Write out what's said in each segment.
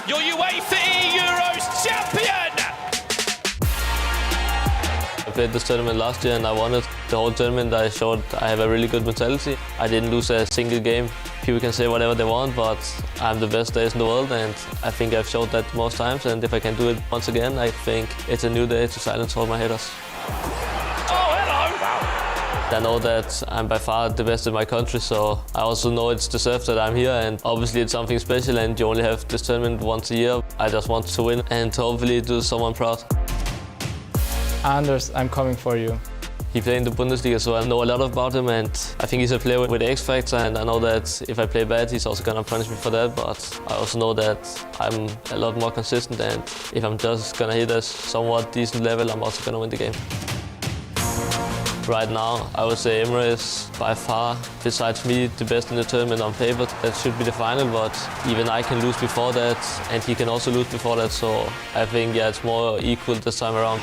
your UEFA eEuros champion! I played this tournament last year and I won it. The whole tournament I showed I have a really good mentality. I didn't lose a single game. People can say whatever they want, but I'm the best days in the world and I think I've showed that most times, and if I can do it once again, I think it's a new day to silence all my haters. Oh, hello! Wow. I know that I'm by far the best in my country, so I also know it's deserved that I'm here, and obviously it's something special and you only have this tournament once a year. I just want to win and hopefully do someone proud. Anders, I'm coming for you. He played in the Bundesliga, so I know a lot about him, and I think he's a player with the X factor, and I know that if I play bad, he's also gonna punish me for that, but I also know that I'm a lot more consistent, and if I'm just gonna hit a somewhat decent level, I'm also gonna win the game. Right now, I would say Emre is by far, besides me, the best in the tournament on paper. That should be the final, but even I can lose before that, and he can also lose before that, so I think, yeah, it's more equal this time around.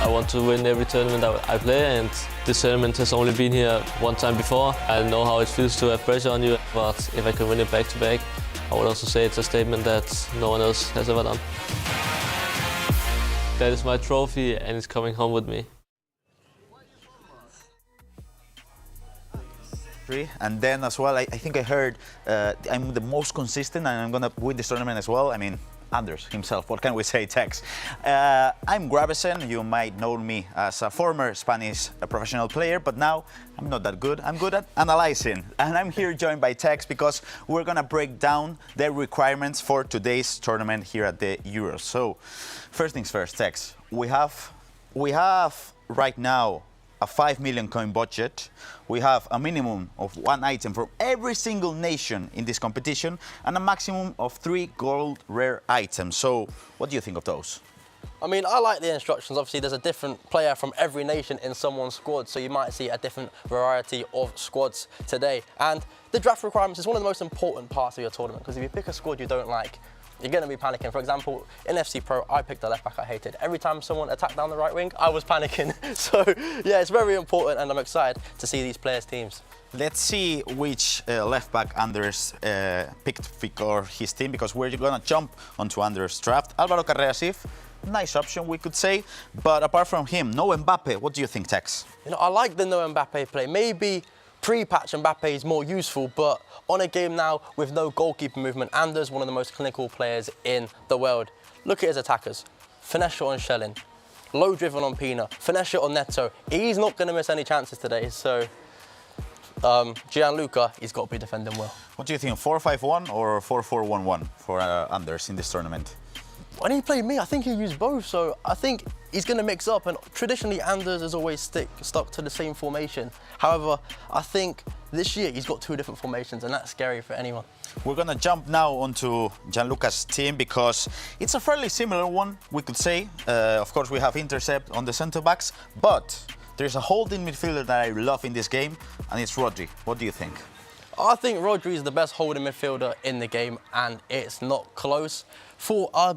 I want to win every tournament I play, and this tournament has only been here one time before. I know how it feels to have pressure on you, but if I can win it back to back, I would also say it's a statement that no one else has ever done. That is my trophy and it's coming home with me. And then as well, I think I heard I'm the most consistent and I'm gonna win this tournament as well. I mean, Anders himself, what can we say, Tex? I'm Gravesen, you might know me as a former Spanish professional player, but now I'm not that good. I'm good at analyzing. And I'm here joined by Tex because we're gonna break down the requirements for today's tournament here at the Euros. So, first things first, Tex, we have right now a 5 million coin budget. We have a minimum of 1 item from every single nation in this competition and a maximum of 3 gold rare items. So what do you think of those? I mean, I like the instructions. Obviously, there's a different player from every nation in someone's squad, so you might see a different variety of squads today. And the draft requirements is one of the most important parts of your tournament, because if you pick a squad you don't like, you're going to be panicking. For example, in FC Pro, I picked a left back I hated. Every time someone attacked down the right wing, I was panicking. So, yeah, it's very important, and I'm excited to see these players' teams. Let's see which left back Anders picked for his team, because we're going to jump onto Anders' draft. Álvaro Carreras, nice option, we could say. But apart from him, no Mbappe. What do you think, Tex? You know, I like the no Mbappe play. Maybe pre-patch Mbappe is more useful, but on a game now with no goalkeeper movement, Anders, one of the most clinical players in the world. Look at his attackers. Finesse shot on Shelling, low driven on Pina, finesse shot on Neto. He's not going to miss any chances today, so Gianluca, he's got to be defending well. What do you think, 4-5-1 or 4-4-1-1 for Anders in this tournament? When he played me, I think he used both, so I think he's going to mix up, and traditionally Anders has always stuck to the same formation. However, I think this year he's got 2 different formations, and that's scary for anyone. We're going to jump now onto Gianluca's team because it's a fairly similar one, we could say. Of course, we have intercept on the centre-backs, but there's a holding midfielder that I love in this game, and it's Rodri. What do you think? I think Rodri is the best holding midfielder in the game, and it's not close. For a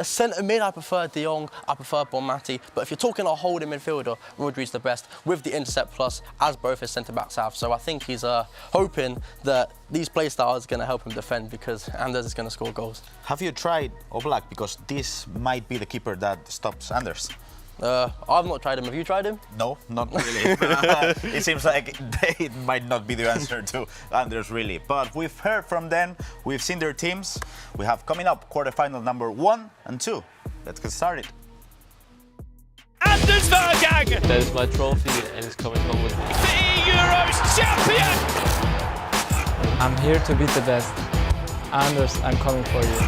centre mid, I prefer De Jong, I prefer Bonmati, but if you're talking a holding midfielder, Rodri's the best with the intercept plus, as both his centre-backs have. So I think he's hoping that these play styles are going to help him defend, because Anders is going to score goals. Have you tried Oblak? Because this might be the keeper that stops Anders. I've not tried him. Have you tried him? No, not really. It seems like it might not be the answer to Anders, really. But we've heard from them, we've seen their teams. We have coming up quarterfinal number 1 and 2. Let's get started. Anders Vejrgang, That is my trophy and it's coming home with me. the eEuros champion! I'm here to beat the best. Anders, I'm coming for you.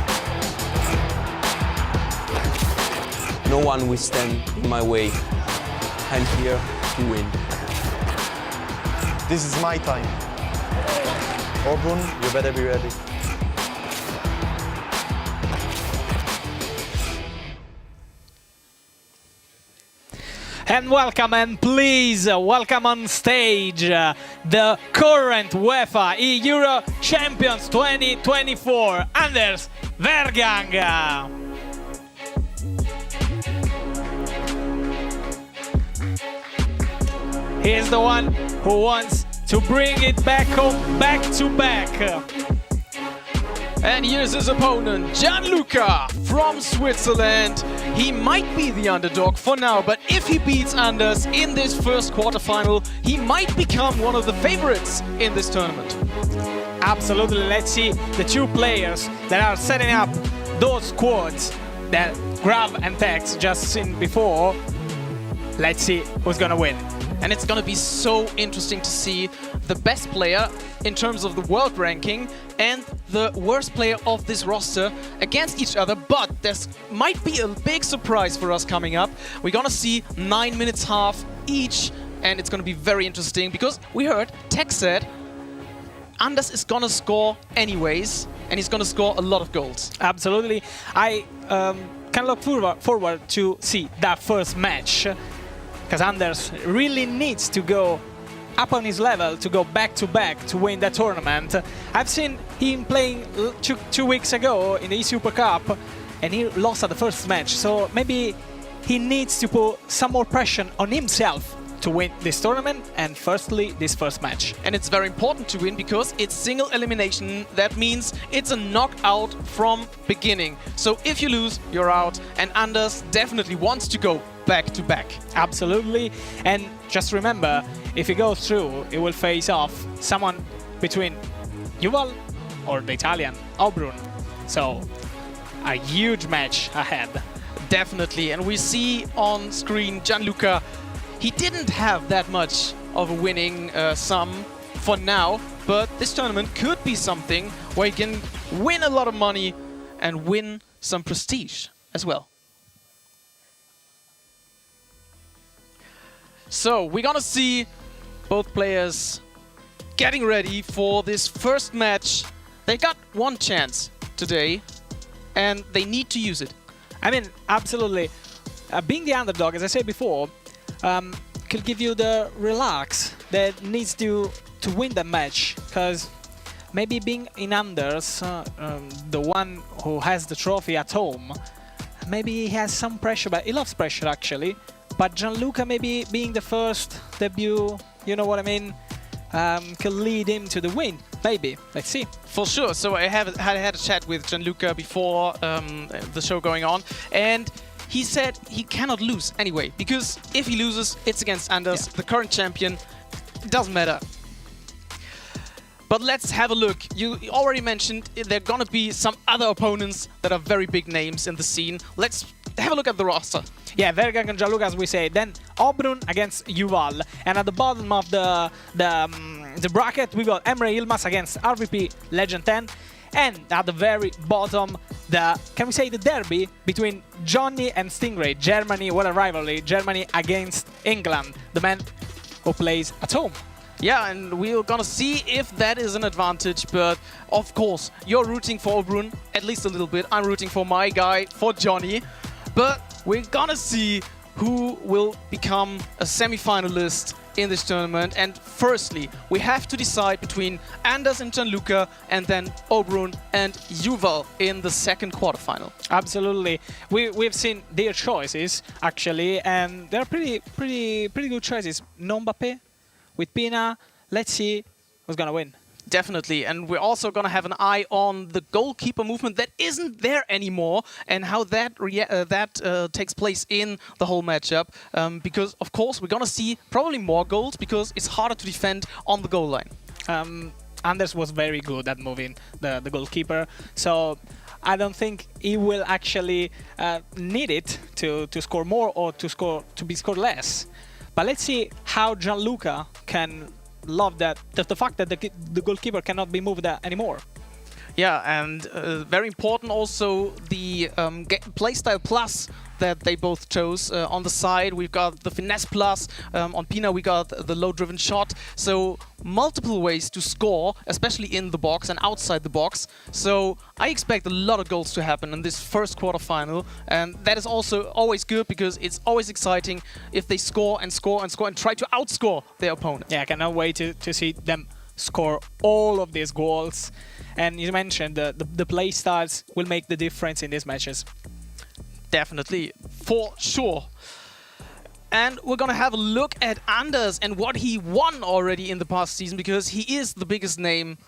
No one will stand in my way. I'm here to win. This is my time. Orbrun, you better be ready. And welcome, and please welcome on stage the current UEFA eEuro champions 2024, Anders Vejrgang. He's the one who wants to bring it back home, back to back. And here's his opponent, Gianluca from Switzerland. He might be the underdog for now, but if he beats Anders in this first quarterfinal, he might become one of the favorites in this tournament. Absolutely. Let's see the two players that are setting up those squads that Grav and Tex just seen before. Let's see who's gonna win. And it's gonna be so interesting to see the best player in terms of the world ranking and the worst player of this roster against each other. But there's might be a big surprise for us coming up. We're gonna see 9 minutes half each, and it's gonna be very interesting because we heard Tex said Anders is gonna score anyways, and he's gonna score a lot of goals. Absolutely. I can look forward to see that first match, because Anders really needs to go up on his level to go back-to-back to win the tournament. I've seen him playing two weeks ago in the Super Cup, and he lost at the first match, so maybe he needs to put some more pressure on himself to win this tournament, and firstly this first match. And it's very important to win because it's single elimination. That means it's a knockout from beginning. So if you lose, you're out, and Anders definitely wants to go back-to-back. Absolutely. And just remember, if he goes through, he will face off someone between Yuval or the Italian Obrun. So a huge match ahead. Definitely. And we see on screen Gianluca. He didn't have that much of a winning sum for now, but this tournament could be something where he can win a lot of money and win some prestige as well. So we're gonna see both players getting ready for this first match. They got one chance today, and they need to use it. I mean, absolutely. Being the underdog, as I said before, could give you the relax that needs to win the match, because maybe being in unders, the one who has the trophy at home, maybe he has some pressure, but he loves pressure actually. But Gianluca maybe being the first debut, you know what I mean, could lead him to the win. Maybe. Let's see. For sure. So I had a chat with Gianluca before the show going on, and he said he cannot lose anyway, because if he loses, it's against Anders, the current champion. It doesn't matter. But let's have a look. You already mentioned there are gonna be some other opponents that are very big names in the scene. Let's have a look at the roster. Yeah, Verang and Gianluca, as we say. Then Obrun against Yuval. And at the bottom of the bracket, we got Emre Yilmaz against RvPLegend 10. And at the very bottom, can we say the derby between Jonny and Stingray. Germany, what a rivalry. Germany against England, the man who plays at home. Yeah, and we're gonna see if that is an advantage, but of course, you're rooting for Obrun, at least a little bit. I'm rooting for my guy, for Jonny. But we're gonna see who will become a semi-finalist in this tournament. And firstly, we have to decide between Anders and Gianluca, and then Obrun and Yuval in the second quarterfinal. Absolutely. We've seen their choices, actually, and they're pretty good choices. No Mbappé with Pina. Let's see who's gonna win. Definitely, and we're also going to have an eye on the goalkeeper movement that isn't there anymore, and how that takes place in the whole matchup. Because, of course, we're going to see probably more goals because it's harder to defend on the goal line. Anders was very good at moving the goalkeeper, so I don't think he will actually need it to score more or to be scored less. But let's see how Gianluca can love the fact that the goalkeeper cannot be moved anymore. Yeah, and very important also the playstyle plus that they both chose. On the side, we've got the finesse plus. On Pina, we got the low-driven shot. So multiple ways to score, especially in the box and outside the box. So I expect a lot of goals to happen in this first quarterfinal. And that is also always good because it's always exciting if they score and score and score and try to outscore their opponent. Yeah, I cannot wait to see them score all of these goals. And you mentioned the play styles will make the difference in these matches. Definitely, for sure. And we're gonna have a look at Anders and what he won already in the past season, because he is the biggest name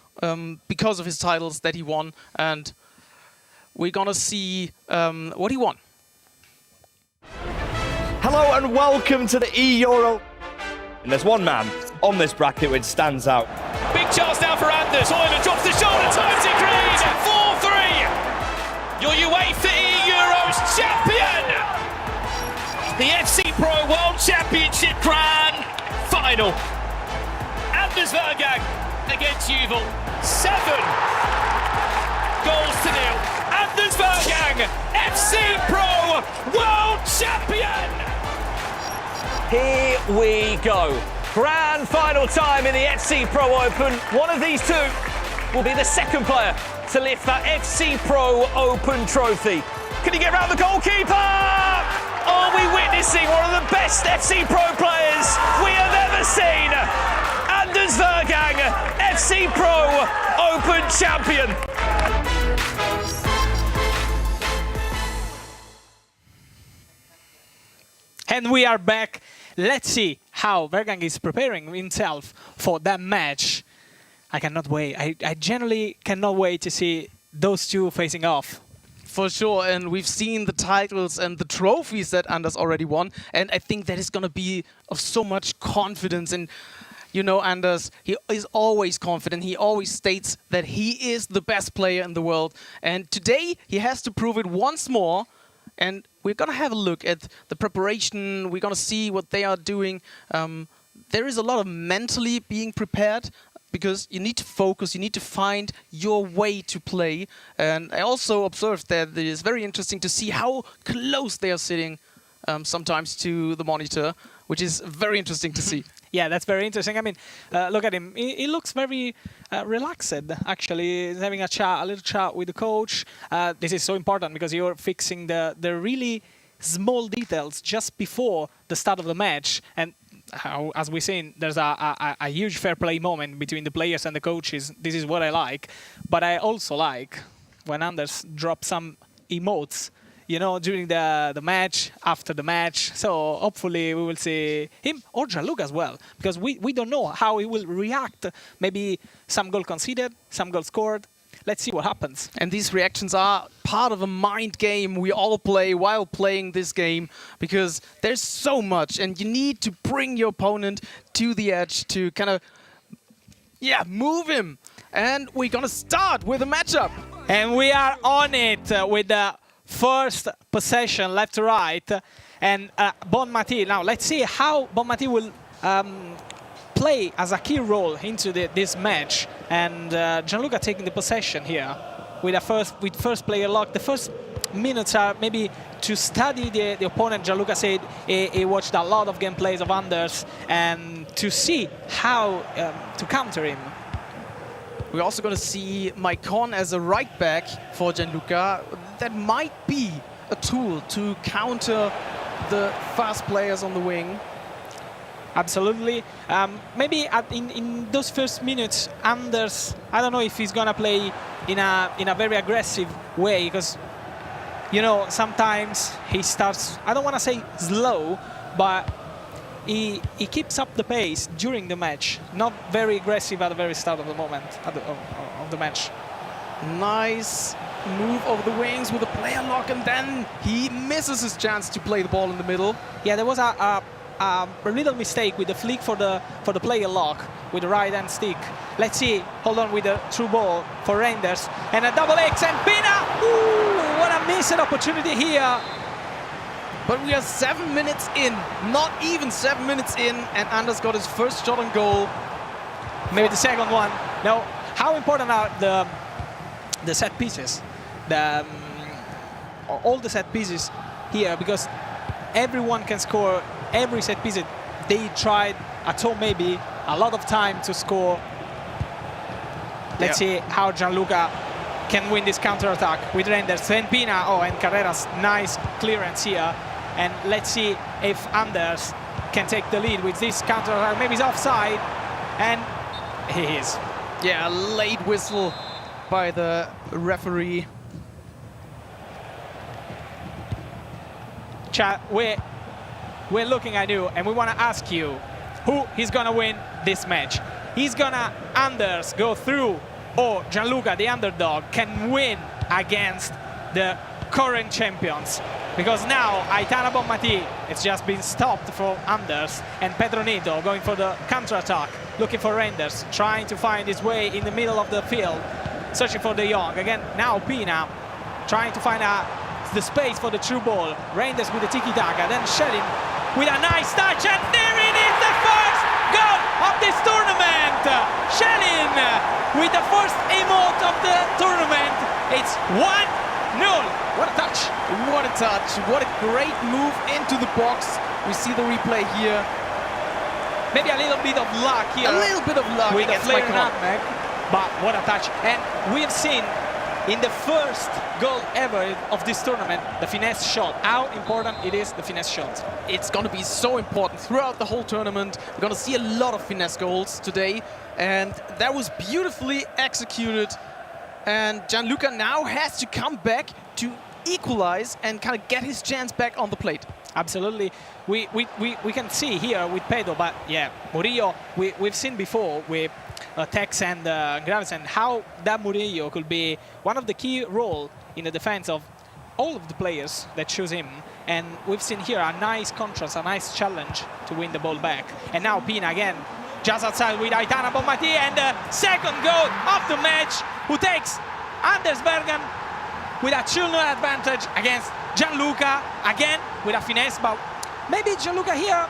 because of his titles that he won. And we're gonna see what he won. Hello and welcome to the eEuro. And there's one man on this bracket which stands out. Big chance now for Anders. Euler drops the shoulder, times it green. 4-3. Your UEFA eEuros champion. The FC Pro World Championship Grand Final. Anders Verang against Yuval. 7 goals to 0. Anders Verang, FC Pro World Champion. Here we go. Grand final time in the FC Pro Open. One of these two will be the second player to lift that FC Pro Open trophy. Can he get round the goalkeeper? Are we witnessing one of the best FC Pro players we have ever seen? Anders Verang, FC Pro Open champion. And we are back. Let's see how Verang is preparing himself for that match. I cannot wait. I genuinely cannot wait to see those two facing off. For sure, and we've seen the titles and the trophies that Anders already won, and I think that is going to be of so much confidence. And you know, Anders, he is always confident. He always states that he is the best player in the world, and today he has to prove it once more. And we're going to have a look at the preparation. We're going to see what they are doing. There is a lot of mentally being prepared, because you need to focus, you need to find your way to play. And I also observed that it is very interesting to see how close they are sitting sometimes to the monitor, which is very interesting to see. Yeah, that's very interesting. I mean, look at him. He looks very relaxed, actually. He's having a little chat with the coach. This is so important because you're fixing the really small details just before the start of the match. And as we've seen, there's a huge fair play moment between the players and the coaches. This is what I like. But I also like when Anders drops some emotes, you know, during the match, after the match. So hopefully we will see him or Gianluca as well, because we don't know how he will react. Maybe some goal conceded, some goal scored. Let's see what happens. And these reactions are part of a mind game we all play while playing this game, because there's so much and you need to bring your opponent to the edge to kind of, yeah, move him. And we're going to start with a matchup. And we are on it with the first possession, left to right. And Bonmati, now let's see how Bonmati will play as a key role into this match. And Gianluca taking the possession here with first player lock. The first minutes are maybe to study the opponent. Gianluca said he watched a lot of gameplays of Anders and to see how to counter him. We're also going to see Maikon as a right back for Gianluca. That might be a tool to counter the fast players on the wing. Absolutely. Maybe in those first minutes, Anders, I don't know if he's gonna play in a very aggressive way, because you know sometimes he starts, I don't want to say slow, but he keeps up the pace during the match. Not very aggressive at the very start of the moment of the match. Nice move over the wings with a player lock, and then he misses his chance to play the ball in the middle. Yeah, there was a little mistake with the flick for the player lock with the right hand stick. Let's see, hold on with the through ball for Reinders, and a double X and Pina. Ooh, what a missed opportunity here. But we are 7 minutes in, not even 7 minutes in, and Anders got his first shot on goal. Maybe the second one. Now, how important are the set pieces? All the set pieces here, because everyone can score every set piece. They tried at home maybe a lot of time to score. Let's see how Gianluca can win this counter-attack with Reinders. Then Pina, and Carrera's nice clearance here. And let's see if Anders can take the lead with this counter-attack. Maybe he's offside, and he is. Yeah, a late whistle by the referee. we're looking at you and we want to ask you who is going to win this match. Is going to Anders go through, or Gianluca, the underdog, can win against the current champions? Because now Aitana Bonmati, it's just been stopped for Anders, and Pedro Neto going for the counter-attack, looking for Reinders, trying to find his way in the middle of the field, searching for De Jong. Again, now Pina trying to find the space for the true ball. Reinders with the tiki-taka, then Shelin with a nice touch, and there it is, the first goal of this tournament! Shelin with the first emote of the tournament. It's 1-0. What a touch! What a touch! What a great move into the box. We see the replay here. Maybe a little bit of luck here. A little bit of luck with a against player Michael. nutmeg, but what a touch! And we've seen in the first goal ever of this tournament, the finesse shot. How important it is, the finesse shot. It's going to be so important throughout the whole tournament. We're going to see a lot of finesse goals today, and that was beautifully executed. And Gianluca now has to come back to equalize and kind of get his chance back on the plate. Absolutely. We can see here with Pedro, but yeah, Murillo, we've seen before with Tex and Gravesen how that Murillo could be one of the key role in the defense of all of the players that choose him. And we've seen here a nice contrast, a nice challenge to win the ball back. And now Pina again, just outside with Aitana Bonmati, and the second goal of the match, who takes Anders Bergen with a 2-0 advantage against Gianluca, again with a finesse, but maybe Gianluca here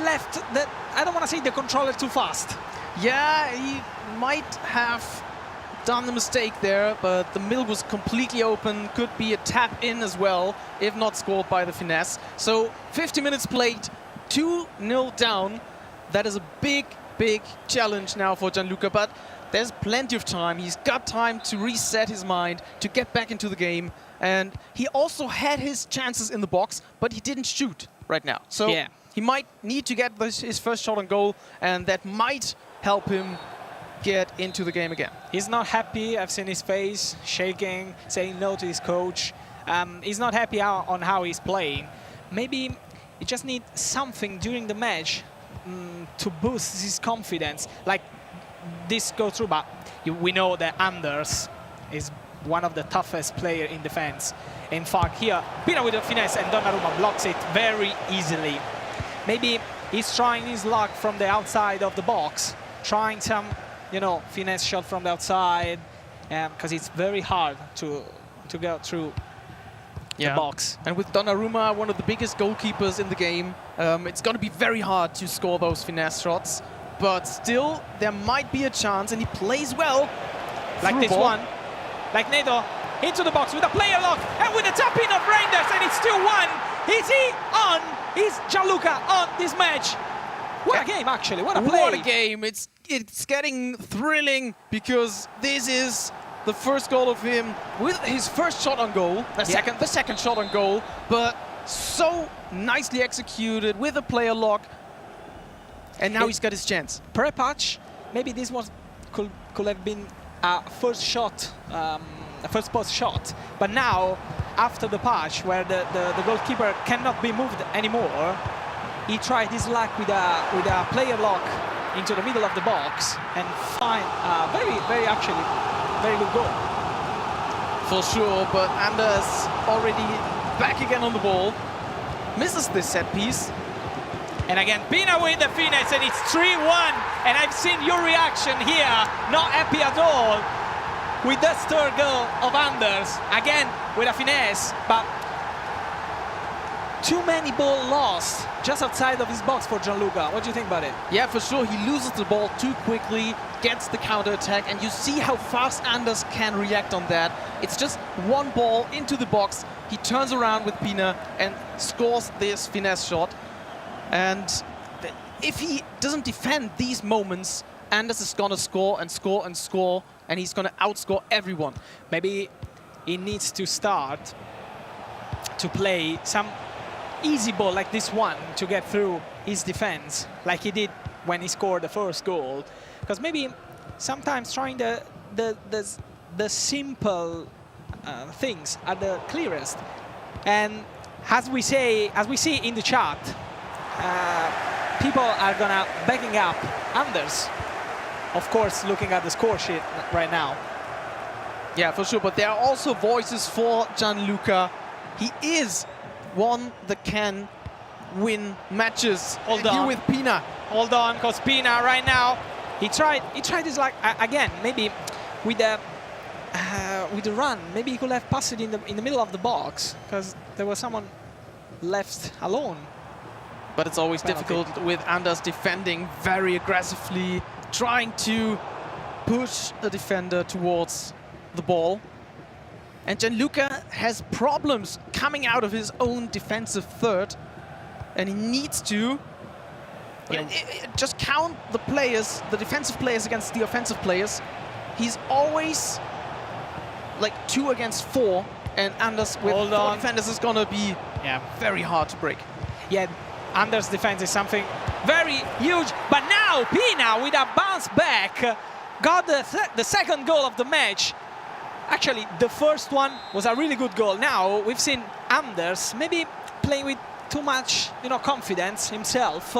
left the, I don't want to say the controller too fast. Yeah, he might have done the mistake there, but the middle was completely open. Could be a tap in as well, if not scored by the finesse. So 50 minutes played, 2-0 down. That is a big, big challenge now for Gianluca, but there's plenty of time. He's got time to reset his mind, to get back into the game. And he also had his chances in the box, but he didn't shoot right now. So yeah, he might need to get his first shot on goal, and that might help him get into the game again. He's not happy. I've seen his face shaking, saying no to his coach. He's not happy on how he's playing. Maybe he just needs something during the match to boost his confidence. Like this go through, but we know that Anders is one of the toughest players in defense. In fact, here, Pina with the finesse, and Donnarumma blocks it very easily. Maybe he's trying his luck from the outside of the box, trying some, you know, finesse shot from the outside, because it's very hard to go through the box. And with Donnarumma, one of the biggest goalkeepers in the game, it's going to be very hard to score those finesse shots. But still, there might be a chance, and he plays well. Like this one. Like Neto, into the box with a player lock, and with a tap-in of Reinders, and it's 2-1. Is he on? Is Gianluca on this match? What a game, actually. What a play. What a game. It's getting thrilling, because this is the first goal of him with his first shot on goal. The second shot on goal, but so nicely executed with a player lock. And now he's got his chance. Pre-patch, maybe this was could have been a first shot, a first post shot. But now, after the patch, where the goalkeeper cannot be moved anymore, he tried his luck with a player lock into the middle of the box and find a very good goal. For sure, but Anders already back again on the ball. Misses this set piece. And again, Pina with the finesse, and it's 3-1. And I've seen your reaction here, not happy at all with the third goal of Anders. Again, with a finesse, but too many ball lost just outside of his box for Gianluca. What do you think about it? Yeah, for sure. He loses the ball too quickly, gets the counter-attack, and you see how fast Anders can react on that. It's just one ball into the box. He turns around with Pina and scores this finesse shot. And if he doesn't defend these moments, Anders is going to score and score and score, and he's going to outscore everyone. Maybe he needs to start to play some easy ball like this one to get through his defense, like he did when he scored the first goal. Because maybe sometimes trying the simple things are the clearest. And as we see in the chat, people are gonna backing up Anders. Of course, looking at the score sheet right now. Yeah, for sure. But there are also voices for Gianluca. He is one that can win matches. Hold on. Here with Pina. Hold on, because Pina right now, he tried his luck again. Maybe with the run, maybe he could have passed it in the middle of the box, because there was someone left alone. But it's always difficult with Anders defending very aggressively, trying to push the defender towards the ball. And Gianluca has problems coming out of his own defensive third, and he needs to just count the players, the defensive players against the offensive players. He's always like 2 against 4, and Anders with 4 defenders is gonna be very hard to break. Yeah, Anders' defense is something very huge, but now Pina with a bounce back got the second goal of the match. Actually, the first one was a really good goal. Now we've seen Anders maybe playing with too much, confidence himself,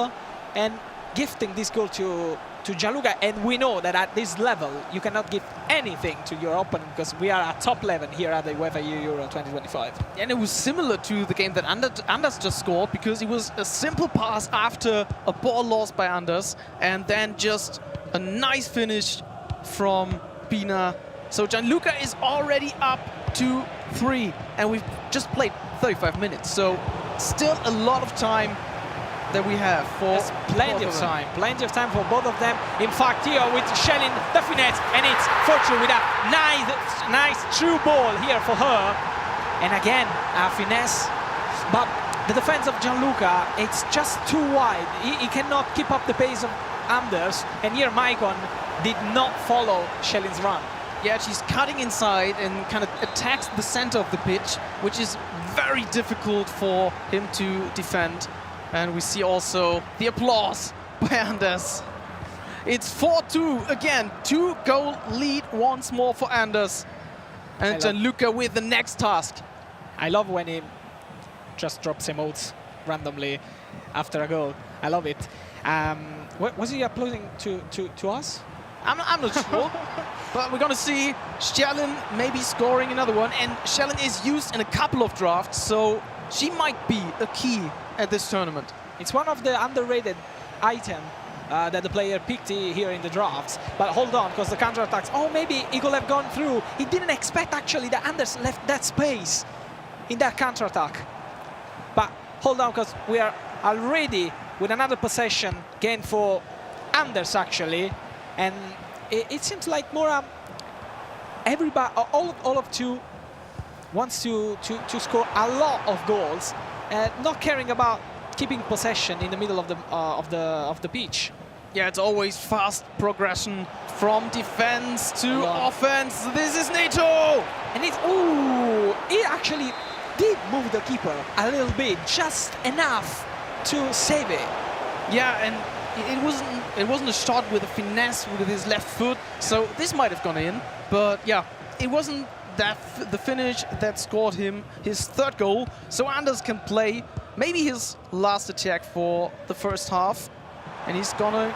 and gifting this goal to Gianluca. And we know that at this level, you cannot give anything to your opponent, because we are at top 11 here at the UEFA Euro 2025. And it was similar to the game that Anders just scored, because it was a simple pass after a ball lost by Anders, and then just a nice finish from Pina. So Gianluca is already up to 3, and we've just played 35 minutes. So still a lot of time that we have for plenty of time for both of them. In fact, here with Shelling the finesse, and it's Fortune with a nice true ball here for her. And again, a finesse, but the defense of Gianluca, it's just too wide. He cannot keep up the pace of Anders, and here Maicon did not follow Shelling's run. Yeah, she's cutting inside and kind of attacks the center of the pitch, which is very difficult for him to defend. And we see also the applause by Anders. It's 4-2 again, 2-goal lead once more for Anders. And Gianluca with the next task. I love when he just drops emotes randomly after a goal. I love it. Was he applauding to us? I'm not sure, but we're going to see Shelling maybe scoring another one. And Shelling is used in a couple of drafts, so she might be a key at this tournament. It's one of the underrated items that the player picked here in the drafts. But hold on, because the counterattacks, maybe he could have gone through. He didn't expect actually that Anders left that space in that counterattack. But hold on, because we are already with another possession gained for Anders actually. And it seems like more everybody, all of two wants to score a lot of goals, not caring about keeping possession in the middle of the pitch. Yeah, it's always fast progression from defense to offense. This is NATO, and he actually did move the keeper a little bit, just enough to save it. Yeah, and it wasn't a shot with a finesse with his left foot, so this might have gone in. But yeah, it wasn't the finish that scored him his 3rd goal. So Anders can play maybe his last attack for the first half, and he's gonna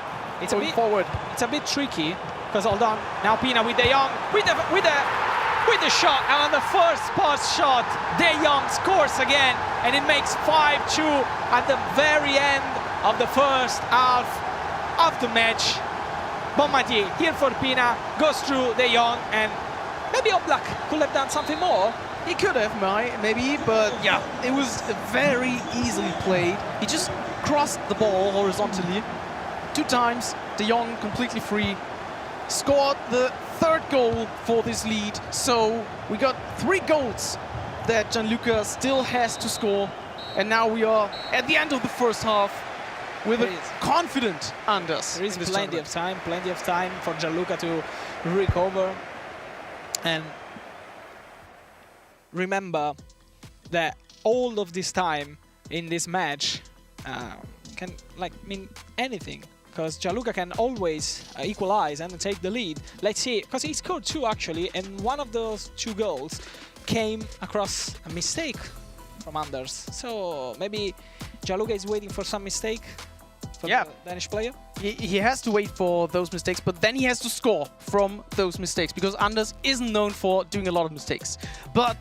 go forward. It's a bit tricky, because hold on, now Pina with De Jong with the shot, and on the first post shot, De Jong scores again, and it makes 5-2 at the very end of the first half of the match. Bonmatier here for Pina, goes through De Jong, and maybe Oblak could have done something more. He could have, maybe, but yeah, it was very easily played. He just crossed the ball horizontally 2 times. De Jong completely free, scored the 3rd goal for this lead. So we got 3 goals that Gianluca still has to score, and now we are at the end of the first half with a confident Anders. There is plenty of time for Gianluca to recover. And remember that all of this time in this match can mean anything, because Gianluca can always equalize and take the lead. Let's see, because he scored 2 actually, and one of those 2 goals came across a mistake from Anders. So maybe Gianluca is waiting for some mistake from the Danish player. He has to wait for those mistakes, but then he has to score from those mistakes because Anders isn't known for doing a lot of mistakes. But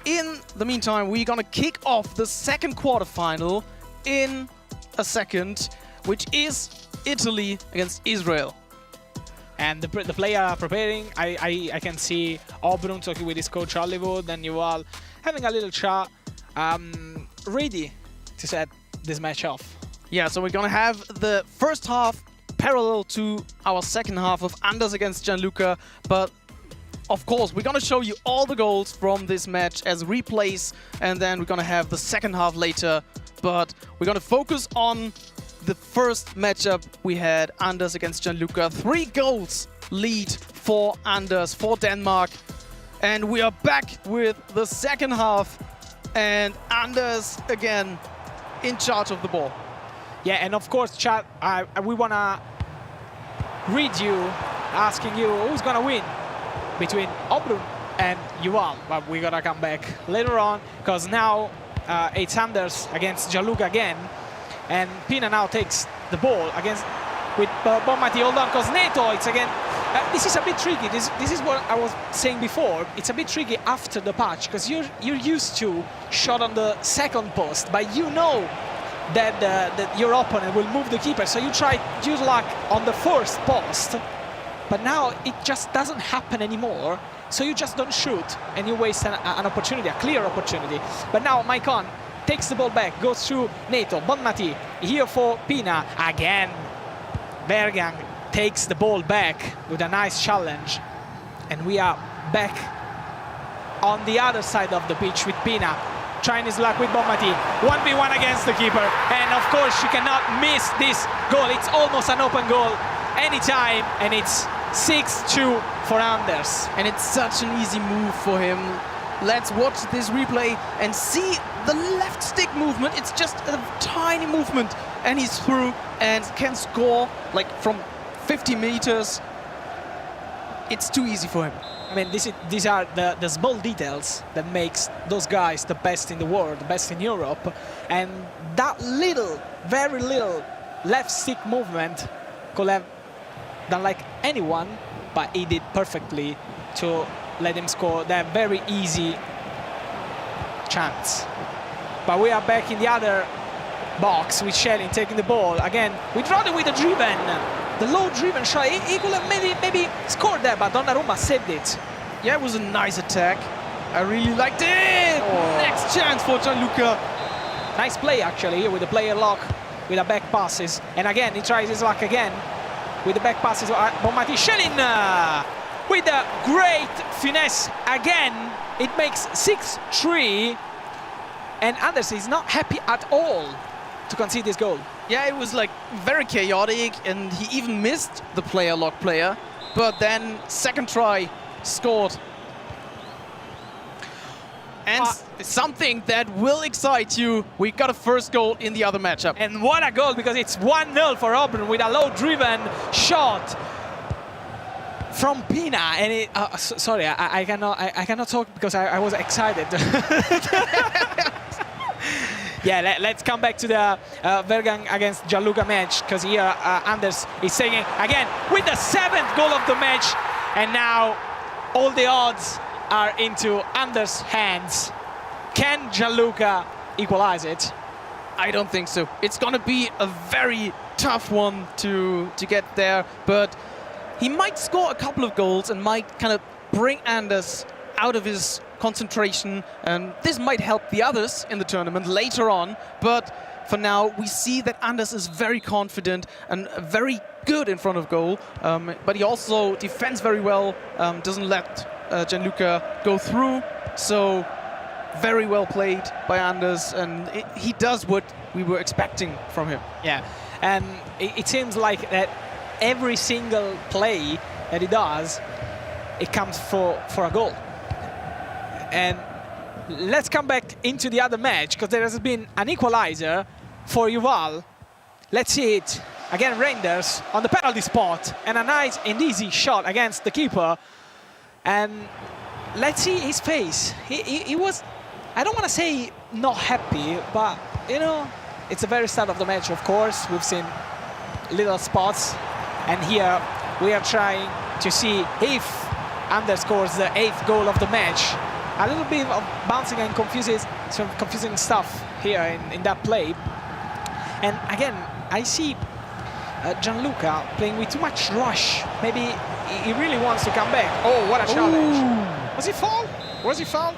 in the meantime, we're gonna kick off the second quarterfinal in a second, which is Italy against Israel. And the player are preparing. I can see Obrun talking with his coach Hollywood and Yuval having a little chat, ready to set this match off. Yeah, so we're gonna have the first half parallel to our second half of Anders against Gianluca, but of course we're gonna show you all the goals from this match as replays, and then we're gonna have the second half later, but we're gonna focus on the first matchup we had, Anders against Gianluca. 3 goals lead for Anders, for Denmark. And we are back with the second half, and Anders again in charge of the ball. Yeah, and of course, chat, we wanna read you, asking you who's gonna win between Obrun and Yuval. But we're gonna come back later on, because now it's Anders against Gianluca again. And Pina now takes the ball against with Bonmati. Hold on, because Neto, it's again. This is a bit tricky. This is what I was saying before. It's a bit tricky after the patch, because you're used to shot on the second post, but you know that your opponent will move the keeper, so you try your luck on the first post. But now it just doesn't happen anymore, so you just don't shoot, and you waste an opportunity, a clear opportunity. But now Maicon takes the ball back, goes through Neto, Bonmati, here for Pina, again. Vejrgang takes the ball back with a nice challenge. And we are back on the other side of the pitch with Pina, trying his luck with Bonmati. 1v1 against the keeper, and of course you cannot miss this goal. It's almost an open goal anytime, and it's 6-2 for Anders. And it's such an easy move for him. Let's watch this replay and see the left stick movement. It's just a tiny movement, and he's through and can score like from 50 meters. It's too easy for him. I mean, these are the small details that makes those guys the best in the world, the best in Europe. And that little, very little left stick movement could have done like anyone, but he did perfectly to let him score that very easy chance. But we are back in the other box with Schelling taking the ball again. We'd rather with the driven, the low driven shot. He could have maybe scored that, but Donnarumma saved it. Yeah, it was a nice attack. I really liked it. Oh. Next chance for Gianluca. Nice play actually here with the player lock, with the back passes, and again he tries his luck again with the back passes. Bonmati, Schelling with a great finesse again. It makes 6-3, and Anders is not happy at all to concede this goal. Yeah, it was like very chaotic, and he even missed the player lock player, but then second try scored. And something that will excite you, we got a first goal in the other matchup. And what a goal, because it's 1-0 for Obrun with a low driven shot from Pina. And it, sorry, I cannot talk because I was excited. Yeah, let's come back to the Verang against Gianluca match, because here Anders is saying again with the 7th goal of the match, and now all the odds are into Anders' hands. Can Gianluca equalize it? I don't think so. It's gonna be a very tough one to get there, but he might score a couple of goals and might kind of bring Anders out of his concentration, and this might help the others in the tournament later on. But for now, we see that Anders is very confident and very good in front of goal, but he also defends very well, doesn't let Gianluca go through, so very well played by Anders, and he does what we were expecting from him. Yeah, and it seems like that every single play that he does, it comes for a goal. And let's come back into the other match, because there has been an equalizer for Yuval. Let's see it. Again, Reinders on the penalty spot, and a nice and easy shot against the keeper. And let's see his face. He was, I don't want to say not happy, but you know, it's the very start of the match. Of course, we've seen little spots, and here we are trying to see if Anders scores the 8th goal of the match. A little bit of bouncing and some confusing stuff here in that play. And again, I see Gianluca playing with too much rush. Maybe he really wants to come back. Oh, what a challenge. Was he foul? Was he foul?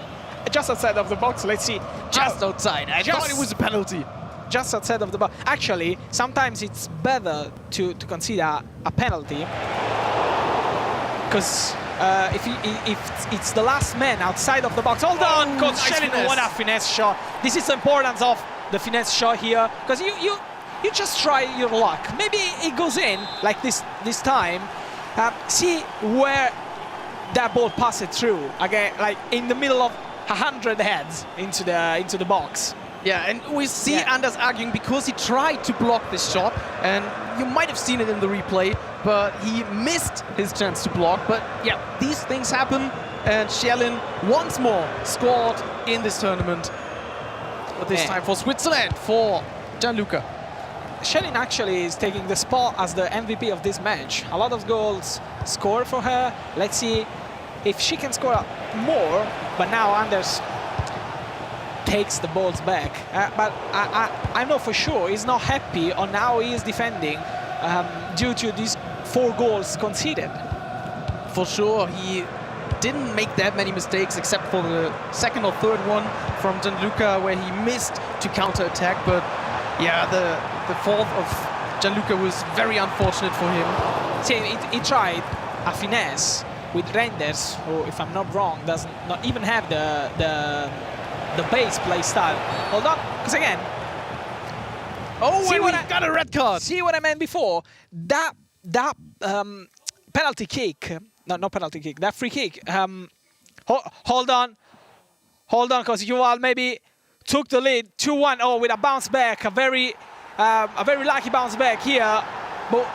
Just outside of the box, let's see. Just outside. I thought it was a penalty. Just outside of the box. Actually, sometimes it's better to consider a penalty, because if it's the last man outside of the box. Hold on, Coach Shelly, what a finesse shot. This is the importance of the finesse shot here, because you just try your luck. Maybe it goes in like this time. See where that ball passed through. Again, like in the middle of 100 heads into the box. Yeah, and we see Anders arguing because he tried to block this shot, and you might have seen it in the replay, but he missed his chance to block. But yeah, these things happen, and Shelin once more scored in this tournament. But this time for Switzerland, for Gianluca. Shelin actually is taking the spot as the MVP of this match. A lot of goals scored for her. Let's see if she can score more, but now Anders takes the balls back. But I know for sure he's not happy on how he is defending due to these 4 goals conceded. For sure, he didn't make that many mistakes except for the 2nd or 3rd one from Gianluca where he missed to counter-attack. But yeah, the 4th of Gianluca was very unfortunate for him. See, he tried a finesse with Renders, who, if I'm not wrong, does not even have the base play style. Hold on, because again, and we got a red card. See what I meant before? That penalty kick, not penalty kick, that free kick. Hold on, because Yuval maybe took the lead 2-1. Oh, with a bounce back, a very lucky bounce back here. But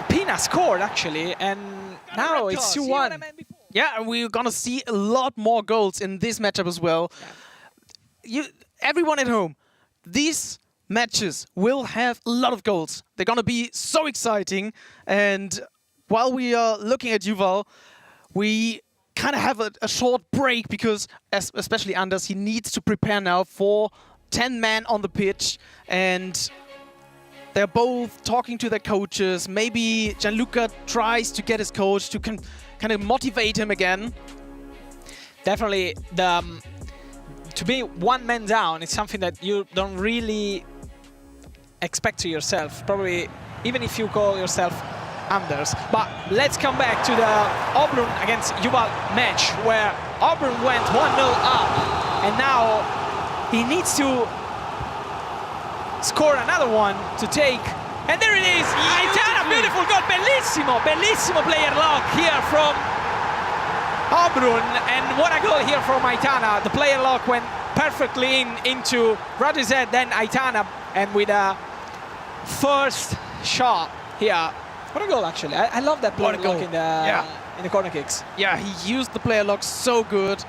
Pina scored actually, and now it's 2-1. Yeah, and we're gonna see a lot more goals in this matchup as well. Everyone at home, these matches will have a lot of goals. They're gonna be so exciting. And while we are looking at Yuval, we kind of have a short break because, especially Anders, he needs to prepare now for 10 men on the pitch, and they're both talking to their coaches. Maybe Gianluca tries to get his coach to kind of motivate him again. Definitely, to be 1 man down is something that you don't really expect to yourself. Probably, even if you call yourself Anders. But let's come back to the Obrun against Yuval match, where Obrun went 1-0 up, and now he needs to score another one to take. And there it is! Aitana, beautiful goal! Bellissimo player lock here from Obrun. And what a goal here from Aitana. The player lock went perfectly into Roger's head, then Aitana, and with a first shot here. What a goal, actually. I love that player lock in the corner kicks. Yeah, he used the player lock so good.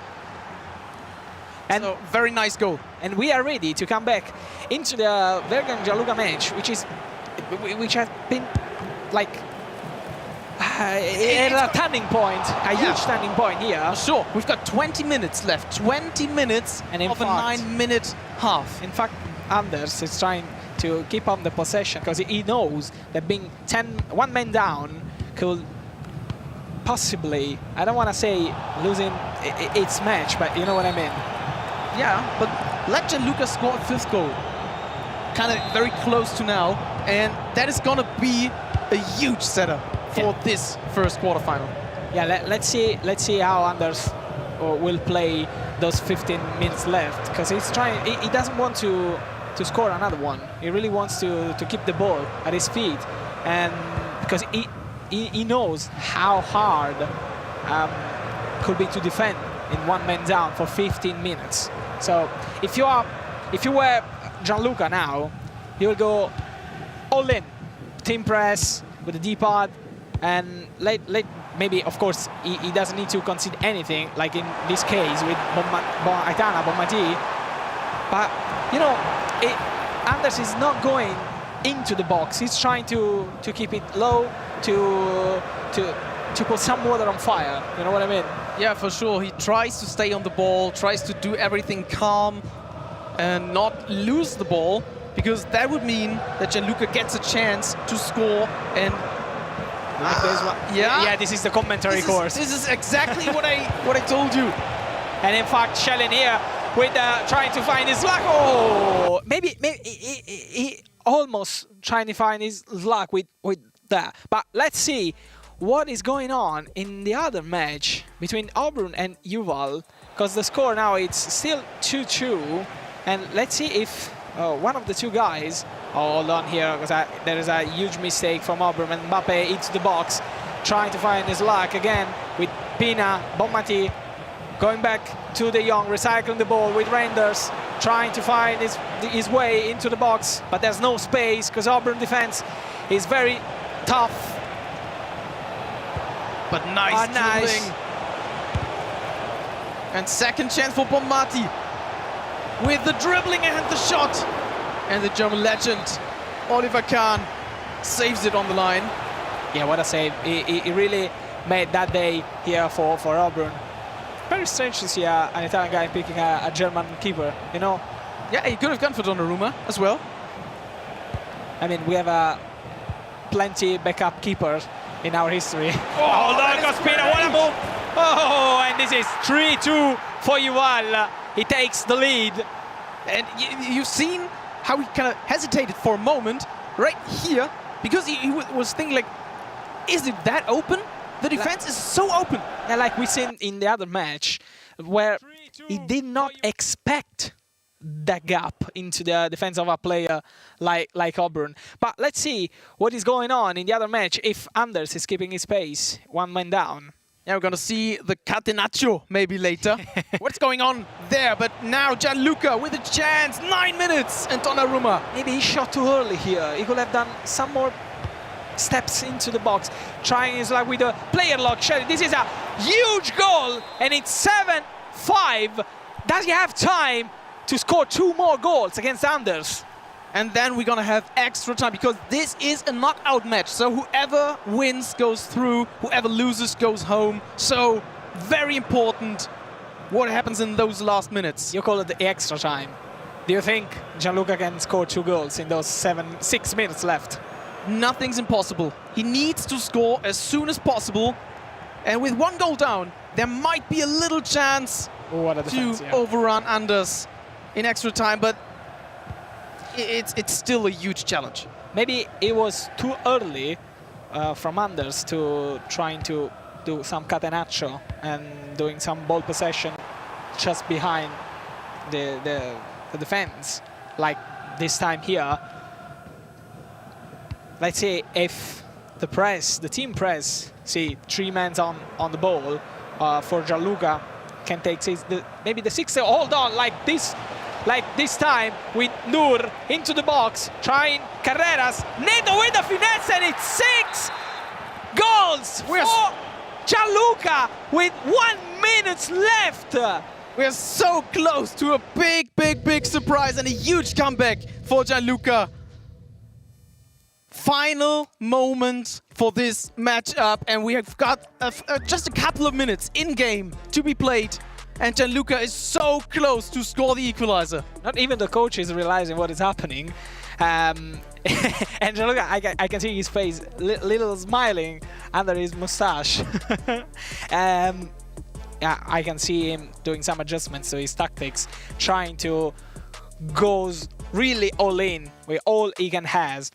And so, very nice goal. And we are ready to come back into the Vejrgang Gianluca match, which has been like a turning point, a huge turning point here. Sure, we've got 20 minutes left. 20 minutes and of a 9-minute half. In fact, Anders is trying to keep on the possession because he knows that being 1 man down could possibly, I don't want to say losing its match, but you know what I mean. Yeah, but let Gianluca score a 5th goal. Kind of very close to now, and that is going to be a huge setup for this first quarterfinal. Yeah, let's see how Anders will play those 15 minutes left, because he's trying. He doesn't want to score another one. He really wants to keep the ball at his feet, and because he knows how hard could be to defend in 1 man down for 15 minutes. So if you were Gianluca now, he will go all in, team press with the D-pad, and maybe, of course, he doesn't need to concede anything, like in this case with Aitana, Bonmati. But, you know, Anders is not going into the box. He's trying to keep it low, to put some water on fire. You know what I mean? Yeah, for sure. He tries to stay on the ball, tries to do everything calm and not lose the ball, because that would mean that Gianluca gets a chance to score. And like this one. Yeah, this is the commentary course. This is exactly what I told you. And in fact, Shellen here with trying to find his luck. Oh, maybe he almost trying to find his luck with that. But let's see what is going on in the other match between Auburn and Yuval, because the score now it's still 2-2. And let's see if one of the two guys, hold on here, because there is a huge mistake from Auburn, and Mbappe into the box, trying to find his luck again with Pina, Bonmati going back to De Jong, recycling the ball with Reinders, trying to find his way into the box, but there's no space because Auburn defense is very tough. But nice dribbling. And second chance for Bonmati with the dribbling and the shot. And the German legend, Oliver Kahn, saves it on the line. Yeah, what a save. He really made that day here for Auburn. Very strange to see an Italian guy picking a German keeper, you know? Yeah, he could have gone for Donnarumma as well. I mean, we have plenty backup keepers in our history. Oh, look, Ospina, what a move! Oh, and this is 3-2 for Yuval. He takes the lead. And you've seen how he kind of hesitated for a moment right here, because he was thinking like, is it that open? The defense is so open. Yeah, like we seen in the other match, where he did not expect that gap into the defense of a player like Auburn. But let's see what is going on in the other match if Anders is keeping his pace, one man down. Yeah, we're going to see the catenaccio maybe later. What's going on there? But now Gianluca with a chance, 9 minutes, and Donnarumma. Maybe he shot too early here. He could have done some more steps into the box, trying his luck with a player lock. This is a huge goal, and it's 7-5. Does he have time to score 2 more goals against Anders? And then we're gonna have extra time, because this is a knockout match. So whoever wins goes through, whoever loses goes home. So very important what happens in those last minutes. You call it the extra time. Do you think Gianluca can score 2 goals in those 6 minutes left? Nothing's impossible. He needs to score as soon as possible. And with 1 goal down, there might be a little chance to overrun Anders in extra time, but it's still a huge challenge. Maybe it was too early from Anders to trying to do some catenaccio and doing some ball possession just behind the defense, like this time here. Let's see if the team press, see 3 men on the ball for Gianluca, can take maybe the 6th. Hold on, like this time with Nur into the box, trying Carreras. Neto with the finesse, and it's 6 goals for Gianluca with 1 minute left. We're so close to a big surprise and a huge comeback for Gianluca. Final moment for this matchup, and we have got just a couple of minutes in game to be played, and Gianluca is so close to score the equalizer. Not even the coach is realizing what is happening. And Gianluca, I can see his face little smiling under his mustache. Yeah, I can see him doing some adjustments to his tactics, trying to go really all in with all he can has.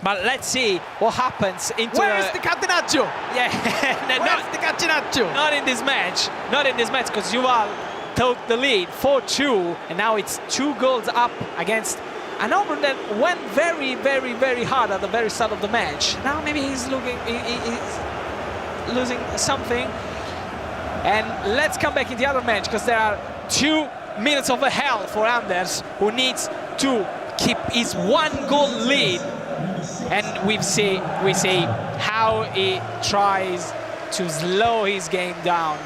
But let's see what happens into Where is the catenaccio? Yeah, Where's the catenaccio? Not in this match. Not in this match, because Yuval took the lead 4-2, and now it's 2 goals up against an Auburn that went very hard at the very start of the match. Now maybe he's losing something. And let's come back in the other match, because there are 2 minutes of hell for Anders, who needs to keep his 1 goal lead. And we see how he tries to slow his game down.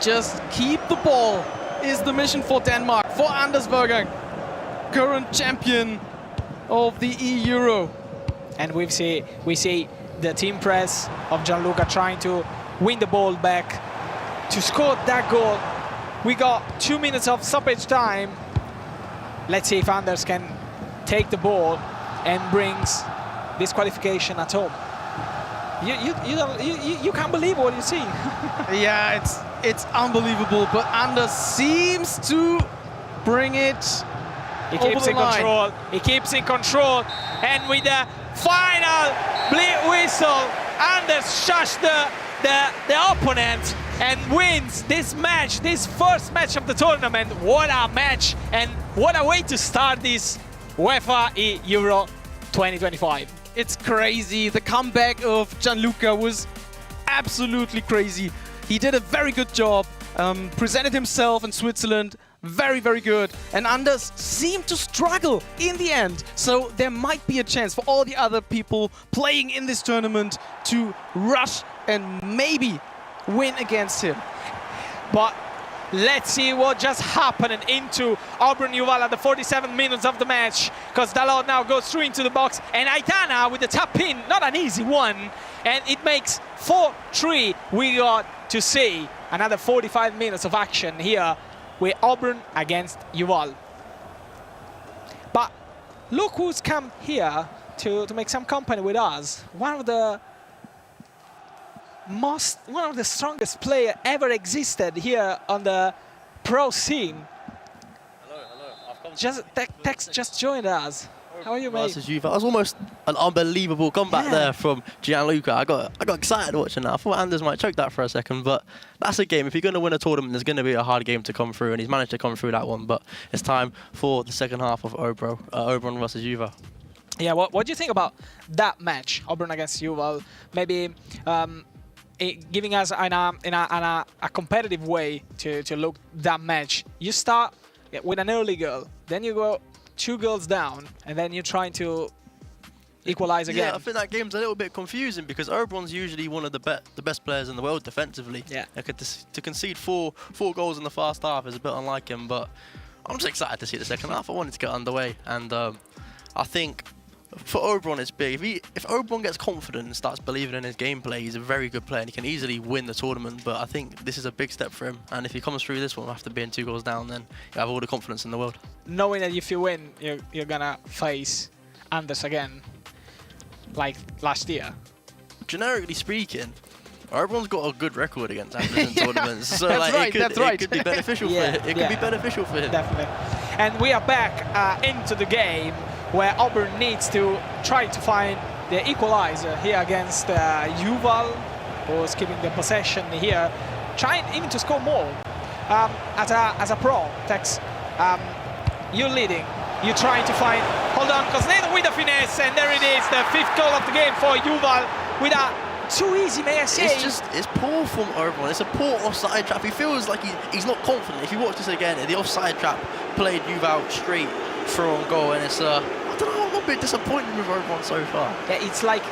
Just keep the ball is the mission for Denmark, for Anders Vejrgang, current champion of the eEuro. And we see the team press of Gianluca trying to win the ball back to score that goal. We got 2 minutes of stoppage time. Let's see if Anders can take the ball and brings this qualification at home. You can't believe what you see. Yeah, it's unbelievable, but Anders seems to bring it. He keeps in control. He keeps in control, and with the final whistle, Anders shushed the opponent and wins this match, this first match of the tournament. What a match, and what a way to start this UEFA eEuro 2025. It's crazy. The comeback of Gianluca was absolutely crazy. He did a very good job, presented himself in Switzerland very, very good. And Anders seemed to struggle in the end. So there might be a chance for all the other people playing in this tournament to rush and maybe win against him. But let's see what just happened into Auburn Yuval at the 47 minutes of the match, because Dalot now goes through into the box, and Aitana with the tap in, not an easy one, and it makes 4-3. We got to see another 45 minutes of action here with Auburn against Yuval. But look who's come here to make some company with us. One of the strongest player ever existed here on the pro scene. Hello. Tex just joined us. How are you, mate? That was almost an unbelievable comeback there from Gianluca. I got excited watching that. I thought Anders might choke that for a second, but that's a game. If you're going to win a tournament, there's going to be a hard game to come through, and he's managed to come through that one. But it's time for the second half of Auburn versus Yuval. Yeah, what do you think about that match, Auburn against Yuval? Maybe giving us in a competitive way to look that match. You start with an early goal, then you go 2 goals down, and then you're trying to equalize again. Yeah, I think that game's a little bit confusing because Oberon's usually one of the best players in the world defensively. Yeah. To concede four goals in the first half is a bit unlike him, but I'm just excited to see the second half. I want it to get underway, and I think for Oberon it's big. If Oberon gets confident and starts believing in his gameplay, he's a very good player and he can easily win the tournament. But I think this is a big step for him, and if he comes through this one after being 2 goals down, then you have all the confidence in the world. Knowing that if you win, you're gonna face Anders again, like last year. Generically speaking, Oberon's got a good record against Anders in tournaments, so that's like, right, it could be beneficial for him. It could be beneficial for him. Definitely. And we are back into the game, where Auburn needs to try to find the equalizer here against Yuval, who's keeping the possession here, trying even to score more. As a pro, Tex, you're leading. You're trying to find, hold on, because then with the finesse, and there it is, the 5th goal of the game for Yuval, with a too easy, may I say. It's poor from Oberon. It's a poor offside trap. He feels like he's not confident. If you watch this again, the offside trap played Yuval straight through on goal, and it's I don't know, I'm a bit disappointed with Oberon so far. Yeah, it's like,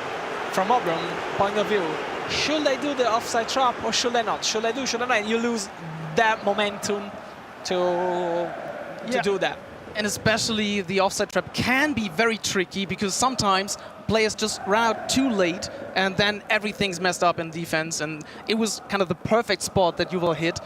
from Auburn point of view, should they do the offside trap or should they not? Should they do, should they not? You lose that momentum to do that. And especially the offside trap can be very tricky because sometimes players just run out too late and then everything's messed up in defense. And it was kind of the perfect spot that Yuval hit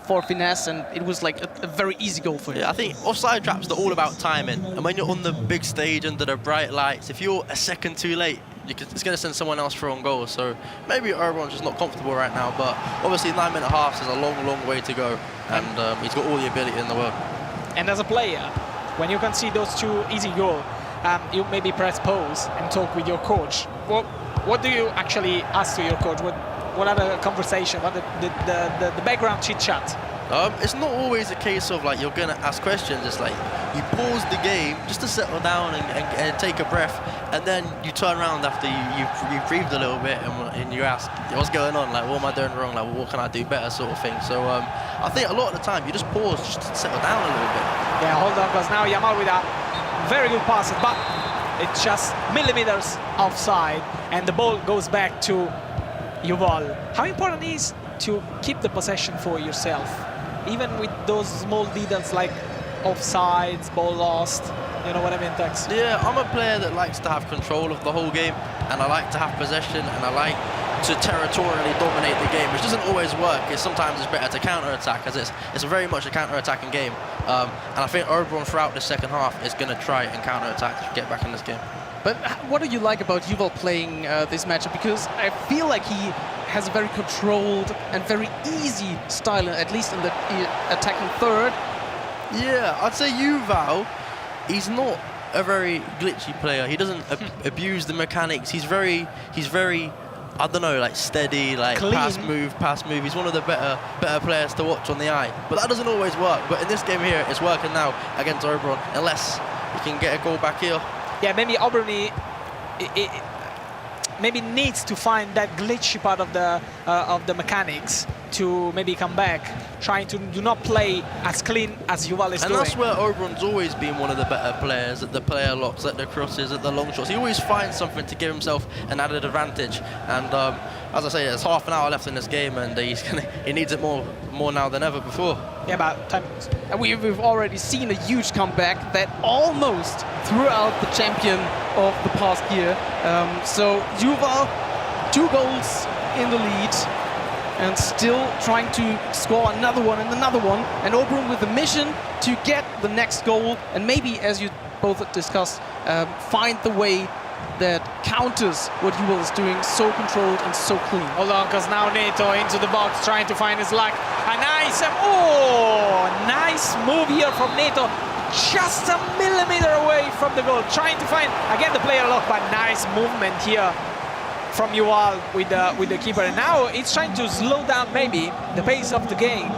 for finesse, and it was like a very easy goal for him. Yeah, I think offside traps are all about timing. And when you're on the big stage under the bright lights, if you're a second too late, it's going to send someone else through on goal. So maybe Oberon's just not comfortable right now, but obviously 9-minute halves is a long, long way to go, and he's got all the ability in the world. And as a player, when you can see those 2 easy goals, you maybe press pause and talk with your coach. What do you actually ask to your coach? What are the conversations? What are the background chit chat? It's not always a case of like you're gonna ask questions. It's like you pause the game just to settle down and take a breath, and then you turn around after you've breathed a little bit and you ask, what's going on? Like, what am I doing wrong? Like, what can I do better, sort of thing. So I think a lot of the time you just pause just to settle down a little bit. Yeah, hold on, because now Yamal with a very good pass, but it's just millimeters offside, and the ball goes back to Yuval. How important is to keep the possession for yourself? even with those small details like offsides, ball lost. You know what I mean, Tex? Yeah, I'm a player that likes to have control of the whole game, and I like to have possession, and I like to territorially dominate the game, which doesn't always work. Sometimes it's better to counter-attack, as it's very much a counter-attacking game. And I think Oberon throughout the second half is going to try and counter-attack to get back in this game. But what do you like about Yuval playing this matchup? Because I feel like he has a very controlled and very easy style, at least in the attacking third. Yeah, I'd say Yuval, he's not a very glitchy player. He doesn't abuse the mechanics. He's very, I don't know, like steady, like clean. pass move. He's one of the better players to watch on the eye. But that doesn't always work. But in this game here, it's working now against Oberon, unless we can get a goal back here. Yeah, maybe Oberon maybe needs to find that glitchy part of the mechanics to maybe come back, trying to do not play as clean as Yuval is doing. And that's where Oberon's always been one of the better players, at the player locks, at the crosses, at the long shots. He always finds something to give himself an added advantage. And as I say, there's half an hour left in this game, and he needs it more now than ever before. Yeah, about time. And we've already seen a huge comeback that almost threw out the champion of the past year. So Yuval, 2 goals in the lead, and still trying to score another one and another one. And Oberon with the mission to get the next goal, and maybe, as you both discussed, find the way that counters what Yuval is doing, so controlled and so clean. Hold on, because now Neto into the box, trying to find his luck. A nice, nice move here from Neto. Just a millimeter away from the goal, trying to find, again, the player lock, but nice movement here from Yuval with the keeper. And now it's trying to slow down maybe the pace of the game,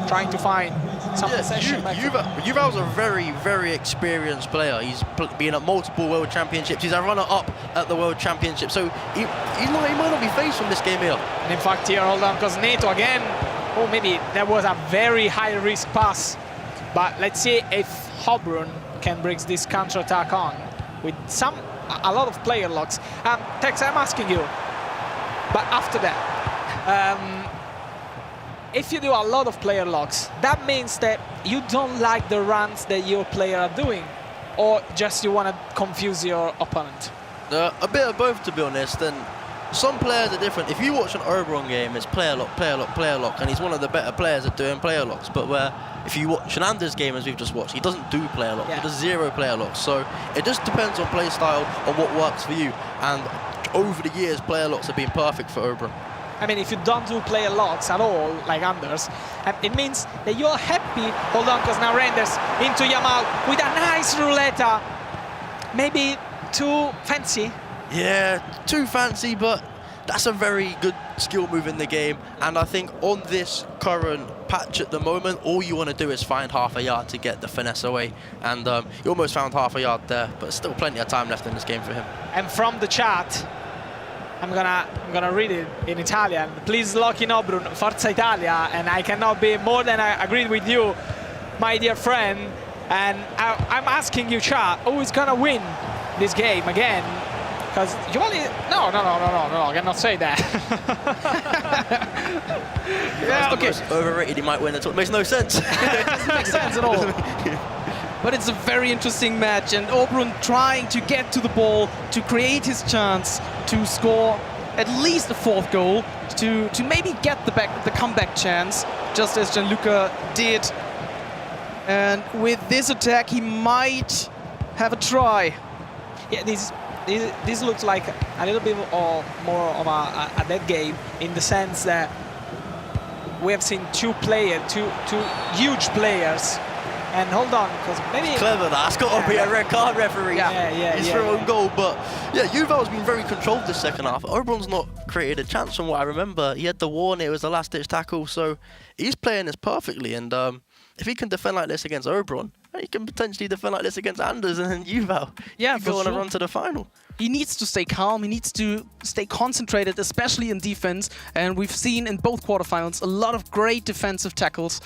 trying to find some possession. Yuval's a very, very experienced player. He's been at multiple World Championships. He's a runner-up at the World Championship. So he might not be faced from this game here. And in fact here, hold on, because Neto again, maybe that was a very high-risk pass. But let's see if Oberon can bring this counter-attack on with a lot of player locks. Tex, I'm asking you, but after that, if you do a lot of player locks, that means that you don't like the runs that your player are doing, or just you want to confuse your opponent? A bit of both, to be honest. And some players are different. If you watch an Oberon game, it's player lock, player lock, player lock, and he's one of the better players at doing player locks. But where if you watch Shenander's game, as we've just watched, he doesn't do player lock. He does 0 player locks. So it just depends on play style, on what works for you. And over the years, player locks have been perfect for Oberon. I mean, if you don't do player locks at all, like Anders, it means that you're happy. Hold on, because now Renders into Yamal with a nice roulette. Maybe too fancy. Yeah, too fancy, but that's a very good skill move in the game. And I think on this current patch at the moment, all you want to do is find half a yard to get the finesse away. And he almost found half a yard there, but still plenty of time left in this game for him. And from the chat, I'm gonna read it in Italian. Please lock in Oberon, Forza Italia. And I cannot be more than I agreed with you, my dear friend. And I'm asking you, chat, who is gonna win this game again? Because you only... No, I cannot say that. Yeah, okay. Overrated, he might win. It makes no sense. It doesn't make sense at all. But it's a very interesting match, and Oberon trying to get to the ball, to create his chance, to score at least a 4th goal, to maybe get the comeback chance, just as Gianluca did. And with this attack, he might have a try. Yeah, this looks like a little bit more of a dead game, in the sense that we have seen two huge players. And hold on, because maybe... Clever, that's got to be a red card referee. He's thrown goal, but yeah, Yuval's been very controlled this second half. Oberon's not created a chance from what I remember. He had the warn, it was the last-ditch tackle, so he's playing this perfectly. And if he can defend like this against Oberon, he can potentially defend like this against Anders and then Yuval. Yeah, go on a run to the final. He needs to stay calm, he needs to stay concentrated, especially in defense. And we've seen in both quarterfinals a lot of great defensive tackles.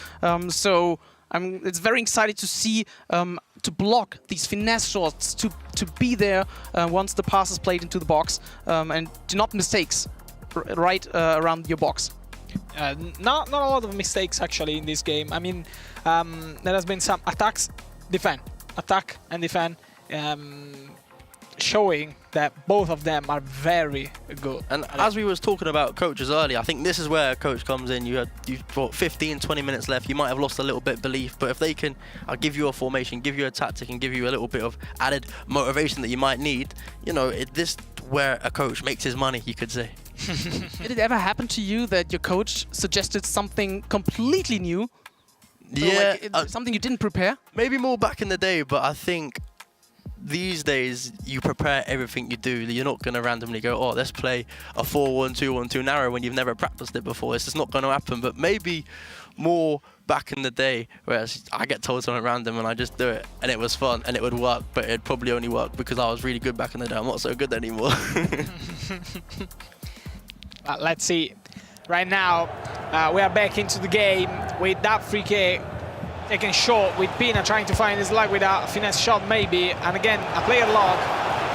So it's very exciting to see, to block these finesse shots, to be there once the pass is played into the box, and do not mistakes right around your box. Not a lot of mistakes actually in this game. I mean, there has been some attacks, attack and defend, showing that both of them are very good. And as we was talking about coaches earlier, I think this is where a coach comes in. You've got 15, 20 minutes left. You might have lost a little bit of belief, but if they can give you a formation, give you a tactic, and give you a little bit of added motivation that you might need, you know, this where a coach makes his money, you could say. Did it ever happen to you that your coach suggested something completely new? Yeah, something you didn't prepare? Maybe more back in the day, but I think these days you prepare everything you do. You're not going to randomly go, oh, let's play a 4-1-2-1-2 narrow when you've never practiced it before. It's just not going to happen. But maybe more back in the day, whereas I get told something random and I just do it, and it was fun and it would work, but it'd probably only work because I was really good back in the day. I'm not so good anymore. Let's see. Right now, we are back into the game with that free kick taken short, with Pina trying to find his luck with a finesse shot maybe, and again a player lock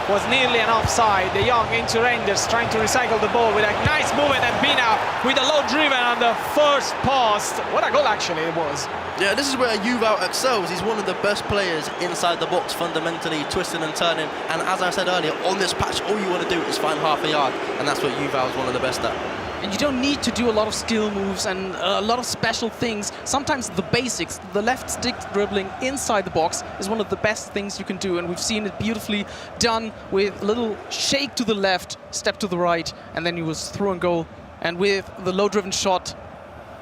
was nearly an offside. De Jong into Reinders trying to recycle the ball with a nice movement, and Pina with a low driven on the first post. What a goal actually it was. Yeah, this is where Yuval excels. He's one of the best players inside the box, fundamentally twisting and turning, and as I said earlier, on this patch all you want to do is find half a yard, and that's what Yuval's one of the best at. And you don't need to do a lot of skill moves and a lot of special things. Sometimes the basics, the left stick dribbling inside the box is one of the best things you can do. And we've seen it beautifully done with a little shake to the left, step to the right, and then he was through and goal. And with the low-driven shot,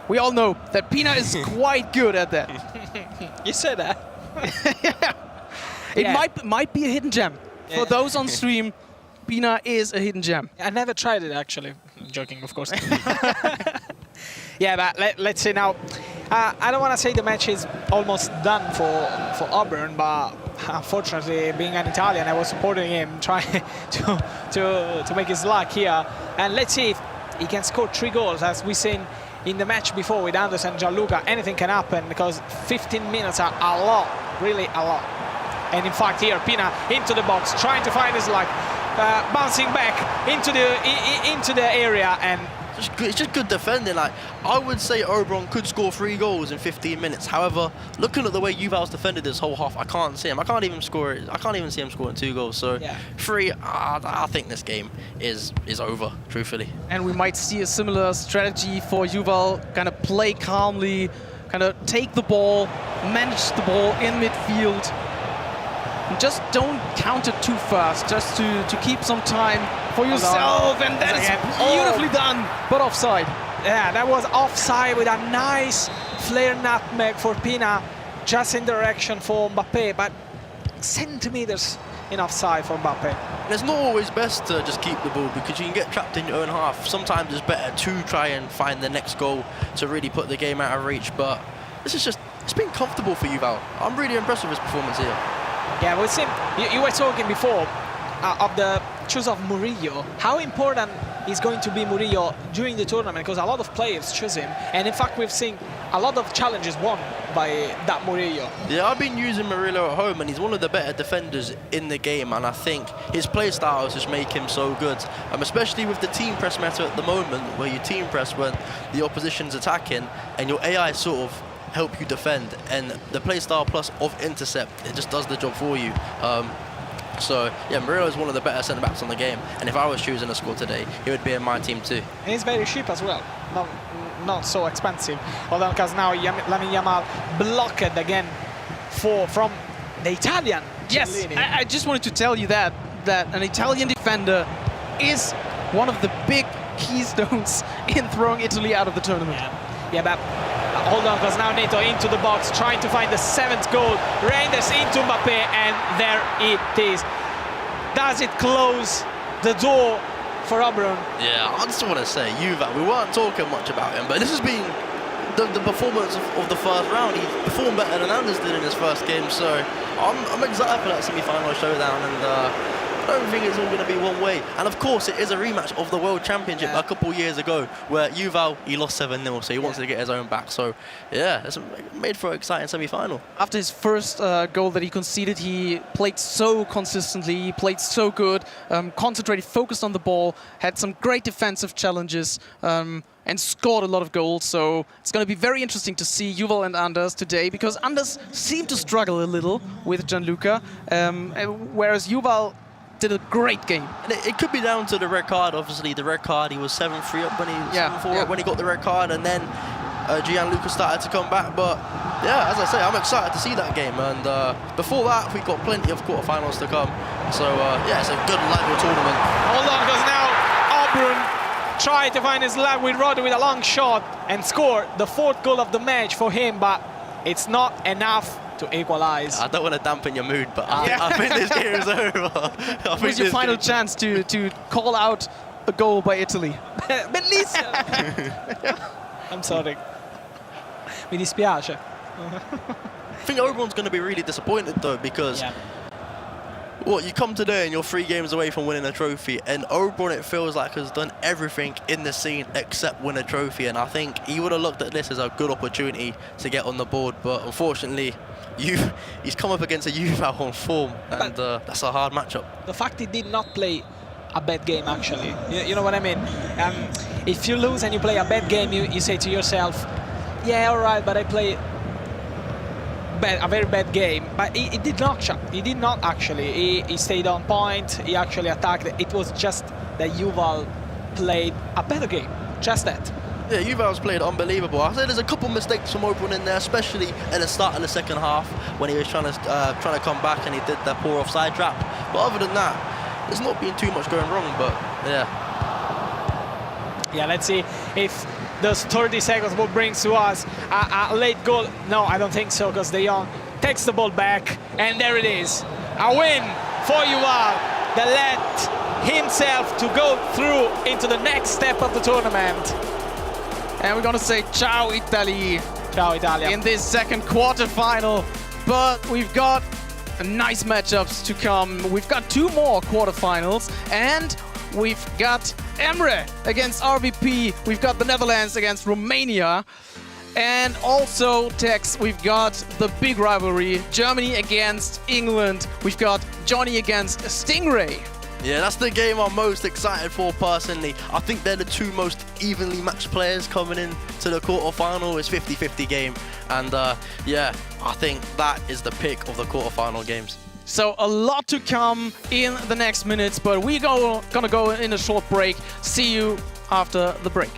we all know that Pina is quite good at that. You said that. It might be a hidden gem. For those on stream, Pina is a hidden gem. I never tried it actually. Joking, of course. Yeah, but let's see now. I don't want to say the match is almost done for Auburn, but unfortunately, being an Italian, I was supporting him, trying to make his luck here. And let's see if he can score 3 goals, as we've seen in the match before with Anders and Gianluca. Anything can happen because 15 minutes are a lot, really a lot. And in fact, here Pina into the box, trying to find his luck. Bouncing back into the area, and it's just good defending. Like, I would say Auburn could score 3 goals in 15 minutes. However, looking at the way Yuval's defended this whole half, I can't see him. I can't even see him scoring 2 goals. So yeah. 3, I think this game is over, truthfully. And we might see a similar strategy for Yuval. Kind of play calmly, kind of take the ball, manage the ball in midfield. Just don't counter too fast, just to keep some time for yourself, and that is beautifully done, but offside. Yeah, that was offside with a nice flare nutmeg for Pina, just in direction for Mbappé, but centimeters in offside for Mbappé. And it's not always best to just keep the ball because you can get trapped in your own half. Sometimes it's better to try and find the next goal to really put the game out of reach, but this is just, it's been comfortable for Yuval. I'm really impressed with his performance here. Yeah, we'll see. You were talking before of the choice of Murillo. How important is going to be Murillo during the tournament? Because a lot of players choose him, and in fact we've seen a lot of challenges won by that Murillo. Yeah, I've been using Murillo at home, and he's one of the better defenders in the game, and I think his play styles just make him so good. Especially with the team press meta at the moment, where you team press when the opposition's attacking, and your AI sort of help you defend, and the playstyle plus of intercept, it just does the job for you. So yeah, Murillo is one of the better centre backs on the game, and if I was choosing a squad today, he would be in my team too. And he's very cheap as well, not so expensive. Although because now Lamine Yamal blocked again from the Italian. Yes, I just wanted to tell you that an Italian defender is one of the big keystones in throwing Italy out of the tournament. Yeah, but hold on, because now Neto into the box, trying to find the 7th goal. Reinders into Mbappé, and there it is. Does it close the door for Auburn? Yeah, I just want to say, Yuval, we weren't talking much about him, but this has been the performance of the first round. He performed better than Anders did in his first game, so I'm excited for that semi-final showdown, and I don't think it's all going to be one way. And of course, it is a rematch of the World Championship a couple of years ago, where Yuval, he lost 7-0, so he wants to get his own back. So yeah, it's made for an exciting semi-final. After his first goal that he conceded, he played so consistently, he played so good, concentrated, focused on the ball, had some great defensive challenges, and scored a lot of goals. So it's going to be very interesting to see Yuval and Anders today, because Anders seemed to struggle a little with Gianluca, whereas Yuval did a great game. And it could be down to the red card. Obviously, the red card, he was 7-3 up when he 7-4 up when he got the red card, and then Gianluca started to come back. But yeah, as I say, I'm excited to see that game. And before that, we've got plenty of quarterfinals to come. So yeah, it's a good lively tournament. Hold on, because now Auburn tried to find his luck with Roddy with a long shot and score the 4th goal of the match for him, but it's not enough to equalize. I don't want to dampen your mood, but I think this game is over. Where's your final chance to call out a goal by Italy? Bellissimo! I'm sorry. Mi dispiace. I think everyone's going to be really disappointed though, because you come today and you're 3 games away from winning a trophy, and Oberon, it feels like, has done everything in the scene except win a trophy, and I think he would have looked at this as a good opportunity to get on the board, but unfortunately he's come up against a Yuval on form, and that's a hard matchup. The fact he did not play a bad game, actually, you know what I mean? If you lose and you play a bad game, you say to yourself, yeah, all right, but I play a very bad game. But he did not actually. He stayed on point. He actually attacked. It was just that Yuval played a better game. Just that. Yeah, Yuval's played unbelievable. I said there's a couple mistakes from Oberon in there, especially at the start of the second half when he was trying to come back and he did that poor offside trap. But other than that, there's not been too much going wrong. But yeah, let's see if those 30 seconds will bring to us a late goal. No, I don't think so, because De Jong takes the ball back, and there it is. A win for Yuval that led himself to go through into the next step of the tournament. And we're going to say ciao Italy. Ciao Italia. In this second quarterfinal. But we've got nice matchups to come. We've got 2 more quarterfinals, and we've got Emre against RvP. We've got the Netherlands against Romania. And also, Tex, we've got the big rivalry, Germany against England. We've got Jonny against Stingray. Yeah, that's the game I'm most excited for personally. I think they're the 2 most evenly matched players coming in to the quarterfinal. It's 50-50 game. And yeah, I think that is the pick of the quarterfinal games. So a lot to come in the next minutes, but we're gonna go in a short break. See you after the break.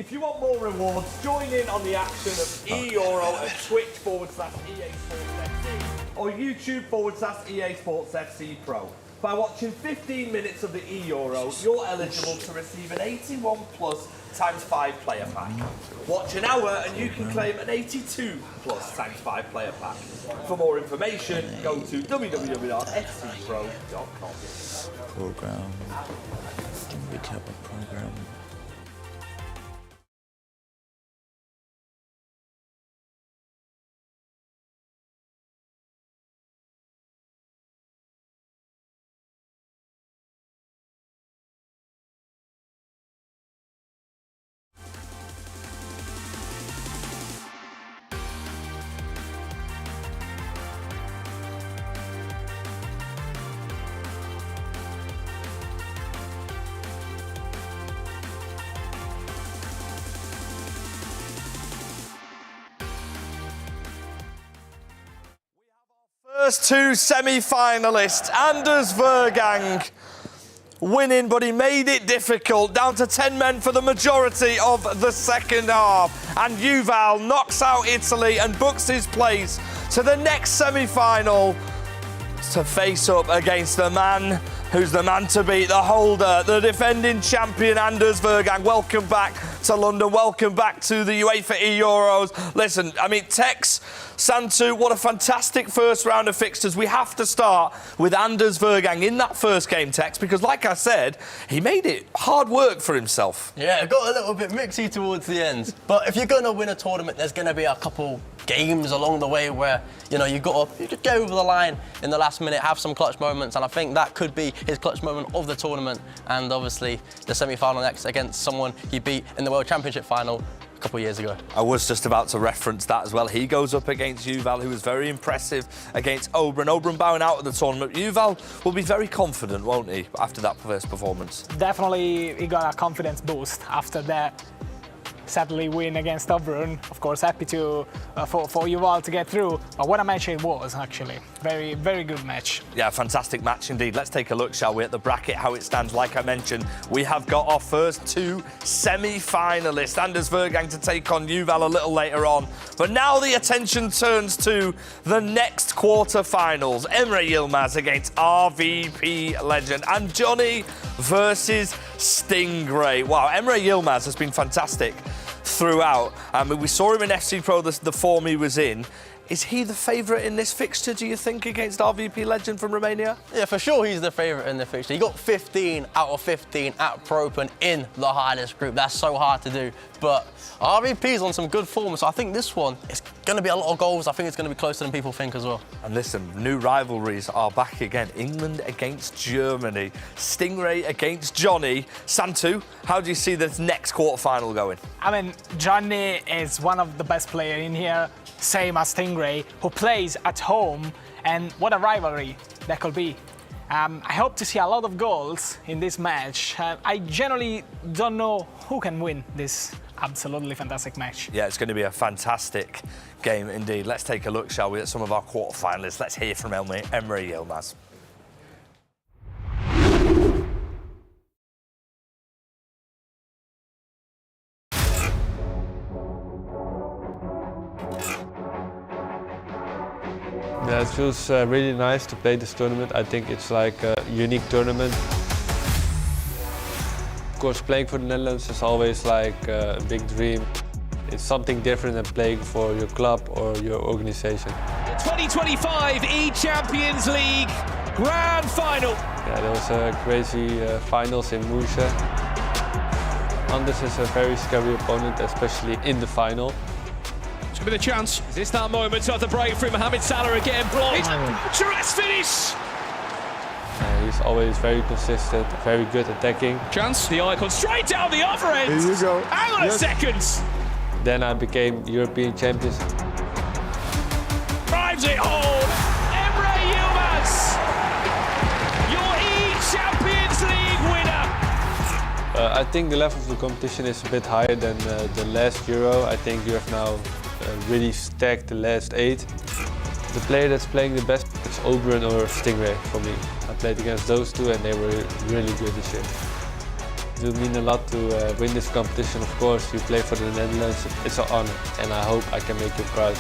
If you want more rewards, join in on the action of eEuro at Twitch/EA-Sports-FC or YouTube/EA Sports FC Pro. By watching 15 minutes of the eEuro, you're eligible to receive an 81 plus ×5 player pack. Watch an hour and you can claim an 82 plus ×5 player pack. For more information, go to www.fcpro.com. Program. Recap of program. First two semi-finalists, Anders Verang winning, but he made it difficult, down to 10 men for the majority of the second half. And Yuval knocks out Italy and books his place to the next semi-final to face up against the man who's the man to beat, the holder, the defending champion, Anders Verang. Welcome back to London, welcome back to the UEFA Euros. Listen, I mean, Tex, Santu, what a fantastic first round of fixtures. We have to start with Anders Verang in that first game, Tex, because like I said, he made it hard work for himself. Yeah, it got a little bit mixy towards the end. But if you're going to win a tournament, there's going to be a couple games along the way where, you know, you could go over the line in the last minute, have some clutch moments, and I think that could be his clutch moment of the tournament. And obviously the semi-final next against someone he beat in the World Championship final a couple of years ago. I was just about to reference that as well. He goes up against Yuval, who was very impressive against Oberon. Oberon bowing out of the tournament. Yuval will be very confident, won't he, after that first performance? Definitely he got a confidence boost after that sadly win against Oberon. Of course, happy to for Yuval to get through. But what a match it was, actually. Very, very good match. Yeah, fantastic match indeed. Let's take a look, shall we, at the bracket, how it stands. Like I mentioned, we have got our first two semi-finalists. Anders Verang to take on Yuval a little later on. But now the attention turns to the next quarter-finals. Emre Yilmaz against RvPLegend. And Jonny versus Stingray. Wow, Emre Yilmaz has been fantastic throughout. I mean, we saw him in FC Pro, the form he was in. Is he the favourite in this fixture, do you think, against RvPLegend from Romania? Yeah, for sure he's the favourite in the fixture. He got 15 out of 15 at Pro Open in the hardest group. That's so hard to do. But RvP's on some good form, so I think this one, it's going to be a lot of goals. I think it's going to be closer than people think as well. And listen, new rivalries are back again. England against Germany. Stingray against Jonny. Santu, how do you see this next quarter-final going? I mean, Jonny is one of the best players in here, same as Stingray, who plays at home, and what a rivalry that could be. I hope to see a lot of goals in this match. I generally don't know who can win this absolutely fantastic match. Yeah, it's going to be a fantastic game indeed. Let's take a look, shall we, at some of our quarter-finalists. Let's hear from Emre Yilmaz. Yeah, it feels really nice to play this tournament. I think it's like a unique tournament. Of course, playing for the Netherlands is always like a big dream. It's something different than playing for your club or your organization. The 2025 E-Champions League Grand Final. Yeah, there was a crazy finals in Murcia. Anders is a very scary opponent, especially in the final. It's going to be the chance. Is this that moment of the breakthrough? Mohamed Salah again blocked. Dress finish! He's always very consistent, very good attacking. Chance, the icon straight down the other end. Here you go. Hang on a second. Then I became European champion. Drives it home. Emre Yilmaz, your E-Champions League winner. I think the level of the competition is a bit higher than the last Euro. I think you have now really stacked the last 8. The player that's playing the best is Oberon or Stingray for me. I played against those two and they were really good this year. It will mean a lot to win this competition, of course. You play for the Netherlands, it's an honor, and I hope I can make you proud.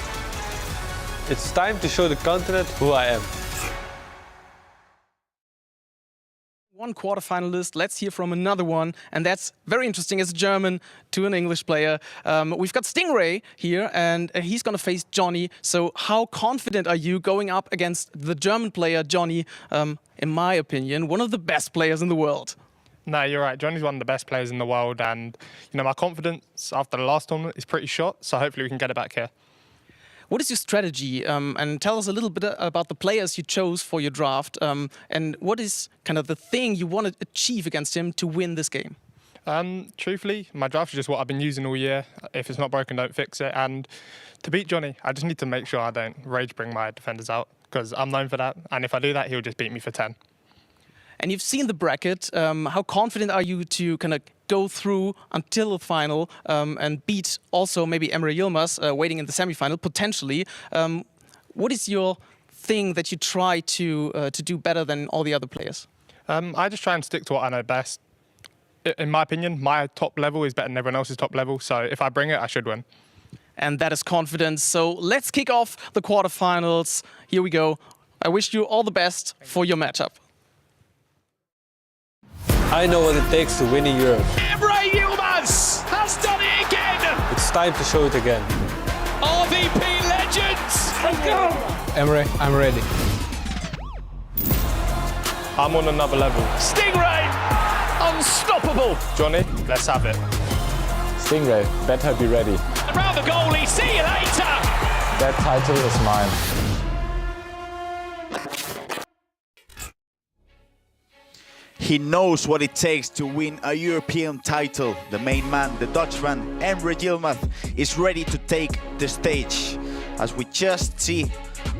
It's time to show the continent who I am. One quarterfinalist, let's hear from another one, and that's very interesting as a German to an English player. We've got Stingray here, and he's going to face Jonny. So how confident are you going up against the German player, Jonny, in my opinion, one of the best players in the world? No, you're right. Jonny's one of the best players in the world, and my confidence after the last tournament is pretty shot, so hopefully we can get it back here. What is your strategy? And tell us a little bit about the players you chose for your draft, and what is kind of the thing you want to achieve against him to win this game? Truthfully, my draft is just what I've been using all year. If it's not broken, don't fix it. And to beat Jonny, I just need to make sure I don't rage bring my defenders out, because I'm known for that. And if I do that, he'll just beat me for 10. And you've seen the bracket. How confident are you to kind of go through until the final and beat also maybe Emre Yilmaz waiting in the semi-final potentially? What is your thing that you try to do better than all the other players? I just try and stick to what I know best. In my opinion, my top level is better than everyone else's top level. So if I bring it, I should win. And that is confidence. So let's kick off the quarterfinals. Here we go. I wish you all the best for your matchup. I know what it takes to win in Europe. Emre Yilmaz has done it again. It's time to show it again. RvPLegend. Let's go. Emre, I'm ready. I'm on another level. Stingray, unstoppable. Jonny, let's have it. Stingray, better be ready. Around the goalie, see you later. That title is mine. He knows what it takes to win a European title. The main man, the Dutchman, Emre Yilmaz, is ready to take the stage. As we just see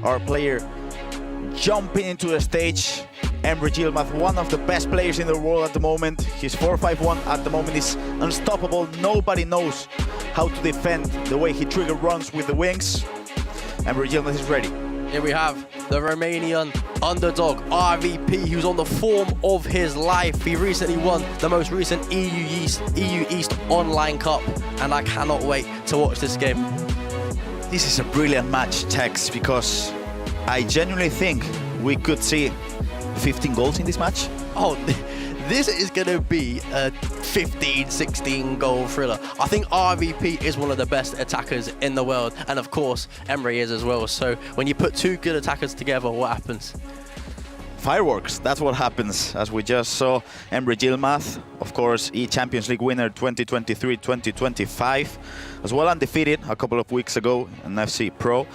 our player jumping into the stage, Emre Yilmaz, one of the best players in the world at the moment. He's 4-5-1 at the moment, is unstoppable. Nobody knows how to defend the way he trigger runs with the wings. Emre Yilmaz is ready. Here we have the Romanian underdog, RvP, who's on the form of his life. He recently won the most recent EU East Online Cup, and I cannot wait to watch this game. This is a brilliant match, Tex, because I genuinely think we could see 15 goals in this match. Oh, this is going to be a 15-16 goal thriller. I think RvP is one of the best attackers in the world, and of course Emry is as well. So when you put two good attackers together, what happens? Fireworks, that's what happens, as we just saw. Emre Yilmaz, of course, Champions League winner 2023-2025, as well undefeated a couple of weeks ago in FC Pro.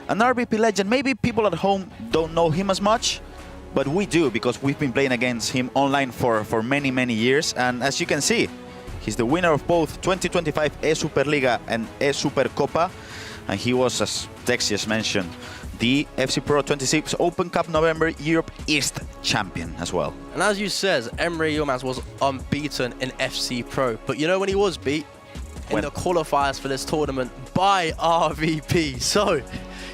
An RvPLegend, maybe people at home don't know him as much, but we do, because we've been playing against him online for many, many years. And as you can see, he's the winner of both 2025 eSuperliga and eSupercopa. And he was, as Tex just mentioned, the FC Pro 26 Open Cup November Europe East champion as well. And as you said, Emre Yilmaz was unbeaten in FC Pro. But you know when he was beat? In the qualifiers for this tournament by RvP. So, you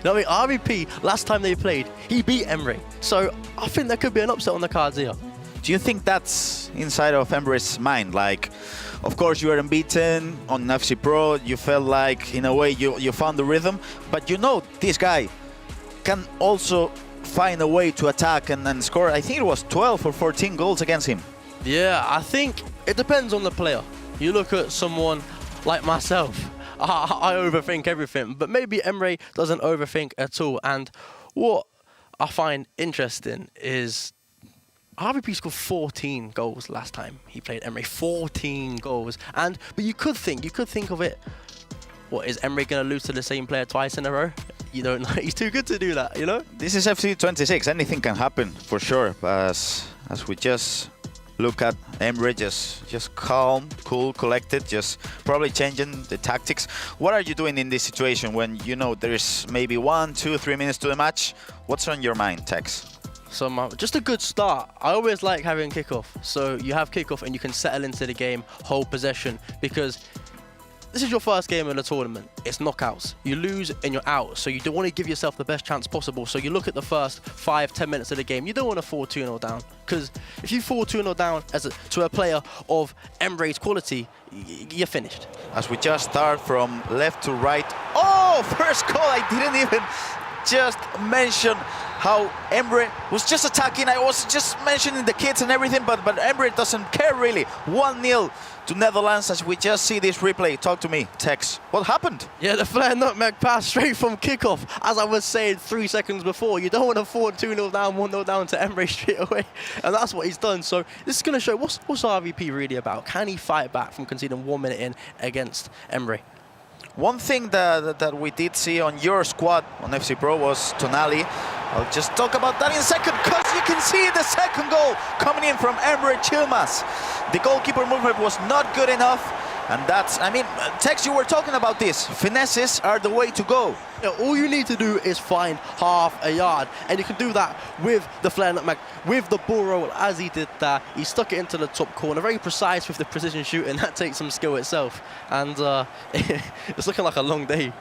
know what I mean? RvP, last time they played, he beat Emry. So I think there could be an upset on the cards here. Do you think that's inside of Emre's mind? Like, of course, you were unbeaten on FC Pro. You felt like, in a way, you found the rhythm. But you know, this guy can also find a way to attack and score. I think it was 12 or 14 goals against him. Yeah, I think it depends on the player. You look at someone like myself, I overthink everything, but maybe Emre doesn't overthink at all. And what I find interesting is RvP scored 14 goals last time he played Emre. 14 goals. But you could think of it, what, is Emre going to lose to the same player twice in a row? You don't know, he's too good to do that, you know? This is FC 26, anything can happen for sure. As we just look at Emre, just calm, cool, collected, just probably changing the tactics. What are you doing in this situation when you know there is maybe 1, 2, 3 minutes to the match? What's on your mind, Tex? So just a good start. I always like having kickoff. So you have kickoff and you can settle into the game, hold possession, because this is your first game in the tournament. It's knockouts. You lose and you're out. So you don't want to give yourself the best chance possible. So you look at the first 5-10 minutes of the game. You don't want to fall 2-0 down. Because if you fall 2-0 down to a player of Emry's quality, you're finished. As we just start from left to right. Oh, first goal. I didn't even just mention how Emre was just attacking. I was just mentioning the kids and everything, but Emre doesn't care really. 1-0 to Netherlands as we just see this replay. Talk to me, Tex. What happened? Yeah, the flare nutmeg pass straight from kickoff. As I was saying 3 seconds before, you don't want to fall 2-0 down, 1-0 down to Emre straight away. And that's what he's done. So this is going to show what's RvP really about. Can he fight back from conceding 1 minute in against Emre? One thing that we did see on your squad on FC Pro was Tonali. I'll just talk about that in a second, because you can see the second goal coming in from Emre Yilmaz. The goalkeeper movement was not good enough, and that's, I mean, Tex, you were talking about this. Finesses are the way to go. Yeah, all you need to do is find half a yard, and you can do that with the flare nutmeg, with the ball roll, as he did that. He stuck it into the top corner, very precise with the precision shooting. That takes some skill itself, and it's looking like a long day.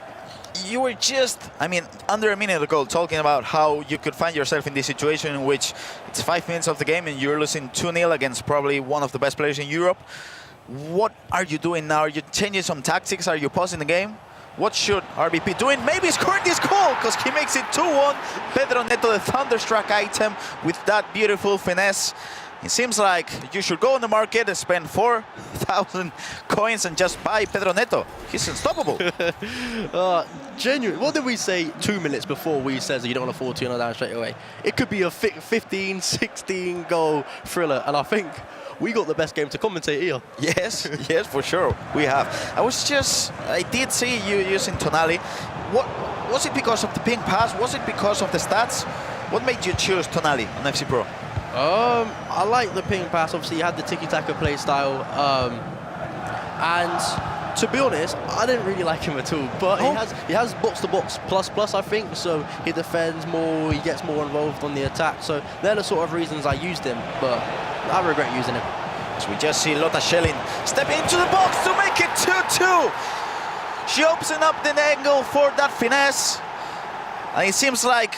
You were just, I mean, under a minute ago talking about how you could find yourself in this situation in which it's 5 minutes of the game and you're losing 2-0 against probably one of the best players in Europe. What are you doing now? Are you changing some tactics? Are you pausing the game? What should RvP doing? Maybe scoring this goal, because he makes it 2-1. Pedro Neto, the thunderstruck item, with that beautiful finesse. It seems like you should go on the market and spend 4,000 coins and just buy Pedro Neto. He's unstoppable. Genuine. What did we say 2 minutes before we said that you don't want to fall 2-0 down straight away? It could be a 15, 16 goal thriller, and I think we got the best game to commentate here. Yes, yes, for sure, we have. I did see you using Tonali. What was it, because of the ping pass? Was it because of the stats? What made you choose Tonali on FC Pro? I like the ping pass. Obviously, he had the tiki-taka play style, and to be honest, I didn't really like him at all. But he has box-to-box plus, I think. So he defends more, he gets more involved on the attack. So they're the sort of reasons I used him. But I regret using him. So we just see Lotta Schelling step into the box to make it 2-2. She opens up the angle for that finesse, and it seems like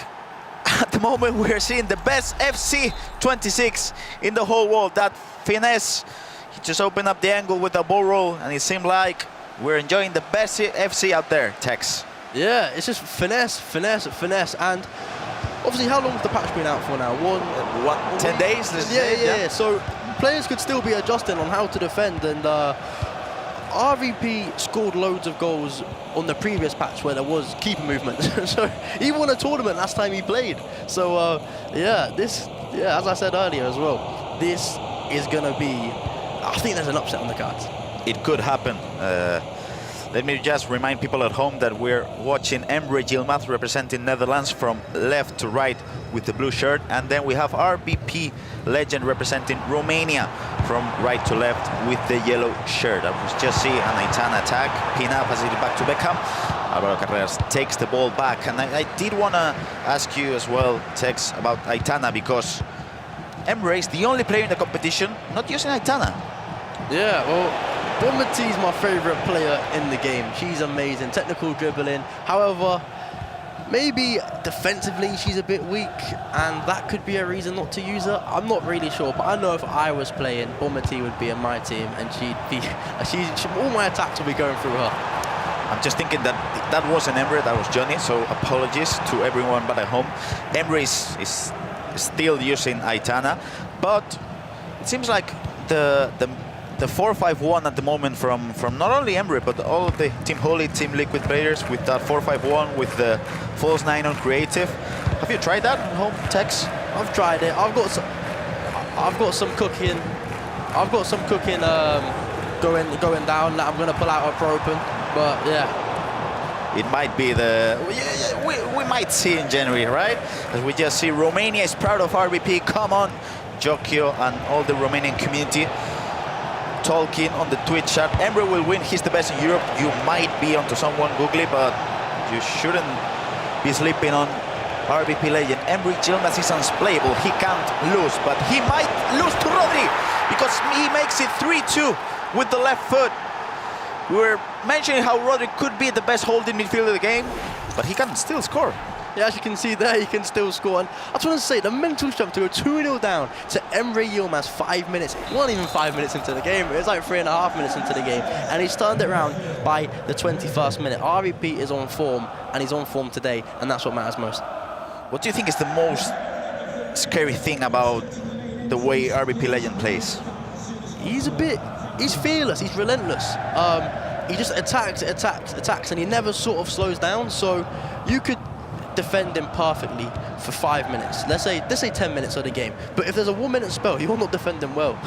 at the moment we're seeing the best FC 26 in the whole world. That finesse, he just opened up the angle with a ball roll, and it seemed like we're enjoying the best FC out there, Tex. Yeah, it's just finesse, and obviously, how long has the patch been out for now? 10 days? Yeah. So players could still be adjusting on how to defend, and RvP scored loads of goals on the previous patch where there was keeper movement. So he won a tournament last time he played. So as I said earlier as well, this is gonna be, I think there's an upset on the cards. It could happen. Let me just remind people at home that we're watching Emre Yilmaz representing Netherlands from left to right with the blue shirt, and then we have RvPLegend representing Romania from right to left with the yellow shirt. I was just seeing an Aitana attack, pin up, passes it back to Beckham. Alvaro Carreras takes the ball back, and I did want to ask you as well, Tex, about Aitana, because Emre is the only player in the competition not using Aitana. Yeah, well, Bomberty's my favourite player in the game. She's amazing, technical dribbling. However, maybe defensively she's a bit weak, and that could be a reason not to use her. I'm not really sure, but I know if I was playing, Bomberty would be in my team, and all my attacks will be going through her. I'm just thinking that wasn't Emre, that was Jonny, so apologies to everyone but at home. Emre is still using Aitana, but it seems like the 4-5-1 at the moment from not only Emre but all of the Team Holy, Team Liquid players with that 4-5-1 with the false 9 on creative. Have you tried that at home, Tex? I've tried it. I've got some cooking. I've got some cooking going down that I'm going to pull out for open. But yeah, it might be we might see in January, right? As we just see Romania is proud of RvP. Come on, Jokio and all the Romanian community talking on the Twitch chat. Emre will win, he's the best in Europe. You might be onto someone googly, but you shouldn't be sleeping on RvPLegend. Emre Yilmaz is unplayable, he can't lose, but he might lose to Rodri because he makes it 3-2 with the left foot. We were mentioning how Rodri could be the best holding midfielder of the game, but he can still score. Yeah, as you can see there, he can still score. And I just want to say, the mental strength to go 2-0 down to Emre Yilmaz 5 minutes. It wasn't even 5 minutes into the game. It was like 3.5 minutes into the game. And he's turned it around by the 21st minute. RvP is on form, and he's on form today, and that's what matters most. What do you think is the most scary thing about the way RvPLegend plays? He's fearless, he's relentless. He just attacks, and he never sort of slows down. So you could defend him perfectly for 5 minutes. Let's say 10 minutes of the game. But if there's a 1 minute spell, you're not defending well.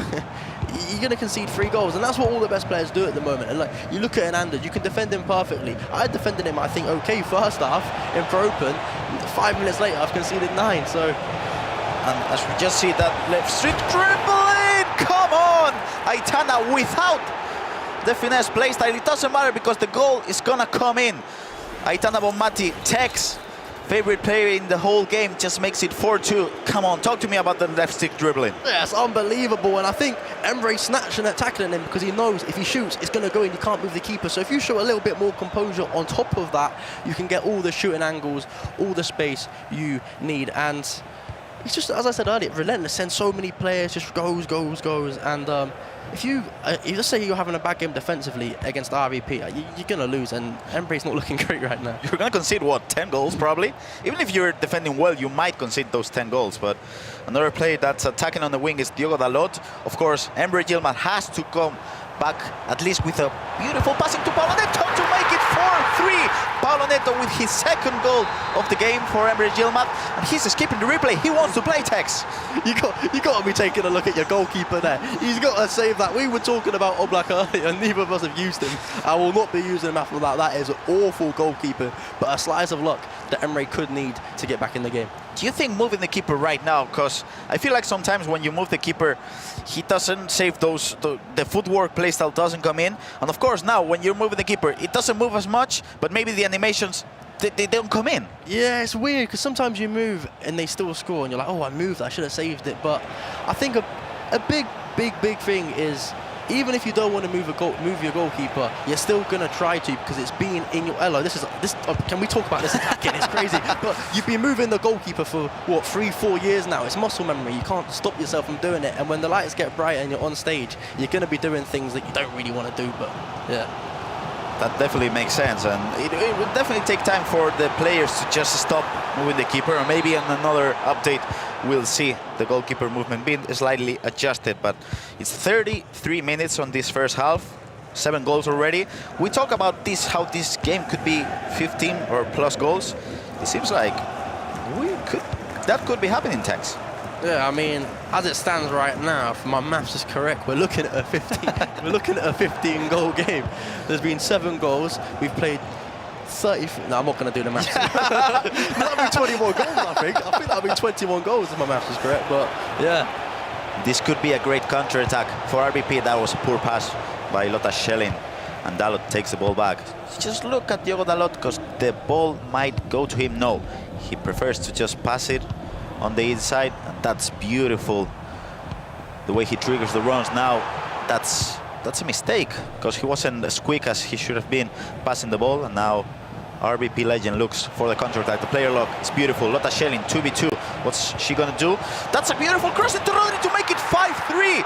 You're going to concede 3 goals, and that's what all the best players do at the moment. And like, you look at an Anders, you can defend him perfectly. I defended him, I think, okay first half in Pro Open. 5 minutes later, I've conceded 9. So, and as we just see that left street dribbling, come on, Aitana without the finesse play style. It doesn't matter because the goal is gonna come in. Aitana Bonmati, Tech's favorite player in the whole game, just makes it 4-2. Come on, talk to me about the left stick dribbling. Yeah, it's unbelievable, and I think Emre snatching and tackling him because he knows if he shoots, it's going to go in, you can't move the keeper. So if you show a little bit more composure on top of that, you can get all the shooting angles, all the space you need. And it's just, as I said earlier, relentless, sends so many players, just goes, and if you just say you're having a bad game defensively against RvP, you're going to lose, and Emre's not looking great right now. You're going to concede, what, 10 goals probably? Even if you're defending well, you might concede those 10 goals, but another player that's attacking on the wing is Diogo Dalot. Of course, Emre Yilmaz has to come back at least with a beautiful passing to Paulo Neto to make it 4-3. Paulo Neto with his second goal of the game for Emre Yilmaz, and he's escaping the replay. He wants to play, Tex. You got to be taking a look at your goalkeeper there. He's got to save that. We were talking about Oblak earlier, and neither of us have used him. I will not be using him after that. That is an awful goalkeeper, but a slice of luck that Emre could need to get back in the game. Do you think moving the keeper right now, because I feel like sometimes when you move the keeper, he doesn't save those, the footwork playstyle doesn't come in, and of course now when you're moving the keeper, it doesn't move as much, but maybe the animations, they don't come in. Yeah, it's weird because sometimes you move and they still score and you're like, oh, I moved, I should have saved it. But I think a big thing is, even if you don't want to move your goalkeeper, you're still gonna try to, because it's been in your. Hello, this. Can we talk about this attacking? It's crazy. But you've been moving the goalkeeper for what, 3-4 years now. It's muscle memory. You can't stop yourself from doing it. And when the lights get bright and you're on stage, you're gonna be doing things that you don't really want to do. But yeah. That definitely makes sense, and it would definitely take time for the players to just stop moving the keeper, or maybe in another update we'll see the goalkeeper movement being slightly adjusted. But it's 33 minutes on this first half, 7 goals already. We talk about this, how this game could be 15 or plus goals. It seems like that could be happening, Tex. Yeah, I mean, as it stands right now, if my maths is correct, we're looking at a 15-goal game. There's been 7 goals. We've played 30. No, I'm not going to do the maths. That'll be 21 goals, I think. I think that'll be 21 goals if my maths is correct. But yeah, this could be a great counter-attack for RvP. That was a poor pass by Lotta Schelling, and Dalot takes the ball back. Just look at Diogo Dalot, because the ball might go to him. No, he prefers to just pass it on the inside, and that's beautiful. The way he triggers the runs now, that's a mistake, because he wasn't as quick as he should have been passing the ball, and now RvPLegend looks for the counter-attack. The player lock is beautiful. Lotta Schelling, 2v2. What's she gonna do? That's a beautiful cross into Rodri to make it 5-3.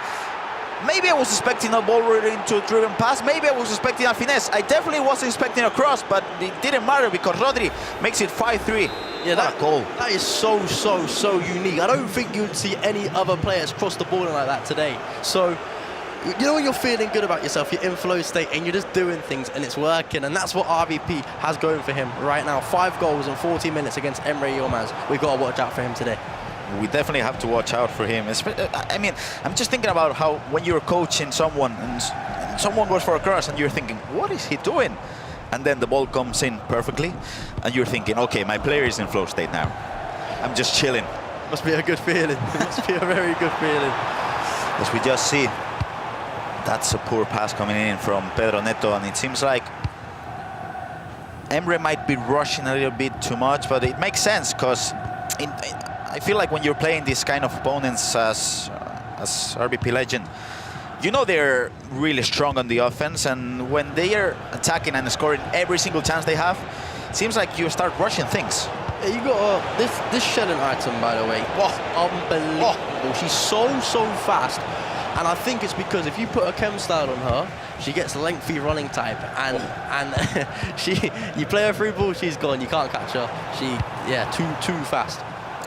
Maybe I was expecting a ball into a driven pass. Maybe I was expecting a finesse. I definitely wasn't expecting a cross, but it didn't matter because Rodri makes it 5-3. Yeah, that goal. That is so unique. I don't think you'd see any other players cross the ball like that today. So, you know when you're feeling good about yourself, you're in flow state and you're just doing things and it's working, and that's what RvP has going for him right now. 5 goals in 40 minutes against Emre Yilmaz. We've got to watch out for him today. We definitely have to watch out for him. I mean, I'm just thinking about how when you're coaching someone and someone goes for a cross and you're thinking, what is he doing? And then the ball comes in perfectly and you're thinking, okay, my player is in flow state now. I'm just chilling. Must be a good feeling. It must be a very good feeling. As we just see, that's a poor pass coming in from Pedro Neto, and it seems like Emre might be rushing a little bit too much, but it makes sense, because I feel like when you're playing these kind of opponents as RvPLegend, you know they're really strong on the offense, and when they are attacking and scoring every single chance they have, it seems like you start rushing things. Yeah, you got this Shelling item, by the way. Unbelievable. She's so fast. And I think it's because if you put a chem style on her, she gets lengthy running type, and you play her through ball, she's gone. You can't catch her. Too fast.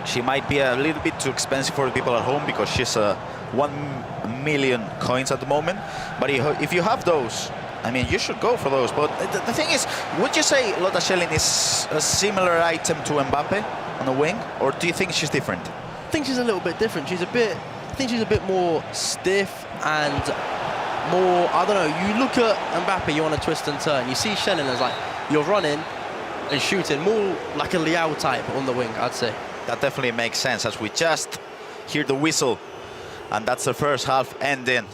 She might be a little bit too expensive for the people at home because she's 1 million coins at the moment. But if you have those, I mean, you should go for those. But the thing is, would you say Lotta Schelling is a similar item to Mbappe on the wing, or do you think she's different? I think she's a little bit different. I think she's a bit more stiff and more, I don't know, you look at Mbappe, you want to twist and turn. You see Schelling as like, you're running and shooting, more like a Liao type on the wing, I'd say. That definitely makes sense as we just hear the whistle, and that's the first half ending.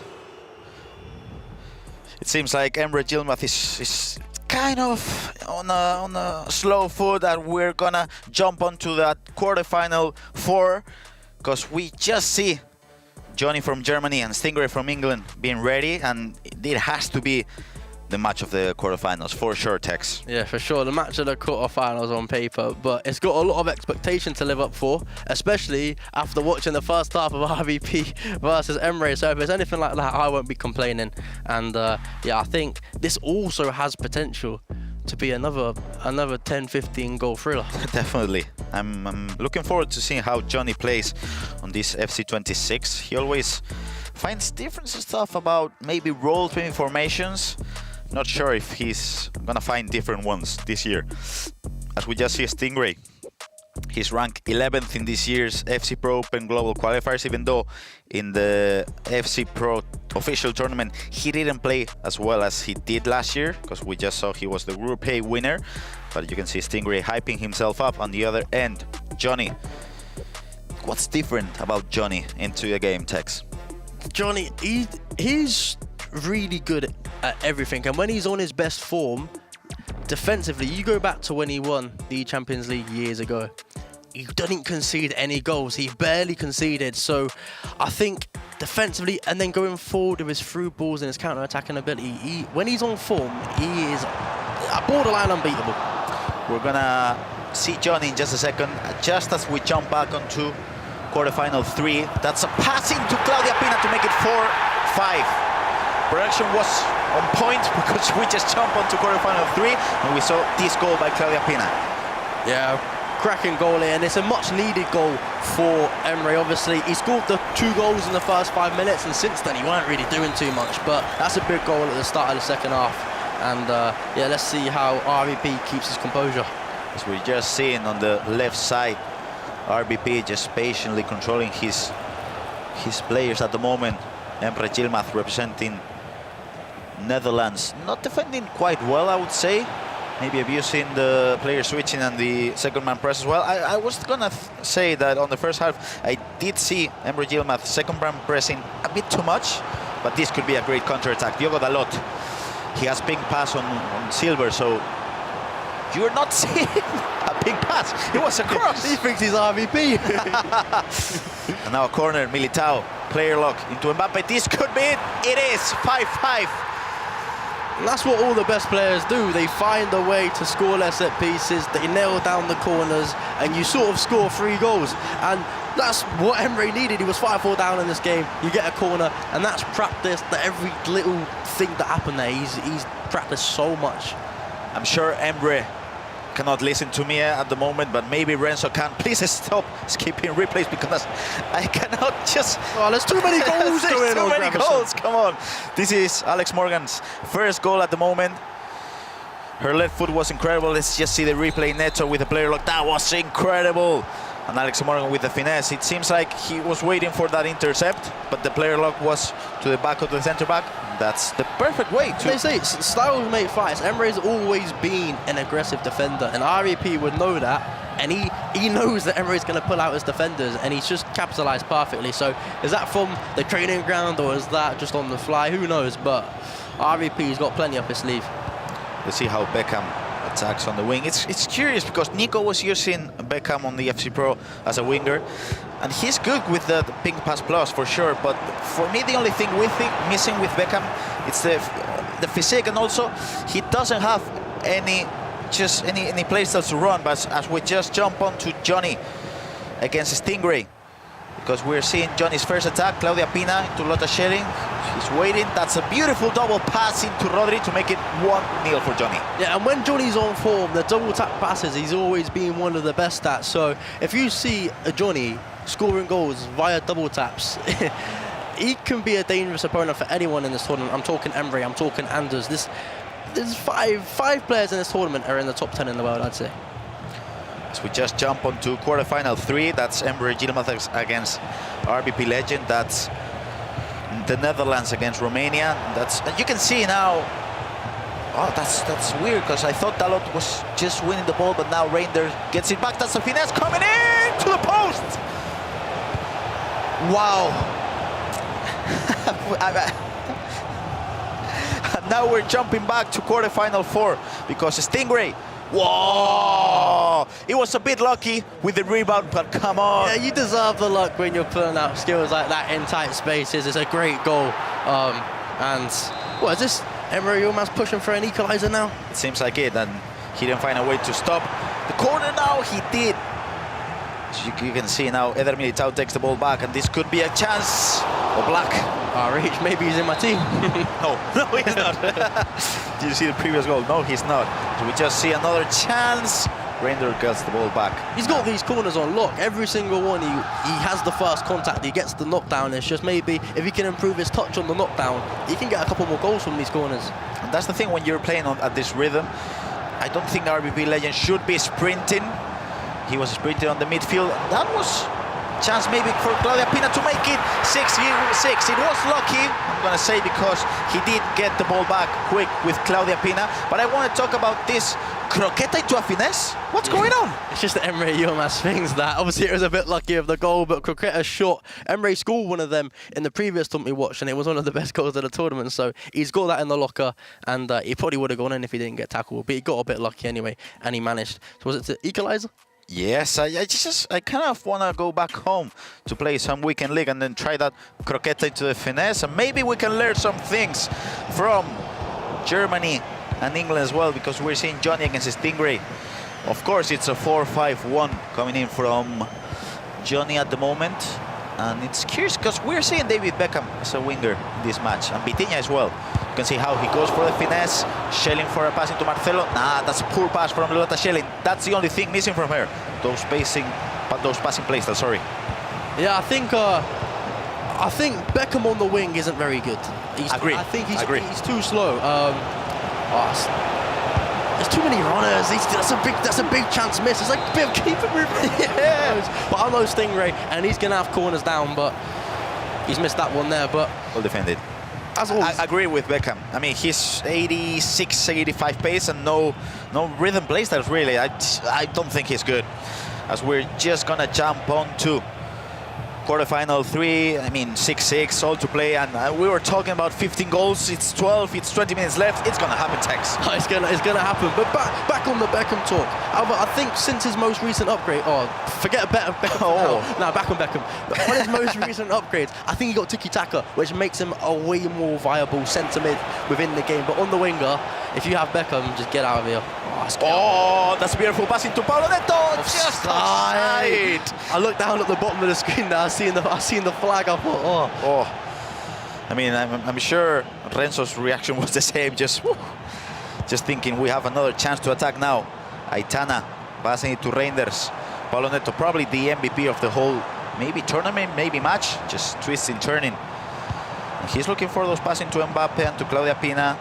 It seems like Emre Yilmaz is kind of on a slow foot, that we're gonna jump onto that quarterfinal 4, because we just see Jonny from Germany and Stingray from England being ready, and it has to be the match of the quarterfinals for sure, Tex. Yeah, for sure, the match of the quarterfinals on paper, but it's got a lot of expectation to live up for, especially after watching the first half of RvP versus Emry. So if it's anything like that, I won't be complaining. And yeah, I think this also has potential to be another 10-15 goal thriller. Definitely. I'm looking forward to seeing how Jonny plays on this FC26. He always finds different stuff about maybe roles, maybe formations. Not sure if he's gonna find different ones this year. As we just see Stingray, he's ranked 11th in this year's FC Pro Open Global Qualifiers, even though in the FC Pro official tournament he didn't play as well as he did last year, because we just saw he was the Group A winner. But you can see Stingray hyping himself up. On the other end, Jonny. What's different about Jonny into the game, Tex? Jonny, he's really good at everything, and when he's on his best form, defensively, you go back to when he won the Champions League years ago, he didn't concede any goals. He barely conceded. So I think defensively, and then going forward with his through balls and his counter-attacking ability, when he's on form, he is borderline unbeatable. We're gonna see Jonny in just a second. Just as we jump back onto quarterfinal 3, that's a pass into Claudia Pina to make it 4-5. Production was on point because we just jumped onto quarterfinal 3 and we saw this goal by Claudia Pina. Yeah, cracking goalie, and it's a much needed goal for Emry. Obviously, he scored the 2 goals in the first 5 minutes, and since then he weren't really doing too much, but that's a big goal at the start of the second half. And yeah, let's see how RvP keeps his composure. As we're just seeing on the left side, RvP just patiently controlling his players at the moment. Emre Yilmaz representing Netherlands, not defending quite well, I would say. Maybe abusing the player switching and the second man press as well. I was gonna say that on the first half I did see Emre Yilmaz second man pressing a bit too much, but this could be a great counter-attack. Diogo Dalot, he has ping pass on Silver, so you're not seeing a ping pass. It was a cross. He thinks he's RvP. And now a corner, Militao, player lock into Mbappe. This could be it. It is 5-5. And that's what all the best players do. They find a way to score their set pieces, they nail down the corners, and you sort of score 3 goals. And that's what Emry needed. He was 5-4 down in this game. You get a corner, and that's practice. That every little thing that happened there, he's practiced so much. I'm sure Emre cannot listen to me at the moment, but maybe Renzo can. Please stop skipping replays because I cannot just... Oh, there's too many goals there's too many goals, come on. This is Alex Morgan's first goal at the moment. Her left foot was incredible. Let's just see the replay. Neto with the player lock. That was incredible. And Alex Morgan with the finesse. It seems like he was waiting for that intercept, but the player lock was to the back of the centre back. That's the perfect way to... They say styles make fights. Emre's always been an aggressive defender, and RvP would know that, and he knows that Emre's going to pull out his defenders, and he's just capitalised perfectly. So is that from the training ground, or is that just on the fly? Who knows, but RvP's got plenty up his sleeve. Let's see how Beckham attacks on the wing. It's curious because Nico was using Beckham on the FC Pro as a winger, and he's good with the ping pass plus for sure. But for me, the only thing missing with Beckham, it's the physique, and also he doesn't have any playstyles to run. But as we just jump onto Jonny against Stingray, because we're seeing Johnny's first attack, Claudia Pina into Lotta Schelling. He's waiting. That's a beautiful double pass into Rodri to make it 1-0 for Jonny. Yeah, and when Johnny's on form, the double tap passes, he's always been one of the best at. So if you see a Jonny scoring goals via double taps, he can be a dangerous opponent for anyone in this tournament. I'm talking Emry, I'm talking Anders. There's five players in this tournament are in the top 10 in the world, I'd say. So we just jump onto quarterfinal 3. That's Emre Yilmaz against RvPLegend. That's the Netherlands against Romania. You can see now. Oh, that's weird, because I thought Dalot was just winning the ball, but now Reinders gets it back. That's a finesse coming in to the post. Wow. Now we're jumping back to quarterfinal 4 because Stingray. Whoa! It was a bit lucky with the rebound, but come on. Yeah, you deserve the luck when you're pulling out skills like that in tight spaces. It's a great goal. And what is this? Emre Yilmaz pushing for an equalizer now? It seems like it, and he didn't find a way to stop the corner now. He did. So you can see now Eder Militao takes the ball back, and this could be a chance. Oblak. Reach, maybe he's in my team. No, he's not. Did you see the previous goal? No, he's not. So we just see another chance. Reinders gets the ball back. He's got these corners on lock. Every single one, he has the first contact. He gets the knockdown. It's just maybe if he can improve his touch on the knockdown, he can get a couple more goals from these corners. And that's the thing when you're playing at this rhythm. I don't think RvPLegend should be sprinting. He was sprinting on the midfield. That was chance maybe for Claudia Pina to make it 6-6. It was lucky, I'm gonna say, because he did get the ball back quick with Claudia Pina. But I want to talk about this croqueta into a finesse. What's going on? It's just that Emre Yilmaz things that. Obviously, it was a bit lucky of the goal, but croqueta shot. Emre scored one of them in the previous tournament we watched, and it was one of the best goals of the tournament. So he's got that in the locker, and he probably would have gone in if he didn't get tackled. But he got a bit lucky anyway, and he managed. So was it the equalizer? Yes, I kind of want to go back home to play some weekend league and then try that croqueta into the finesse, and maybe we can learn some things from Germany and England as well, because we're seeing Jonny against Stingray. Of course, it's a 4-5-1 coming in from Jonny at the moment, and it's curious because we're seeing David Beckham as a winger in this match, and Vitinha as well. You can see how he goes for the finesse, Schelling for a pass into Marcelo. Nah, that's a poor pass from Lotta Schelling. That's the only thing missing from her. Those passing plays, sorry. Yeah, I think Beckham on the wing isn't very good. Agree. I think he's too slow. There's too many runners. That's a big chance miss. It's like a bit of keeper movement. Yeah. But I know Stingray, and he's gonna have corners down, but he's missed that one there. But well defended. As always. I agree with Beckham. I mean, he's 86, 85 pace and no rhythm play styles really. I don't think he's good. As we're just gonna jump on to quarterfinal 3, I mean 6-6, all to play, and we were talking about 15 goals. It's 12. It's 20 minutes left. It's gonna happen, Tex. It's gonna happen. But back on the Beckham talk. Albert, I think since his most recent upgrade, forget Beckham. No, back on Beckham. But on his most recent upgrades, I think he got tiki-taka, which makes him a way more viable centre mid within the game. But on the winger, if you have Beckham, just get out of here. That's a beautiful pass into Paulo Neto. Just offside. I looked down at the bottom of the screen now. I seen the flag. I thought, I mean, I'm sure Renzo's reaction was the same. Just thinking we have another chance to attack now. Aitana passing it to Reinders. Paulo Neto, probably the MVP of the whole, maybe tournament, maybe match. Just twisting, turning. And he's looking for those passing to Mbappe and to Claudia Pina.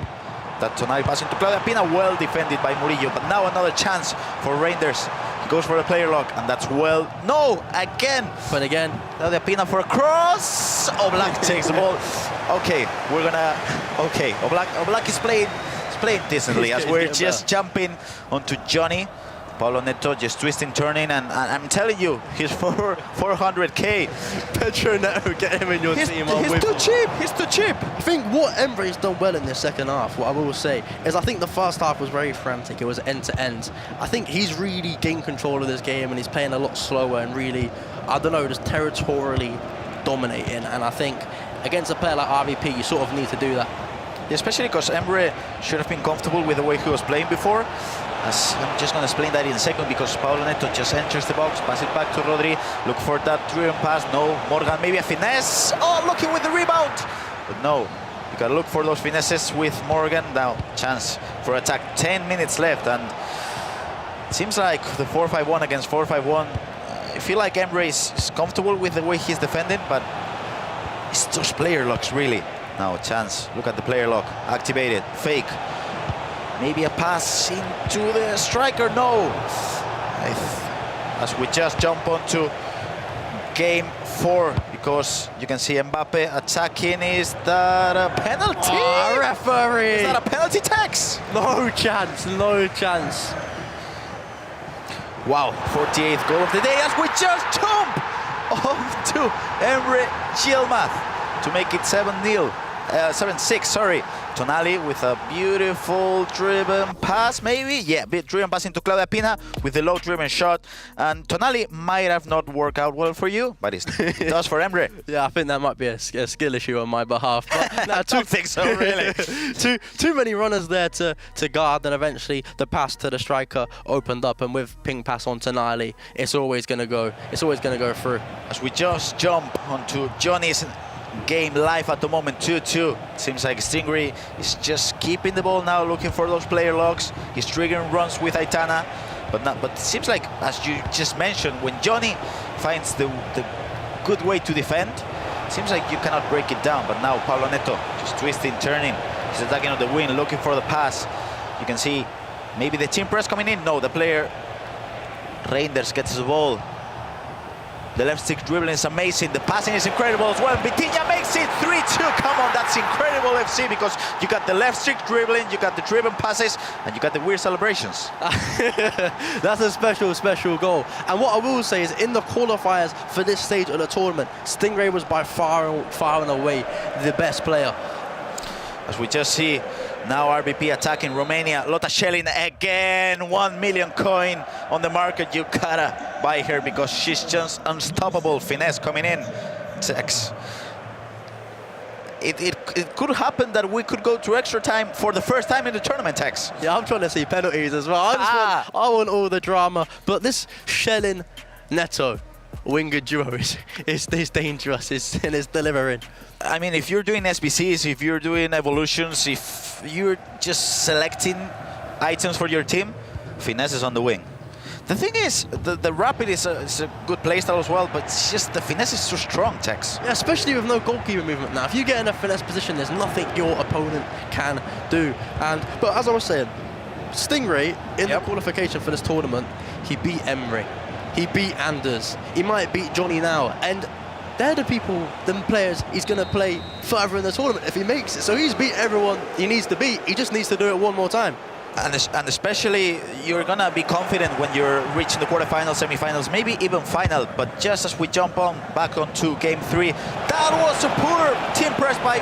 That Tonali passing to Claudia Pina, well defended by Murillo. But now another chance for Reinders. He goes for a player lock, and that's well. No, again. But again, Claudia Pina for a cross. Oblak takes the ball. Okay, we're gonna. Okay, Oblak is playing decently as we're just jumping onto Jonny. Paulo Neto just twisting, turning, and I'm telling you, he's for 400k. Pedro Neto, get him in your team. He's too cheap. He's too cheap. I think what Emry's done well in the second half, what I will say, is I think the first half was very frantic. It was end to end. I think he's really gained control of this game and he's playing a lot slower and really, I don't know, just territorially dominating. And I think against a player like RvP, you sort of need to do that. Especially because Emre should have been comfortable with the way he was playing before. I'm just going to explain that in a second, because Paulo Neto just enters the box, pass it back to Rodri, look for that driven pass. No, Morgan, maybe a finesse. Oh, looking with the rebound. But no, you got to look for those finesses with Morgan. Now, chance for attack. 10 minutes left, and it seems like the 4-5-1 against 4-5-1. I feel like Emre is comfortable with the way he's defending, but it's those player locks, really. Now, chance. Look at the player lock. Activated. Fake. Maybe a pass into the striker. No. As we just jump onto game 4, because you can see Mbappe attacking. Is that a penalty? Oh, referee! Is that a penalty, Tex? No chance, no chance. Wow, 48th goal of the day as we just jump off to Emre Yilmaz to make it 7-6, sorry. Tonali with a beautiful driven pass, maybe? Yeah, bit driven pass into Claudia Pina with the low driven shot. And Tonali might have not worked out well for you, but it does for Emre. Yeah, I think that might be a skill issue on my behalf. But I don't think so, really. too many runners there to guard, and eventually the pass to the striker opened up, and with ping pass on Tonali, it's always going to go through. As we just jump onto Jonny's game live at the moment, 2-2. Seems like Stingray is just keeping the ball now, looking for those player locks. He's triggering runs with Aitana, but it seems like, as you just mentioned, when Jonny finds the good way to defend, seems like you cannot break it down. But now Paulo Neto just twisting, turning. He's attacking on the wing, looking for the pass. You can see maybe the team press coming in. No, the player Reinders gets the ball. The left stick dribbling is amazing. The passing is incredible as well. Vitinha makes it 3-2. Come on, that's incredible, FC, because you got the left stick dribbling, you got the driven passes, and you got the weird celebrations. That's a special goal. And what I will say is, in the qualifiers for this stage of the tournament, Stingray was by far and away the best player. As we just see now RvP attacking Romania. Lotta Schelling again, 1 million coin on the market. You gotta buy her because she's just unstoppable. Finesse coming in. Tex. It could happen that we could go to extra time for the first time in the tournament, Tex. Yeah, I'm trying to see penalties as well. I want all the drama. But this Schelling Neto winger duo is dangerous, and it's delivering. I mean, if you're doing SBCs, if you're doing evolutions, if you're just selecting items for your team, finesse is on the wing. The thing is, the rapid is a good playstyle as well, but it's just the finesse is so strong, Tex. Yeah, especially with no goalkeeper movement now. If you get in a finesse position, there's nothing your opponent can do. But as I was saying, Stingray, in the qualification for this tournament, he beat Emry. He beat Anders. He might beat Jonny now. And they're the people, the players he's going to play further in the tournament if he makes it. So he's beat everyone he needs to beat. He just needs to do it one more time. And especially, you're going to be confident when you're reaching the quarterfinals, semifinals, maybe even final. But just as we jump back onto game 3, that was a poor team press by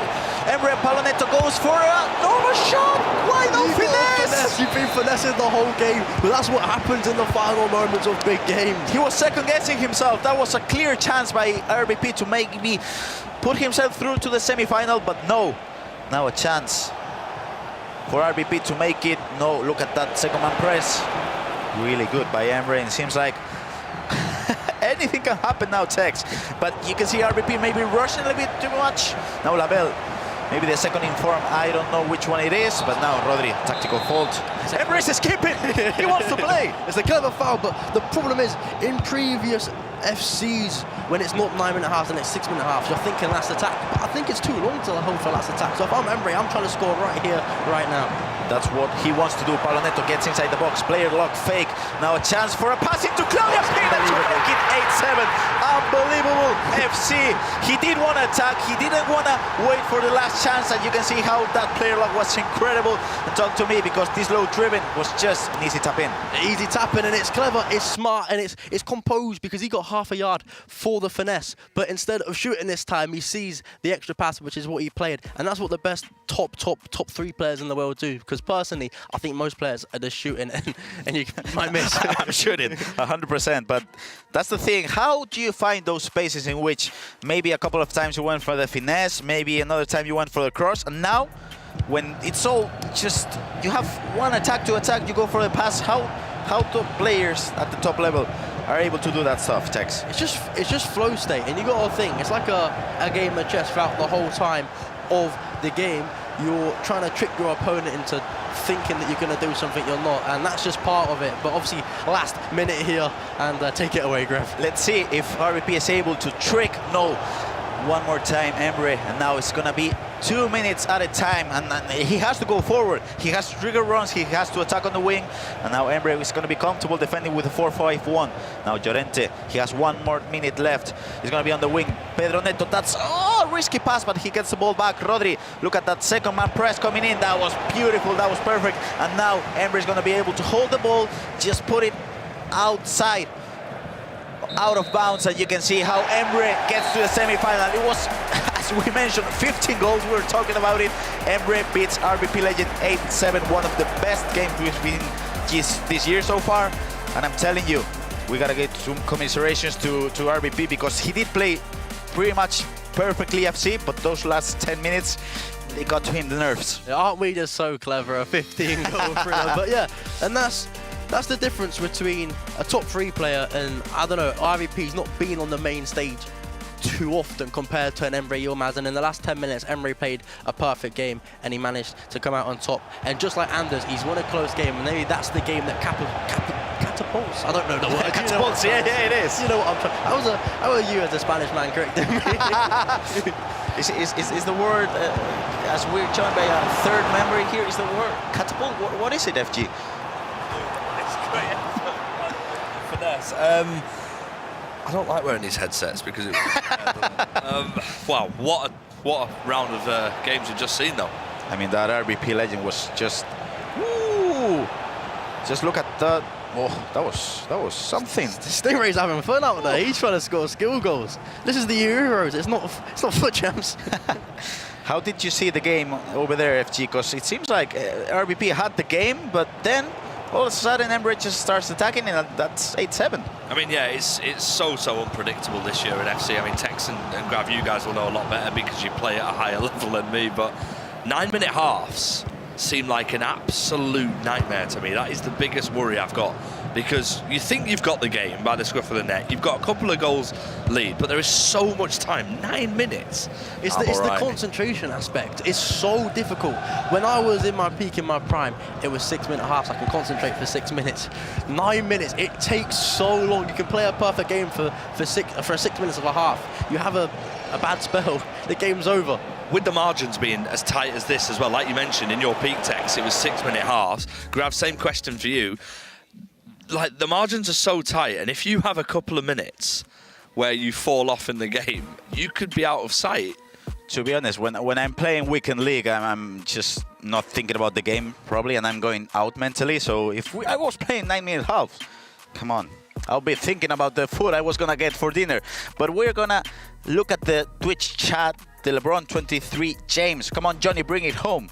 Emre. Paulo Neto goes for a normal shot. Why no finesse? You've been finessing the whole game, but that's what happens in the final moments of big games. He was second-guessing himself. That was a clear chance by RvP to maybe put himself through to the semifinal, but no. Now a chance for RvP to make it. No, look at that second man press. Really good by Emre, and it seems like anything can happen now, Tex. But you can see RvP maybe rushing a little bit too much. Now Labelle, maybe the second in form, I don't know which one it is, but now Rodri, tactical fault. Emre is escaping, he wants to play. It's a clever foul, but the problem is, in previous FCs, when it's not 9 minute halves and it's 6 minute halves, you're thinking last attack. But I think it's too long to hold for last attack. So if I'm Emry, I'm trying to score right here, right now. That's what he wants to do. Paulo Neto gets inside the box, player lock, fake. Now a chance for a pass into Claudia Pina to make it 8-7. Unbelievable FC. He did want to attack. He didn't want to wait for the last chance. And you can see how that player lock was incredible. And talk to me, because this low driven, was just an easy tap in. Easy tapping, and it's clever, it's smart, and it's composed because he got half a yard for the finesse. But instead of shooting this time, he sees the extra pass, which is what he played, and that's what the best top 3 players in the world do. Because personally, I think most players are just shooting, and you might miss. I'm shooting 100%, but that's the thing. How do you find those spaces in which maybe a couple of times you went for the finesse, maybe another time you went for the cross, and now when it's all just, you have one attack to attack, you go for the pass. How top players at the top level are able to do that stuff, Tex? It's just flow state, and you got to think, it's like a game of chess throughout the whole time of the game. You're trying to trick your opponent into thinking that you're going to do something you're not, and that's just part of it. But obviously, last minute here, and take it away, Graf. Let's see if RvP is able to trick. No. One more time, Emre, and now it's gonna be 2 minutes at a time, and he has to go forward. He has to trigger runs, he has to attack on the wing, and now Emre is gonna be comfortable defending with a 4-5-1. Now Llorente, he has 1 more minute left. He's gonna be on the wing. Pedro Neto, that's risky pass, but he gets the ball back. Rodri, look at that second man press coming in. That was beautiful, that was perfect. And now Emre is gonna be able to hold the ball, just put it outside, out of bounds, and you can see how Emre gets to the semi-final. It was, as we mentioned, 15 goals. We were talking about it. Emre beats RvPLegend 8-7, one of the best games we've seen this year so far. And I'm telling you, we gotta get some commiserations to RvP, because he did play pretty much perfectly FC, but those last 10 minutes, they got to him the nerves. Aren't we just so clever, a 15 goal thriller? But yeah, and that's the difference between a top 3 player and, I don't know, RvP's not been on the main stage too often compared to an Emre Yilmaz, and in the last 10 minutes Emre played a perfect game and he managed to come out on top. And just like Anders, he's won a close game, and maybe that's the game that catapults. I don't know the word. Catapults, yeah, it is. You know what I'm trying. How are you as a Spanish man correcting me? is the word, as we're joined by a third member here, is the word catapult? What is it, FG? Finesse. I don't like wearing these headsets because it wow, what a round of games we've just seen though. I mean, that RvPLegend was just, woo! Just look at that. Oh, that was something. Stingray's having fun out there. He's trying to score skill goals. This is the Euros. It's not foot champs. How did you see the game over there, FG? Because it seems like RvP had the game, but then all of a sudden Emre just starts attacking, and that's 8-7. I mean, yeah, it's so unpredictable this year in FC. I mean, Tex and Grav, you guys will know a lot better because you play at a higher level than me, but 9-minute halves seem like an absolute nightmare to me. That is the biggest worry I've got, because you think you've got the game by the scruff of the neck, you've got a couple of goals lead, but there is so much time. 9 minutes. It's the concentration aspect. It's so difficult. When I was in my peak, in my prime, it was 6-minute halves. I can concentrate for 6 minutes. 9 minutes, it takes so long. You can play a perfect game for 6 minutes of a half. You have a bad spell, the game's over. With the margins being as tight as this as well, like you mentioned in your peak, Tex, it was 6-minute halves. Grav, same question for you. Like, the margins are so tight, and if you have a couple of minutes where you fall off in the game, you could be out of sight. To be honest, when I'm playing weekend league, I'm just not thinking about the game probably, and I'm going out mentally. So if I was playing 9-minute halves, come on, I'll be thinking about the food I was gonna get for dinner. But we're gonna look at the Twitch chat. The LeBron 23 James, come on, Jonny, bring it home.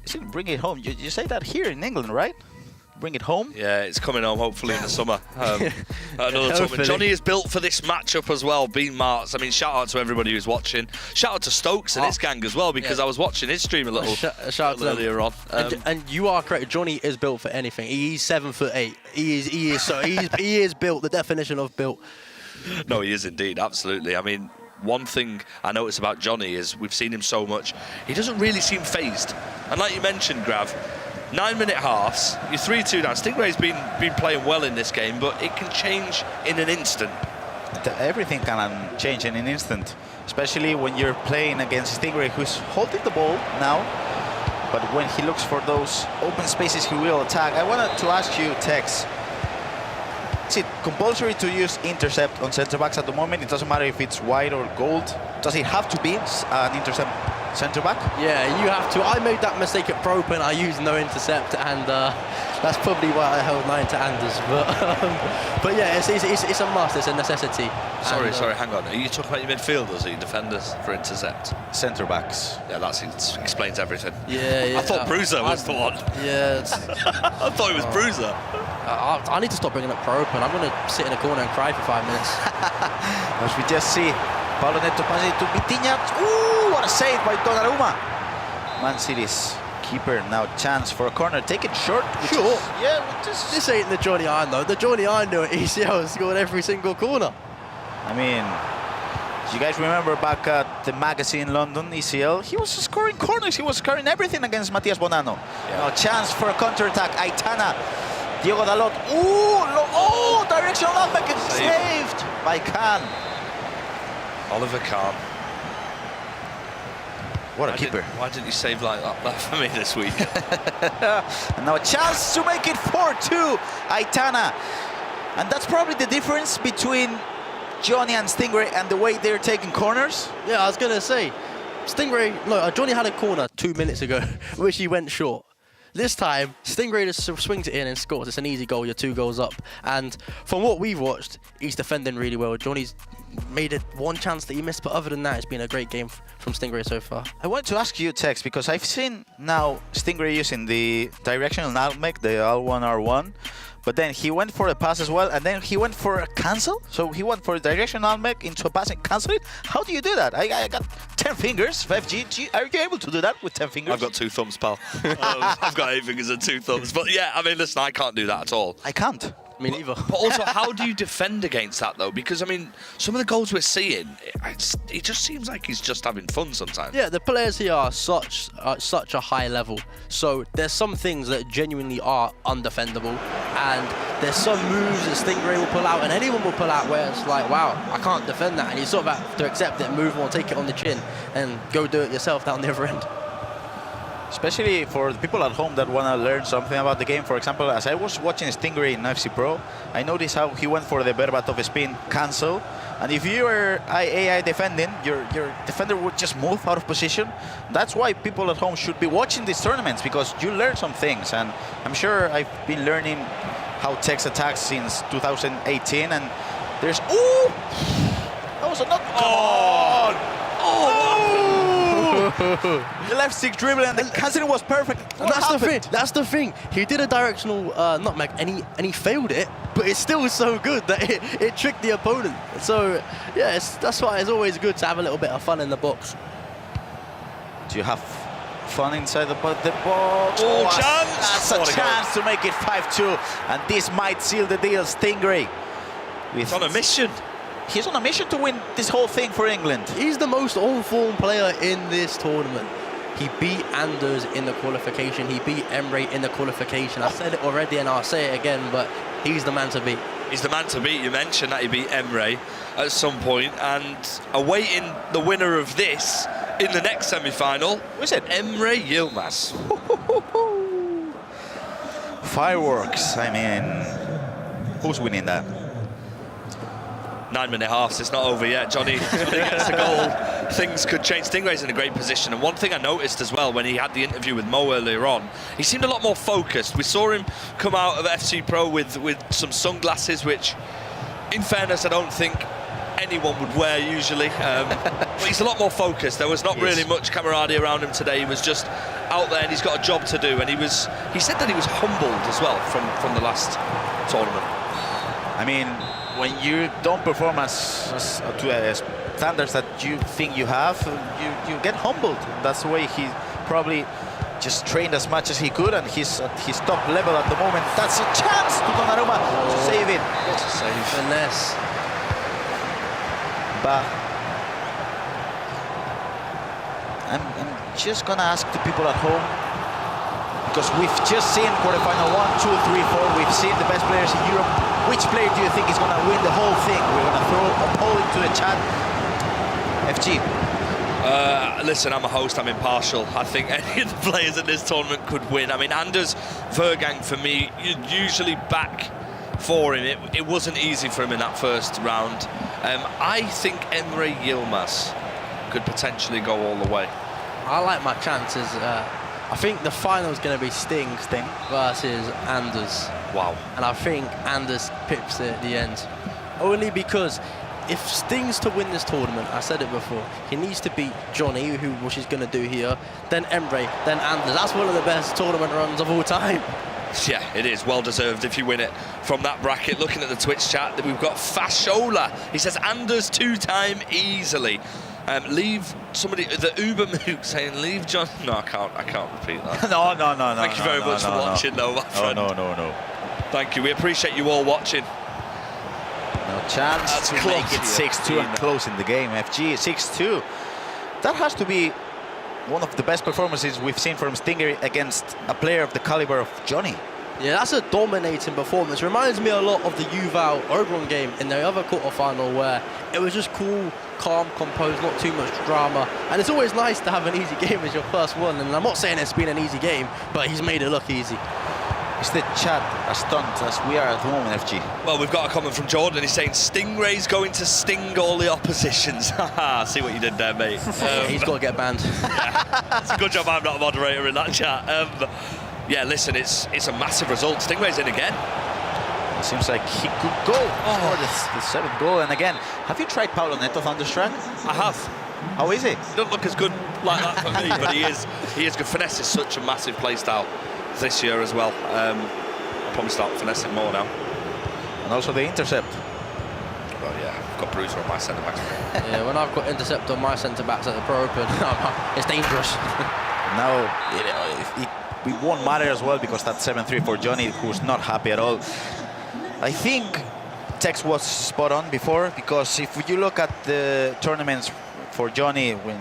Is it bring it home? You say that here in England, right? Bring it home? Yeah, it's coming home hopefully in the summer. Another tournament. Jonny is built for this matchup as well, being marks. I mean, shout out to everybody who's watching. Shout out to Stokes and his gang as well, because I was watching his stream a little earlier on. And you are correct. Jonny is built for anything. He's 7'8". He is built. The definition of built. No, he is indeed. Absolutely. I mean, one thing I notice about Jonny is we've seen him so much, he doesn't really seem phased. And like you mentioned, Grav, 9-minute halves, you're 3-2 down. Stingray's been playing well in this game, but it can change in an instant. Everything can change in an instant, especially when you're playing against Stingray, who's holding the ball now. But when he looks for those open spaces, he will attack. I wanted to ask you, Tex, is it compulsory to use intercept on centre backs at the moment? It doesn't matter if it's white or gold. Does it have to be an intercept Centre back? Yeah, you have to. I made that mistake at Pro Open. I used no intercept, and that's probably why I held 9 to Anders. But yeah, it's a must. It's a necessity. Sorry, hang on. Are you talking about your midfielders or your defenders for intercept? Centre backs. Yeah, that explains everything. Yeah. I thought Bruiser was the one. Yeah. I thought it was Bruiser. I need to stop bringing up Pro Open. I'm going to sit in a corner and cry for 5 minutes. As we just see, Paulo Neto passing it to Vitinha. Ooh, what a save by Donnarumma. Man City's keeper now chance for a corner. Take it short. Sure. This ain't the Jonny I know. The Jonny I know at ECL scored every single corner. I mean, you guys remember back at the magazine London, ECL, he was scoring corners. He was scoring everything against Matias Bonanno. Yeah. Now chance for a counter-attack. Aitana. Diego Dalot. Ooh, directional knockback. Saved by Kahn. Oliver Kahn. What a keeper. Why didn't you save like that for me this week? And now a chance to make it 4-2. Aitana. And that's probably the difference between Jonny and Stingray and the way they're taking corners. Yeah, I was going to say, Jonny had a corner 2 minutes ago, which he went short. This time, Stingray just swings it in and scores. It's an easy goal, you're 2 goals up. And from what we've watched, he's defending really well. Jonny's made it 1 chance that he missed, but other than that, it's been a great game from Stingray so far. I want to ask you, Tex, because I've seen now Stingray using the directional nutmeg, the L1, R1, but then he went for a pass as well, and then he went for a cancel. So he went for a directional nutmeg into a pass and cancel it. How do you do that? I got 10 fingers, 5G. Are you able to do that with 10 fingers? I've got 2 thumbs, pal. I've got 8 fingers and 2 thumbs. But yeah, I mean, listen, I can't do that at all. I can't. Me neither. But also, how do you defend against that, though? Because, I mean, some of the goals we're seeing, it just seems like he's just having fun sometimes. Yeah, the players here are such a high level. So there's some things that genuinely are undefendable. And there's some moves that Stingray will pull out, and anyone will pull out, where it's like, wow, I can't defend that. And you sort of have to accept it, move on, take it on the chin, and go do it yourself down the other end. Especially for the people at home that want to learn something about the game. For example, as I was watching Stingray in FC Pro, I noticed how he went for the Berbatov spin cancel. And if you are AI defending, your defender would just move out of position. That's why people at home should be watching these tournaments, because you learn some things. And I'm sure I've been learning how Tex attacks since 2018. And there's... Ooh! That was a knock. The left stick dribble and the cancelling was perfect. And that's the thing. He did a directional nutmeg and he failed it, but it's still so good that it tricked the opponent. So yeah, that's why it's always good to have a little bit of fun in the box. Do you have fun inside the box? Oh, chance! That's a chance to make it 5-2, and this might seal the deal. Stingray. He's on a mission. He's on a mission to win this whole thing for England. He's the most on-form player in this tournament. He beat Anders in the qualification. He beat Emry in the qualification. I said it already and I'll say it again, but he's the man to beat. He's the man to beat. You mentioned that he beat Emre at some point, and awaiting the winner of this in the next semi-final. Who's it? Emre Yilmaz. Fireworks. I mean, who's winning that? 9-minute halves, it's not over yet. Jonny gets the goal. Things could change. Stingray's in a great position, and one thing I noticed as well when he had the interview with Mo earlier on, he seemed a lot more focused. We saw him come out of FC Pro with some sunglasses, which, in fairness, I don't think anyone would wear usually. But he's a lot more focused. There was not really much camaraderie around him today. He was just out there, and he's got a job to do. And he said that he was humbled as well from the last tournament. I mean, when you don't perform to standards that you think you have, you get humbled. That's the way he probably just trained as much as he could, and he's at his top level at the moment. That's a chance to Donnarumma to save it. What a save. Finesse. But I'm just gonna ask the people at home, because we've just seen quarterfinal 1, 2, 3, 4. We've seen the best players in Europe. Which player do you think is going to win the whole thing? We're going to throw a poll into the chat. FG. Listen, I'm a host, I'm impartial. I think any of the players in this tournament could win. I mean, Anders Vergang, for me, you'd usually back for him. It wasn't easy for him in that first round. I think Emre Yilmaz could potentially go all the way. I like my chances. I think the final is going to be Sting versus Anders. Wow. And I think Anders pips it at the end. Only because if Sting's to win this tournament, I said it before, he needs to beat Jonny, which he's going to do here, then Emre, then Anders. That's one of the best tournament runs of all time. Yeah, it is well deserved if you win it from that bracket. Looking at the Twitch chat, we've got Fashola. He says Anders 2-time easily. Leave somebody, the Uber Mook saying leave John. No, I can't repeat that. No. Thank you very much for watching, though, my friend. No. Thank you. We appreciate you all watching. No chance to make it 6-2 and closing the game. FG 6-2. That has to be one of the best performances we've seen from Stingray against a player of the caliber of Jonny. Yeah, that's a dominating performance. Reminds me a lot of the Yuval Vejrgang game in the other quarterfinal, where it was just cool, calm, composed, not too much drama. And it's always nice to have an easy game as your first one. And I'm not saying it's been an easy game, but he's made it look easy. Is the chat as stunned as we are at the moment, FG? Well, we've got a comment from Jordan. He's saying Stingray's going to sting all the oppositions. Haha, see what you did there, mate. He's got to get banned. Yeah, it's a good job I'm not a moderator in that chat. Yeah, listen, it's a massive result. Stingray's in again. It seems like he could go for the seventh goal. And again, have you tried Paulo Neto Thunderstruck? I have. How is it? Doesn't look as good like that for me, but he is good. Finesse is such a massive play style this year as well. I'll probably start finessing more now. And also the intercept. Well, yeah, I've got Bruiser on my centre backs. Yeah, when I've got intercept on my centre backs at the Pro Open, it's dangerous. Now, it won't matter as well because that's 7-3 for Jonny, who's not happy at all. I think Tex was spot on before, because if you look at the tournaments for Jonny when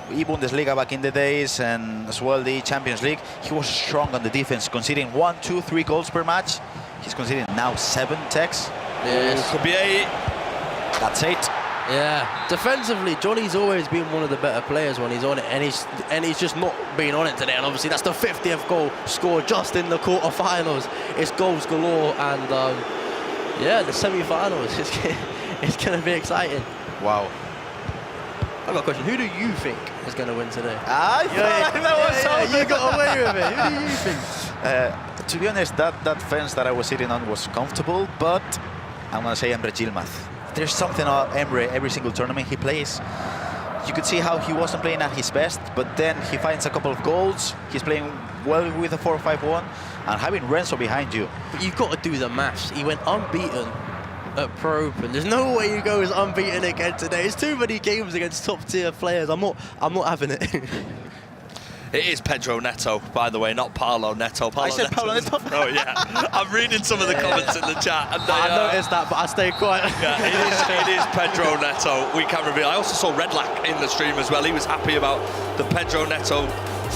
E-Bundesliga back in the days, and as well the Champions League, he was strong on the defense, conceding 1, 2, 3 goals per match. He's conceding now 7, Tex. Yes. Could be 8. That's 8. Yeah, defensively, Jonny's always been one of the better players when he's on it, and he's just not been on it today. And obviously, that's the 50th goal scored just in the quarterfinals. It's goals galore, and yeah, the semi-finals. It's going to be exciting. Wow. I've got a question. Who do you think is going to win today? You got away with it. Who do you think? To be honest, that fence that I was sitting on was comfortable, but I'm going to say Emre Yilmaz. There's something about Emre every single tournament he plays. You could see how he wasn't playing at his best, but then he finds a couple of goals. He's playing well with a 4-5-1, and having Renzo behind you. But you've got to do the maths. He went unbeaten at Pro Open. There's no way you go as unbeaten again today. It's too many games against top-tier players. I'm not having it. It is Pedro Neto, by the way, not Paulo Neto. I said Paulo Neto. Oh, yeah. I'm reading some of the comments in the chat. And I noticed that, but I stayed quiet. Yeah, it is Pedro Neto. We can reveal. I also saw Redlack in the stream as well. He was happy about the Pedro Neto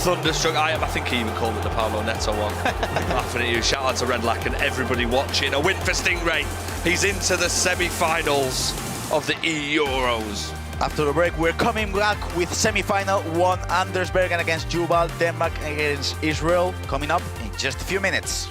Thunderstruck. I think he even called it the Paulo Neto one. Laughing at you. Shout out to Redlack and everybody watching. A win for Stingray. He's into the semi-finals of the eEuros. After the break, we're coming back with semi-final 1, Anders Vejrgang against Yuval, Denmark against Israel, coming up in just a few minutes.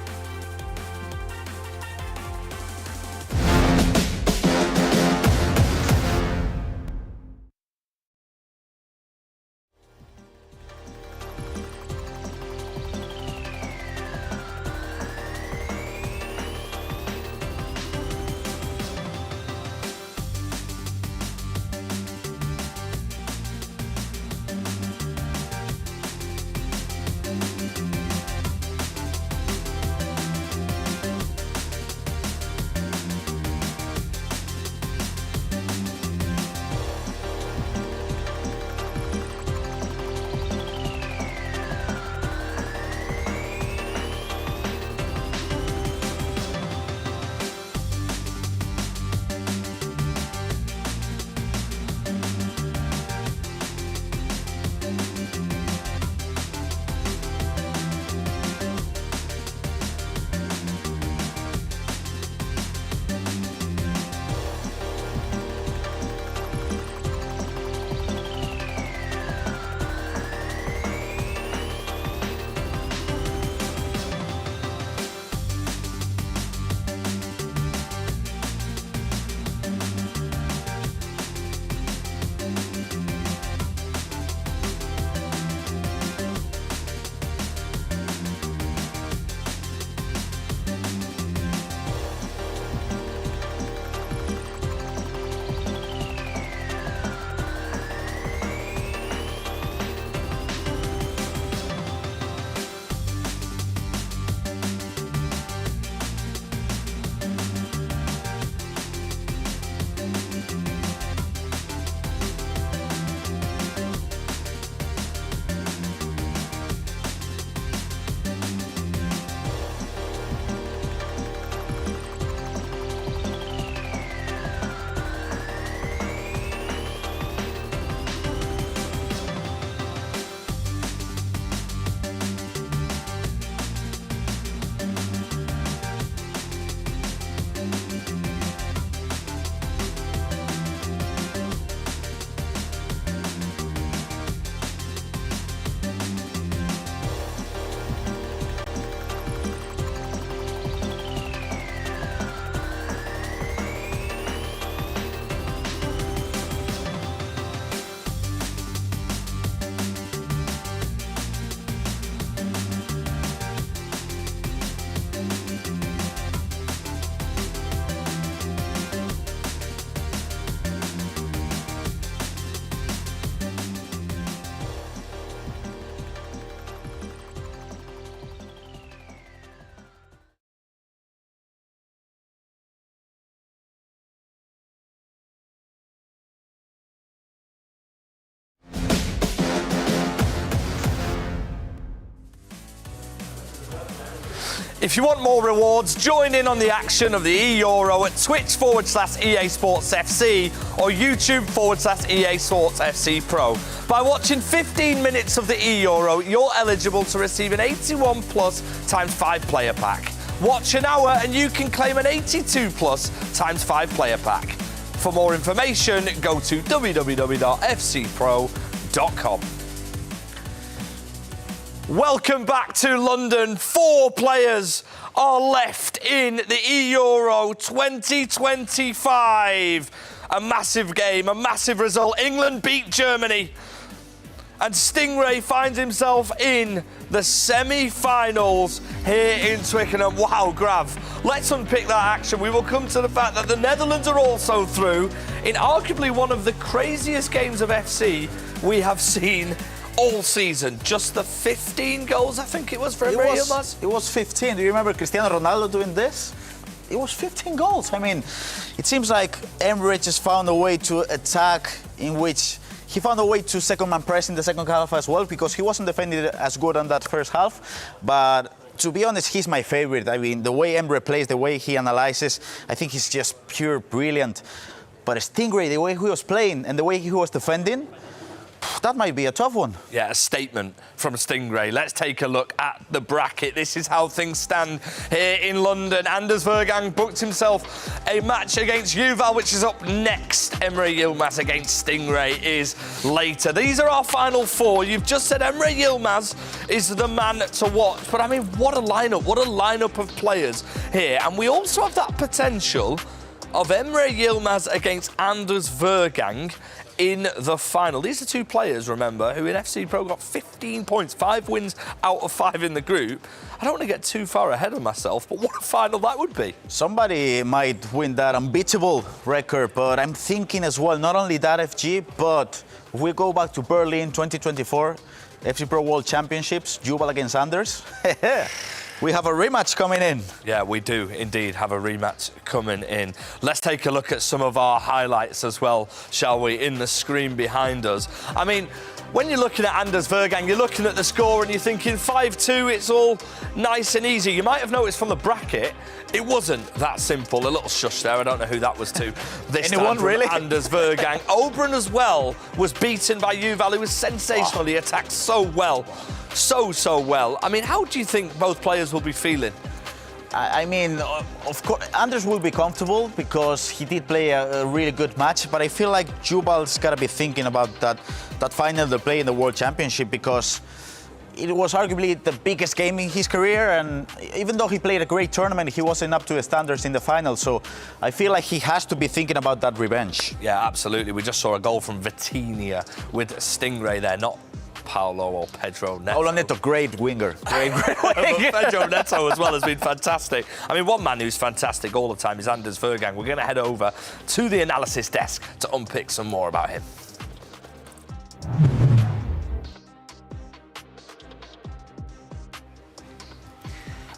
If you want more rewards, join in on the action of the eEuro at Twitch/EA Sports FC or YouTube/EA Sports FC Pro. By watching 15 minutes of the eEuro, you're eligible to receive an 81 plus times 5 player pack. Watch an hour and you can claim an 82 plus times 5 player pack. For more information, go to www.fcpro.com. Welcome back to London. 4 players are left in the eEuro 2025. A massive game, a massive result. England beat Germany. And Stingray finds himself in the semi-finals here in Twickenham. Wow, Grav. Let's unpick that action. We will come to the fact that the Netherlands are also through in arguably one of the craziest games of FC we have seen all season. Just the 15 goals, I think it was for Emre Yilmaz. It was 15. Do you remember Cristiano Ronaldo doing this? It was 15 goals. I mean, it seems like Emre just found a way to attack in which he found a way to second-man press in the second half as well, because he wasn't defending as good on that first half. But to be honest, he's my favorite. I mean, the way Emre plays, the way he analyzes, I think he's just pure brilliant. But Stingray, the way he was playing and the way he was defending, that might be a tough one. Yeah, a statement from Stingray. Let's take a look at the bracket. This is how things stand here in London. Anders Vergang booked himself a match against Yuval, which is up next. Emre Yilmaz against Stingray is later. These are our final 4. You've just said Emre Yilmaz is the man to watch. But I mean, what a lineup of players here. And we also have that potential of Emre Yilmaz against Anders Vergang in the final. These are 2 players, remember, who in FC Pro got 15 points, 5 wins out of 5 in the group. I don't want to get too far ahead of myself, but what a final that would be. Somebody might win that unbeatable record, but I'm thinking as well, not only that FG, but if we go back to Berlin 2024, FC Pro World Championships, Yuval against Anders. We have a rematch coming in. Yeah, we do indeed have a rematch coming in. Let's take a look at some of our highlights as well, shall we, in the screen behind us. I mean, when you're looking at Anders Vergang, you're looking at the score and you're thinking 5-2, it's all nice and easy. You might have noticed from the bracket, it wasn't that simple. A little shush there, I don't know who that was to. This Anyone time really? Anders Vergang. Oberon as well was beaten by Yuval, who was sensational. He attacked so well. So well. I mean, how do you think both players will be feeling? I mean, of course, Anders will be comfortable because he did play a really good match, but I feel like Yuval's got to be thinking about that final they play in the World Championship, because it was arguably the biggest game in his career, and even though he played a great tournament, he wasn't up to his standards in the final, so I feel like he has to be thinking about that revenge. Yeah, absolutely. We just saw a goal from Vitinha with Stingray there, not Paulo or Pedro Neto. Paulo Neto, great winger. Great winger. Pedro Neto as well has been fantastic. I mean, one man who's fantastic all the time is Anders Vergang. We're going to head over to the analysis desk to unpick some more about him.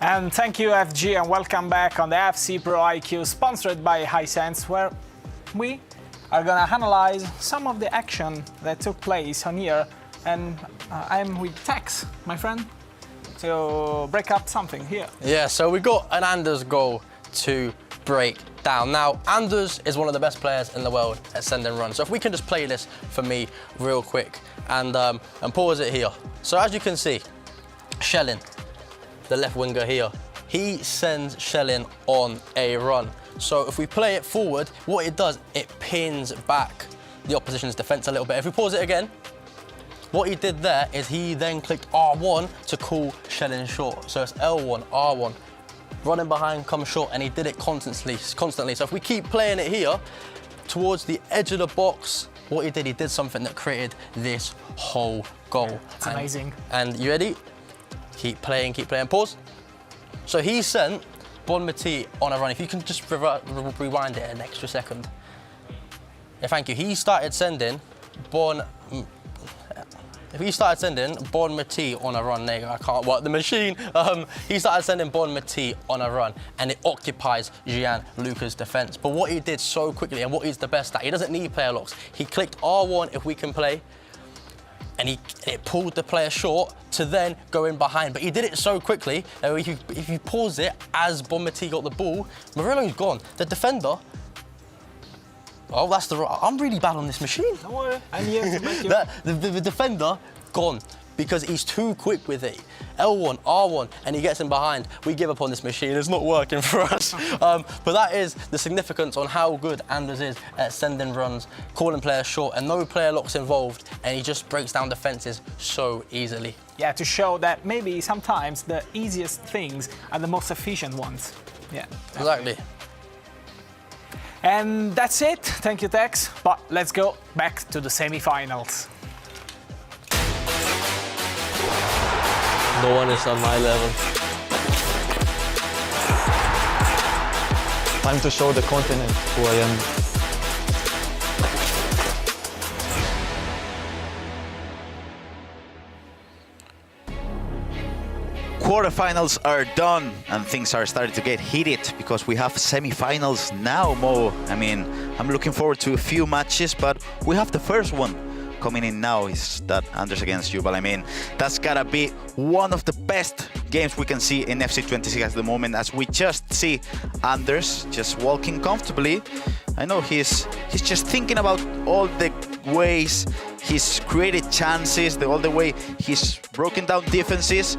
And thank you, FG, and welcome back on the FC Pro IQ, sponsored by Hisense, where we are going to analyze some of the action that took place on here. And I'm with Tex, my friend, to break up something here. Yeah, so we got an Anders goal to break down. Now, Anders is one of the best players in the world at send and run. So if we can just play this for me real quick and pause it here. So as you can see, Shelling, the left winger here, he sends Shelling on a run. So if we play it forward, what it does, it pins back the opposition's defense a little bit. If we pause it again, what he did there is he then clicked R1 to call Shelling short. So it's L1, R1, running behind, come short, and he did it constantly. So if we keep playing it here, towards the edge of the box, what he did something that created this whole goal. It's amazing. And you ready? Keep playing, pause. So he sent Bon Mati on a run. If you can just rewind it an extra second. Yeah, thank you. He started sending Bon Mati on a run. There, I can't work the machine. He started sending Bon Mati on a run, and it occupies Gianluca's defense. But what he did so quickly, and what he's the best at, he doesn't need player locks. He clicked R1 if we can play, and it pulled the player short to then go in behind. But he did it so quickly that if you pause it as Bonmati got the ball, Murillo's gone. The defender. Oh, that's the. I'm really bad on this machine. Don't worry, I'm here to make you. The defender gone because he's too quick with it. L1, R1, and he gets in behind. We give up on this machine. It's not working for us. But that is the significance on how good Anders is at sending runs, calling players short, and no player locks involved, and he just breaks down defenses so easily. Yeah, to show that maybe sometimes the easiest things are the most efficient ones. Yeah. Exactly. And that's it. Thank you, Tex. But let's go back to the semi-finals. No one is on my level. Time to show the continent who I am. Quarterfinals are done and things are starting to get heated because we have semi-finals now, Mo. I mean, I'm looking forward to a few matches, but we have the first one coming in now, is that Anders against Yuval. I mean, that's gotta be one of the best games we can see in FC26 at the moment, as we just see Anders just walking comfortably. I know he's just thinking about all the ways he's created chances, all the way he's broken down defenses,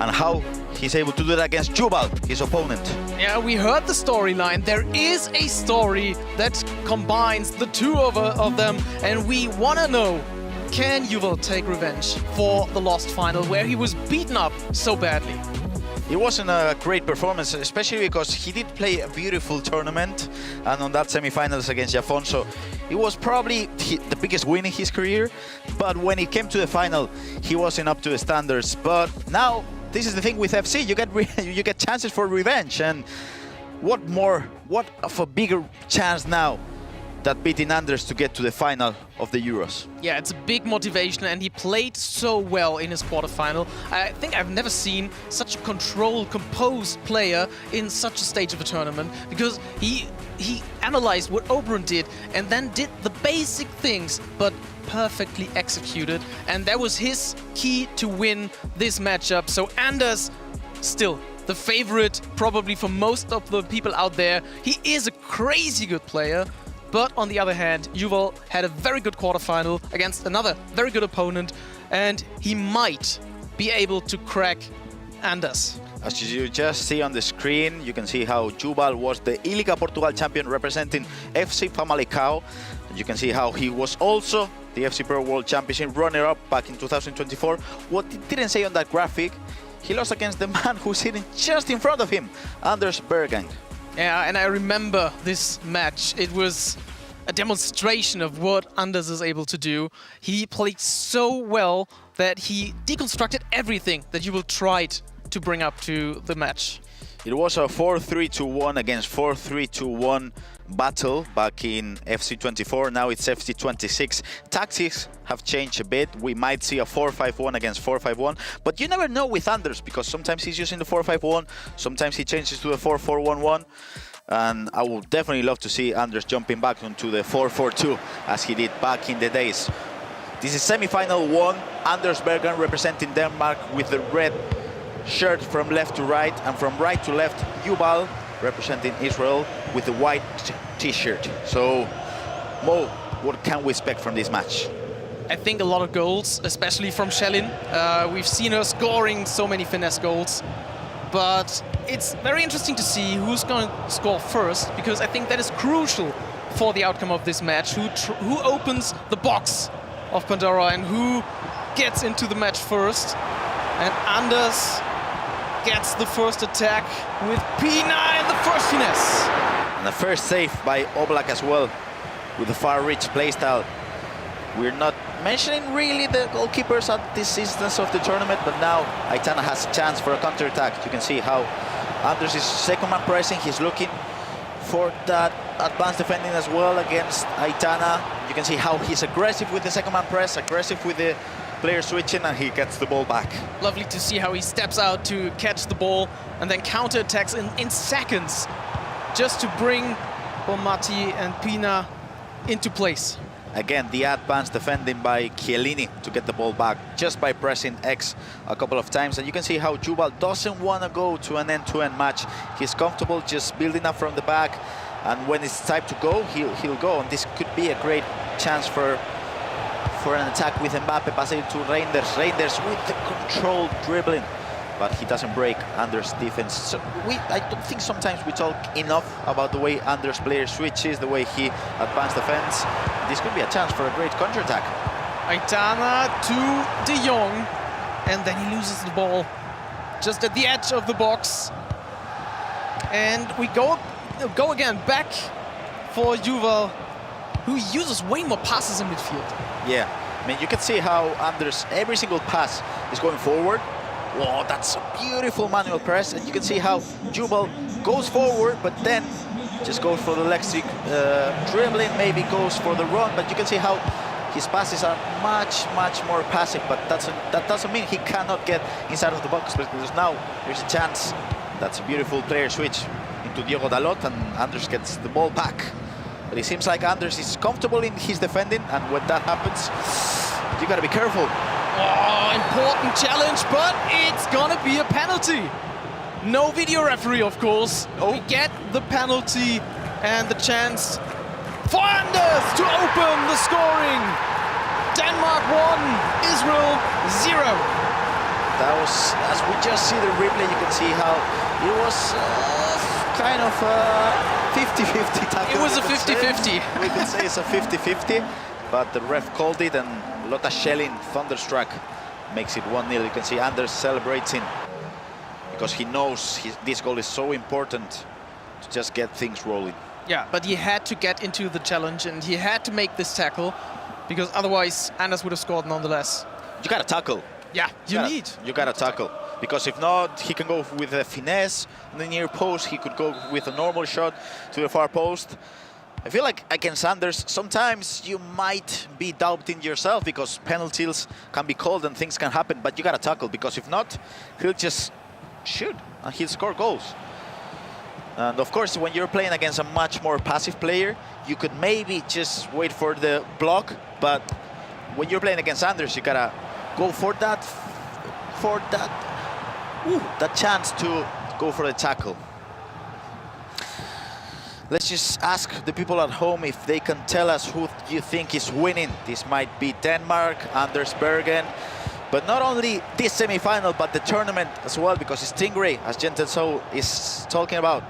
and how he's able to do that against Yuval, his opponent. Yeah, we heard the storyline. There is a story that combines the two of them, and we want to know, can Yuval take revenge for the lost final where he was beaten up so badly? It wasn't a great performance, especially because he did play a beautiful tournament, and on that semi-finals against Jafonso, it was probably the biggest win in his career, but when it came to the final, he wasn't up to the standards. But now, this is the thing with FC, you get chances for revenge, and what of a bigger chance now that beating Anders to get to the final of the Euros. Yeah, it's a big motivation, and he played so well in his quarterfinal. I think I've never seen such a controlled, composed player in such a stage of a tournament, because he analyzed what Oberon did and then did the basic things, but perfectly executed, and that was his key to win this matchup. So Anders, still the favorite probably for most of the people out there. He is a crazy good player, but on the other hand, Yuval had a very good quarterfinal against another very good opponent, and he might be able to crack Anders. As you just see on the screen, you can see how Yuval was the Liga Portugal champion representing FC Famalicão. You can see how he was also the FC Pro World Championship runner-up back in 2024. What it didn't say on that graphic, he lost against the man who's sitting just in front of him, Anders Vejrgang. Yeah, and I remember this match. It was a demonstration of what Anders is able to do. He played so well that he deconstructed everything that you will try to bring up to the match. It was a 4-3-2-1 against 4-3-2-1 battle back in FC24. Now it's FC26. Tactics have changed a bit. We might see a 4-5-1 against 4-5-1, but you never know with Anders, because sometimes he's using the 4-5-1, sometimes he changes to the 4-4-1-1, and I would definitely love to see Anders jumping back onto the 4-4-2 as he did back in the days. This is semi-final 1. Anders Vejrgang representing Denmark with the red shirt from left to right, and from right to left, Yuval representing Israel with the white t-shirt. So, Mo, what can we expect from this match? I think a lot of goals, especially from Shellin. We've seen her scoring so many finesse goals, but it's very interesting to see who's going to score first, because I think that is crucial for the outcome of this match. Who opens the box of Pandora and who gets into the match first. And Anders gets the first attack with Pina and the first finesse. And the first save by Oblak as well, with the far-reach playstyle. We're not mentioning really the goalkeepers at this instance of the tournament, but now Aitana has a chance for a counter-attack. You can see how Anders is second-man pressing. He's looking for that advanced defending as well against Aitana. You can see how he's aggressive with the second-man press, aggressive with the player switching, and he gets the ball back. Lovely to see how he steps out to catch the ball and then counter-attacks in seconds, just to bring Bonmati and Pina into place. Again, the advanced defending by Chiellini to get the ball back just by pressing X a couple of times. And you can see how Yuval doesn't want to go to an end-to-end match. He's comfortable just building up from the back. And when it's time to go, he'll go. And this could be a great chance for an attack with Mbappe passing to Reinders. Reinders with the controlled dribbling. But he doesn't break Anders' defense. So I don't think sometimes we talk enough about the way Anders' player switches, the way he advanced defense. This could be a chance for a great counterattack. Aitana to De Jong, and then he loses the ball just at the edge of the box. And we go again back for Yuval, who uses way more passes in midfield. Yeah, I mean, you can see how Anders, every single pass is going forward. Whoa, that's a beautiful manual press, and you can see how Yuval goes forward, but then just goes for the leg stick dribbling, maybe goes for the run, but you can see how his passes are much more passive, but that doesn't mean he cannot get inside of the box, because now there's a chance. That's a beautiful player switch into Diogo Dalot, and Anders gets the ball back. But it seems like Anders is comfortable in his defending, and when that happens, you gotta be careful. Oh, important challenge, but it's gonna be a penalty. No video referee, of course. We get the penalty and the chance for Anders to open the scoring. Denmark 1, Israel 0. That was, as we just see the replay, you can see how it was kind of a 50-50 tackle. It was a 50-50. We could say it's a 50-50, but the ref called it, and Lotta Schelling, thunderstruck, makes it 1-0. You can see Anders celebrating because he knows this goal is so important to just get things rolling. Yeah, but he had to get into the challenge and he had to make this tackle because otherwise Anders would have scored nonetheless. You gotta tackle. Yeah, you gotta tackle. Because if not, he can go with a finesse on the near post. He could go with a normal shot to the far post. I feel like against Anders, sometimes you might be doubting yourself because penalties can be called and things can happen, but you gotta tackle, because if not, he'll just shoot and he'll score goals. And of course, when you're playing against a much more passive player, you could maybe just wait for the block, but when you're playing against Anders, you gotta go for that chance to go for the tackle. Let's just ask the people at home if they can tell us who you think is winning. This might be Denmark, Anders Bergen, but not only this semi-final, but the tournament as well, because Stingray, as Gentle is talking about,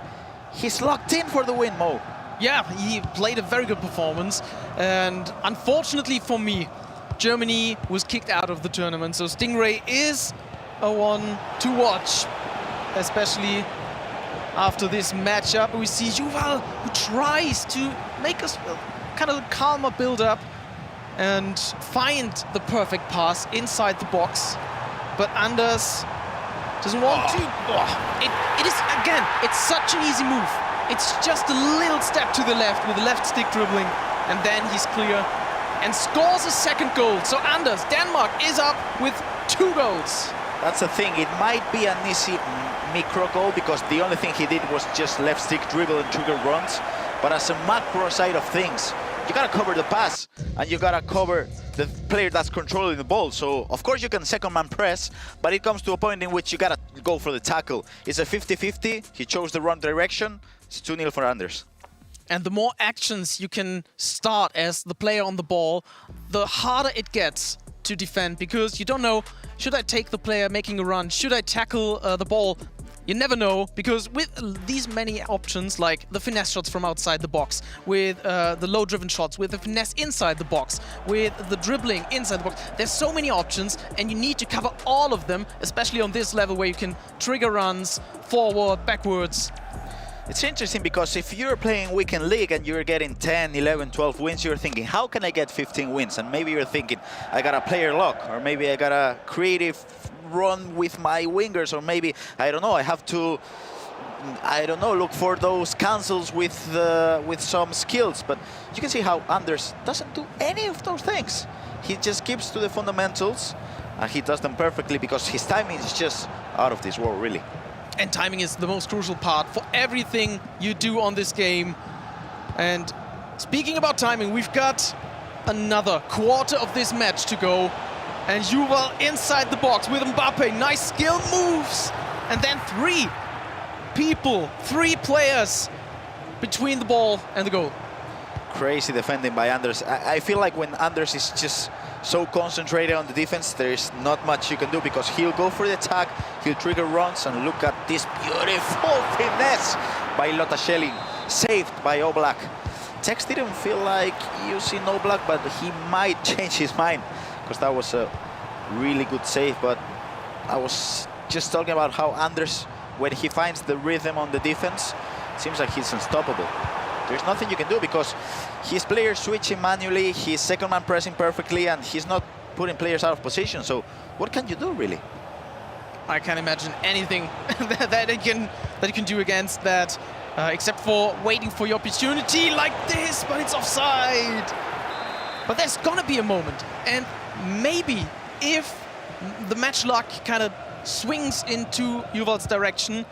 he's locked in for the win, Mo. Yeah, he played a very good performance, and unfortunately for me, Germany was kicked out of the tournament, so Stingray is a one to watch, especially after this matchup. We see Yuval, who tries to make us kind of calmer build-up and find the perfect pass inside the box, but Anders doesn't want to. It is, again, it's such an easy move. It's just a little step to the left with the left stick dribbling, and then he's clear and scores a second goal. So Anders, Denmark is up with 2 goals. That's the thing, it might be an easy micro goal because the only thing he did was just left stick dribble and trigger runs. But as a macro side of things, you gotta cover the pass and you gotta cover the player that's controlling the ball. So of course you can second man press, but it comes to a point in which you gotta go for the tackle. It's a 50-50, he chose the wrong direction. It's 2-0 for Anders. And the more actions you can start as the player on the ball, the harder it gets to defend, because you don't know, should I take the player making a run? Should I tackle the ball? You never know, because with these many options, like the finesse shots from outside the box, with the low-driven shots, with the finesse inside the box, with the dribbling inside the box, there's so many options, and you need to cover all of them, especially on this level where you can trigger runs forward, backwards. It's interesting because if you're playing weekend league and you're getting 10, 11, 12 wins, you're thinking, how can I get 15 wins? And maybe you're thinking, I got a player lock, or maybe I got a creative run with my wingers, or maybe, I don't know, I have to, I don't know, look for those cancels with some skills. But you can see how Anders doesn't do any of those things. He just keeps to the fundamentals, and he does them perfectly because his timing is just out of this world, really. And timing is the most crucial part for everything you do on this game. And speaking about timing, we've got another quarter of this match to go. And Yuval inside the box with Mbappe. Nice skill moves. And then three players between the ball and the goal. Crazy defending by Anders. I feel like when Anders is just so concentrated on the defense, there is not much you can do, because he'll go for the attack, he'll trigger runs, and look at this beautiful finesse by Lotashellin, saved by Oblak. Tex didn't feel like using Oblak, but he might change his mind, because that was a really good save. But I was just talking about how Anders, when he finds the rhythm on the defense, seems like he's unstoppable. There's nothing you can do, because his players switching manually, he's second man pressing perfectly, and he's not putting players out of position. So what can you do, really? I can't imagine anything that you can do against that, except for waiting for your opportunity like this, but it's offside. But there's gonna be a moment, and maybe if the match luck kind of swings into Yuval's direction,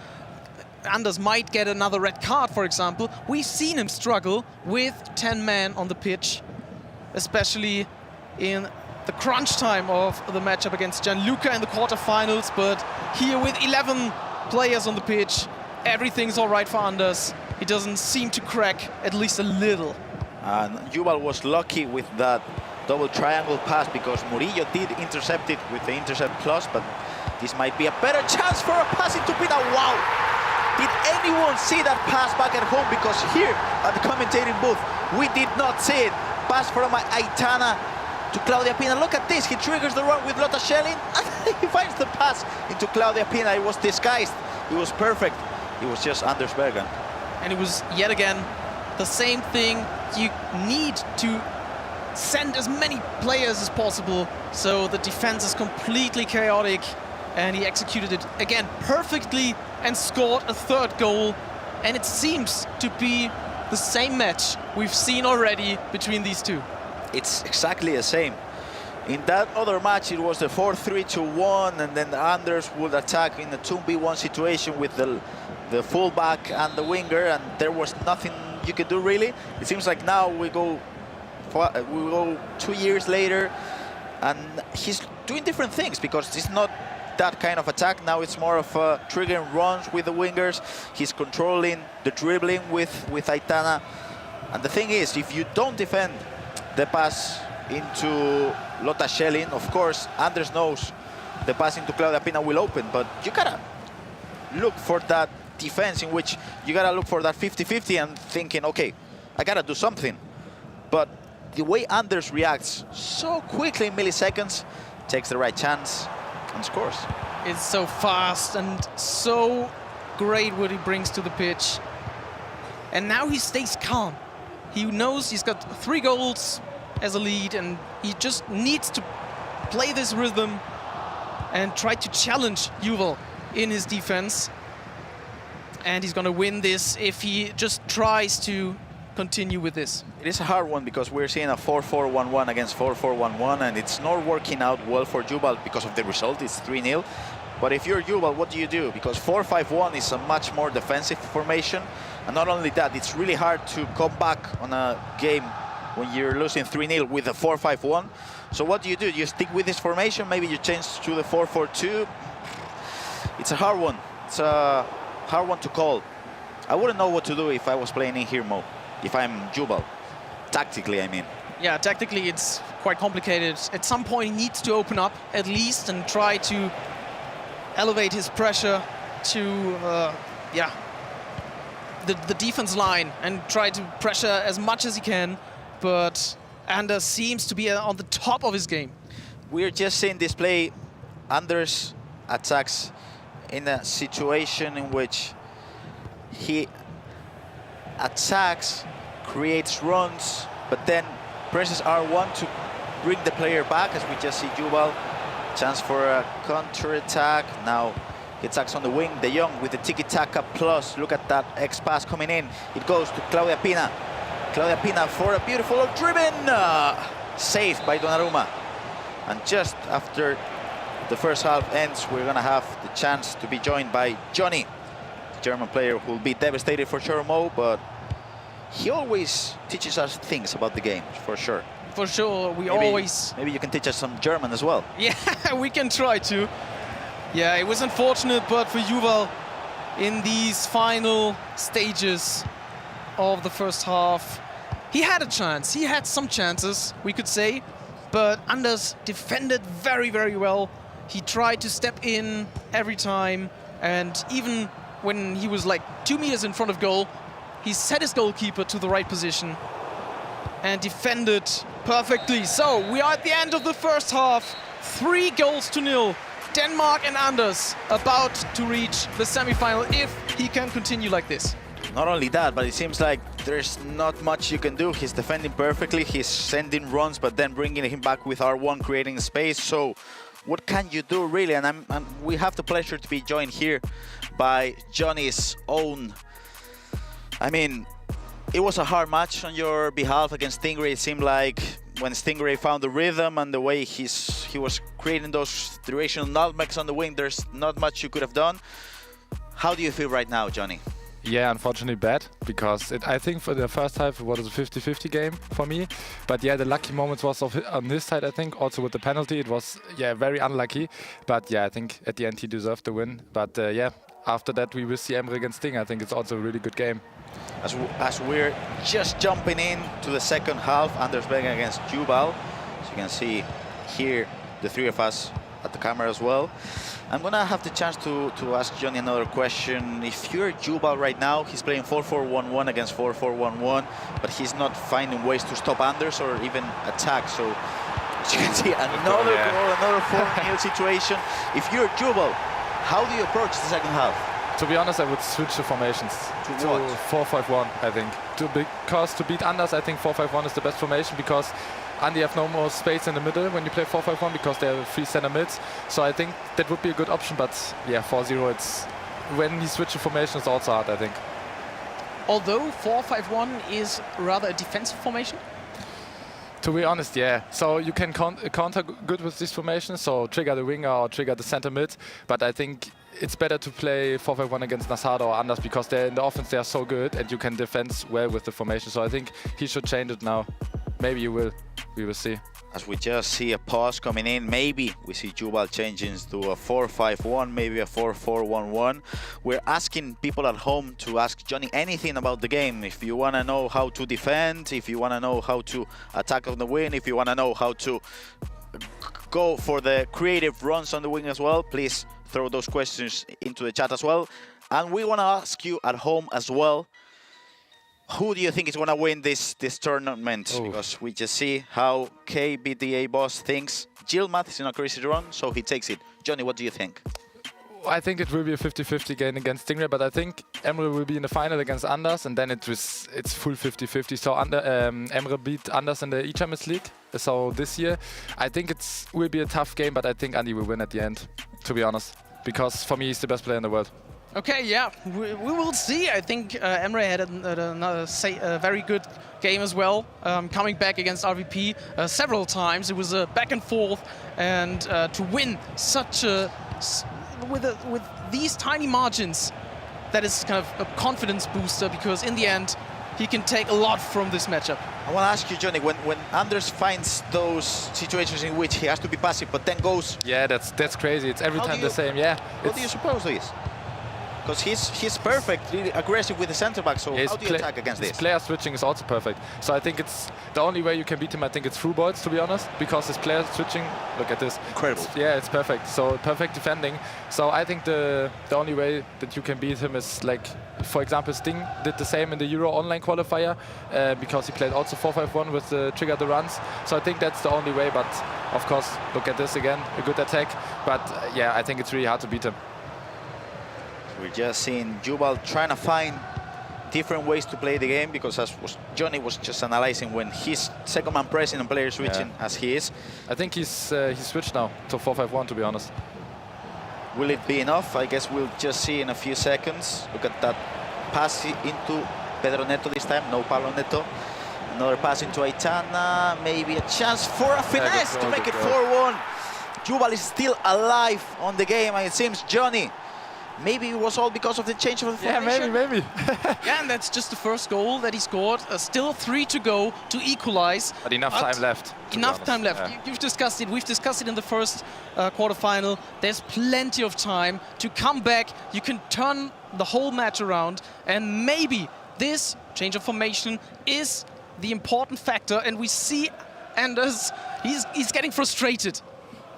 Anders might get another red card, for example. We've seen him struggle with 10 men on the pitch, especially in the crunch time of the matchup against Gianluca in the quarterfinals. But here with 11 players on the pitch, everything's all right for Anders. He doesn't seem to crack, at least a little. And Yuval was lucky with that double triangle pass, because Murillo did intercept it with the intercept plus, but this might be a better chance for a pass into Pina. Wow! Did anyone see that pass back at home? Because here at the commentating booth, we did not see it. Pass from Aitana to Claudia Pina. Look at this, he triggers the run with Lotashellin, and he finds the pass into Claudia Pina. It was disguised, it was perfect. It was just Anders Vejrgang. And it was yet again the same thing. You need to send as many players as possible, so the defense is completely chaotic, and he executed it again perfectly and scored a third goal. And it seems to be the same match we've seen already between these two. It's exactly the same. In that other match, it was the 4-3-2-1, and then Anders would attack in the 2v1 situation with the fullback and the winger, and there was nothing you could do, really. It seems like now we go 2 years later, and he's doing different things, because it's not that kind of attack. Now it's more of triggering runs with the wingers. He's controlling the dribbling with Aitana. And the thing is, if you don't defend the pass into Lotashellin, of course, Anders knows the pass into Claudia Pina will open, but you gotta look for that defense in which you gotta look for that 50-50 and thinking, okay, I gotta do something. But the way Anders reacts so quickly in milliseconds, takes the right chance and scores. It's so fast and so great what he brings to the pitch. And now he stays calm. He knows he's got 3 goals as a lead, and he just needs to play this rhythm and try to challenge Yuval in his defense. And he's gonna win this if he just tries to continue with this. It is a hard one, because we're seeing a 4-4-1-1 against 4-4-1-1, and it's not working out well for Yuval because of the result. It's 3-0. But if you're Yuval, what do? Because 4-5-1 is a much more defensive formation. And not only that, it's really hard to come back on a game when you're losing 3-0 with a 4-5-1. So what do? You stick with this formation? Maybe you change to the 4-4-2? It's a hard one. It's a hard one to call. I wouldn't know what to do if I was playing in here mode, if I'm Yuval. Tactically, I mean. Yeah, tactically it's quite complicated. At some point he needs to open up at least and try to elevate his pressure to the defense line and try to pressure as much as he can. But Anders seems to be on the top of his game. We're just seeing this play. Anders attacks in a situation in which he attacks, creates runs, but then presses R1 to bring the player back, as we just see Yuval. Chance for a counter-attack. Now he attacks on the wing. De Jong with the tiki-taka plus. Look at that X-pass coming in. It goes to Claudia Pina. Claudia Pina for a beautiful driven. Saved by Donnarumma. And just after the first half ends, we're going to have the chance to be joined by Jonny, the German player who will be devastated for sure, Mo, but he always teaches us things about the game, for sure. for sure. Maybe you can teach us some German as well. Yeah, we can try to. Yeah, it was unfortunate, but for Yuval, in these final stages of the first half, he had a chance. He had some chances, we could say, but Anders defended very, very well. He tried to step in every time, and even when he was like 2 meters in front of goal, he set his goalkeeper to the right position and defended perfectly. So we are at the end of the first half, 3-0. Denmark and Anders about to reach the semi-final if he can continue like this. Not only that, but it seems like there's not much you can do. He's defending perfectly, he's sending runs, but then bringing him back with R1, creating space. So what can you do, really? And we have the pleasure to be joined here by Jonny's own. I mean, it was a hard match on your behalf against Stingray. It seemed like when Stingray found the rhythm and the way he was creating those durational nutmegs on the wing, there's not much you could have done. How do you feel right now, Jonny? Yeah, unfortunately bad, because I think for the first half it was a 50-50 game for me. But yeah, the lucky moments was on his side, I think. Also with the penalty, it was very unlucky. But yeah, I think at the end he deserved the win. But yeah, after that we will see Emre against Sting. I think it's also a really good game. As we're just jumping in to the second half, Anders Vejrgang against Yuval. So you can see here the three of us at the camera as well. I'm gonna have the chance to ask Jonny another question. If you're Yuval right now, he's playing 4-4-1-1 against 4-4-1-1, but he's not finding ways to stop Anders or even attack. So as you can see, another goal, another 4-0 situation. If you're Yuval, how do you approach the second half? To be honest, I would switch the formations to 4-5-1, I think. Because to beat Anders, I think 4-5-1 is the best formation, because Andy have no more space in the middle when you play 4-5-1 because they have 3 center mids. So I think that would be a good option, but yeah, 4-0, it's when he switches formation, it's also hard, I think. Although 4-5-1 is rather a defensive formation? To be honest, yeah. So you can counter good with this formation, so trigger the winger or trigger the center mid, but I think it's better to play 4-5-1 against Nasada or Anders because they're in the offense, they are so good and you can defend well with the formation. So I think he should change it now. Maybe you will. We will see. As we just see a pause coming in, maybe we see Yuval changing to a 4-5-1, maybe a 4-4-1-1. We're asking people at home to ask Jonny anything about the game. If you want to know how to defend, if you want to know how to attack on the wing, if you want to know how to go for the creative runs on the wing as well, please throw those questions into the chat as well. And we want to ask you at home as well, who do you think is going to win this tournament? Ooh. Because we just see how KBDA boss thinks. Yilmaz is in a crazy run, so he takes it. Jonny, what do you think? I think it will be a 50-50 game against Stingray, but I think Emre will be in the final against Anders, and then it's full 50-50. So Emre beat Anders in the eChampions League. So this year, I think it will be a tough game, but I think Andy will win at the end, to be honest, because for me he's the best player in the world. Okay, yeah, we will see. I think Emre had a very good game as well, coming back against RvP several times. It was a back and forth, and to win such a with these tiny margins, that is kind of a confidence booster, because in the end he can take a lot from this matchup. I want to ask you, Jonny, when Anders finds those situations in which he has to be passive but then goes... Yeah, that's crazy. It's every time the same, yeah. What do you suppose it is? Because he's perfect, really aggressive with the center back, so how do you attack against this? His player switching is also perfect. So I think it's the only way you can beat him, I think it's through balls, to be honest, because his player switching, look at this. Incredible. It's perfect. So perfect defending. So I think the only way that you can beat him is, like, for example, Sting did the same in the Euro online qualifier, because he played also 4-5-1 with the trigger the runs. So I think that's the only way, but of course, look at this again, a good attack. But yeah, I think it's really hard to beat him. We're just seeing Yuval trying to find different ways to play the game, because as Jonny was just analyzing, when he's second man pressing and player switching as he is. I think he's switched now to 4-5-1, to be honest. Will it be enough? I guess we'll just see in a few seconds. Look at that pass into Pedro Neto this time, no Pablo Neto. Another pass into Aitana, maybe a chance for a finesse to make it 4-1. Yuval is still alive on the game, and it seems Jonny maybe it was all because of the change of the formation? Maybe. Yeah, and that's just the first goal that he scored. Still 3 to go to equalize. But enough time left. Enough time left. Yeah. You've discussed it. We've discussed it in the first quarterfinal. There's plenty of time to come back. You can turn the whole match around, and maybe this change of formation is the important factor. And we see Anders, he's getting frustrated.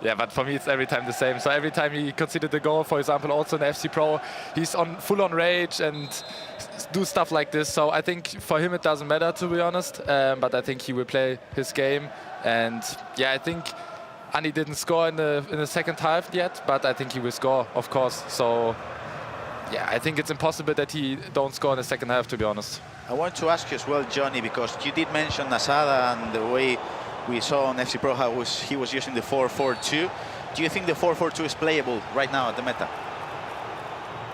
Yeah, but for me it's every time the same. So every time he conceded the goal, for example, also in the FC Pro, he's on full on rage and do stuff like this. So I think for him it doesn't matter, to be honest. But I think he will play his game. And yeah, I think Andy didn't score in the second half yet, but I think he will score, of course. So yeah, I think it's impossible that he don't score in the second half, to be honest. I want to ask you as well, Jonny, because you did mention Nasada and the way we saw on FC Pro how he was using the 4-4-2. Do you think the 4-4-2 is playable right now at the meta?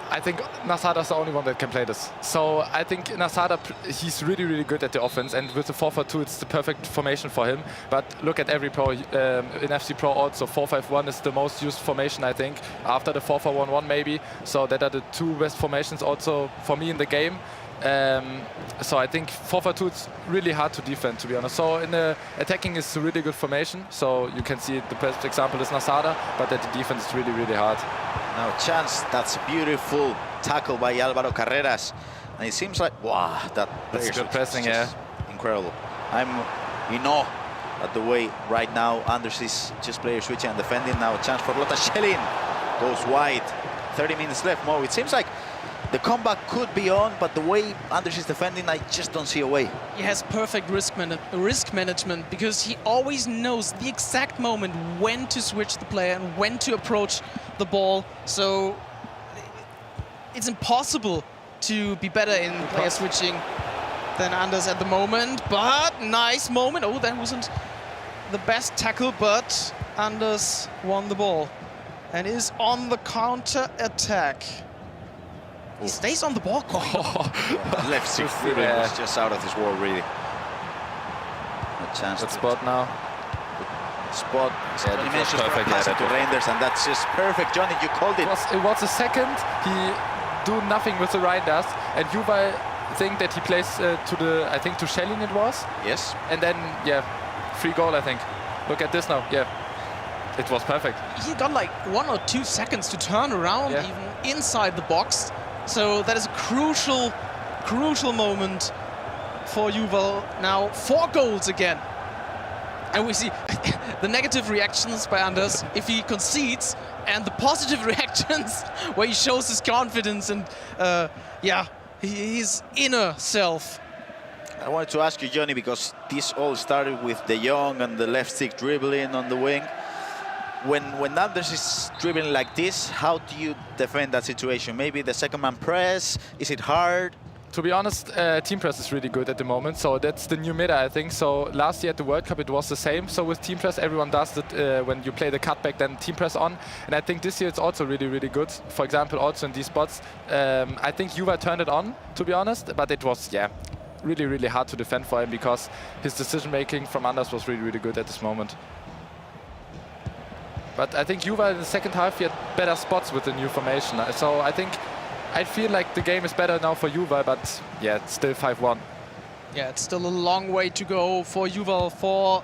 I think Nasada's the only one that can play this. So I think Nasada, he's really, really good at the offense, and with the 4-4-2, it's the perfect formation for him. But look at every pro, in FC Pro also, 4-5-1 is the most used formation, I think, after the 4-4-1-1 maybe. So that are the two best formations also for me in the game. So I think 4-4-2 is really hard to defend, to be honest. So in the attacking is a really good formation. So you can see the best example is Nasada, but at the defense it's really, really hard. Now chance, that's a beautiful tackle by Álvaro Carreras. And it seems like, wow, that's good pressing, yeah. Incredible. I'm in awe at the way right now Anders is just player switching and defending. Now a chance for Lotta Schelin. Goes wide. 30 minutes left. More. It seems like the comeback could be on, but the way Anders is defending, I just don't see a way. He has perfect risk management because he always knows the exact moment when to switch the player and when to approach the ball. So it's impossible to be better in player switching than Anders at the moment. But nice moment. Oh, that wasn't the best tackle, but Anders won the ball and is on the counter attack. He stays on the ball. Left six dribbling was just out of this world, really. A chance. Good spot now. Spot. Yeah, he mentions pass to Reinders, and that's just perfect. Jonny, you called it. It was a second. He do nothing with the Reinders, and Yuval think that he plays I think to Schelin it was. Yes. And then yeah, free goal I think. Look at this now. Yeah. It was perfect. He got like 1 or 2 seconds to turn around, even inside the box. So that is a crucial moment for Yuval. Now 4 goals again. And we see the negative reactions by Anders if he concedes, and the positive reactions where he shows his confidence and his inner self. I wanted to ask you, Jonny, because this all started with De Jong and the left stick dribbling on the wing. When Anders is dribbling like this, how do you defend that situation? Maybe the second man press? Is it hard? To be honest, team press is really good at the moment. So that's the new meta, I think. So last year at the World Cup, it was the same. So with team press, everyone does it when you play the cutback, then team press on. And I think this year it's also really, really good. For example, also in these spots, I think Yuval turned it on, to be honest. But it was, really, really hard to defend for him because his decision-making from Anders was really, really good at this moment. But I think Yuval in the second half, he had better spots with the new formation. So I feel like the game is better now for Yuval, but yeah, it's still 5-1. Yeah, it's still a long way to go for Yuval, for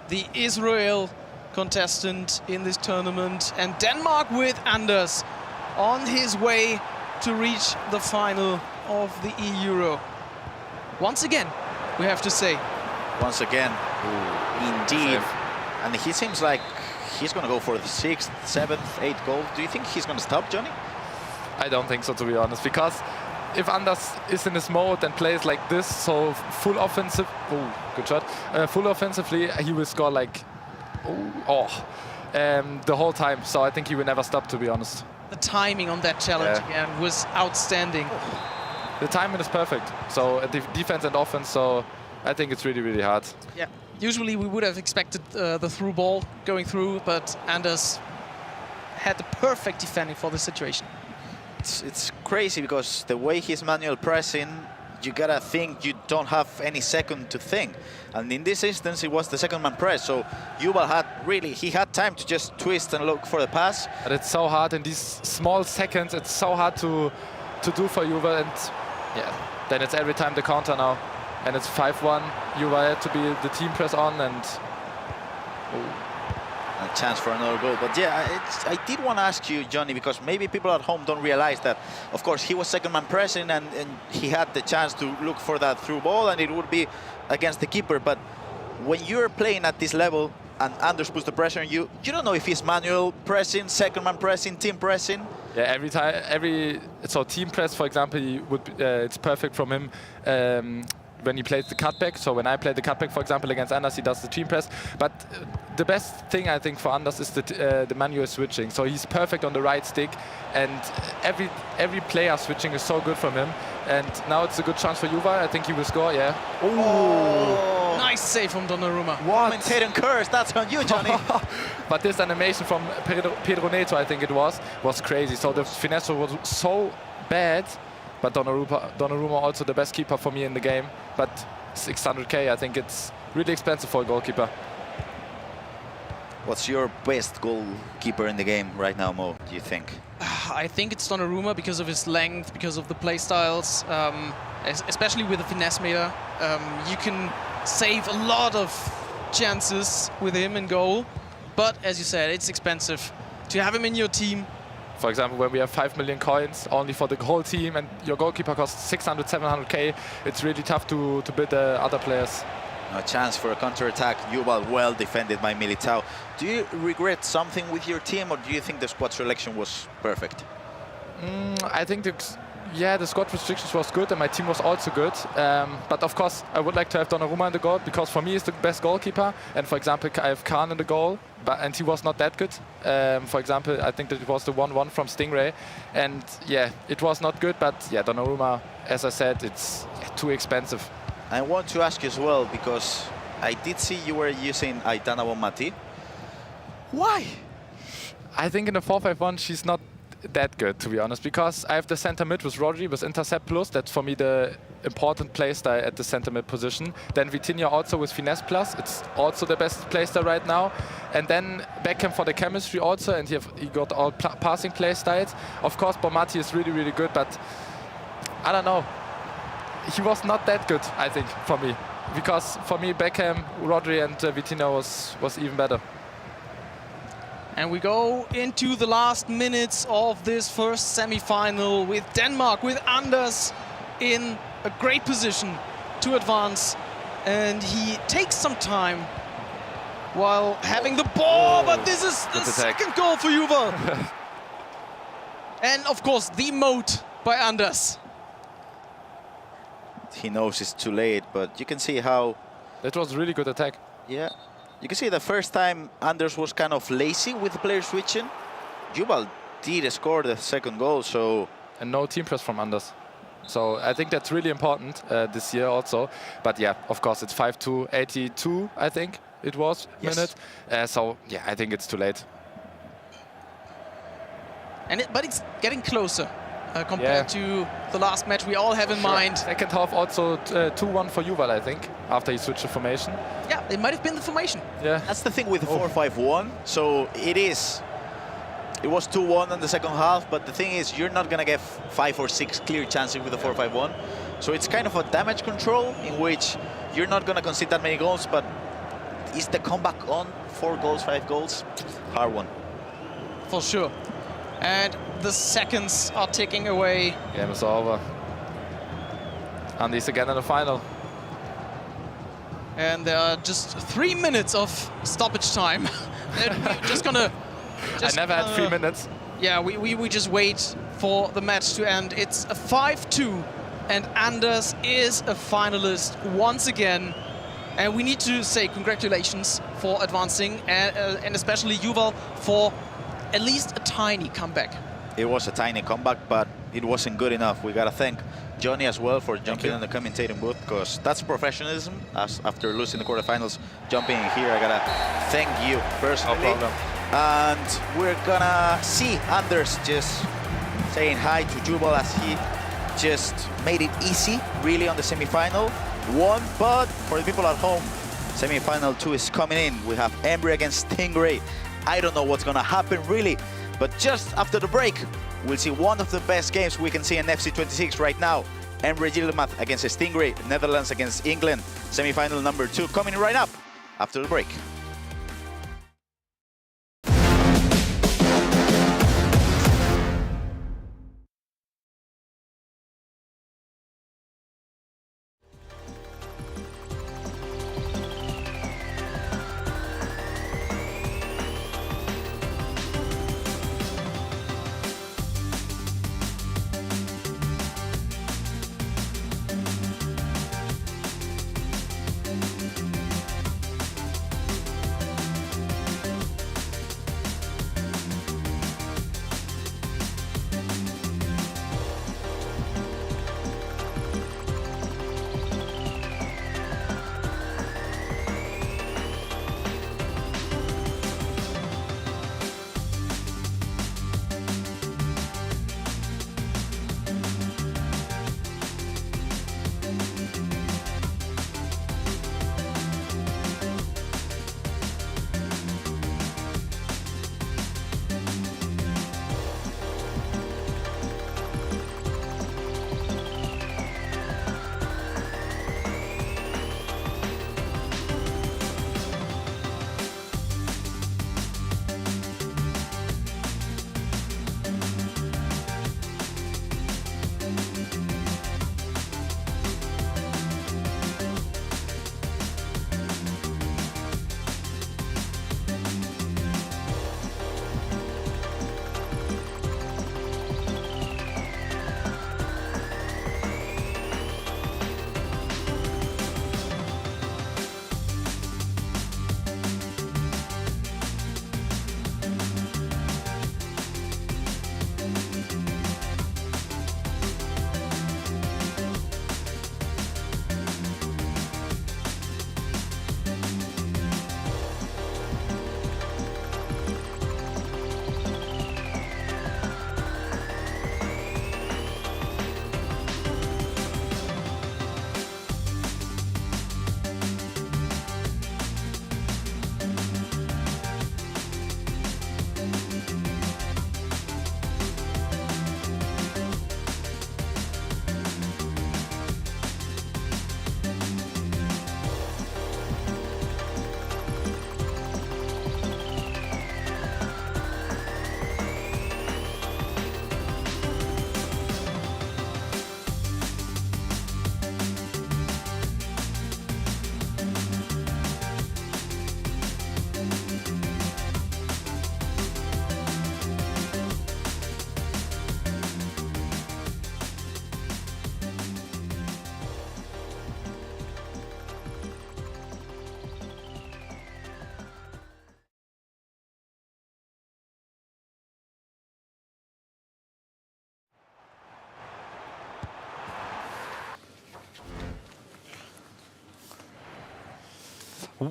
the Israel contestant in this tournament. And Denmark with Anders on his way to reach the final of the eEuro. Once again, we have to say. Once again, indeed. And he seems like he's going to go for the 6th, 7th, 8th goal. Do you think he's going to stop, Jonny? I don't think so, to be honest, because if Anders is in his mode and plays like this, so full offensive, good shot, full offensively, he will score like, the whole time. So I think he will never stop, to be honest. The timing on that challenge again was outstanding. The timing is perfect. So defense and offense, so I think it's really, really hard. Yeah. Usually we would have expected the through ball going through, but Anders had the perfect defending for the situation. It's crazy because the way he's manual pressing, you gotta think you don't have any second to think. And in this instance, it was the second man press. So Yuval had time to just twist and look for the pass. But it's so hard in these small seconds. It's so hard to do for Yuval, and yeah, then it's every time the counter now, and it's 5-1. Yuval had to be the team press on, and a chance for another goal. But yeah, I did want to ask you, Jonny, because maybe people at home don't realize that, of course, he was second man pressing and he had the chance to look for that through ball and it would be against the keeper. But when you're playing at this level and Anders puts the pressure on you, you don't know if he's manual pressing, second man pressing, team pressing. Yeah, so team press, for example, it's perfect from him. When he plays the cutback, so when I play the cutback, for example, against Anders, he does the team press. But the best thing, I think, for Anders is the manual switching. So he's perfect on the right stick, and every player switching is so good from him. And now it's a good chance for Yuval. I think he will score, yeah. Oh. Nice save from Donnarumma. What? Commentating curse, that's on you, Jonny. But this animation from Pedro Neto, I think it was crazy. So the finesse was so bad. But Donnarumma also the best keeper for me in the game. But 600k, I think it's really expensive for a goalkeeper. What's your best goalkeeper in the game right now, Mo, do you think? I think it's Donnarumma because of his length, because of the play styles, especially with the finesse meter. You can save a lot of chances with him in goal. But as you said, it's expensive to have him in your team. For example, when we have 5 million coins only for the whole team and your goalkeeper costs 600, 700k, it's really tough to beat other players. A chance for a counter-attack. Yuval well defended by Militao. Do you regret something with your team, or do you think the squad selection was perfect? I think the squad restrictions was good and my team was also good. But of course, I would like to have Donnarumma in the goal because for me he's the best goalkeeper. And for example, I have Khan in the goal, and he was not that good. For example, I think that it was the 1-1 from Stingray. And yeah, it was not good, but yeah, Donnarumma, as I said, it's too expensive. I want to ask you as well, because I did see you were using Aitana Bonmati. Why? I think in the 4-5-1 she's not that good, to be honest, because I have the center mid with Rodri with Intercept Plus. That's for me the important playstyle at the center mid position. Then Vitinha also with Finesse Plus. It's also the best playstyle right now. And then Beckham for the chemistry also, and he got all passing playstyles. Of course, Bonmati is really, really good, but I don't know. He was not that good, I think, for me. Because for me, Beckham, Rodri and Vitinha was even better. And we go into the last minutes of this first semi-final with Denmark, with Anders in a great position to advance. And he takes some time while having the ball, but this is the second goal for Yuval. And of course, the moat by Anders. He knows it's too late, but you can see how... That was a really good attack. Yeah. You can see the first time Anders was kind of lazy with the player switching. Yuval did score the second goal, so... And no team press from Anders. So I think that's really important this year also. But yeah, of course, it's 5-2, 82, I think it was, minute. So yeah, I think it's too late. But it's getting closer. Compared to the last match we all have in mind. Second half also 2-1 for Yuval, I think, after he switched the formation. Yeah, it might have been the formation. Yeah. That's the thing with the 4-5-1. So it was 2-1 in the second half, but the thing is, you're not going to get 5 or 6 clear chances with the 4-5-1. So it's kind of a damage control in which you're not going to concede that many goals, but is the comeback on? 4 goals, 5 goals? Hard one. For sure. And the seconds are ticking away. Game is over. And he's again in the final. And there are just 3 minutes of stoppage time. We're just gonna... I never had 3 minutes. Yeah, we just wait for the match to end. It's a 5-2, and Anders is a finalist once again. And we need to say congratulations for advancing, and especially Yuval for at least a tiny comeback. It was a tiny comeback, but it wasn't good enough. We gotta thank Jonny as well for jumping in the commentating booth, because that's professionalism. As after losing the quarterfinals, jumping in here, I gotta thank you personally. No problem. And we're gonna see Anders just saying hi to Yuval as he just made it easy, really, on the semi-final. Won, but for the people at home, semi-final 2 is coming in. We have Emry against Stingray. I don't know what's gonna happen, really, but just after the break, we'll see one of the best games we can see in FC26 right now. Emre Yilmaz against Stingray, Netherlands against England, semi-final number 2 coming right up after the break.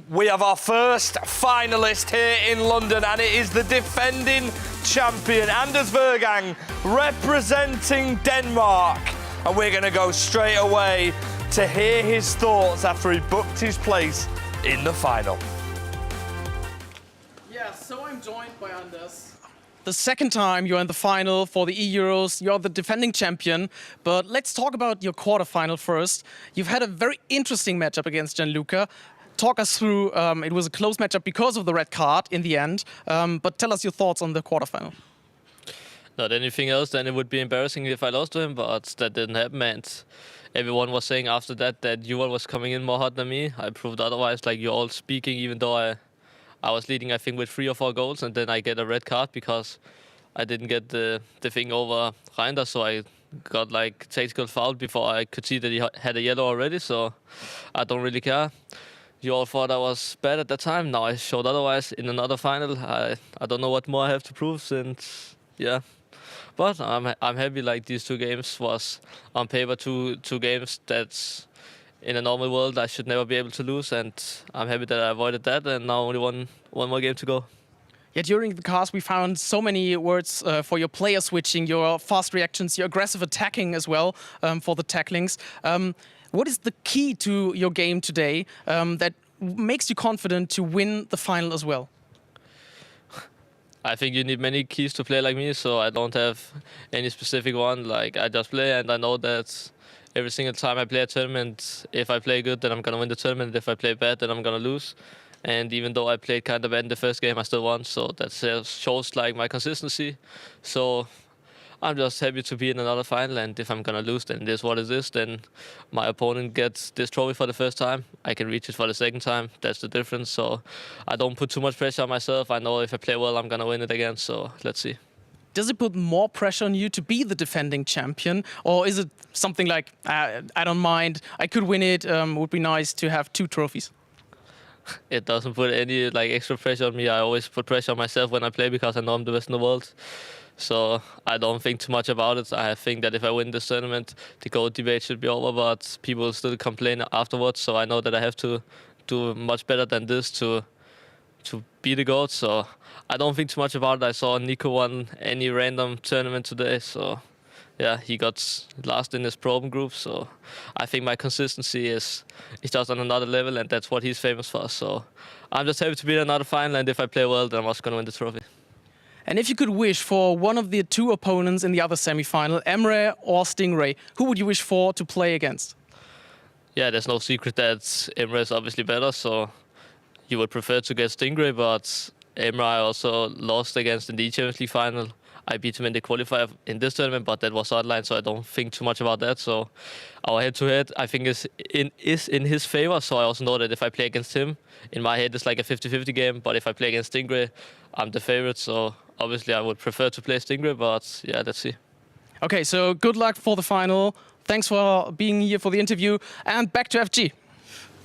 We have our first finalist here in London, and it is the defending champion, Anders Vergang, representing Denmark. And we're going to go straight away to hear his thoughts after he booked his place in the final. Yeah, so I'm joined by Anders. The second time you're in the final for the eEuros, you're the defending champion. But let's talk about your quarterfinal first. You've had a very interesting matchup against Gianluca. Talk us through, it was a close matchup because of the red card in the end, but tell us your thoughts on the quarterfinal. Not anything else than it would be embarrassing if I lost to him, but that didn't happen, and everyone was saying after that Yuval was coming in more hot than me. I proved otherwise, like you're all speaking, even though I was leading, I think, with 3 or 4 goals, and then I get a red card because I didn't get the thing over Reinders, so I got like tactical foul before I could see that he had a yellow already, so I don't really care. You all thought I was bad at that time. Now I showed otherwise in another final. I don't know what more I have to prove since, yeah. But I'm happy, like these 2 games was on paper two games that's in a normal world I should never be able to lose, and I'm happy that I avoided that, and now only one more game to go. Yeah, during the cast, we found so many words for your player switching, your fast reactions, your aggressive attacking as well for the tacklings. What is the key to your game today that makes you confident to win the final as well? I think you need many keys to play like me, so I don't have any specific one. Like, I just play, and I know that every single time I play a tournament, if I play good, then I'm gonna win the tournament. If I play bad, then I'm gonna lose. And even though I played kind of bad in the first game, I still won. So that shows like my consistency. So I'm just happy to be in another final, and if I'm gonna lose, then it is what it is. Then my opponent gets this trophy for the first time. I can reach it for the second time. That's the difference. So I don't put too much pressure on myself. I know if I play well, I'm gonna win it again. So let's see. Does it put more pressure on you to be the defending champion, or is it something like, I don't mind, I could win it, would be nice to have 2 trophies? It doesn't put any like extra pressure on me. I always put pressure on myself when I play because I know I'm the best in the world. So I don't think too much about it. I think that if I win this tournament, the GOAT debate should be over, but people will still complain afterwards. So I know that I have to do much better than this to be the GOAT. So I don't think too much about it. I saw Nico won any random tournament today. So yeah, he got last in his problem group. So I think my consistency is just on another level, and that's what he's famous for. So I'm just happy to be in another final, and if I play well, then I'm also going to win the trophy. And if you could wish for one of the 2 opponents in the other semi-final, Emre or Stingray, who would you wish for to play against? Yeah, there's no secret that Emre is obviously better, so you would prefer to get Stingray, but Emre I also lost against in the Champions League final. I beat him in the qualifier in this tournament, but that was online, so I don't think too much about that. So our head-to-head, I think, is in his favor. So I also know that if I play against him, in my head, it's like a 50-50 game. But if I play against Stingray, I'm the favorite. So obviously, I would prefer to play Stingray, but yeah, let's see. Okay, so good luck for the final. Thanks for being here for the interview, and back to FG.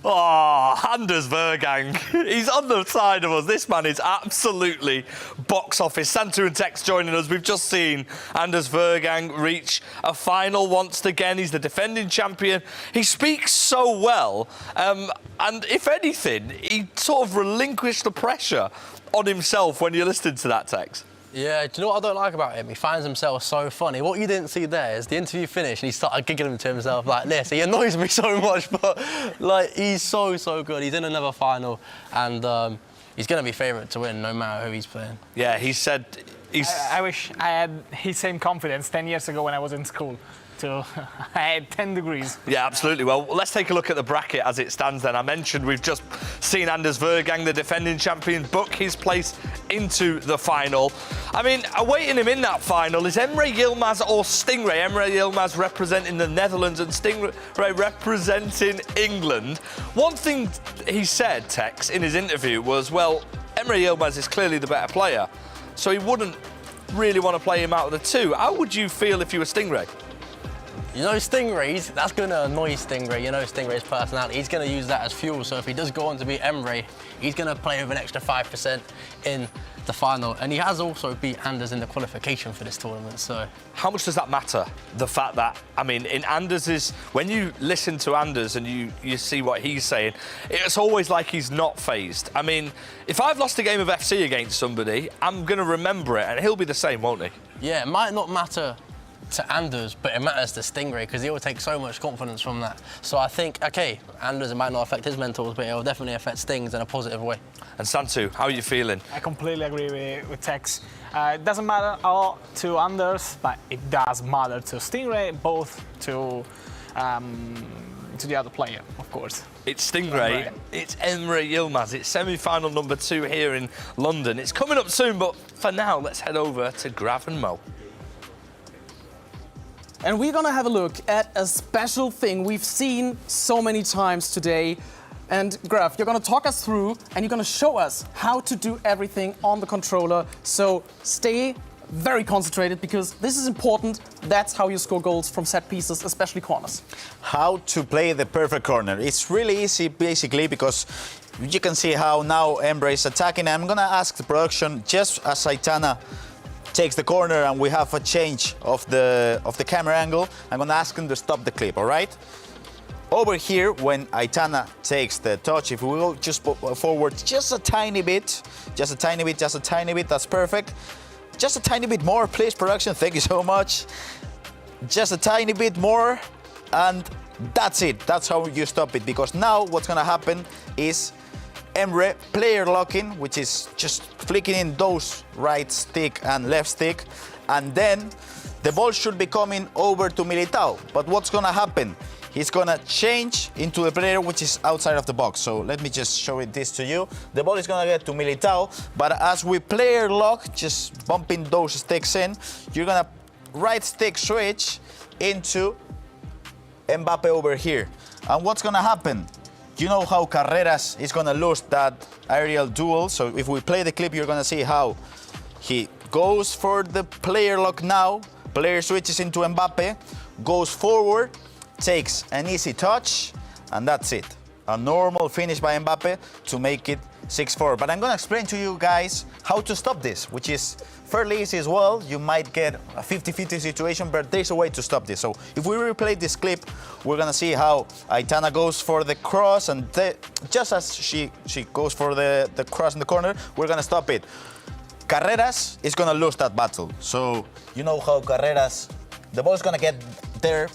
Oh, Anders Vergang. He's on the side of us. This man is absolutely box office. Santu and Tex joining us. We've just seen Anders Vergang reach a final once again. He's the defending champion. He speaks so well. And if anything, he sort of relinquished the pressure on himself when you listened to that, Tex. Yeah, do you know what I don't like about him? He finds himself so funny. What you didn't see there is the interview finished and he started giggling to himself like this. He annoys me so much, but like he's so good. He's in another final, and he's going to be favourite to win no matter who he's playing. Yeah, he said he's... I wish I had his same confidence 10 years ago when I was in school. I had 10 degrees. Yeah, absolutely. Well, let's take a look at the bracket as it stands then. I mentioned we've just seen Anders Vergang, the defending champion, book his place into the final. I mean, awaiting him in that final is Emre, Yilmaz or Stingray. Emre, Yilmaz representing the Netherlands and Stingray representing England. One thing he said, Tex, in his interview was, well, Emre Yilmaz is clearly the better player, so he wouldn't really want to play him out of the 2. How would you feel if you were Stingray? You know, Stingray's, that's going to annoy Stingray. You know Stingray's personality. He's going to use that as fuel. So if he does go on to beat Emry, he's going to play with an extra 5% in the final. And he has also beat Anders in the qualification for this tournament. So how much does that matter? The fact that, I mean, in Anders's, when you listen to Anders and you see what he's saying, it's always like he's not phased. I mean, if I've lost a game of FC against somebody, I'm going to remember it, and he'll be the same, won't he? Yeah, it might not matter to Anders, but it matters to Stingray because he will take so much confidence from that. So I think, okay, Anders, it might not affect his mentals, but it will definitely affect Stings in a positive way. And Santu, how are you feeling? I completely agree with Tex. It doesn't matter all to Anders, but it does matter to Stingray, both to the other player, of course. It's Stingray, it's Emre Yilmaz, it's semi-final number 2 here in London. It's coming up soon, but for now, let's head over to Grav and Mo. And we're gonna have a look at a special thing we've seen so many times today. And Graf, you're gonna talk us through and you're gonna show us how to do everything on the controller. So stay very concentrated because this is important. That's how you score goals from set pieces, especially corners. How to play the perfect corner. It's really easy basically because you can see how now Emre is attacking. I'm gonna ask the production just as Aitana takes the corner and we have a change of the camera angle. I'm gonna ask him to stop the clip, all right? over here, when Aitana takes the touch, if we go just forward just a tiny bit, that's perfect. Just a tiny bit more, please, production, thank you so much. Just a tiny bit more, and that's it. That's how you stop it, because now what's gonna happen is Emre player locking, which is just flicking in those right stick and left stick, and then the ball should be coming over to Militao. But what's gonna happen? He's gonna change into the player which is outside of the box. So let me just show this to you. The ball is gonna get to Militao, but as we player lock, just bumping those sticks in, you're gonna right stick switch into Mbappe over here. And what's gonna happen? You know how Carreras is gonna lose that aerial duel. So if we play the clip, you're gonna see how he goes for the player lock now, player switches into Mbappe, goes forward, takes an easy touch, and that's it. A normal finish by Mbappe to make it 6-4. But I'm gonna explain to you guys how to stop this, which is fairly easy as well. You might get a 50-50 situation, but there's a way to stop this. So if we replay this clip, we're gonna see how Aitana goes for the cross, and just as she goes for the cross in the corner, we're gonna stop it. Carreras is gonna lose that battle. So you know how Carreras, the ball is gonna get there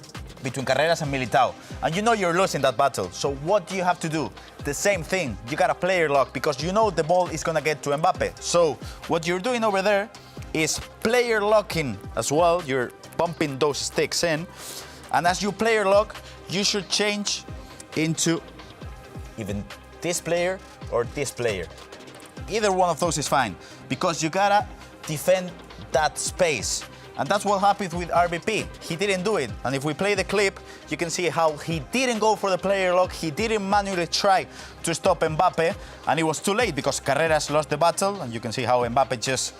between Carreras and Militao, and you know you're losing that battle. So what do you have to do? The same thing. You got a player lock, because you know the ball is gonna get to Mbappe. So what you're doing over there is player locking as well. You're bumping those sticks in, and as you player lock, you should change into even this player or this player. Either one of those is fine, because you gotta defend that space. And that's what happened with RvP. He didn't do it. And if we play the clip, you can see how he didn't go for the player lock. He didn't manually try to stop Mbappe. And it was too late, because Carreras lost the battle. And you can see how Mbappe just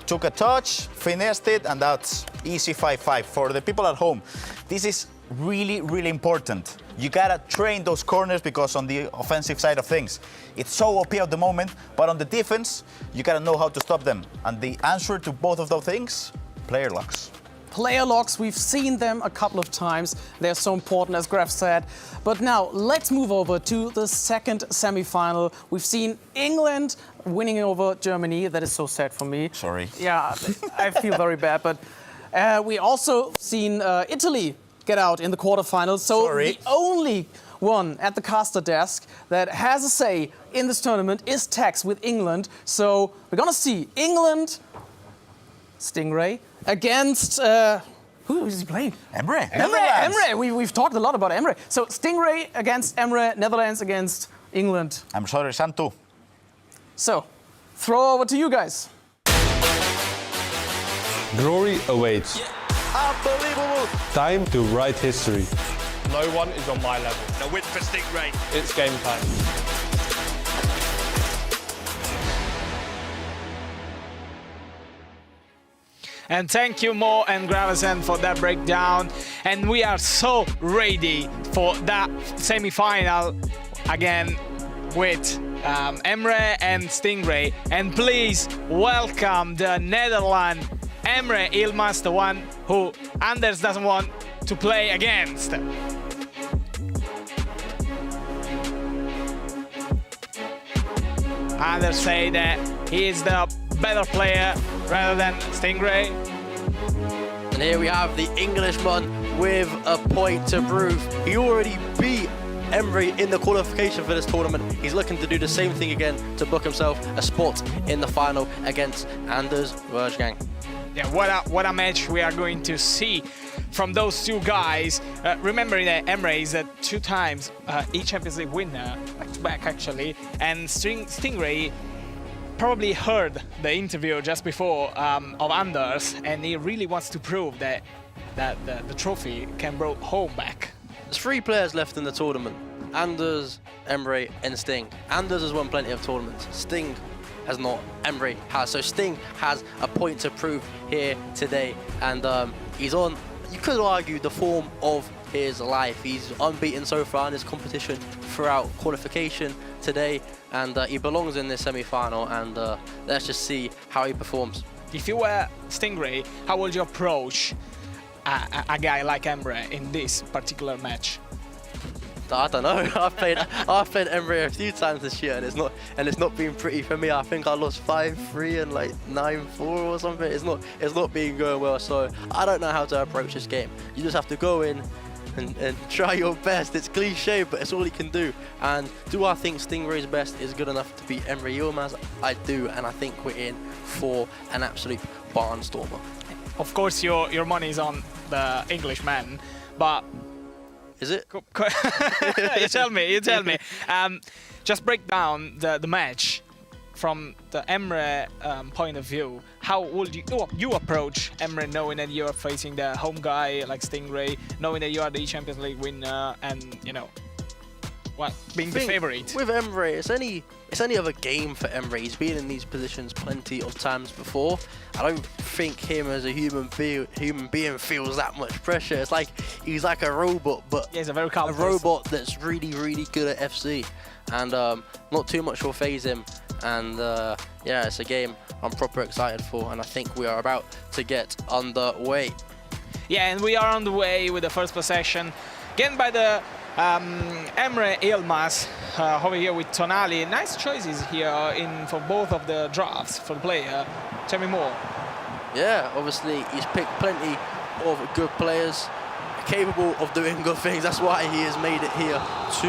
took a touch, finessed it, and that's easy 5-5. For the people at home, this is really, really important. You gotta train those corners, because on the offensive side of things, it's so OP at the moment. But on the defense, you gotta know how to stop them. And the answer to both of those things, player locks. Player locks, we've seen them a couple of times. They're so important, as Graf said. But now let's move over to the second semi-final. We've seen England winning over Germany. That is so sad for me. Sorry. Yeah, I feel very bad. But we also seen Italy get out in the quarterfinals. So Sorry. The only one at the caster desk that has a say in this tournament is Tex with England. So we're gonna see England, Stingray, against, who is he playing? Emre. Emre. We've talked a lot about Emre. So Stingray against Emre, Netherlands against England. I'm sorry, Santu. So, throw over to you guys. Glory awaits. Unbelievable. Time to write history. No one is on my level. A win for Stingray. It's game time. And thank you, Mo and Gravesen, for that breakdown. And we are so ready for that semi-final again with Emre and Stingray. And please welcome the Netherlands, Emre Yilmaz, the one who Anders doesn't want to play against. Anders say that he is the better player rather than Stingray. And here we have the Englishman with a point to prove. He already beat Emry in the qualification for this tournament. He's looking to do the same thing again to book himself a spot in the final against Anders Vejrgang. Yeah, what a match we are going to see from those two guys. Remembering that Emre is a 2 times Champions League winner, back-to-back actually, and Stingray probably heard the interview just before of Anders, and he really wants to prove that the trophy can bring home back. There's 3 players left in the tournament: Anders, Emre, and Sting. Anders has won plenty of tournaments. Sting has not. Emre has. So Sting has a point to prove here today, and he's on, you could argue, the form of his life. He's unbeaten so far in this competition throughout qualification today, and he belongs in this semi-final, and let's just see how he performs. If you were Stingray, how would you approach a guy like Emre in this particular match? I don't know. I've played Emry a few times this year, and it's not been pretty for me. I think I lost 5-3 and like 9-4 or something. It's not been going well. So I don't know how to approach this game. You just have to go in and try your best. It's cliche, but it's all you can do. And do I think Stingray's best is good enough to beat Emre Yilmaz? I do, and I think we're in for an absolute barnstormer. Of course, your money is on the Englishman, but is it? You tell me. Just break down the match from the Emre point of view. How would you approach Emre, knowing that you are facing the home guy like Stingray, knowing that you are the Champions League winner, and you know, well, being the favorite? With Emre, it's any other game for Emre. He's been in these positions plenty of times before. I don't think him as a human being feels that much pressure. It's like he's like a robot, but yeah, he's a very calm robot that's really, really good at FC, and not too much will phase him. And yeah, it's a game I'm proper excited for, and I think we are about to get underway. Yeah, and we are on the way with the first possession, gained by the Emre Yilmaz over here with Tonali. Nice choices here for both of the drafts for the player. Tell me more. Yeah, obviously he's picked plenty of good players capable of doing good things. That's why he has made it here to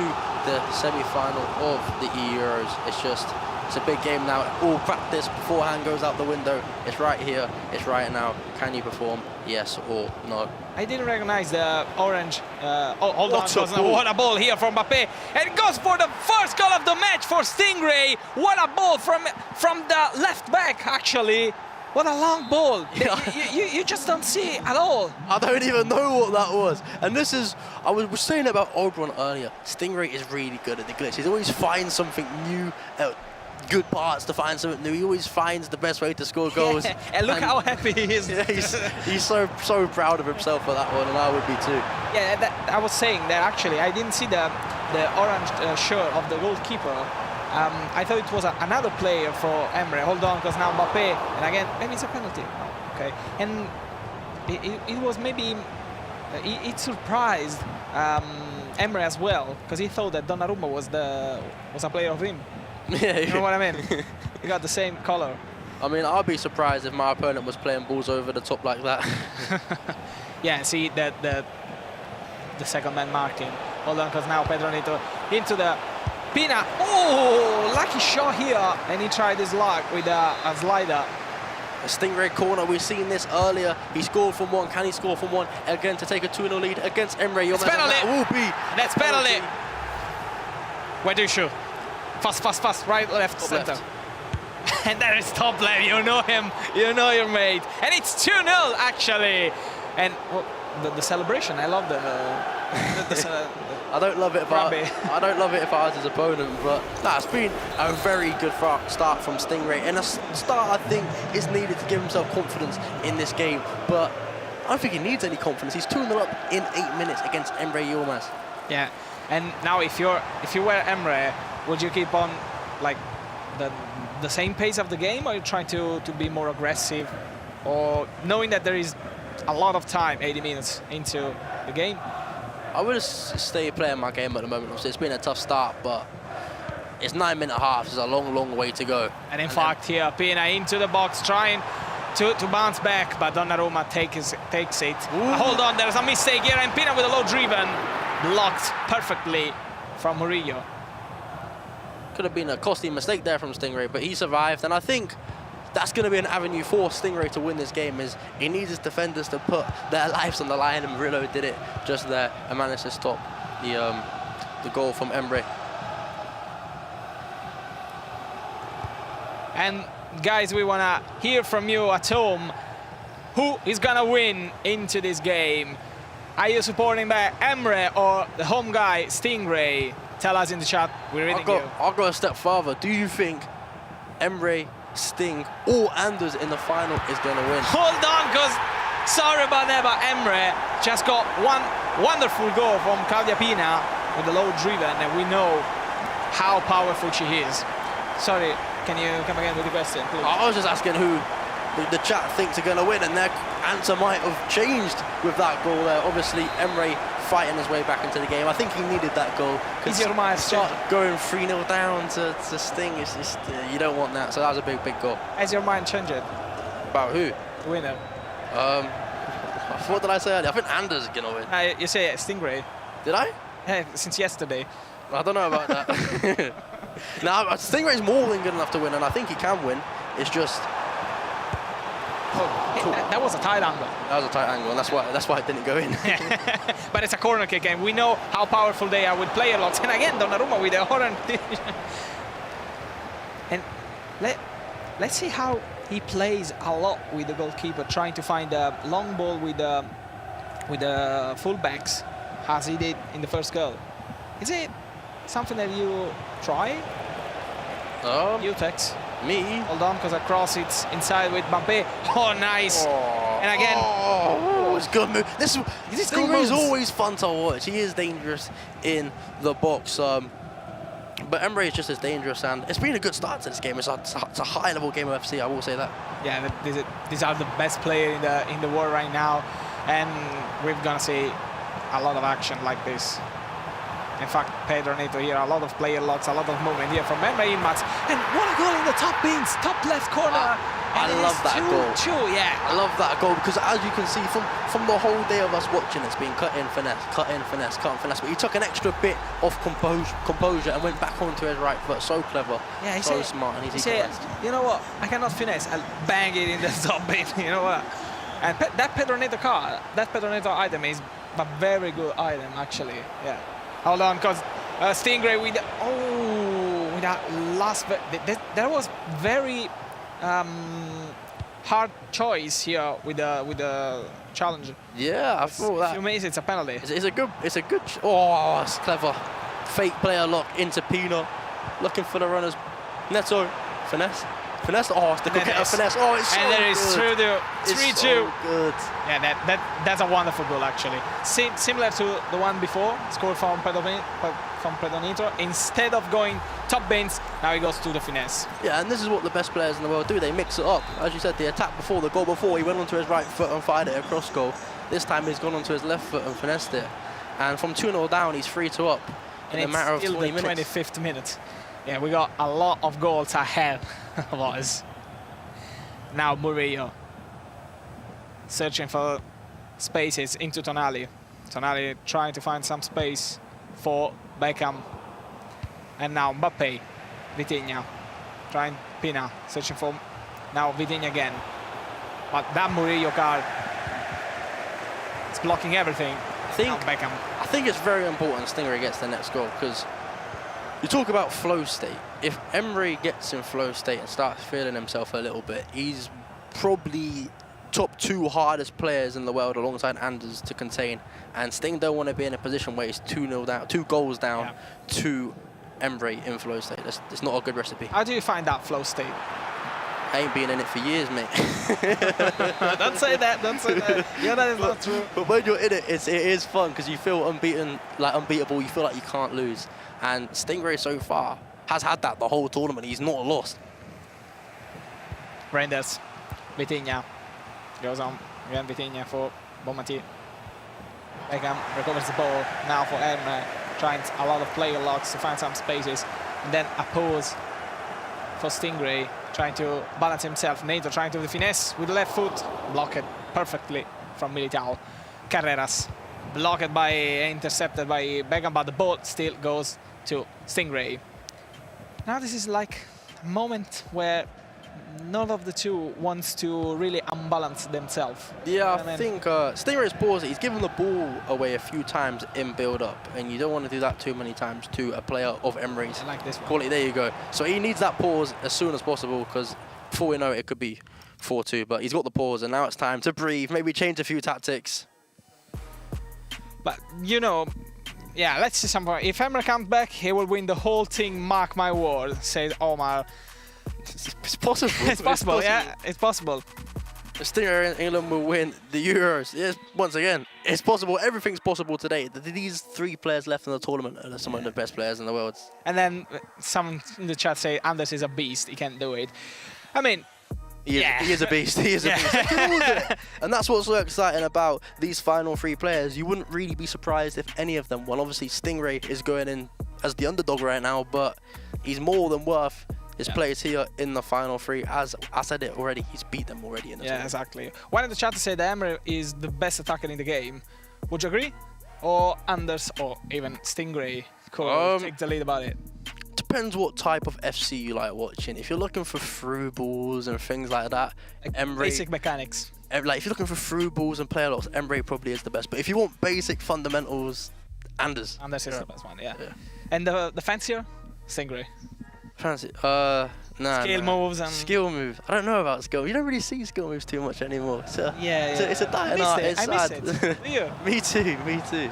the semi-final of the eEuros. It's a big game now. All practice beforehand goes out the window. It's right here. It's right now. Can you perform? Yes or no? I didn't recognize the orange. Hold on. What a ball here from Mbappé. And it goes for the first goal of the match for Stingray. What a ball from the left back, actually. What a long ball. You just don't see it at all. I don't even know what that was. And this is, I was saying about Oberon earlier. Stingray is really good at the glitch. He always finds something new. Good parts to find something new. He always finds the best way to score goals. Yeah, and look how happy he is. Yeah, he's so proud of himself for that one, and I would be too. Yeah, I was saying that actually I didn't see the orange shirt of the goalkeeper. I thought it was another player for Emre. Hold on, because now Mbappé, and again, maybe it's a penalty. Oh, okay, and it was maybe it surprised Emre as well, because he thought that Donnarumma was a player of him. Yeah, you know what I mean? You got the same color. I mean, I'd be surprised if my opponent was playing balls over the top like that. Yeah, see that the second man marking. Hold on, because now Pedro into the Pina. Oh, lucky shot here, and he tried his luck with a slider. A Stingray corner, we've seen this earlier. He scored from one. Can he score from one again to take a 2-0 lead against Emre? It's penalty. That's penalty. Where do you shoot? Fast, right, left, center. And there is top left, you know him, you know your mate. And it's 2-0 actually. And the celebration, I love the I don't love it if I was his opponent, but it's been a very good start from Stingray. And a start I think is needed to give himself confidence in this game, but I don't think he needs any confidence. He's 2-0 up in 8 minutes against Emre Yilmaz. Yeah, and now if you were Emre, would you keep on like the same pace of the game, or you try to be more aggressive, or knowing that there is a lot of time, 80 minutes into the game? I would stay playing my game at the moment. It's been a tough start, but it's 9-minute halves. It's a long way to go. And in fact, here Pina into the box, trying to bounce back, but Donnarumma takes it. Hold on, there's a mistake here, and Pina with a low driven, blocked perfectly from Murillo. Could have been a costly mistake there from Stingray, but he survived, and I think that's going to be an avenue for Stingray to win this game. Is he needs his defenders to put their lives on the line, and Murillo did it just there and managed to stop the goal from Emre. And guys, we want to hear from you at home. Who is going to win into this game? Are you supporting by Emre or the home guy, Stingray? Tell us in the chat. We're reading you. I'll go a step further. Do you think Emre, Sting, or Anders in the final is going to win? Hold on, because sorry about that, but Emre just got one wonderful goal from Claudia Pina with the low driven, and we know how powerful she is. Sorry, can you come again with the question, please? I was just asking who the chat thinks are going to win, and their answer might have changed with that goal there. Obviously, Emre fighting his way back into the game. I think he needed that goal. Is your mind start going 3-0 down to Sting? It's just, you don't want that. So that was a big, big goal. Has your mind changed? About who? The winner. What did I say earlier? I think Anders is gonna win. You say Stingray. Did I? Yeah, since yesterday. I don't know about that. Now, Stingray's more than good enough to win, and I think he can win. It's just. Oh, cool. That was a tight angle. That was a tight angle, and that's why it didn't go in. But it's a corner kick, and we know how powerful they are with player locks. And again, Donnarumma with the horn. And let's see how he plays a lot with the goalkeeper, trying to find a long ball with the fullbacks, as he did in the first goal. Is it something that you try? You Tex. Me? Hold on, because I cross it inside with Mbappe. Oh, nice. Oh, and again. Oh, it's good move. This Stingray is always fun to watch. He is dangerous in the box. But Emre is just as dangerous, and it's been a good start to this game. It's a high-level game of FC, I will say that. Yeah, these are the best players in the world right now, and we're gonna see a lot of action like this. In fact, Pedro Neto here, a lot of player locks, a lot of movement here from Emre Yilmaz. And what a goal in the top bins, top left corner. I love that goal. Yeah. I love that goal because, as you can see, from the whole day of us watching, it's been cut in, finesse, cut in, finesse, cut in, finesse. But he took an extra bit of composure and went back onto his right foot. So clever, yeah, so smart, and he's equalized. You know what? I cannot finesse. I'll bang it in the top bin. You know what? And that Pedro Neto item is a very good item, actually. Yeah. Hold on, because Stingray with that last bit. That was very hard choice here with the challenge. Yeah, I thought that. If you miss, it's a penalty. It's a good. Oh, it's clever. Fake player lock into Pino, looking for the runners. Neto, finesse. Finesse. Oh, it's the good finesse. Oh, it's so good. And there is through the 3-2. So good. Yeah, that's a wonderful goal, actually. Similar to the one before, scored from Pedro Neto. Instead of going top bins, now he goes to the finesse. Yeah, and this is what the best players in the world do. They mix it up. As you said, the attack before, the goal before, he went onto his right foot and fired it across goal. This time he's gone onto his left foot and finessed it. And from 2-0 down, he's 3-2 up in a matter of 20 minutes. 25th minute. Yeah, we got a lot of goals ahead of us. Now Murillo searching for spaces into Tonali. Tonali trying to find some space for Beckham. And now Mbappe, Vitinha, trying Pina, searching for now Vitinha again. But that Murillo card, it's blocking everything. I think it's very important Stingray gets the next goal, because you talk about flow state. If Emry gets in flow state and starts feeling himself a little bit, he's probably top 2 hardest players in the world alongside Anders to contain. And Sting don't want to be in a position where he's 2-0 down, 2 goals down to Emry in flow state. It's not a good recipe. How do you find that flow state? I ain't been in it for years, mate. Don't say that, don't say that. Yeah, that is not true. But when you're in it, it is fun because you feel unbeatable, you feel like you can't lose. And Stingray so far has had that the whole tournament. He's not lost. Renders, Vitinha goes on. Again, Vitinha for Bonmati. Beckham recovers the ball now for Emre, trying a lot of player locks to find some spaces. And then a pause for Stingray, trying to balance himself. Neto trying to the finesse with the left foot. Blocked perfectly from Militao. Carreras blocked by, intercepted by Beckham, but the ball still goes to Stingray. Now this is like a moment where none of the two wants to really unbalance themselves. Yeah, I think Stingray's paused it. He's given the ball away a few times in build-up, and you don't want to do that too many times to a player of Emry's quality. There you go. So he needs that pause as soon as possible, because before we know it, it could be 4-2. But he's got the pause, and now it's time to breathe, maybe change a few tactics. But, you know, yeah, let's see something. If Emre comes back, he will win the whole thing, mark my word, says Omar. It's possible. It's possible, yeah, it's possible. Stingray and England will win the Euros. Yes, once again, it's possible. Everything's possible today. These 3 players left in the tournament are some of the best players in the world. And then some in the chat say Anders is a beast, he can't do it. I mean, He is a beast. He is a beast. They can all do it. And that's what's so exciting about these final 3 players. You wouldn't really be surprised if any of them won. Obviously, Stingray is going in as the underdog right now, but he's more than worth his place here in the final 3. As I said it already, he's beat them already in the tournament. Exactly. One in the chat said that Emre is the best attacker in the game. Would you agree? Or Anders or even Stingray could take the lead about it? Depends what type of FC you like watching. If you're looking for through balls and things like that, Emre, basic mechanics. Like if you're looking for through balls and player lots, Emre probably is the best. But if you want basic fundamentals, Anders. Anders is the best one, And the fancier, Stingray. Fancy? Nah. Skill moves and skill moves. I don't know about skill. You don't really see skill moves too much anymore. It's a dying art. I miss it. Do you? Me too.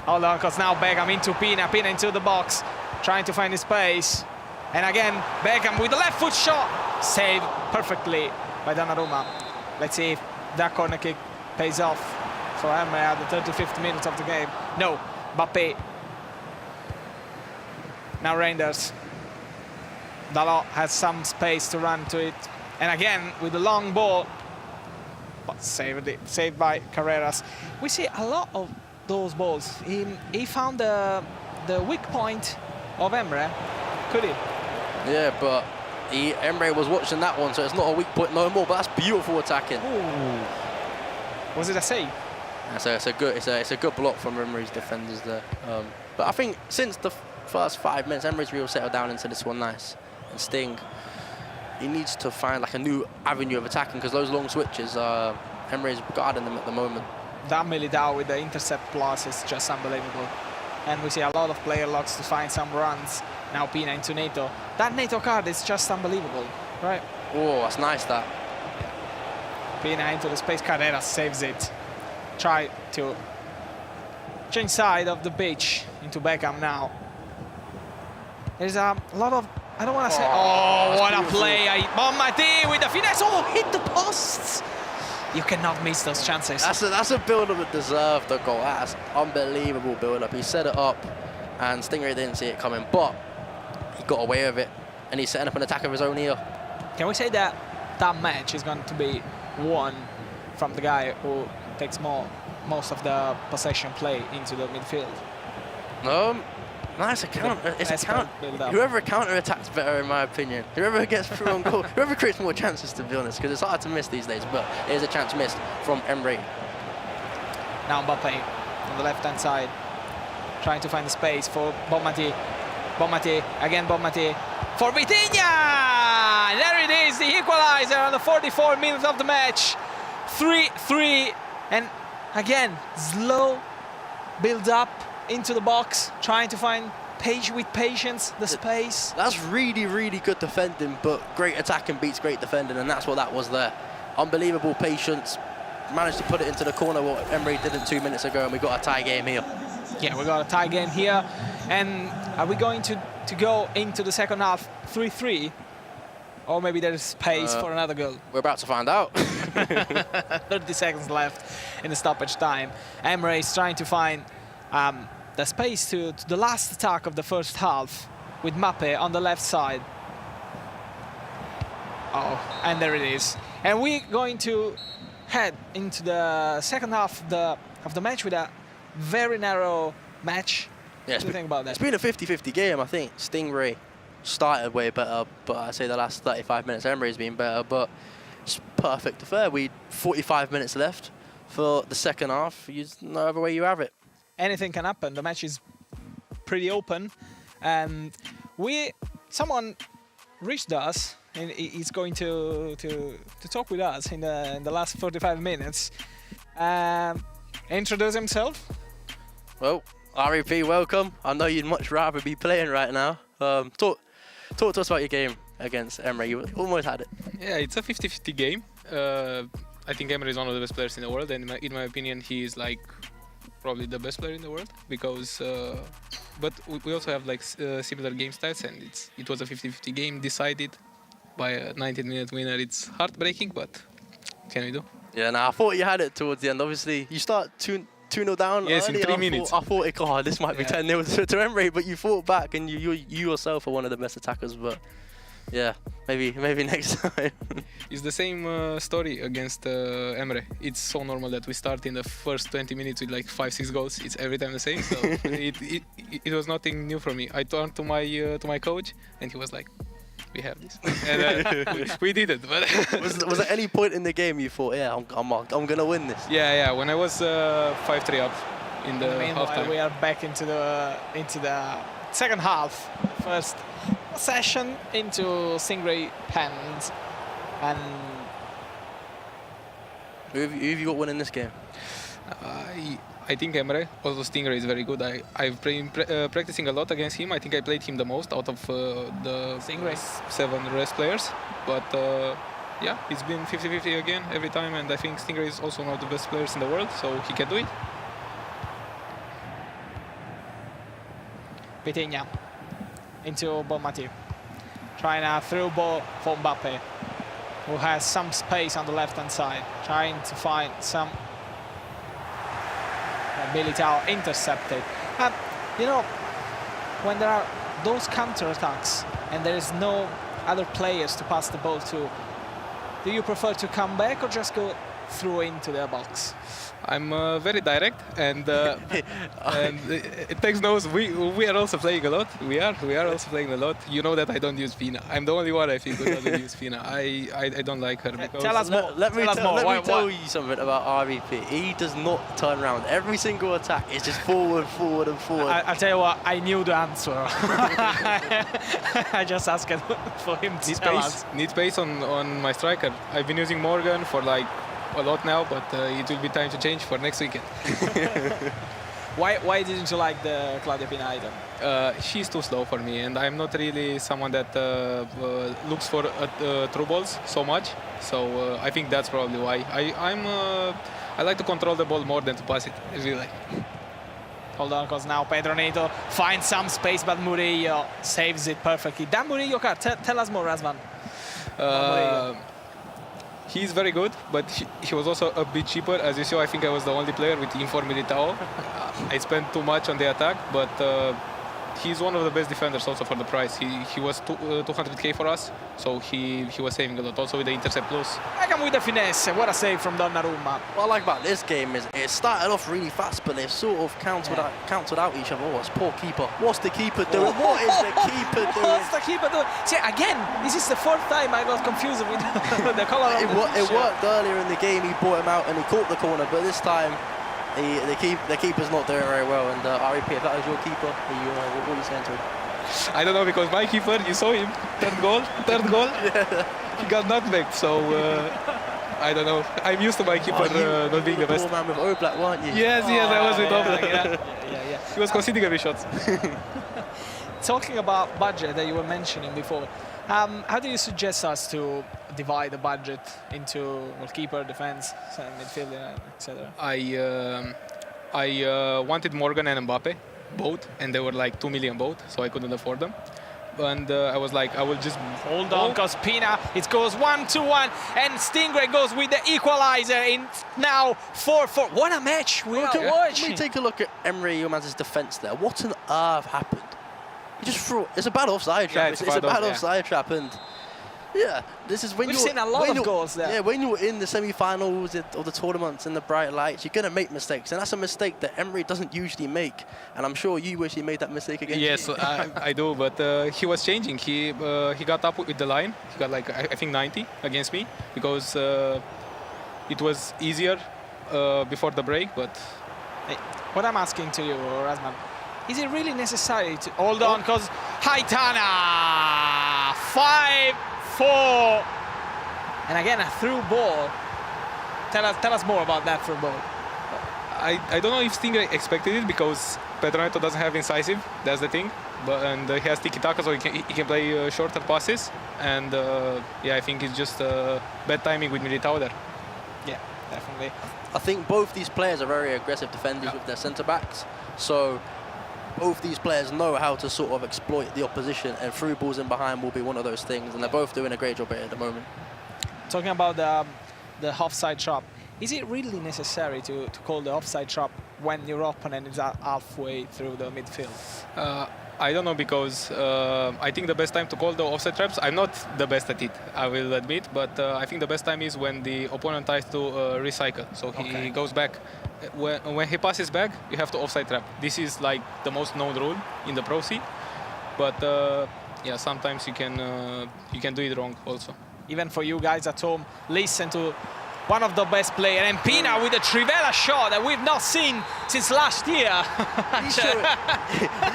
Hold on, because now Beckham into Pina into the box, trying to find his space. And again, Beckham with the left foot shot. Saved perfectly by Donnarumma. Let's see if that corner kick pays off for Emre at the 35th minute of the game. No, Mbappe. Now Reinders. Dalot has some space to run to it. And again, with the long ball. But saved by Carreras. We see a lot of those balls. He found the weak point of Emre. Could he? Yeah, but Emre was watching that one, so it's not a weak point no more. But that's beautiful attacking. Ooh. Was it a save? It's a good block from Emre's defenders there. But I think since the first 5 minutes, Emre's really settled down into this one nice. And Sting, he needs to find like a new avenue of attacking because those long switches, Emre's guarding them at the moment. That Militao with the intercept plus is just unbelievable. And we see a lot of player locks to find some runs. Now Pina into NATO. That NATO card is just unbelievable, right? Oh, that's nice that. Pina into the space, Carrera saves it. Try to change side of the pitch into Beckham now. There's a lot of, I don't want to say, oh, what a play. Bonmati with the finesse, hit the posts. You cannot miss those chances. That's a build-up that deserved the goal. That's unbelievable build-up. He set it up, and Stingray didn't see it coming, but he got away with it, and he's setting up an attack of his own here. Can we say that that match is going to be won from the guy who takes most of the possession play into the midfield? Nice counter. It's a counter. Whoever counter-attacks better, in my opinion. Whoever gets through on goal, whoever creates more chances, to be honest, because it's hard to miss these days, but it is a chance missed from Emre. Now Mbappe on the left-hand side, trying to find the space for Bonmati. Bonmati, again Bonmati for Vitinha! There it is, the equalizer on the 44 minutes of the match. 3-3, and again, slow build-up into the box, trying to find with patience the space. That's really, really good defending, but great attacking beats great defending, and that's what that was there. Unbelievable patience. Managed to put it into the corner, what Emre didn't 2 minutes ago, and we got a tie game here. Yeah, we got a tie game here. And are we going to go into the second half 3-3? Or maybe there's space for another goal? We're about to find out. 30 seconds left in the stoppage time. Emre is trying to find the space to the last attack of the first half with Mbappe on the left side. Oh, and there it is. And we're going to head into the second half of the match with a very narrow match. Yeah, what do you think about that? It's been a 50-50 game, I think. Stingray started way better, but I say the last 35 minutes Emre's been better, but it's perfect to fair. We 45 minutes left for the second half. There's no other way you have it. Anything can happen. The match is pretty open, and someone reached us, and he's going to talk with us in the last 45 minutes. Introduce himself. Well, RvP, welcome. I know you'd much rather be playing right now. Talk to us about your game against Emre. You almost had it. Yeah, it's a 50-50 game. I think Emre is one of the best players in the world, and in my opinion, he is like probably the best player in the world because. But we also have like similar game styles, and it was a 50-50 game decided by a 19-minute winner. It's heartbreaking, but what can we do? Yeah, I thought you had it towards the end. Obviously, you start 2-0 down. Yes, early. in 3 minutes. I thought, this might be 10-0 to Emre, but you fought back, and you yourself are one of the best attackers. But Yeah, maybe next time. It's the same story against Emre. It's so normal that we start in the first 20 minutes with like 5-6 goals. It's every time the same. So it was nothing new for me. I turned to my coach, and he was like, "We have this," and we did it. But was there any point in the game you thought, "Yeah, I'm gonna win this"? Yeah. When I was 5-3 up in the halftime. We are back into the second half. First session into Stingray hands, and who have you got winning this game? I think Emre. Also, Stingray is very good. I've been practicing a lot against him. I think I played him the most out of the Stingray 7 rest players. But yeah, it's been 50-50 again every time, and I think Stingray is also one of the best players in the world, so he can do it. Vitinha into Bonmati, trying a through ball for Mbappe, who has some space on the left-hand side, trying to find some. Militao intercepted. You know, when there are those counter-attacks and there is no other players to pass the ball to, do you prefer to come back or just go through into their box? I'm very direct, and it takes notes. We are also playing a lot. We are also playing a lot. You know that I don't use Fina. I'm the only one, I think, who doesn't use Fina. I don't like her. Because tell us more. Let me tell you something about RvP. He does not turn around. Every single attack is just forward, forward, and forward. I'll tell you what. I knew the answer. I just asked for him to tell us. Need space on my striker. I've been using Morgan for like a lot now, but it will be time to change for next weekend. Why didn't you like the Claudia Pina item? She's too slow for me, and I'm not really someone that looks for through balls so much. So I think that's probably why. I like to control the ball more than to pass it. I really like. Hold on, because now Pedro Neto finds some space, but Murillo saves it perfectly. Dan Murillo card, tell us more, Razvan. He's very good, but he was also a bit cheaper. As you saw, I think I was the only player with Infor Militao. I spent too much on the attack, but he's one of the best defenders also for the price. He was 200k for us, so he was saving a lot. Also with the Intercept Plus. I come with the finesse. What a save from Donnarumma. What I like about this game is it started off really fast, but they've sort of counted out each other. Oh, it's poor keeper. What's the keeper doing? What is the keeper doing? What's the keeper doing? See, again, this is the 4th time I got confused with the color of it worked earlier in the game. He brought him out and he caught the corner, but this time the keeper's not doing very well. And RvP, if that was your keeper, what are you saying to him? I don't know, because my keeper, you saw him, third goal. Yeah. He got nutmegged, so I don't know. I'm used to my keeper not being the best. You were man with Oblak, weren't you? Yes, I was with Oblak. Yeah. He was conceding a few shots. Talking about budget that you were mentioning before, how do you suggest us to divide the budget into goalkeeper, defense, midfield, etc.? I wanted Morgan and Mbappe, both, and they were like 2 million both, so I couldn't afford them. And I was like, I will just hold on, because Pina, it goes 1-1, and Stingray goes with the equalizer in now 4-4. What a match we are watching. Let me take a look at Emry Yilmaz's defence there. What on earth happened? He just threw. It's a bad offside trap. It's a bad offside trap, and yeah, this is when we've seen a lot of goals there. Yeah, when you're in the semi-finals of the tournaments in the bright lights, you're gonna make mistakes, and that's a mistake that Emry doesn't usually make. And I'm sure you wish he made that mistake again. Yes, I do, but he was changing. He got up with the line. He got like I think 90 against me, because it was easier before the break. But hey, what I'm asking to you, Razvan, is it really necessary to hold on? Because Haitana 5-4, and again a through ball. Tell us more about that through ball. I don't know if Stingray expected it, because Pedro Neto doesn't have incisive. That's the thing. And he has tiki-taka, so he can play shorter passes. And yeah, I think it's just bad timing with Militao there. Yeah, definitely. I think both these players are very aggressive defenders with their centre-backs. So both these players know how to sort of exploit the opposition, and through balls in behind will be one of those things, and they're both doing a great job at the moment. Talking about the offside trap, is it really necessary to call the offside trap when your opponent is halfway through the midfield? I don't know, because I think the best time to call the offside traps, I'm not the best at it, I will admit, but I think the best time is when the opponent tries to recycle. So he goes back. When he passes back, you have to offside trap. This is like the most known rule in the pro scene, but yeah, sometimes you can do it wrong also. Even for you guys at home, listen to one of the best players, and Pina with a Trivela shot that we've not seen since last year.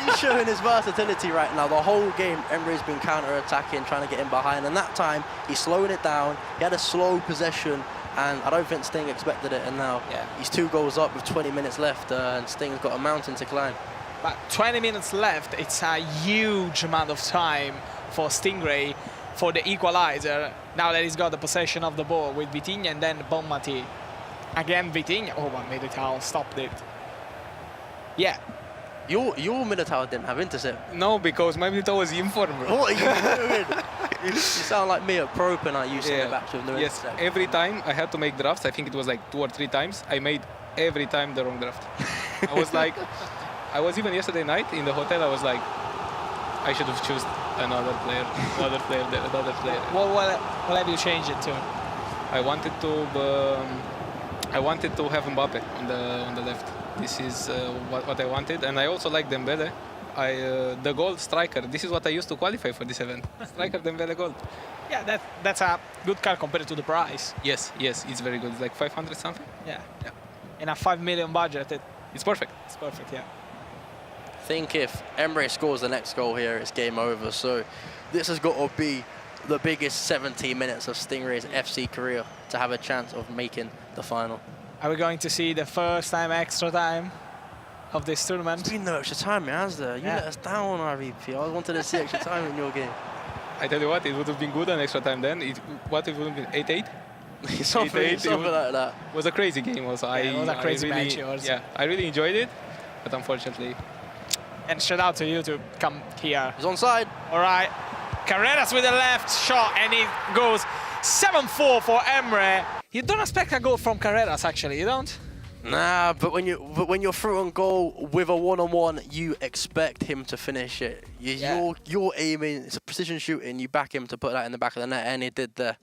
He's showing his versatility right now. The whole game, Emre's been counter-attacking, trying to get in behind, and that time he's slowing it down. He had a slow possession, and I don't think Sting expected it, and now he's 2 goals up with 20 minutes left, and Sting's got a mountain to climb. But 20 minutes left, it's a huge amount of time for Stingray for the equalizer. Now that he's got the possession of the ball with Vitinha and then Bonmati. Again Vitinha, oh, but Militao stopped it. Yeah. Your Militao didn't have intercept. No, because my Militao was informed. What are you doing? You sound like me at Pro Open. I used to back with no intercept. Every time I had to make drafts, I think it was like 2 or 3 times, I made every time the wrong draft. I was like, I was even yesterday night in the hotel, I was like, I should have chosen another player. What have you changed it to? I wanted to have Mbappe on the left. This is what I wanted, and I also like Dembele. The goal striker. This is what I used to qualify for this event. Striker Dembele goal. Yeah, that's a good card compared to the price. Yes, it's very good. It's like 500 something. Yeah. In a 5 million budget, it's perfect. It's perfect, yeah. I think if Emre scores the next goal here, it's game over. So this has got to be the biggest 17 minutes of Stingray's FC career to have a chance of making the final. Are we going to see the first time extra time of this tournament? There's been no extra time, has there? You let us down, RvP. I wanted to see extra time in your game. I tell you what, it would have been good on extra time then. What it would have been 8-8? something like that. It was a crazy game also. It was a crazy match yours. Yeah, I really enjoyed it, but unfortunately. And shout out to you to come here. He's onside. All right. Carreras with the left shot, and it goes 7-4 for Emre. You don't expect a goal from Carreras, actually, you don't? Nah, but when you're through on goal with a one-on-one, you expect him to finish it. You're aiming. It's a precision shooting. You back him to put that in the back of the net, and he did there.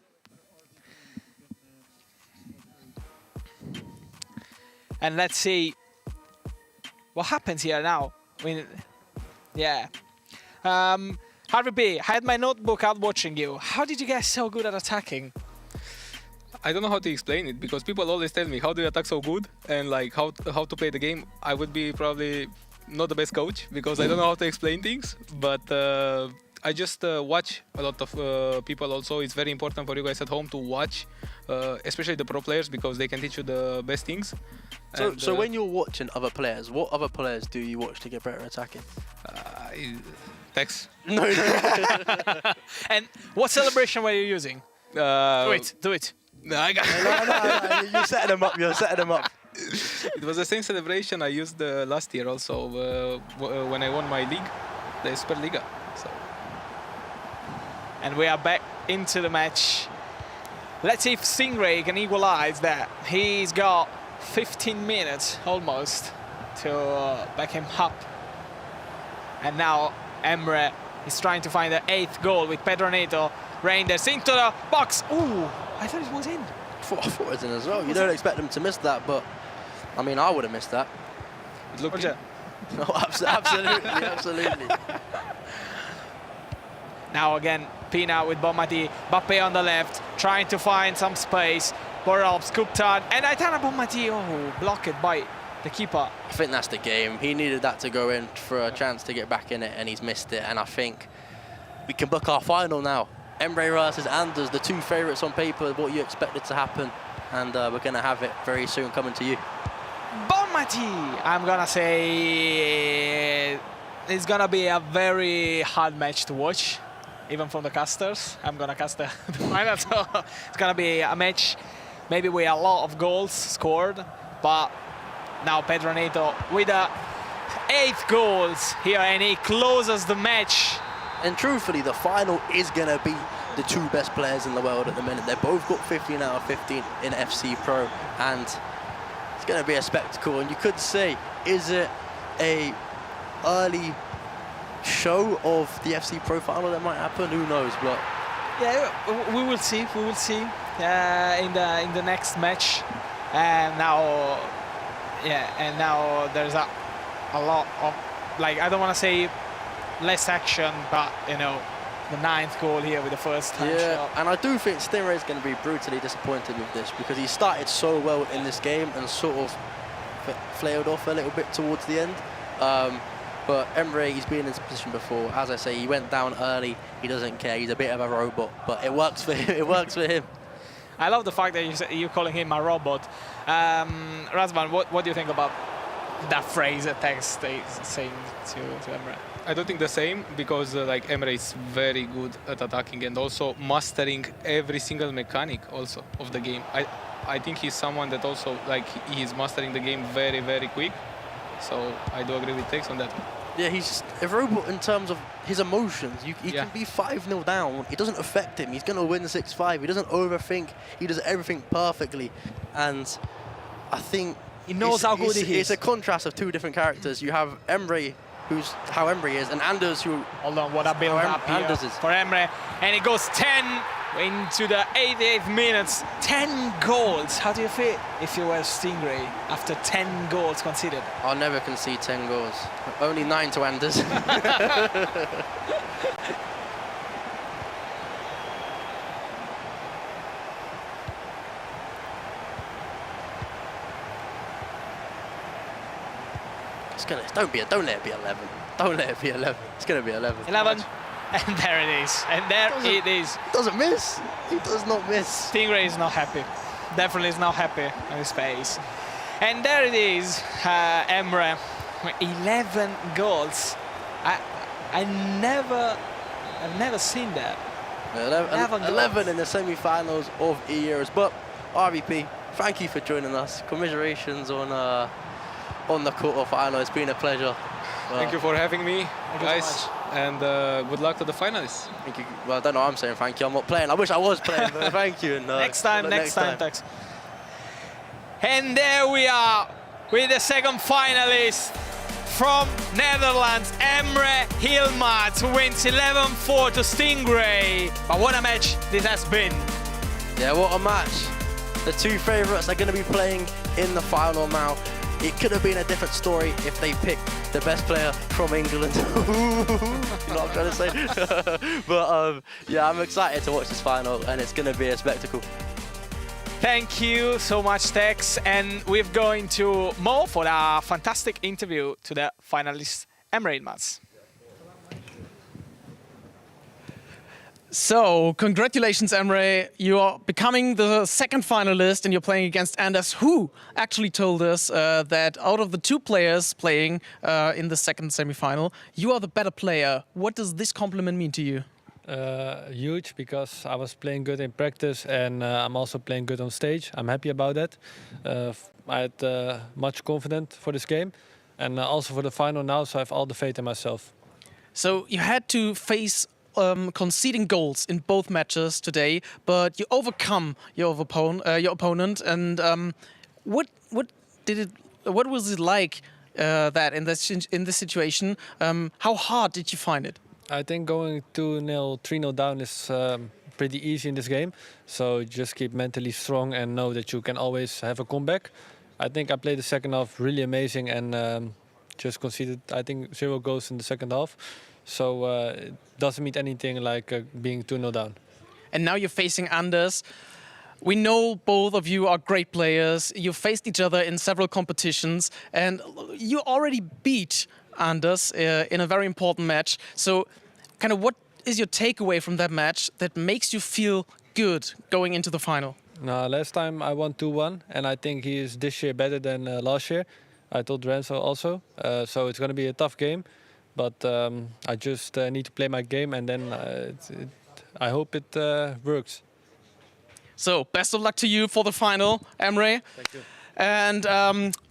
And let's see what happens here now. Yeah. RvP, I had my notebook out watching you. How did you get so good at attacking? I don't know how to explain it, because people always tell me, how do you attack so good? And like how to play the game. I would be probably not the best coach, because I don't know how to explain things. But I just watch a lot of people also. It's very important for you guys at home to watch, especially the pro players, because they can teach you the best things. So when you're watching other players, what other players do you watch to get better at attacking? Tex. No. And what celebration were you using? Do it. No, I got no, you're setting them up. You're setting them up. It was the same celebration I used last year also when I won my league, the Superliga. So. And we are back into the match. Let's see if Stingray can equalize that. He's got 15 minutes almost to back him up. And now Emre is trying to find the 8th goal with Pedro Neto. Reinders into the box. Ooh, I thought it was in. I thought it was in as well. You don't expect them to miss that, but I mean, I would have missed that. Look, no, absolutely. Now again, Pina with Bonmati, Bappe on the left, trying to find some space. Borrell scooped on, and Aitana Bonmati, blocked by the keeper. I think that's the game. He needed that to go in for a chance to get back in it, and he's missed it. And I think we can book our final now. Emre versus Anders, the 2 favourites on paper, what you expected to happen. And we're going to have it very soon coming to you. Bonmati, I'm going to say it's going to be a very hard match to watch, even from the casters. I'm going to cast the final, so it's going to be a match maybe with a lot of goals scored. But now Pedro Neto with the 8th goals here, and he closes the match. And truthfully, the final is going to be the 2 best players in the world at the minute. They've both got 15 out of 15 in FC Pro, and it's going to be a spectacle. And you could say, is it a early show of the FC Pro Final that might happen. Who knows? But yeah, we will see. We will see in the next match. And now, yeah, and now there's a lot of, like, I don't want to say less action, but you know, the 9th goal here with the first time shot. And I do think Stingray is going to be brutally disappointed with this, because he started so well in this game and sort of flailed off a little bit towards the end. But Emre, he's been in this position before. As I say, he went down early. He doesn't care. He's a bit of a robot, but it works for him. It works for him. I love the fact that you're calling him a robot. Razvan, what do you think about that phrase that Tex is saying to Emre? I don't think the same, because like Emre is very good at attacking and also mastering every single mechanic also of the game. I think he's someone that also, like, he's mastering the game very, very quick. So I do agree with Tex on that one. Yeah, he's a robot in terms of his emotions. He can be 5-0 down. It doesn't affect him. He's going to win 6-5. He doesn't overthink. He does everything perfectly. And I think he knows how good he is. It's a contrast of two different characters. You have Emre, who's how Emre is, and Anders, who... Hold on, what a build up here for Emre. And it goes 10 into the 88th minutes. 10 goals. How do you feel if you were Stingray after 10 goals conceded? I'll never concede 10 goals. Only 9 to Anders. Don't let it be 11. Don't let it be 11. It's gonna be 11. 11. And there it is. And there it is. He doesn't miss. He does not miss. Stingray is not happy. Definitely is not happy on his face. And there it is, Emre. 11 goals. I've never seen that. 11 in the semi-finals of eEuros. But RvP, thank you for joining us. Commiserations on the quarter-final. It's been a pleasure. Thank you for having me, guys, and good luck to the finalists. Thank you. Well, I don't know what I'm saying thank you. I'm not playing. I wish I was playing, but thank you. And, next time, Tex. And there we are with the second finalist from Netherlands, Emre Yilmaz, who wins 11-4 to Stingray. But what a match this has been. Yeah, what a match. The two favourites are going to be playing in the final now. It could have been a different story if they picked the best player from England. You know what I'm trying to say? But yeah, I'm excited to watch this final, and it's going to be a spectacle. Thank you so much, Tex. And we're going to Mo for a fantastic interview to the finalist, Emre Yilmaz. So, congratulations, Emre. You are becoming the second finalist and you're playing against Anders, who actually told us that out of the two players playing in the second semi-final, you are the better player. What does this compliment mean to you? Huge, because I was playing good in practice and I'm also playing good on stage. I'm happy about that. I had much confidence for this game and also for the final now, so I have all the faith in myself. So, you had to face conceding goals in both matches today, but you overcome your opponent. And what was it like that in this situation? How hard did you find it? I think going 2-0, 3-0 down is pretty easy in this game. So just keep mentally strong and know that you can always have a comeback. I think I played the second half really amazing and just conceded, I think, 0 goals in the second half. So it doesn't mean anything like being 2-0 down. And now you're facing Anders. We know both of you are great players. You faced each other in several competitions, and you already beat Anders in a very important match. So, kind of, what is your takeaway from that match that makes you feel good going into the final? Last time I won 2-1, and I think he is this year better than last year. I told Renzo also. So it's going to be a tough game. But I just need to play my game, and then I hope it works. So, best of luck to you for the final, Emre. Thank you. And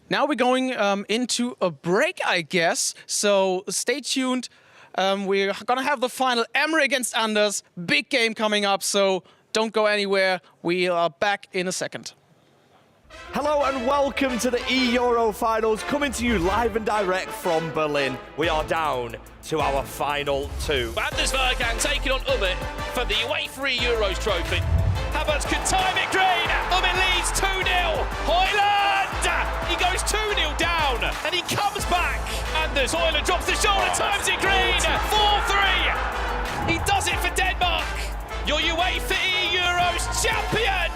now we're going into a break, I guess. So, stay tuned. We're going to have the final, Emre against Anders. Big game coming up, so don't go anywhere. We are back in a second. Hello and welcome to the eEuro finals, coming to you live and direct from Berlin. We are down to our final two. Anders Verang taking on Umit for the UEFA Euros trophy. Havertz can time it green. Umit leads 2-0. Højlund! He goes 2-0 down and he comes back. Anders Højlund drops the shoulder, times it green. 4-3. He does it for Denmark. Your UEFA Euros champion.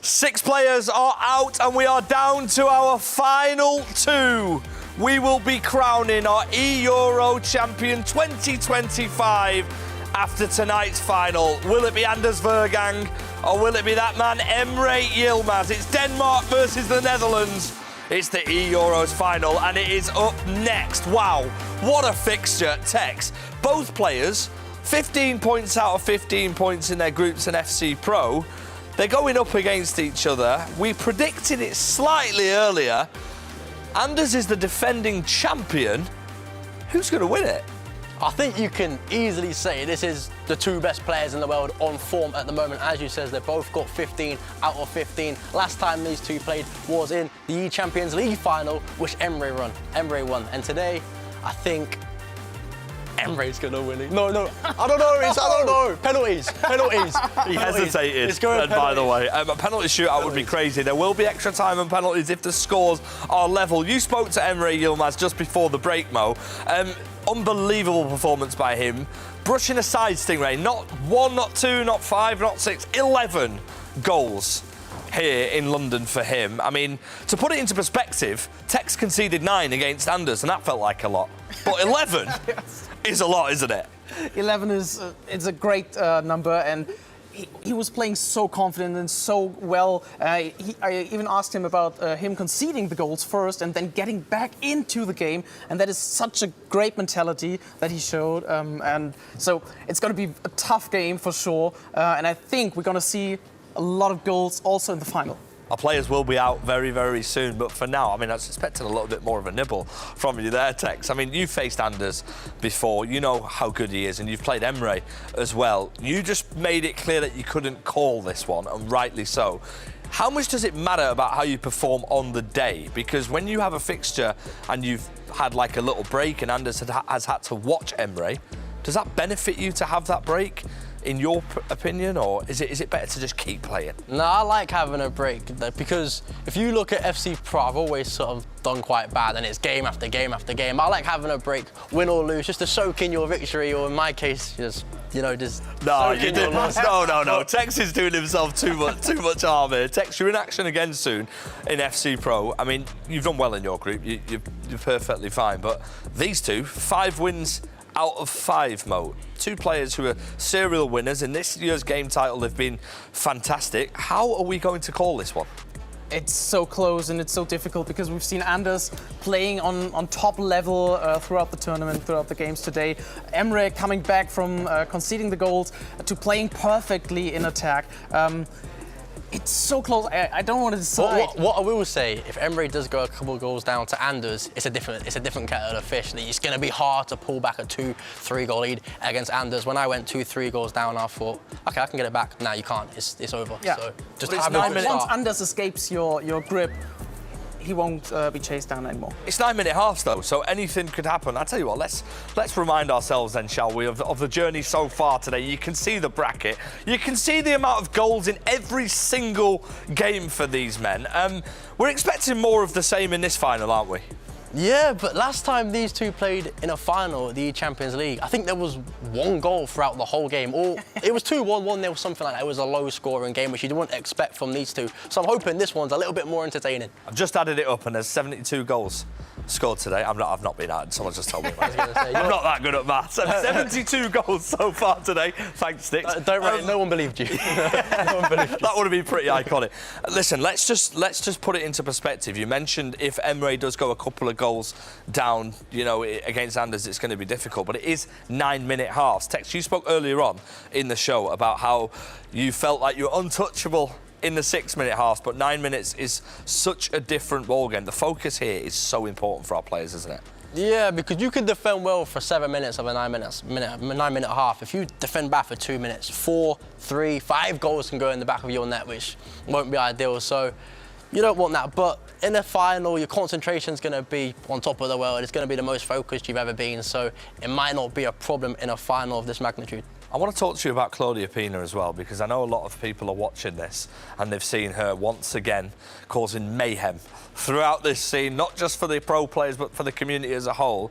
Six players are out and we are down to our final two. We will be crowning our eEuro champion 2025 after tonight's final. Will it be Anders Vergang or will it be that man Emre Yilmaz? It's Denmark versus the Netherlands. It's the eEuros final and it is up next. Wow, what a fixture. Tex, both players, 15 points out of 15 points in their groups in FC Pro. They're going up against each other. We predicted it slightly earlier. Anders is the defending champion. Who's going to win it? I think you can easily say this is the two best players in the world on form at the moment. As you said, they've both got 15 out of 15. Last time these two played was in the E-Champions League final, which Emry won. And today, I think Emre's gonna win it. No, I don't know. Penalties. He hesitated. It's going and by the way, a penalty shootout would be crazy. There will be extra time and penalties if the scores are level. You spoke to Emre Yilmaz just before the break, Mo. Unbelievable performance by him. Brushing aside Stingray, not 1, not 2, not 5, not 6, 11 goals here in London for him. I mean, to put it into perspective, Tex conceded 9 against Anders, and that felt like a lot. But 11 is a lot, isn't it? 11 is it's a great number, and he was playing so confident and so well. I even asked him about him conceding the goals first and then getting back into the game, and that is such a great mentality that he showed. And so it's going to be a tough game for sure, and I think we're going to see a lot of goals also in the final. Our players will be out very, very soon, but for now, I mean, I was expecting a little bit more of a nibble from you there, Tex. I mean, you've faced Anders before, you know how good he is, and you've played Emre as well. You just made it clear that you couldn't call this one, and rightly so. How much does it matter about how you perform on the day? Because when you have a fixture and you've had like a little break and Anders has had to watch Emre, does that benefit you to have that break? In your opinion, or is it better to just keep playing? No, I like having a break because if you look at FC Pro, I've always sort of done quite bad and it's game after game after game. I like having a break, win or lose, just to soak in your victory, or in my case, just, you know, just No, no. Tex is doing himself too much harm here. Tex, you're in action again soon in FC Pro. I mean, you've done well in your group, you're perfectly fine, but these two, 5 wins out of 5, Mo. 2 players who are serial winners in this year's game title. They've been fantastic. How are we going to call this one? It's so close and it's so difficult because we've seen Anders playing on top level throughout the tournament, throughout the games today. Emre coming back from conceding the goals to playing perfectly in attack. It's so close. I don't want to decide. What I will say, if Emre does go a couple of goals down to Anders, it's a different kettle of fish. It's going to be hard to pull back a 2-3 goal lead against Anders. When I went 2-3 goals down, I thought, okay, I can get it back. No, you can't. It's over. Yeah. So just have 9 minutes. Once Anders escapes your grip, he won't be chased down anymore. It's 9-minute halves though, so anything could happen. I tell you what, let's remind ourselves then, shall we, of the journey so far today. You can see the bracket, you can see the amount of goals in every single game for these men. We're expecting more of the same in this final, aren't we? Yeah, but last time these two played in a final at the Champions League, I think there was 1 goal throughout the whole game. Or it was 2-1, 1-0, something like that. It was a low-scoring game, which you wouldn't expect from these two. So I'm hoping this one's a little bit more entertaining. I've just added it up, and there's 72 goals scored today. I've not been added. Someone just told me. I was going to say, I'm not that good at maths. 72 goals so far today. Thanks, Sticks. Don't worry, no one believed you. No one believed you. That would have been pretty iconic. Listen, let's just put it into perspective. You mentioned if Emre does go a couple of goals down, you know, against Anders, it's going to be difficult, but it is 9-minute halves. Tex, you spoke earlier on in the show about how you felt like you were untouchable in the 6-minute halves, but 9 minutes is such a different ballgame. The focus here is so important for our players, isn't it? Yeah, because you can defend well for 7 minutes of a 9-minute half. If you defend back for 2 minutes, 4, 3, 5 goals can go in the back of your net, which won't be ideal. So you don't want that. But in the final, your concentration's going to be on top of the world. It's going to be the most focused you've ever been. So it might not be a problem in a final of this magnitude. I want to talk to you about Claudia Pina as well, because I know a lot of people are watching this and they've seen her once again causing mayhem throughout this scene, not just for the pro players, but for the community as a whole.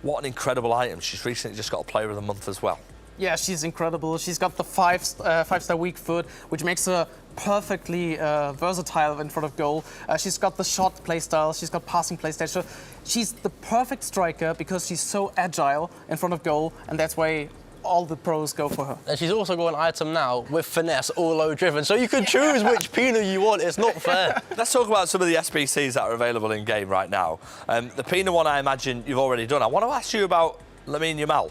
What an incredible item. She's recently just got a Player of the Month as well. Yeah, she's incredible. She's got the five-star weak foot, which makes her perfectly versatile in front of goal. She's got the shot play style, she's got passing play style. So she's the perfect striker because she's so agile in front of goal, and that's why all the pros go for her. And she's also got an item now with finesse, all low driven, so you can choose which Pina you want. It's not fair. Let's talk about some of the SBCs that are available in game right now. The Pina one, I imagine you've already done. I want to ask you about Lamine Yamal.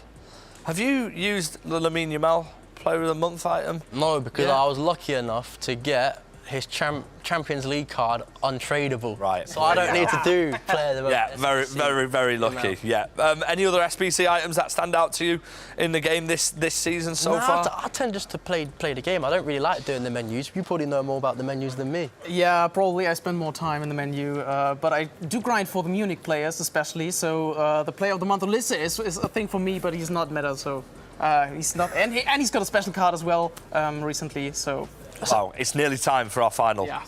Have you used the Lamine Yamal Player of the Month item? No, because I was lucky enough to get his Champions League card untradeable. Right. So I don't need to do Player of the Month. Yeah, very lucky. No. Yeah. Any other SBC items that stand out to you in the game this season so far? I tend just to play the game. I don't really like doing the menus. You probably know more about the menus than me. Yeah, probably I spend more time in the menu, but I do grind for the Munich players especially. So the Player of the Month Ulisse is a thing for me, but he's not meta, so he's not. And he's got a special card as well recently. So. Wow, it's nearly time for our final. Yeah.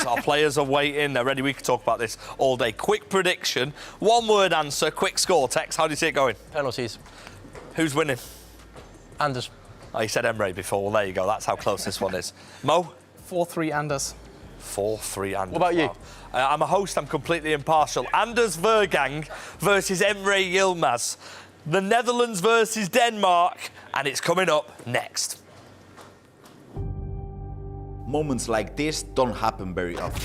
Our players are waiting, they're ready. We could talk about this all day. Quick prediction, 1-word answer, quick score. Tex, how do you see it going? Penalties. Who's winning? Anders. Oh, you said Emre before. Well, there you go. That's how close this one is. Mo? 4-3 Anders. 4-3 Anders. What about you? I'm a host, I'm completely impartial. Anders Vergang versus Emre Yilmaz. The Netherlands versus Denmark, and it's coming up next. Moments like this don't happen very often.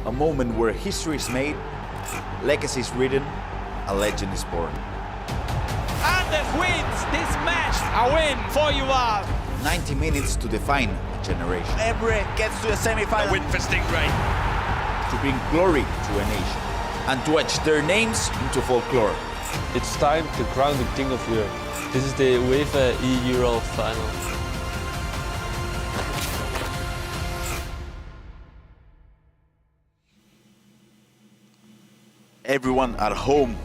A moment where history is made, legacy is written, a legend is born. Anders wins this match. A win for Yuval. 90 minutes to define a generation. Emre gets to the semi-final. A win for Stingray. To bring glory to a nation and to etch their names into folklore. It's time to crown the King of Europe. This is the UEFA eEuro final. Everyone at home,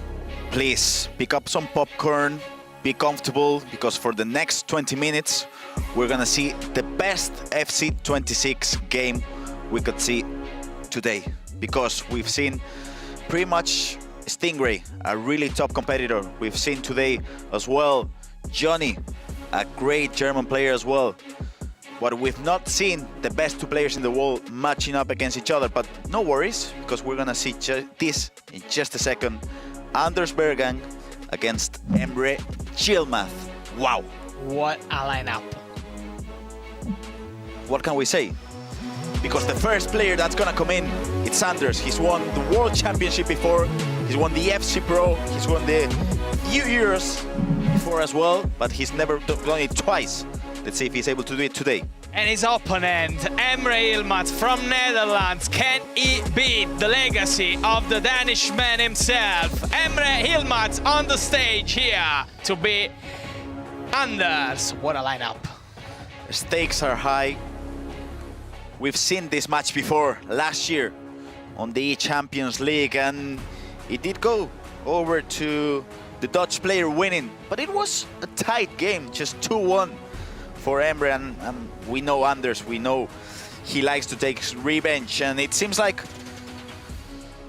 please pick up some popcorn, be comfortable, because for the next 20 minutes, we're gonna see the best FC26 game we could see today. Because we've seen pretty much Stingray, a really top competitor. We've seen today as well Jonny, a great German player as well. But we've not seen the best two players in the world matching up against each other. But no worries, because we're gonna see this in just a second. Anders Verang against Emre Yilmaz. Wow. What a lineup. What can we say? Because the first player that's gonna come in, it's Anders. He's won the World Championship before, he's won the FC Pro, he's won the Euros before as well, but he's never done it twice. Let's see if he's able to do it today. And his opponent, Emre Yilmaz from Netherlands. Can he beat the legacy of the Danish man himself? Emre Yilmaz on the stage here to beat Anders. What a lineup. The stakes are high. We've seen this match before last year on the Champions League, and it did go over to the Dutch player winning, but it was a tight game, just 2-1 for Emre, and we know Anders, we know he likes to take revenge, and it seems like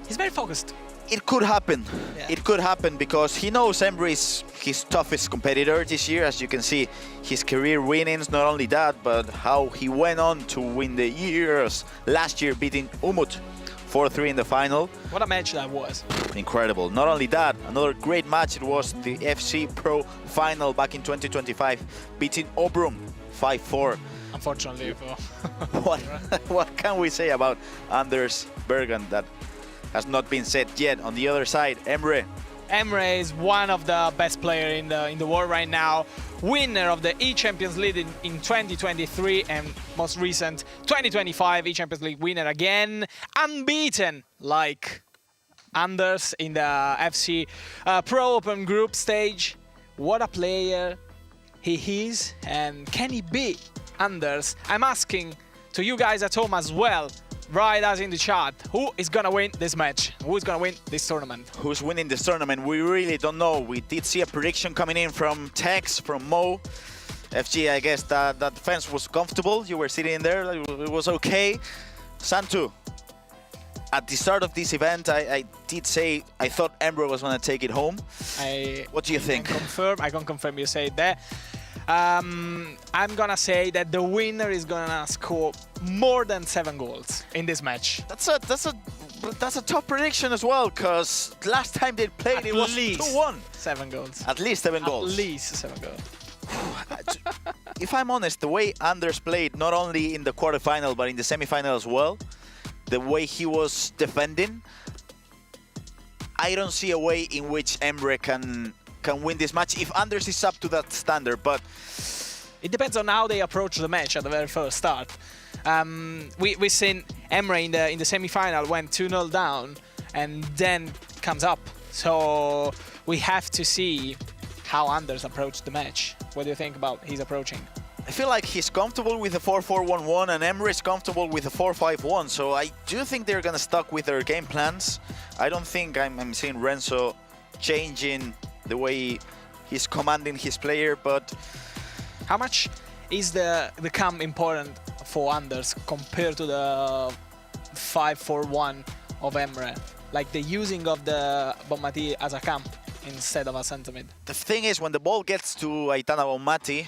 he's very focused. It could happen. Yeah. It could happen because he knows Emre is his toughest competitor this year. As you can see, his career winnings, not only that, but how he went on to win the Euros last year, beating Umut 4-3 in the final. What a match that was. Incredible. Not only that, another great match, it was the FC Pro final back in 2025, beating Obrum 5-4. Unfortunately. What can we say about Anders Verang that has not been said yet? On the other side, Emre. Emre is one of the best players in the world right now. Winner of the E-Champions League in 2023 and most recent 2025 E-Champions League winner again. Unbeaten like Anders in the FC Pro Open group stage. What a player he is, and can he beat Anders? I'm asking to you guys at home as well. Write us in the chat, who is gonna win this match? Who is gonna win this tournament? Who's winning this tournament? We really don't know. We did see a prediction coming in from Tex, from Mo. FG, I guess that defense was comfortable. You were sitting in there, it was okay. Santu, at the start of this event, I did say I thought Emre was gonna take it home. What do you think? I can confirm you say that. I'm gonna say that the winner is gonna score more than 7 goals in this match. That's a tough prediction as well, because last time they played it was 2-1. 7 goals. At least 7 goals. At least 7 goals. If I'm honest, the way Anders played, not only in the quarterfinal but in the semifinal as well, the way he was defending, I don't see a way in which Emre can win this match if Anders is up to that standard, but it depends on how they approach the match at the very first start. We've seen Emre in the semi-final went 2-0 down and then comes up. So we have to see how Anders approached the match. What do you think about his approaching? I feel like he's comfortable with the 4-4-1-1 and Emre is comfortable with the 4-5-1. So I do think they're gonna stuck with their game plans. I don't think I'm seeing Renzo changing the way he's commanding his player, but how much is the cam important for Anders compared to the 5-4-1 of Emre? Like the using of the Bonmati as a cam instead of a centre mid. The thing is, when the ball gets to Aitana Bonmati,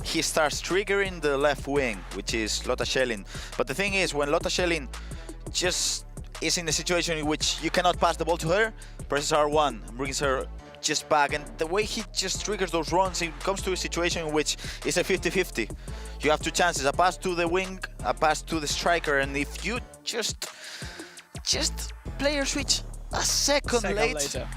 he starts triggering the left wing, which is Lotta Schelling. But the thing is, when Lotta Schelling just is in a situation in which you cannot pass the ball to her, presses R1 and brings her just back, and the way he just triggers those runs, it comes to a situation in which it's a 50-50. You have two chances, a pass to the wing, a pass to the striker, and if you just player switch a second later,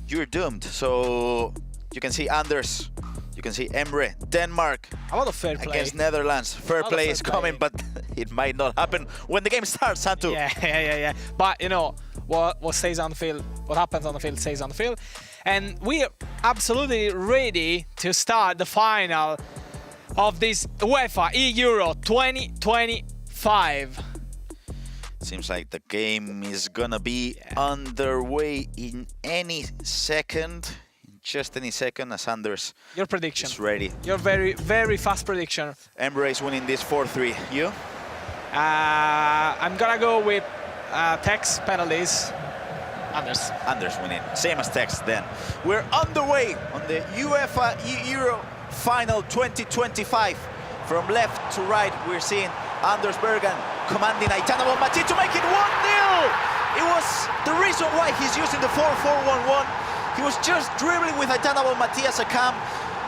you're doomed. So you can see Anders, you can see Emre, Denmark a lot of fair play against Netherlands. Fair play is coming, but it might not happen when the game starts, Santu. Yeah. But you know, what stays on the field, what happens on the field stays on the field. And we are absolutely ready to start the final of this UEFA eEuro 2025. Seems like the game is gonna be underway in any second. Just any second, as Anders your prediction is ready. Your very fast prediction. Emre is winning this 4-3. You? I'm gonna go with Tex penalties. Anders winning. Same as Tex then. We're underway on the UEFA eEuro Final 2025. From left to right, we're seeing Anders Vejrgang commanding Aitana Bonmati to make it 1-0. It was the reason why he's using the 4-4-1-1. He was just dribbling with Aitana Bonmati as a cam,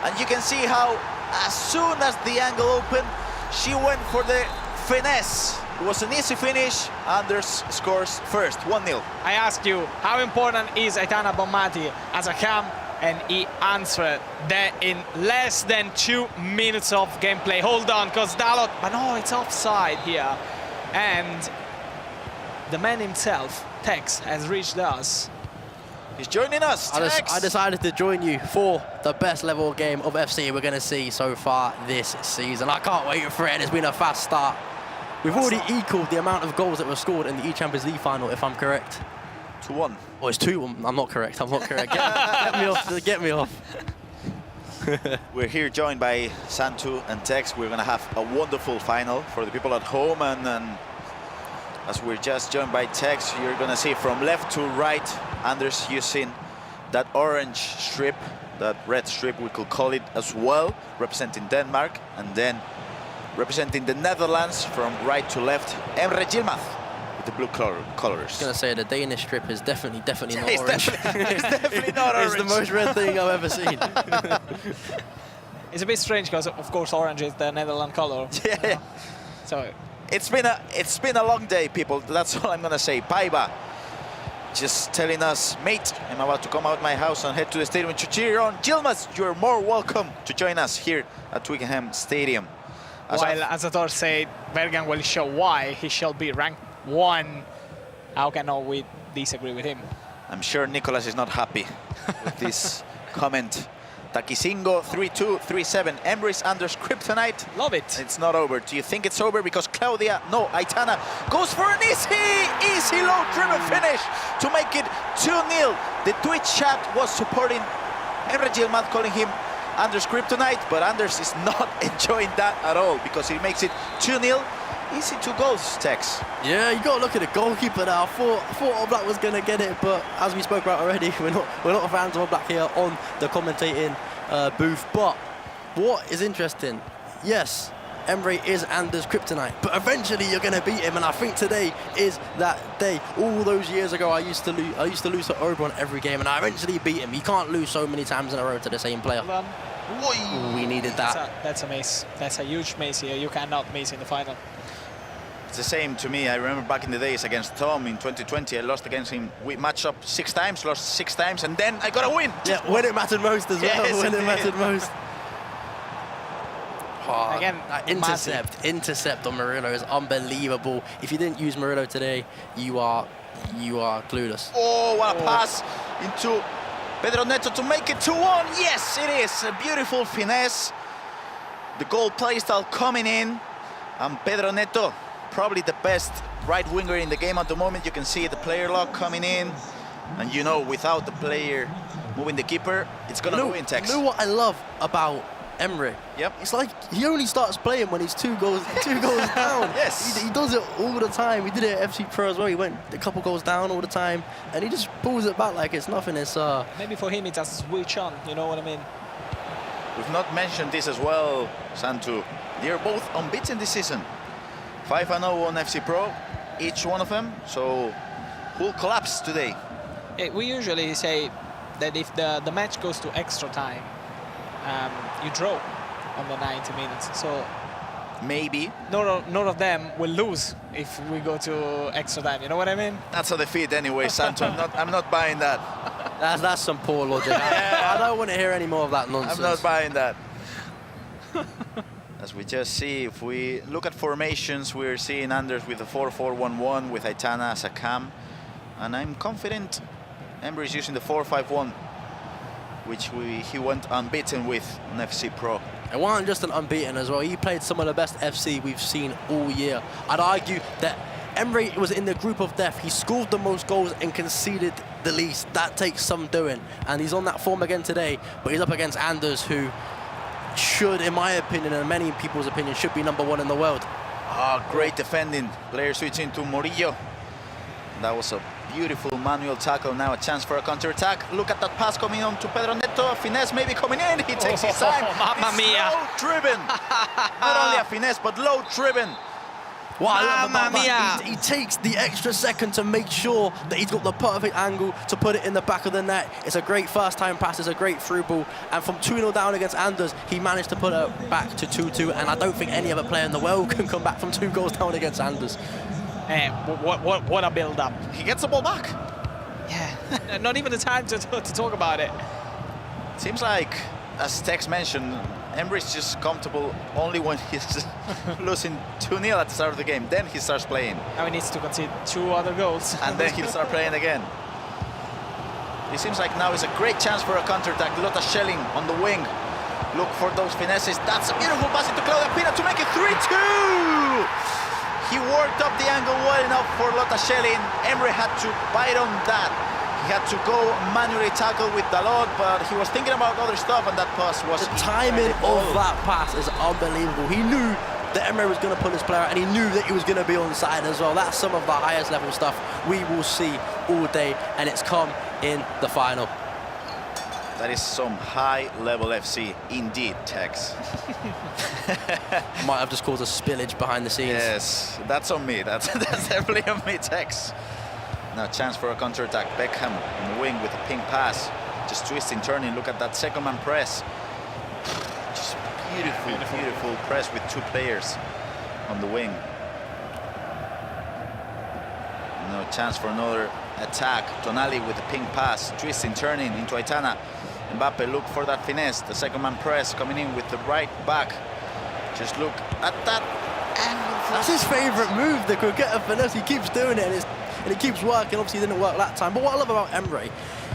and you can see how as soon as the angle opened, she went for the finesse. It was an easy finish. Anders scores first, 1-0. I asked you, how important is Aitana Bonmati as a cam? And he answered that in less than 2 minutes of gameplay. Hold on, because Dalot, but no, it's offside here. And the man himself, Tex, has reached us. He's joining us, Tex. I decided to join you for the best level game of FC we're going to see so far this season. I can't wait for it, and it's been a fast start. We've already equaled the amount of goals that were scored in the E-Champions League final, if I'm correct. 2-1. Oh, it's 2-1. I'm not correct. Get me off. Get me off. We're here joined by Santu and Tex. We're going to have a wonderful final for the people at home. And as we're just joined by Tex, you're going to see from left to right, Anders using that orange strip, that red strip, we could call it as well, representing Denmark. And then representing the Netherlands from right to left, Emre Yilmaz. The blue colors. I was going to say the Danish strip is definitely not orange. It's definitely not orange. It's the most red thing I've ever seen. It's a bit strange because, of course, orange is the Netherlands color. Yeah. So it's been a long day, people. That's all I'm gonna say. Paiba just telling us, mate, I'm about to come out my house and head to the stadium to cheer on Yilmaz. You're more welcome to join us here at Twickenham Stadium. While Azator said Verang will show why he shall be ranked 1. How can we disagree with him? I'm sure Nicholas is not happy with this comment. Takisingo 3-2-3-7. Emry's under kryptonite. Love it. It's not over. Do you think it's over? Because Claudia, no, Aitana goes for an easy low-driven finish to make it 2-0. The Twitch chat was supporting Emre Yilmaz, calling him Anders kryptonite, but Anders is not enjoying that at all because he makes it 2-0. Easy 2 goals, Tex. Yeah, you got to look at the goalkeeper now. I thought All Black was going to get it, but as we spoke about already, we're not fans of All Black here on the commentating booth. But what is interesting, yes, Emry is Anders kryptonite, but eventually you're going to beat him, and I think today is that day. All those years ago, I used to lose to Oberon every game, and I eventually beat him. You can't lose so many times in a row to the same player. Ooh, we needed that. That's a miss. That's a huge miss here. You cannot miss in the final. It's the same to me. I remember back in the days against Tom in 2020, I lost against him. We matched up 6 times, lost 6 times, and then I got a win. Yeah, when it mattered most as well. Yes, when it mattered most. Oh, again, that intercept on Murillo is unbelievable. If you didn't use Murillo today, you are clueless. Oh, what a pass into Pedro Neto to make it 2-1. Yes, it is a beautiful finesse. The goal play style coming in, and Pedro Neto, probably the best right winger in the game at the moment. You can see the player lock coming in, and you know, without the player moving the keeper, it's gonna go in, Tex. You know what I love about Emre? Yep. It's like he only starts playing when he's 2 goals down. Yes. He does it all the time. He did it at FC Pro as well. He went a couple goals down all the time, and he just pulls it back like it's nothing. It's maybe for him it's a switch on. You know what I mean? we've not mentioned this as well, Santu. They're both unbeaten this season. 5-0 on FC Pro, each one of them. So who'll collapse today? Yeah, we usually say that if the match goes to extra time, you draw on the 90 minutes. So maybe none of them will lose if we go to extra time. You know what I mean? That's a defeat anyway, Santu. I'm not buying that. That's some poor logic. I don't want to hear any more of that nonsense. I'm not buying that. As we just see, if we look at formations, we're seeing Anders with a 4-4-1-1 with Aitana as a cam. And I'm confident Emry is using the 4-5-1, which he went unbeaten with on FC Pro. It wasn't just an unbeaten as well. He played some of the best FC we've seen all year. I'd argue that Emry was in the group of death. He scored the most goals and conceded the least. That takes some doing. And he's on that form again today, but he's up against Anders, who should, in my opinion, and many people's opinion, should be #1 in the world. Great defending. Player switching to Murillo. That was a beautiful manual tackle. Now a chance for a counter-attack. Look at that pass coming on to Pedro Neto. A finesse maybe coming in. He takes his time. Mamma mia. Low-driven. Not only a finesse, but low-driven. What I love about that, he takes the extra second to make sure that he's got the perfect angle to put it in the back of the net. It's a great first-time pass, it's a great through ball. And from 2-0 down against Anders, he managed to put it back to 2-2. And I don't think any other player in the world can come back from 2 goals down against Anders. What a build-up. He gets the ball back. Yeah, not even the time to talk about it. Seems like, as Tex mentioned, Emre is just comfortable only when he's losing 2-0 at the start of the game. Then he starts playing. Now he needs to concede 2 other goals. And then he'll start playing again. It seems like now is a great chance for a counter-attack. Lotta Schelling on the wing. Look for those finesses. That's a beautiful pass into Claudia Pina to make it 3-2! He worked up the angle well enough for Lotta Schelling. Emre had to bite on that. He had to go manually tackle with Dalot, but he was thinking about other stuff, and that pass was... The timing of that pass is unbelievable. He knew that Emre was going to pull his player out, and he knew that he was going to be onside as well. That's some of the highest level stuff we will see all day, and it's come in the final. That is some high-level FC, indeed, Tex. Might have just caused a spillage behind the scenes. Yes, that's on me. That's definitely on me, Tex. Now chance for a counter-attack. Beckham on the wing with a pink pass. Just twisting, turning. Look at that second-man press. Just beautiful press with 2 players on the wing. No chance for another attack. Tonali with a pink pass. Twisting, turning into Aitana. Mbappe look for that finesse. The second-man press coming in with the right back. Just look at that angle. That's his favourite move, the Croqueta finesse. He keeps doing it, and it keeps working. Obviously, it didn't work that time. But what I love about Emre,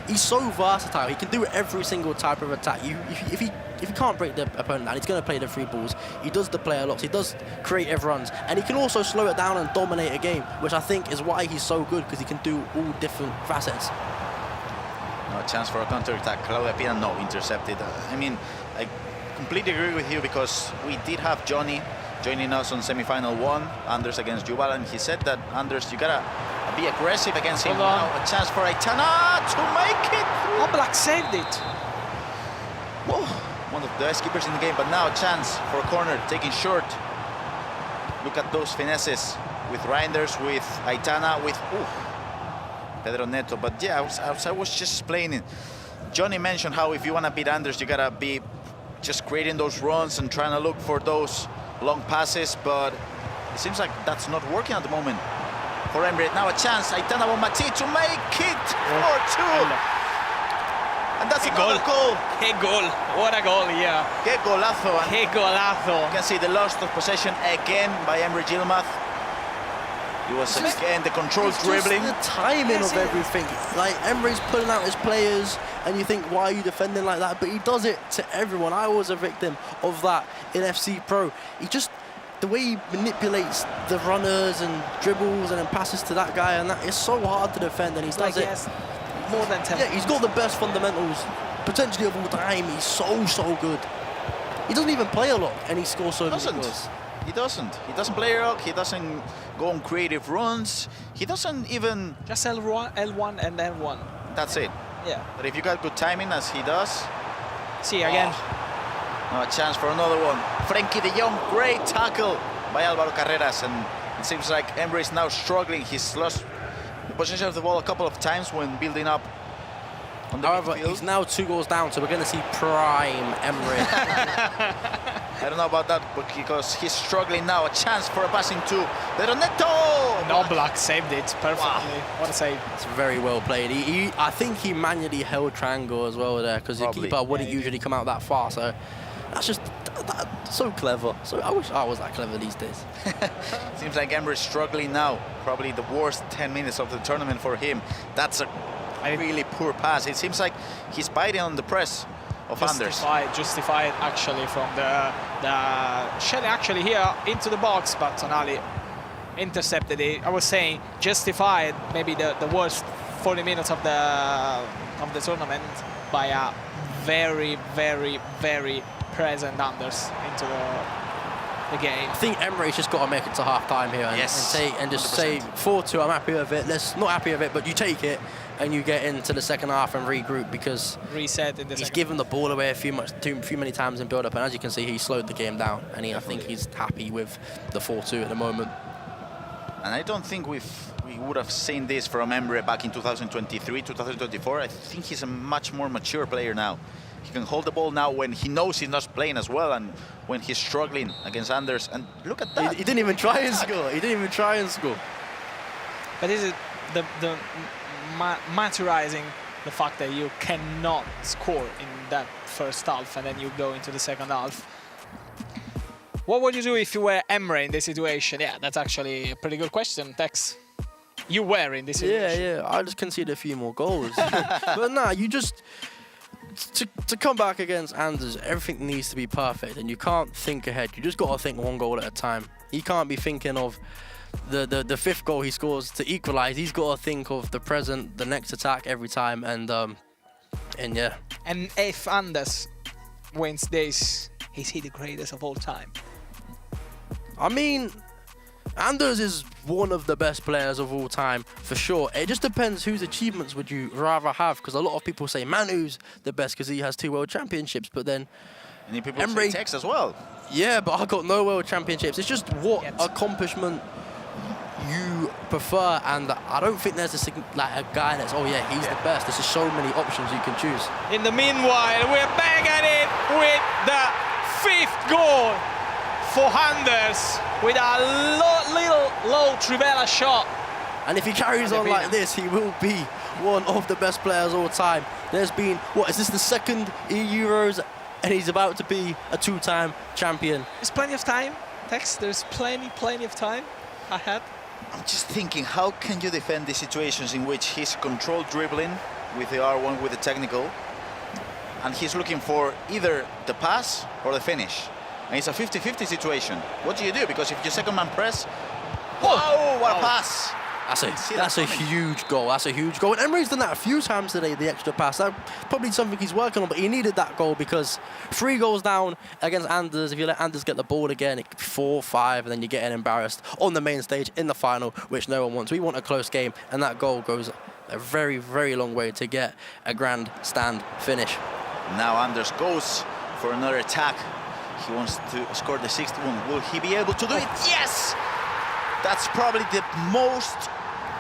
he's so versatile. He can do every single type of attack. If he can't break the opponent down, he's going to play the free balls. He does the player locks. He does creative runs, and he can also slow it down and dominate a game, which I think is why he's so good, because he can do all different facets. No chance for a counter-attack. Claudia Pina, no, intercepted. I mean, I completely agree with you, because we did have Jonny joining us on Semifinal 1, Anders against Yuval, and he said that, Anders, you gotta be aggressive against him. Now a chance for Aitana to make it. Oblak saved it. Whoa. One of the best keepers in the game, but now a chance for a corner, taking short. Look at those finesses with Reinders, with Aitana, with Pedro Neto. But yeah, I was just explaining. Jonny mentioned how if you want to beat Anders, you gotta be just creating those runs and trying to look for those long passes, but it seems like that's not working at the moment for Emre. Now a chance, Aitana Bonmati to make it 4-2. And that's another goal. Que gol. What a goal, yeah. Que golazo. Que golazo. You can see the loss of possession again by Emre Yilmaz. It was again the controlled dribbling. The timing of everything. Like, Emre's pulling out his players, and you think, why are you defending like that? But he does it to everyone. I was a victim of that in FC Pro. He just, the way he manipulates the runners and dribbles and then passes to that guy, and that is so hard to defend, and he does it. More than 10. Yeah, he's got the best fundamentals, potentially of all time. He's so good. He doesn't even play a lot, and he scores so many goals. He doesn't. He doesn't play a lot. He doesn't go on creative runs. He doesn't even... Just L1 and L1. That's it. Yeah. But if you got good timing, as he does... See, again. Now a chance for another one. Frenkie de Jong, great tackle by Alvaro Carreras, and it seems like Emre is now struggling. He's lost the possession of the ball a couple of times when building up on the However, midfield. he's now 2 goals down, so we're going to see prime Emre. I don't know about that, but because he's struggling now. A chance for a passing to Veronetto. Oblak saved it perfectly. Wow. What a save. It's very well played. I think he manually held triangle as well there, because the keeper wouldn't usually come out that far. So that's just so clever. So I wish I was that clever these days. Seems like Emre is struggling now. Probably the worst 10 minutes of the tournament for him. That's a really poor pass. It seems like he's biting on the press of Anders. Justified actually from the Shelley actually here into the box, but Tonali intercepted it. I was saying justified maybe the worst 40 minutes of the tournament by a very present Anders into the game. I think Emre's just got to make it to half time here and just 100%. Say 4-2, I'm happy with it. Not happy with it, but you take it and you get into the second half and regroup, because reset in the he's given the ball away too many times in build-up, and as you can see, he slowed the game down, and I think he's happy with the 4-2 at the moment. And I don't think we would have seen this from Emre back in 2023, 2024. I think he's a much more mature player now. He can hold the ball now when he knows he's not playing as well, and when he's struggling against Anders. And look at that. He didn't even try and score. He didn't even try and score. But this is the maturizing the fact that you cannot score in that first half and then you go into the second half. What would you do if you were Emre in this situation? Yeah, that's actually a pretty good question, Tex. You were in this situation. Yeah, I just conceded a few more goals. But nah, you just... To come back against Anders, everything needs to be perfect, and you can't think ahead. You just got to think one goal at a time. He can't be thinking of the fifth goal he scores to equalise. He's got to think of the present, the next attack every time, and yeah. And if Anders wins this, is he the greatest of all time? I mean, Anders is one of the best players of all time, for sure. It just depends whose achievements would you rather have, because a lot of people say Manu's the best because he has 2 world championships, but then and people say Tex as well. Yeah, but I got no world championships. It's just what accomplishment you prefer, and I don't think there's a guy that's, oh yeah, he's the best. There's just so many options you can choose. In the meanwhile, we're back at it with the 5th goal for Anders with a little low Trivela shot. And if he carries on like this, he will be one of the best players all time. There's been, what, is this the 2nd Euros? And he's about to be a 2-time champion. There's plenty of time, Tex. There's plenty of time ahead. I'm just thinking, how can you defend the situations in which he's controlled dribbling with the R1, with the technical, and he's looking for either the pass or the finish? And it's a 50-50 situation. What do you do? Because if your second man press, wow, what a pass! That's a huge goal. That's a huge goal. And Emre's done that a few times today, the extra pass. That's probably something he's working on, but he needed that goal because 3 goals down against Anders. If you let Anders get the ball again, it could be 4-5, and then you're getting embarrassed on the main stage in the final, which no one wants. We want a close game, and that goal goes a very long way to get a grandstand finish. Now Anders goes for another attack. He wants to score the 6th one. Will he be able to do it? Yes! That's probably the most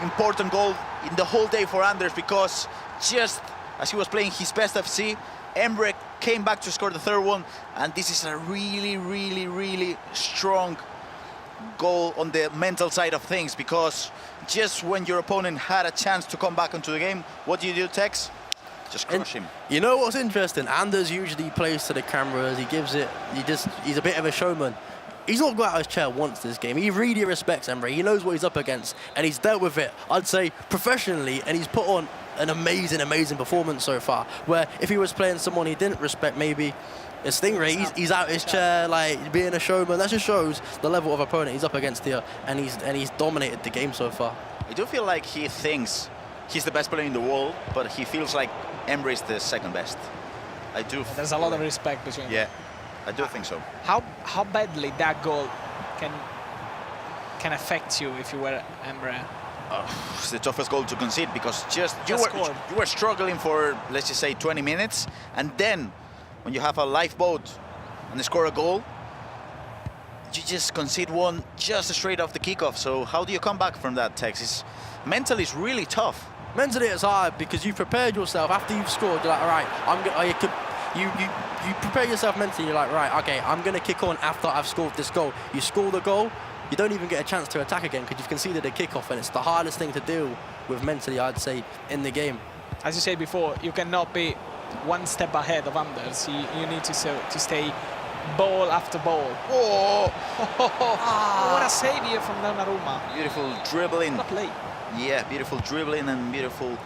important goal in the whole day for Anders, because just as he was playing his best FC, Emre came back to score the 3rd one, and this is a really strong goal on the mental side of things, because just when your opponent had a chance to come back into the game, what do you do, Tex? Just crush him. You know what's interesting? Anders usually plays to the cameras. He gives it. He's a bit of a showman. He's not got out of his chair once this game. He really respects Emre. He knows what he's up against, and he's dealt with it, I'd say, professionally, and he's put on an amazing performance so far, where if he was playing someone he didn't respect, maybe a Stingray, he's out his chair, like, being a showman. That just shows the level of opponent he's up against here, and he's dominated the game so far. I do feel like he thinks he's the best player in the world, but he feels like Emre is the 2nd best. I do. There's a lot of respect between them. Yeah. I do think so. How badly that goal can affect you if you were Emre? It's the toughest goal to concede, because just you were struggling for, let's just say, 20 minutes, and then when you have a lifeboat and they score a goal, you just concede one just straight off the kickoff. So how do you come back from that, Tex? Mentally, it's really tough. Mentally, it's hard because you've prepared yourself after you've scored. You're like, all right, you prepare yourself mentally. You're like, right, okay, I'm gonna kick on after I've scored this goal. You score the goal, you don't even get a chance to attack again because you've conceded a kickoff, and it's the hardest thing to deal with mentally, I'd say, in the game. As you said before, you cannot be one step ahead of Anders. You need to stay ball after ball. Oh! What a save here from Donnarumma. Beautiful dribbling. What a play. Yeah, beautiful dribbling and beautiful.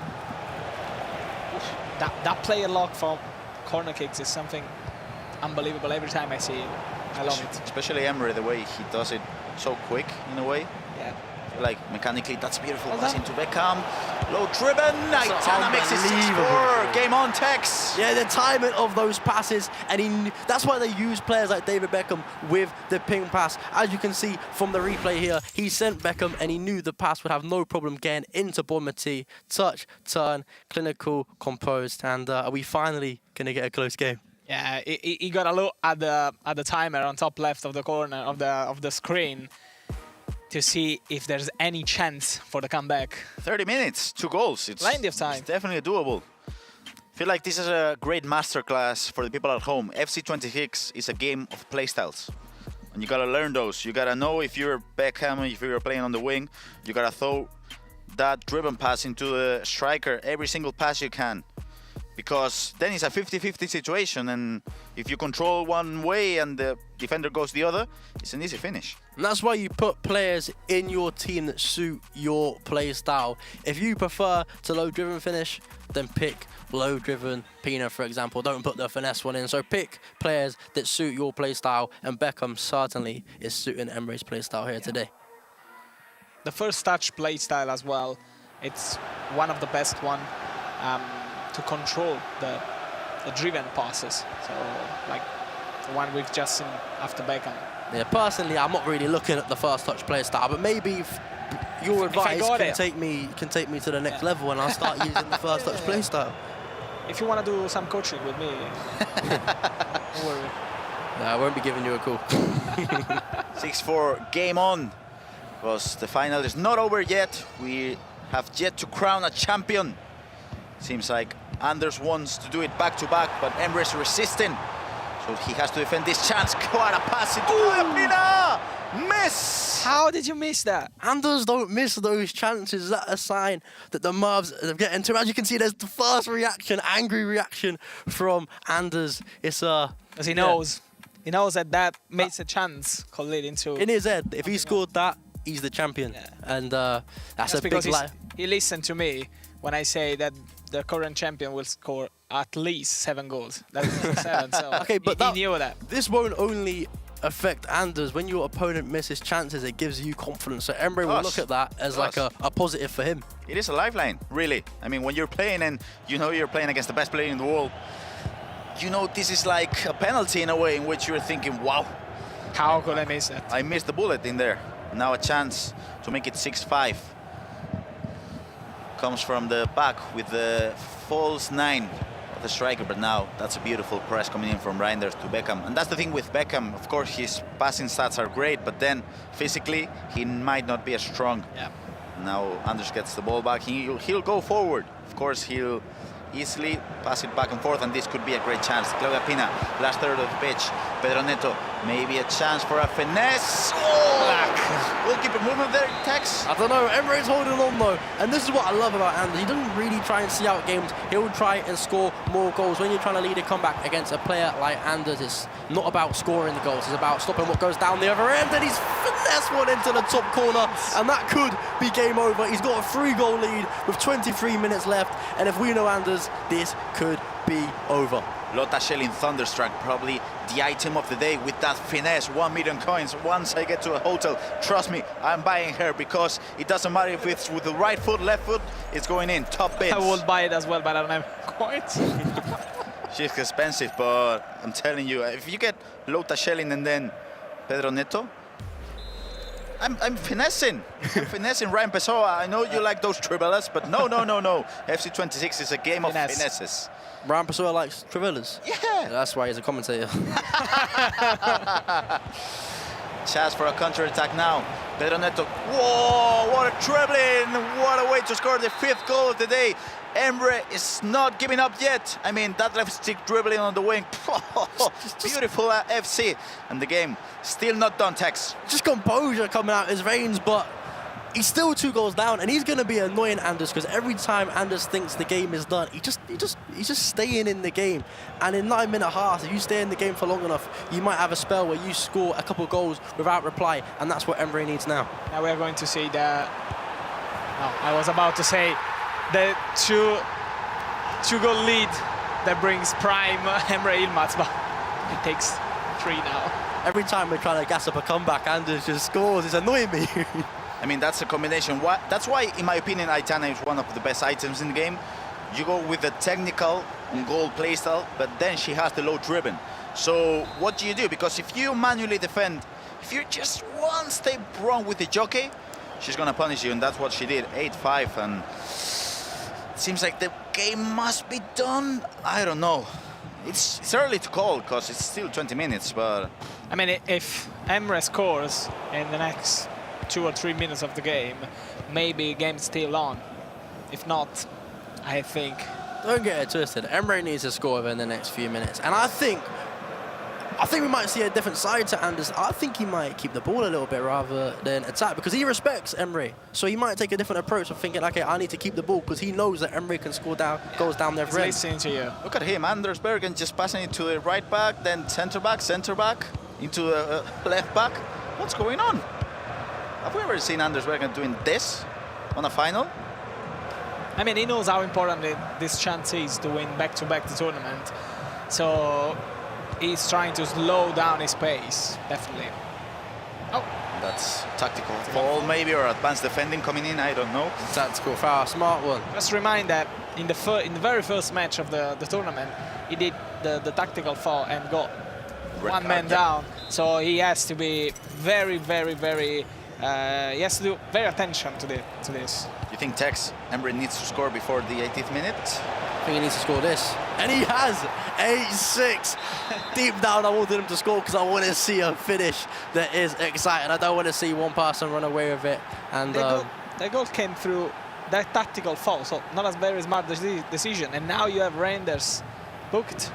That player lock for corner kicks is something unbelievable. Every time I see it, I love it. Especially Emre, the way he does it so quick in a way. Yeah. Like mechanically, that's beautiful. Pass into Beckham. Low driven. Aitana makes it 6-4. Game on, Tex. Yeah, the timing of those passes, and that's why they use players like David Beckham with the ping pass. As you can see from the replay here, he sent Beckham, and he knew the pass would have no problem getting into Bonmati. Touch, turn, clinical, composed, and are we finally gonna get a close game? Yeah, he got a look at the timer on top left of the corner of the screen to see if there's any chance for the comeback. 30 minutes, 2 goals. It's plenty of time. It's definitely doable. I feel like this is a great masterclass for the people at home. FC26 is a game of playstyles, and you gotta learn those. You gotta know if you're Beckham, if you're playing on the wing, you gotta throw that driven pass into the striker every single pass you can, because then it's a 50-50 situation, and if you control one way and the defender goes the other, it's an easy finish. And that's why you put players in your team that suit your play style. If you prefer to low-driven finish, then pick low-driven Pina, for example. Don't put the finesse one in. So pick players that suit your play style, and Beckham certainly is suiting Emre's play style here today. The first touch play style as well, it's one of the best one to control the driven passes. So like the one we've just seen after Beckham. Yeah, personally, I'm not really looking at the first touch play style, but maybe your advice can take me to the next level, and I'll start using the first touch play style. If you want to do some coaching with me, don't worry. No, I won't be giving you a call. 6-4, game on. Because the final is not over yet. We have yet to crown a champion. Seems like Anders wants to do it back-to-back, but Emre is resisting. So he has to defend this chance. What a pass into Pina! Miss! How did you miss that? Anders don't miss those chances. Is that a sign that the Mavs are getting to? As you can see, there's the first reaction, angry reaction from Anders. It's because he knows. He knows that makes a chance called it into. In his head, if he scored that, he's the champion. Yeah. And that's a big lie. He listened to me when I say that the current champion will score at least 7 goals. That's 7, so okay, but he knew that. This won't only affect Anders. When your opponent misses chances, it gives you confidence. So Emre will look at that as like a positive for him. It is a lifeline, really. I mean, when you're playing and you know you're playing against the best player in the world, you know this is like a penalty in a way in which you're thinking, wow. How could I miss that? I missed the bullet in there. Now a chance to make it 6-5. Comes from the back with the false 9 of the striker, but now that's a beautiful press coming in from Reinders to Beckham. And that's the thing with Beckham, of course his passing stats are great, but then physically he might not be as strong. Yeah. Now Anders gets the ball back, he'll go forward. Of course he'll easily pass it back and forth, and this could be a great chance. Claudia Pina, last third of the pitch. Pedro Neto, maybe a chance for a finesse. Oh! Goalkeeper movement there, Tex. I don't know, Emre's holding on though. And this is what I love about Anders. He doesn't really try and see out games. He'll try and score more goals. When you're trying to lead a comeback against a player like Anders, it's not about scoring the goals. It's about stopping what goes down the other end. And he's finesse one into the top corner. And that could be game over. He's got a 3-goal lead with 23 minutes left. And if we know Anders, this could be over. Lotta Schelling Thunderstruck, probably the item of the day with that finesse. 1 million coins. Once I get to a hotel, trust me, I'm buying her, because it doesn't matter if it's with the right foot, left foot, it's going in. Top bids. I would buy it as well, but I don't have coins. She's expensive, but I'm telling you, if you get Lotta Schelling and then Pedro Neto, I'm finessing. I'm finessing Ryan Pessoa. I know you like those trivellas, but no. FC26 is a game of finesses. Ryan Pessoa likes trivellas? Yeah. That's why he's a commentator. Chance for a counter-attack now. Pedro Neto. Whoa, what a dribbling. What a way to score the 5th goal of the day. Emre is not giving up yet. I mean, that left stick dribbling on the wing. Beautiful FC. And the game still not done, Tex. Just composure coming out his veins, but he's still 2 goals down, and he's going to be annoying Anders, because every time Anders thinks the game is done, he's just staying in the game. And in 9 minute halves, if you stay in the game for long enough, you might have a spell where you score a couple of goals without reply, and that's what Emre needs now. Now we're going to see the... No, I was about to say the two-goal lead that brings prime Emre Yilmaz, but it takes 3 now. Every time we're trying to gas up a comeback, Anders just scores. It's annoying me. I mean, that's a combination. That's why, in my opinion, Aitana is one of the best items in the game. You go with the technical and goal playstyle, but then she has the low dribbling. So what do you do? Because if you manually defend, if you're just one step wrong with the jockey, she's going to punish you, and that's what she did. 8-5, and it seems like the game must be done. I don't know. It's early to call because it's still 20 minutes, but... I mean, if Emre scores in the next 2 or 3 minutes of the game, maybe game's still on. If not, I think... Don't get it twisted. Emre needs to score within the next few minutes. And I think we might see a different side to Anders. I think he might keep the ball a little bit rather than attack, because he respects Emre. So he might take a different approach of thinking, okay, I need to keep the ball, because he knows that Emre can score goals down there. Listening to you. Look at him, Anders Bergen just passing it to the right back, then center back, into left back. What's going on? Have we ever seen Anders Bergen doing this on a final? I mean, he knows how important this chance is to win back-to-back the tournament. So he's trying to slow down his pace, definitely. Oh, that's tactical foul maybe, or advanced defending coming in, I don't know. Tactical foul, smart one. Just remind that in the very first match of the tournament, he did the tactical foul and got one man down. So he has to be very, he has to do very attention to this. You think Tex, Emre needs to score before the 80th minute? I think he needs to score this. And he has! 8-6. Deep down, I wanted him to score because I want to see a finish that is exciting. I don't want to see one person run away with it. And the goal came through that tactical foul, so not a very smart decision. And now you have Reinders booked.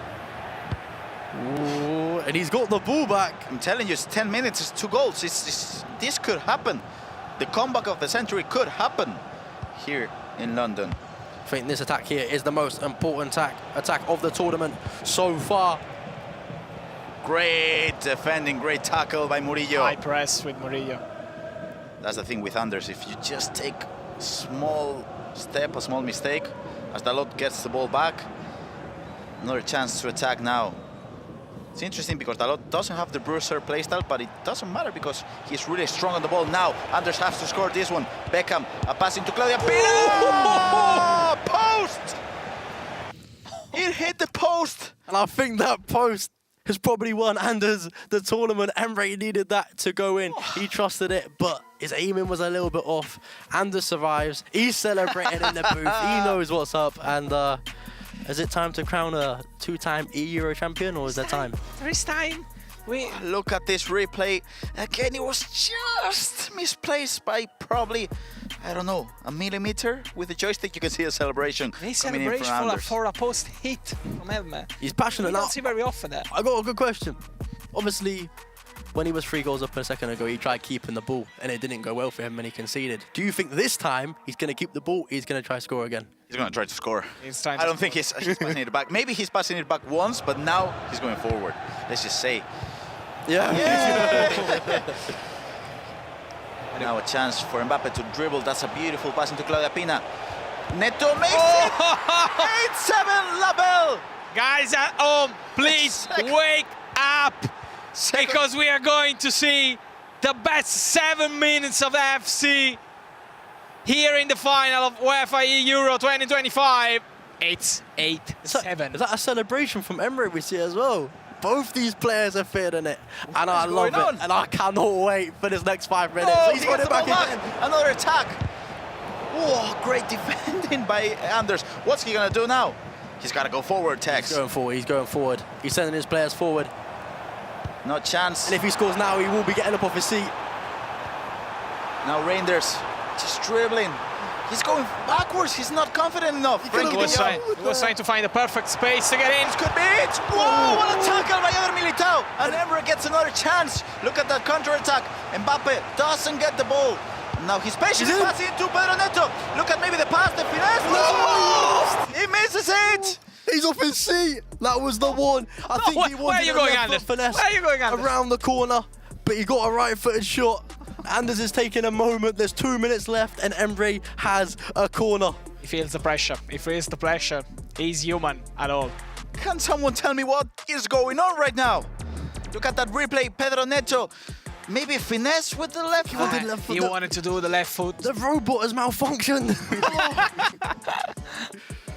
Ooh, and he's got the ball back. I'm telling you, it's 10 minutes, it's 2 goals. This could happen. The comeback of the century could happen here in London. I think this attack here is the most important attack of the tournament so far. Great defending, great tackle by Murillo. High press with Murillo. That's the thing with Anders. If you just take a small step, a small mistake, as Dalot gets the ball back, another chance to attack now. It's interesting because Dalot doesn't have the bruiser playstyle, but it doesn't matter because he's really strong on the ball. Now, Anders has to score this one. Beckham, a pass into Claudia Pina! Post! It hit the post! And I think that post has probably won Anders the tournament. Emre needed that to go in. He trusted it, but his aiming was a little bit off. Anders survives. He's celebrating in the booth. He knows what's up. And is it time to crown a 2-time eEuro champion, or is there time? There is time. Look at this replay. Again, it was just misplaced by probably, I don't know, a millimeter. With the joystick, you can see a celebration. A celebration for a post hit from Emre. He's passionate. You don't see very often that. I got a good question. Obviously, when he was 3 goals up a second ago, he tried keeping the ball, and it didn't go well for him, and he conceded. Do you think this time he's going to keep the ball? He's going to try to score again? He's going to try to score. I don't think he's passing it back. Maybe he's passing it back once, but now he's going forward. Let's just say. Yeah. Now a chance for Mbappe to dribble. That's a beautiful pass into Claudia Pina. Neto makes it! 8-7, Labelle! Guys at home, please wake up! Because we are going to see the best 7 minutes of the FC here in the final of UEFA eEuro 2025. It's 8-7. Is that a celebration from Emre we see as well? Both these players are fit in it, and I love it. And I cannot wait for this next 5 minutes. Oh, He's got it back again. Another attack. Oh, great defending by Anders. What's he gonna do now? He's gotta go forward, Tex. He's going forward, he's going forward. He's sending his players forward. No chance. And if he scores now, he will be getting up off his seat. Now Reinders just dribbling. He's going backwards. He's not confident enough. He was trying to find the perfect space to get in. This could be it. Whoa, what a tackle by RvPLegend. And Emre gets another chance. Look at that counter-attack. Mbappe doesn't get the ball. Now he's patiently passing into Pedro Neto. Look at maybe the pass, the finesse. Oh! He misses it. He's off his seat. That was the one. I think he wanted a left foot finesse around the corner, but he got a right-footed shot. Anders is taking a moment. There's 2 minutes left, and Emry has a corner. He feels the pressure. He feels the pressure. He's human at all. Can someone tell me what is going on right now? Look at that replay. Pedro Neto. Maybe finesse with the left foot. He wanted to do the left foot. The robot has malfunctioned.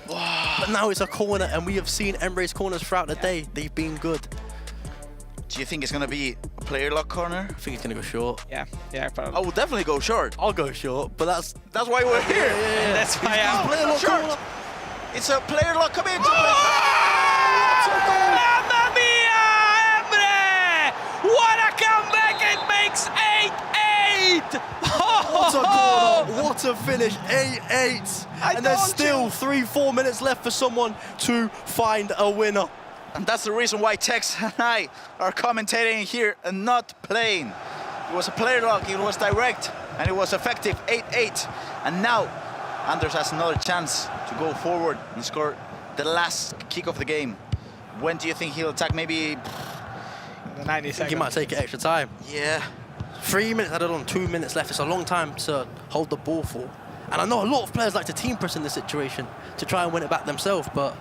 But now it's a corner, and we have seen Emre's corners throughout the day. They've been good. Do you think it's gonna be a player lock corner? I think he's gonna go short. Yeah, probably. I will definitely go short. I'll go short, but that's why we're here. Yeah. That's why I'm player lock corner. It's a player lock. Come in. Mamma mia, Emre! What a comeback! It makes 8-8. What a corner! What a finish! 8-8. And there's still 3-4 minutes left for someone to find a winner. And that's the reason why Tex and I are commentating here and not playing. It was a player lock, it was direct, and it was effective, 8-8. And now, Anders has another chance to go forward and score the last kick of the game. When do you think he'll attack? Maybe 90 I seconds. think he might take it extra time. Yeah. 3 minutes added on, 2 minutes left. It's a long time to hold the ball for. And I know a lot of players like to team press in this situation to try and win it back themselves, but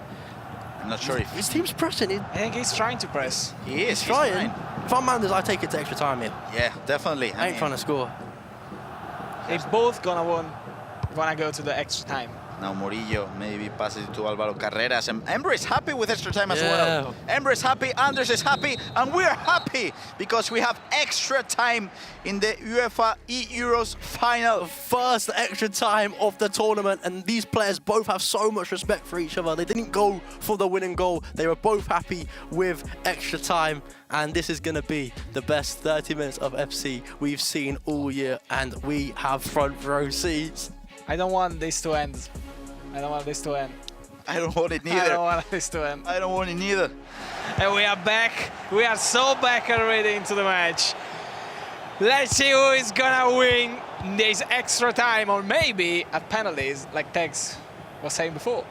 I'm not sure if his team's pressing. I think he's trying to press. He is. He's trying. If I'm Anders, I take it to extra time here. Yeah, definitely. I ain't trying to score. They're both gonna go to the extra time. Now Murillo maybe passes it to Álvaro Carreras, and Emre is happy with extra time as well. Emre is happy, Anders is happy, and we're happy because we have extra time in the UEFA eEuros final. First extra time of the tournament, and these players both have so much respect for each other. They didn't go for the winning goal. They were both happy with extra time, and this is going to be the best 30 minutes of FC we've seen all year, and we have front row seats. I don't want this to end. I don't want this to end. I don't want it neither. I don't want this to end. I don't want it neither. And we are back. We are so back already into the match. Let's see who is gonna win this extra time, or maybe at penalties, like Tex was saying before.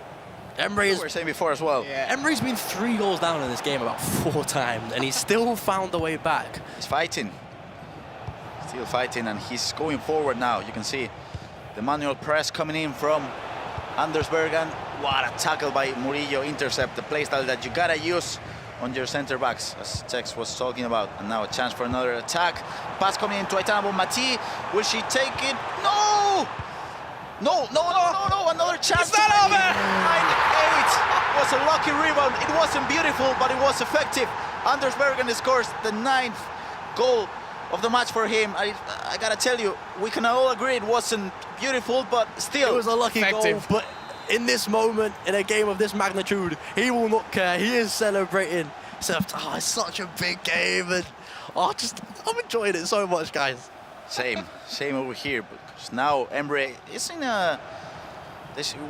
Emre we were saying before as well. Yeah. Emre's been 3 goals down in this game about 4 times, and he's still found a way back. He's fighting. Still fighting, and he's going forward now. You can see the manual press coming in from Anders Vejrgang. What a tackle by Murillo, intercept, the playstyle that you gotta use on your center backs, as Tex was talking about. And now a chance for another attack. Pass coming into Aitana Bonmati. Will she take it? No! No, another chance. It's not over! 9-8 was a lucky rebound. It wasn't beautiful, but it was effective. Anders Vejrgang scores the 9th goal of the match for him. I gotta tell you, we can all agree it wasn't beautiful, but still. It was a lucky effective goal, but in this moment, in a game of this magnitude, he will not care. He is celebrating. So, it's such a big game, and I'm enjoying it so much, guys. Same over here. Because now Emre is in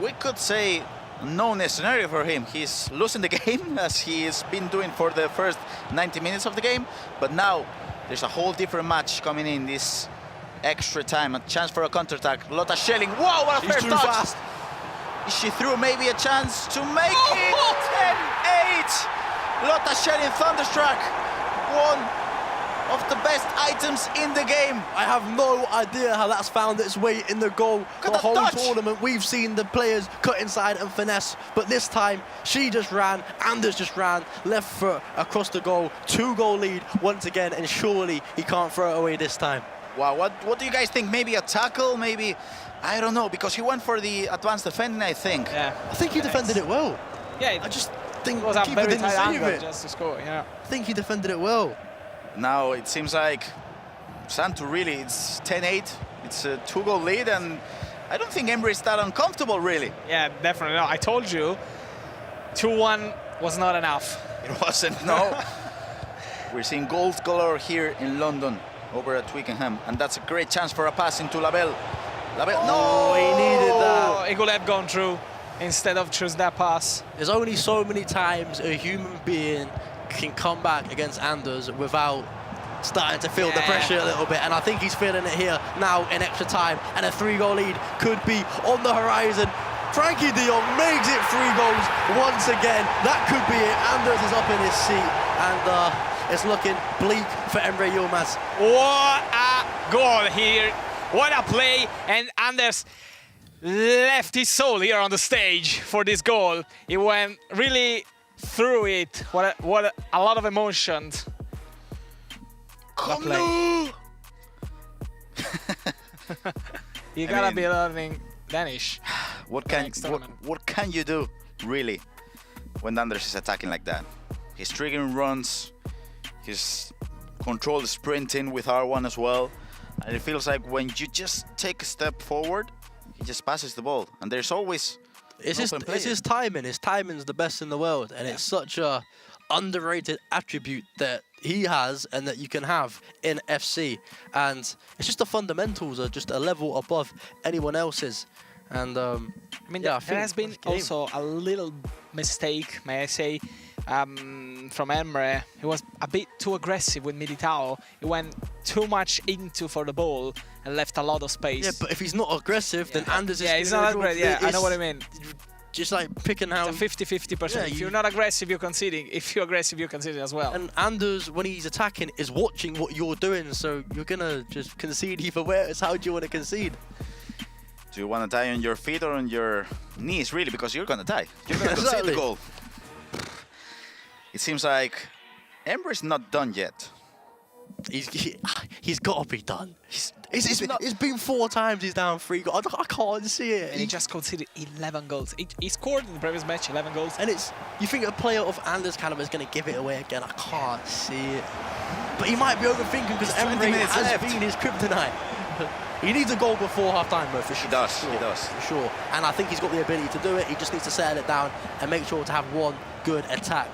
we could say, known scenario for him. He's losing the game, as he's been doing for the first 90 minutes of the game, but now there's a whole different match coming in this extra time. A chance for a counter-attack. Lotta Schelling. Wow, what a first touch. Fast. She threw maybe a chance to make it 10-8. Lotta Schelling, thunderstruck. One of the best items in the game. I have no idea how that's found its way in the goal. The whole tournament, we've seen the players cut inside and finesse, but this time she just ran, Anders just ran, left foot across the goal, 2-goal lead once again, and surely he can't throw it away this time. Wow, what do you guys think? Maybe a tackle, maybe, I don't know, because he went for the advanced defending, I think. Yeah. I think he defended it well. Yeah, think it was a keeper very didn't tight save angle it. just to score. Yeah. I think he defended it well. Now it seems like Santu really, it's 10-8. It's a 2-goal lead, and I don't think Emry is that uncomfortable, really. Yeah, definitely not. I told you, 2-1 was not enough. It wasn't, no. We're seeing gold color here in London over at Twickenham, and that's a great chance for a pass into Labelle. Labelle, no! He needed that. He could have gone through instead of choose that pass. There's only so many times a human being can come back against Anders without starting to feel the pressure a little bit, and I think he's feeling it here now in extra time, and a 3-goal lead could be on the horizon. Frankie de Jong makes it 3 goals once again. That could be it. Anders is up in his seat, and it's looking bleak for Emre Yilmaz. What a goal here. What a play. And Anders left his soul here on the stage for this goal. He went really through it. What a lot of emotions. Come on! You gotta be learning Danish. What can you do, really, when Anders is attacking like that? He's triggering runs, he's controlled sprinting with R1 as well, and it feels like when you just take a step forward, he just passes the ball, and there's always it's his timing. His timing's the best in the world, and it's such a underrated attribute that he has and that you can have in FC, and it's just the fundamentals are just a level above anyone else's. And I mean, yeah, there has been also a little mistake, may I say, from Emre. He was a bit too aggressive with Militao. He went too much into for the ball and left a lot of space. Yeah, but if he's not aggressive, then Anders is... Yeah, he's not aggressive. Yeah, I know what I mean. Just like picking how... It's a 50-50%. If you're not aggressive, you're conceding. If you're aggressive, you're conceding as well. And Anders, when he's attacking, is watching what you're doing, so you're going to just concede either way. It's how do you want to concede? Do you want to die on your feet or on your knees, really? Because you're going to die. You're going to concede the goal. It seems like Emre's not done yet. He's got to be done. It's been 4 times he's down 3 goals. I can't see it. And he just conceded 11 goals. He scored in the previous match 11 goals. And you think a player of Anders' caliber is going to give it away again? I can't see it. But he might be overthinking because Emre has been his kryptonite. He needs a goal before half-time, though, for sure. He does. For sure. And I think he's got the ability to do it. He just needs to settle it down and make sure to have one good attack.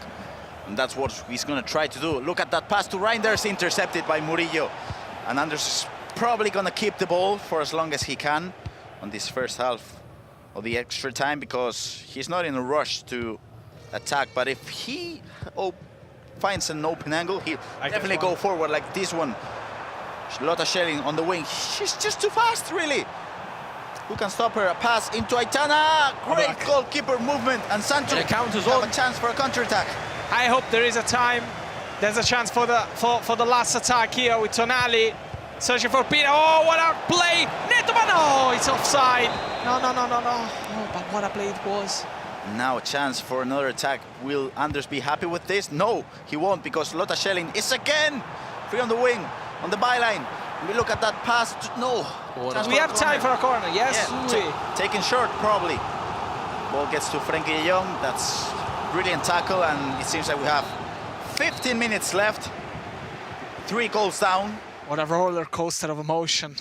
And that's what he's going to try to do. Look at that pass to Reinders, intercepted by Murillo. And Anders is probably going to keep the ball for as long as he can on this first half of the extra time, because he's not in a rush to attack. But if he finds an open angle, he'll definitely go forward like this one. Lotta Schelling on the wing. She's just too fast, really. Who can stop her? A pass into Aitana. Great goalkeeper movement. And Sancho have a chance for a counter-attack. I hope there is a time. There's a chance for the last attack here with Tonali. Searching for Pino. Oh, what a play! Nettoman! Oh, it's offside. No. Oh, but what a play it was. Now a chance for another attack. Will Anders be happy with this? No, he won't, because Lotta Schelling is again free on the wing, on the byline. We look at that pass. No. We have time for a corner. Yes. Yeah, taken short, probably. Ball gets to Frankie de Jong. That's brilliant tackle, and it seems like we have 15 minutes left. 3 goals down. What a roller coaster of emotion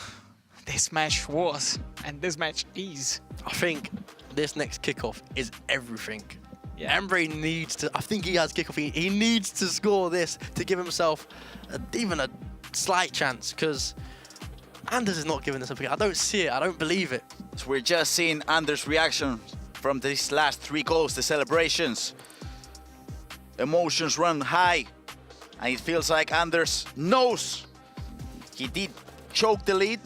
this match was, and this match is. I think this next kickoff is everything. Yeah. Emre needs to. I think he has kickoff. He needs to score this to give himself even a slight chance, because Anders is not giving this up again. I don't see it. I don't believe it. So we're just seeing Anders' reaction from these last 3 goals, the celebrations. Emotions run high, and it feels like Anders knows he did choke the lead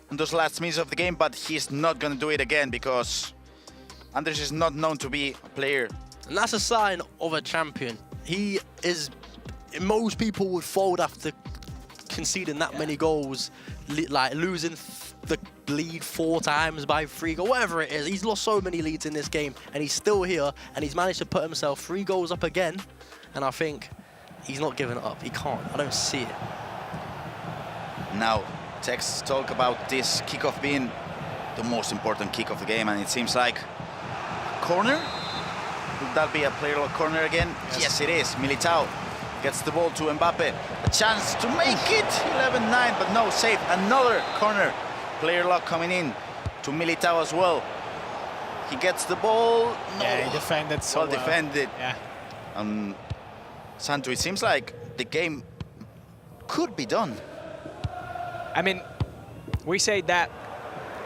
in those last minutes of the game, but he's not going to do it again, because Anders is not known to be a player. And that's a sign of a champion. He is. Most people would fold after conceding that many goals, like losing the lead 4 times by 3 goals, whatever it is. He's lost so many leads in this game, and he's still here, and he's managed to put himself 3 goals up again. And I think he's not giving it up. He can't. I don't see it. Now, texts talk about this kickoff being the most important kick of the game, and it seems like corner. Could that be a player lock corner again? Yes, it is. Militao gets the ball to Mbappe. A chance to make it 11-9, but no, save. Another corner. Player lock coming in to Militao as well. He gets the ball. No. Yeah, he defended so well. Well defended. Yeah. Santu, it seems like the game could be done. I mean, we say that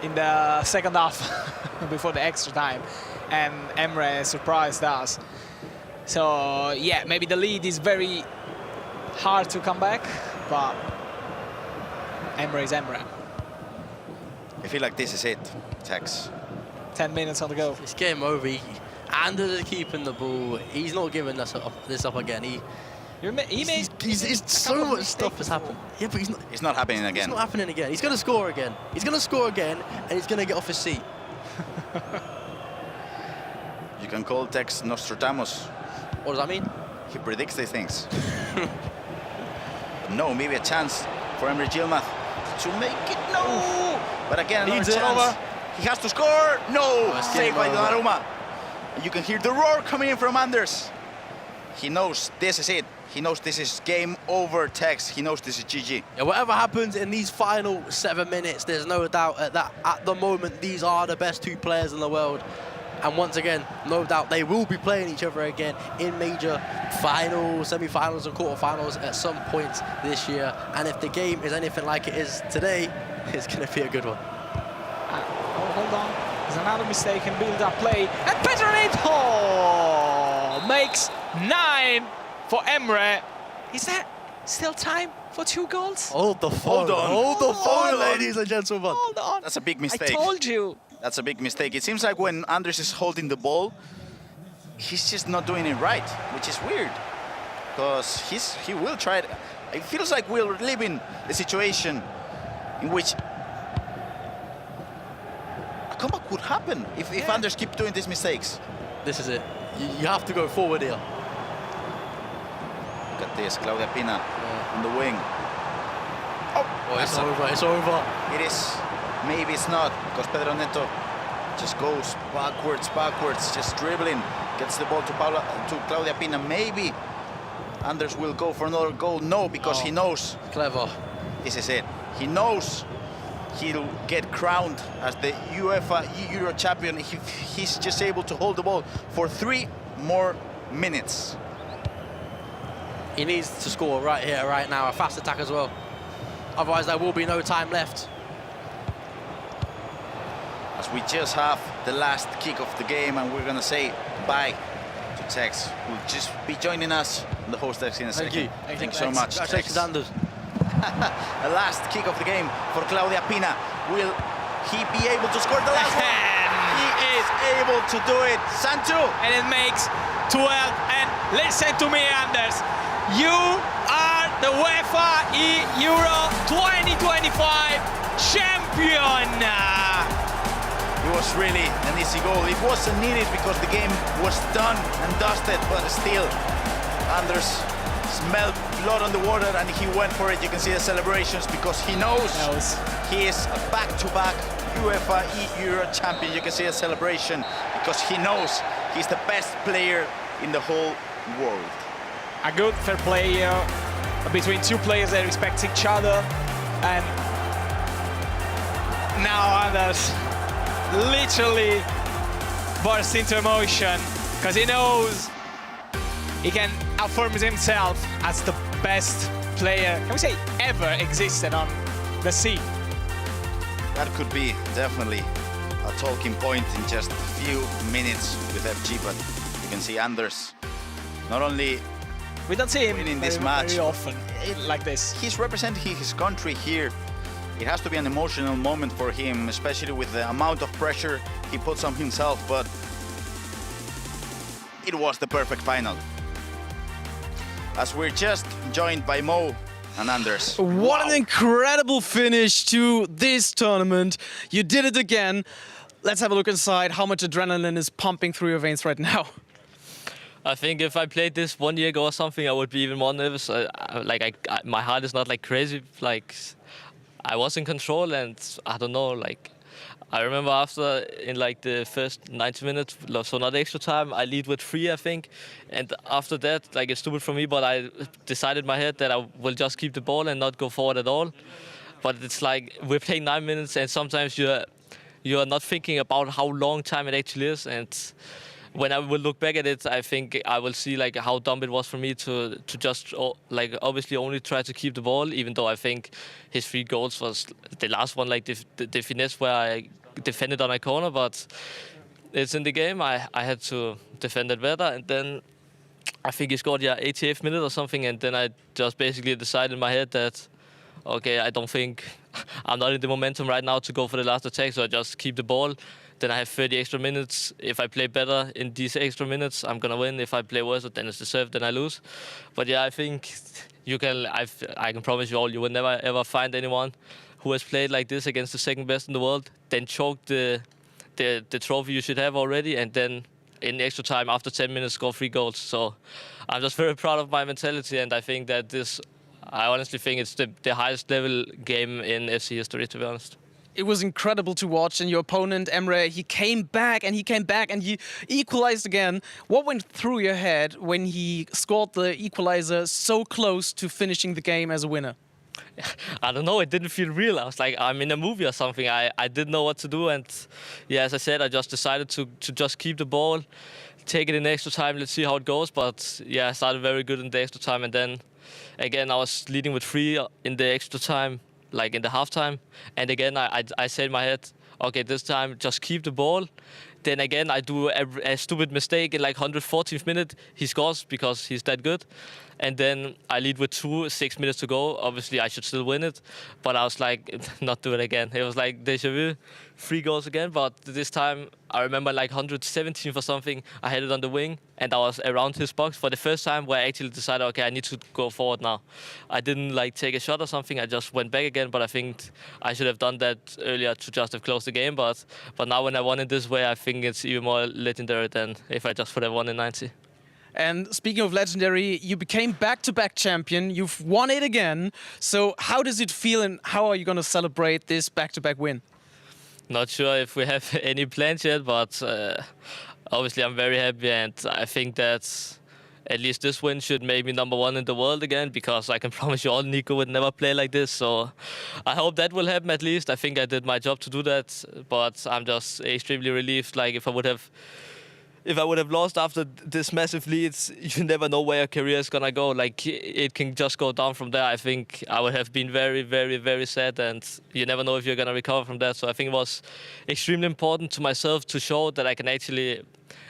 in the second half before the extra time, and Emre surprised us. So yeah, maybe the lead is very hard to come back, but Emre is Emre. I feel like this is it, Tex. 10 minutes on the go. It's game over. Anders is keeping the ball. He's not giving us this up again. So much stuff has happened. Yeah, but it's not happening again. It's not happening again. He's going to score again. He's going to score again, and he's going to get off his seat. You can call Tex Nostradamus. What does that mean? He predicts these things. No, maybe a chance for Emre Yilmaz to make it. No! But again, another chance. He has to score. No! Saved by Donnarumma. You can hear the roar coming in from Anders. He knows this is it. He knows this is game over, Tex. He knows this is GG. Yeah, whatever happens in these final 7 minutes, there's no doubt that at the moment, these are the best two players in the world. And once again, no doubt they will be playing each other again in major finals, semi-finals and quarterfinals at some point this year. And if the game is anything like it is today, it's going to be a good one. Hold on. There's another mistake in build-up play. And Petronito makes 9 for Emre. Is there still time for 2 goals? Hold the phone. Hold the phone, ladies and gentlemen. Hold on. That's a big mistake. I told you. That's a big mistake. It seems like when Anders is holding the ball, he's just not doing it right, which is weird. Because he will try it. It feels like we're living the situation in which a comeback would happen if Anders keeps doing these mistakes. This is it. You have to go forward here. Look at this, Claudia Pina on the wing. Oh, it's over, it's over. It is. Maybe it's not, because Pedro Neto just goes backwards, just dribbling, gets the ball to Claudia Pina. Maybe Anders will go for another goal. No, because he knows. Clever. This is it. He knows he'll get crowned as the UEFA eEuro champion if he's just able to hold the ball for 3 more minutes. He needs to score right here, right now. A fast attack as well. Otherwise, there will be no time left. As we just have the last kick of the game, and we're gonna say bye to Tex, who'll just be joining us on the host desk in a second. Thank you so much. Congratulations, Anders. The last kick of the game for Claudia Pina. Will he be able to score the last one? He is able to do it. Santu! And it makes 12. And listen to me, Anders. You are the UEFA eEuro 2025 champion. It was really an easy goal. It wasn't needed because the game was done and dusted, but still, Anders smelled blood on the water and he went for it. You can see the celebrations because he knows he is a back-to-back UEFA eEuro champion. You can see a celebration because he knows he's the best player in the whole world. A good fair play between 2 players that respect each other, and now Anders literally burst into emotion because he knows he can affirm himself as the best player, can we say, ever existed on the sea. That could be definitely a talking point in just a few minutes with FG, but you can see Anders not only we don't see him winning this match very often like this. He's representing his country here. It has to be an emotional moment for him, especially with the amount of pressure he puts on himself, but it was the perfect final. As we're just joined by Mo and Anders. What an incredible finish to this tournament. You did it again. Let's have a look inside. How much adrenaline is pumping through your veins right now? I think if I played this 1 year ago or something, I would be even more nervous. My heart is not like crazy. Like, I was in control, and I don't know, like, I remember after, in like the first 90 minutes, so not extra time, I lead with 3, I think. And after that, like it's stupid for me, but I decided in my head that I will just keep the ball and not go forward at all. But it's like we're playing 9 minutes, and sometimes you're not thinking about how long time it actually is. And when I will look back at it, I think I will see like how dumb it was for me to just like obviously only try to keep the ball, even though I think his 3 goals was the last one, like the finesse where I defended on a corner. But it's in the game. I had to defend it better, and then I think he scored 88th minute or something, and then I just basically decided in my head that okay, I don't think I'm not in the momentum right now to go for the last attack, so I just keep the ball. Then I have 30 extra minutes. If I play better in these extra minutes, I'm gonna win. If I play worse, then it's deserved, then I lose. But yeah, I think you can. I can promise you all, you will never ever find anyone who has played like this against the second best in the world, then choke the trophy you should have already, and then in extra time after 10 minutes score 3 goals. So I'm just very proud of my mentality, and I think that I honestly think it's the highest level game in FC history, to be honest. It was incredible to watch, and your opponent, Emre, he came back and he equalized again. What went through your head when he scored the equalizer so close to finishing the game as a winner? I don't know, it didn't feel real. I was like, I'm in a movie or something. I didn't know what to do, and yeah, as I said, I just decided to just keep the ball, take it in extra time, let's see how it goes. But yeah, I started very good in the extra time, and then again, I was leading with 3 in the extra time, like in the halftime. And again, I said in my head, okay, this time just keep the ball. Then again, I do a stupid mistake in like 114th minute. He scores because he's that good. And then I lead with 6 minutes to go. Obviously, I should still win it. But I was like, not do it again. It was like déjà vu, 3 goals again. But this time, I remember like 117th or something, I had it on the wing. And I was around his box for the first time where I actually decided, okay, I need to go forward now. I didn't like take a shot or something. I just went back again. But I think I should have done that earlier to just have closed the game. But now when I won it this way, I think it's even more legendary than if I just would have won in 90. And speaking of legendary, you became back-to-back champion. You've won it again. So how does it feel, and how are you going to celebrate this back-to-back win? Not sure if we have any plans yet, but obviously I'm very happy, and I think that at least this win should make me #1 in the world again, because I can promise you all, Nico would never play like this. So I hope that will happen at least. I think I did my job to do that, but I'm just extremely relieved. Like if I would have lost after this massive leads, you never know where your career is gonna go. Like it can just go down from there. I think I would have been very, very, very sad, and you never know if you're gonna recover from that. So I think it was extremely important to myself to show that I can actually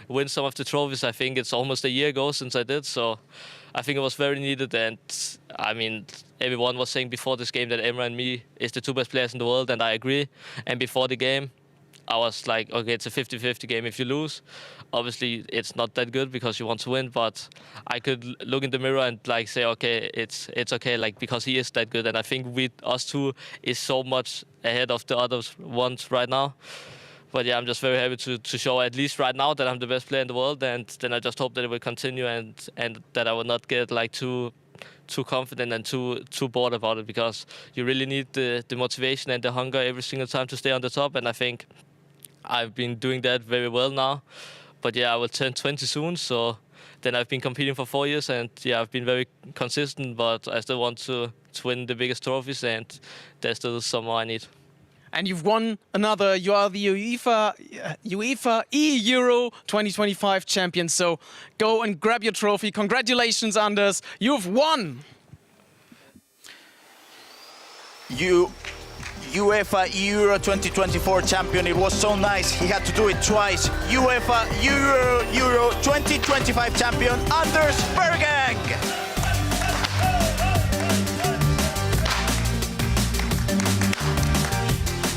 win some of the trophies. I think it's almost a year ago since I did, so I think it was very needed. And I mean, everyone was saying before this game that Emre and me is the 2 best players in the world, and I agree. And before the game, I was like, okay, it's a 50-50 game. If you lose, obviously it's not that good because you want to win, but I could look in the mirror and like say, okay, it's okay, like because he is that good. And I think us 2 is so much ahead of the other ones right now. But yeah, I'm just very happy to show at least right now that I'm the best player in the world, and then I just hope that it will continue, and that I will not get like too confident and too bored about it, because you really need the motivation and the hunger every single time to stay on the top. And I think I've been doing that very well now. But yeah, I will turn 20 soon, so then I've been competing for 4 years, and yeah, I've been very consistent, but I still want to win the biggest trophies, and there's still some more I need. And you've won another. You are the UEFA eEuro 2025 champion. So go and grab your trophy. Congratulations, Anders. You've won. UEFA eEuro 2024 champion. It was so nice. He had to do it twice. UEFA eEuro 2025 champion, Anders Verang.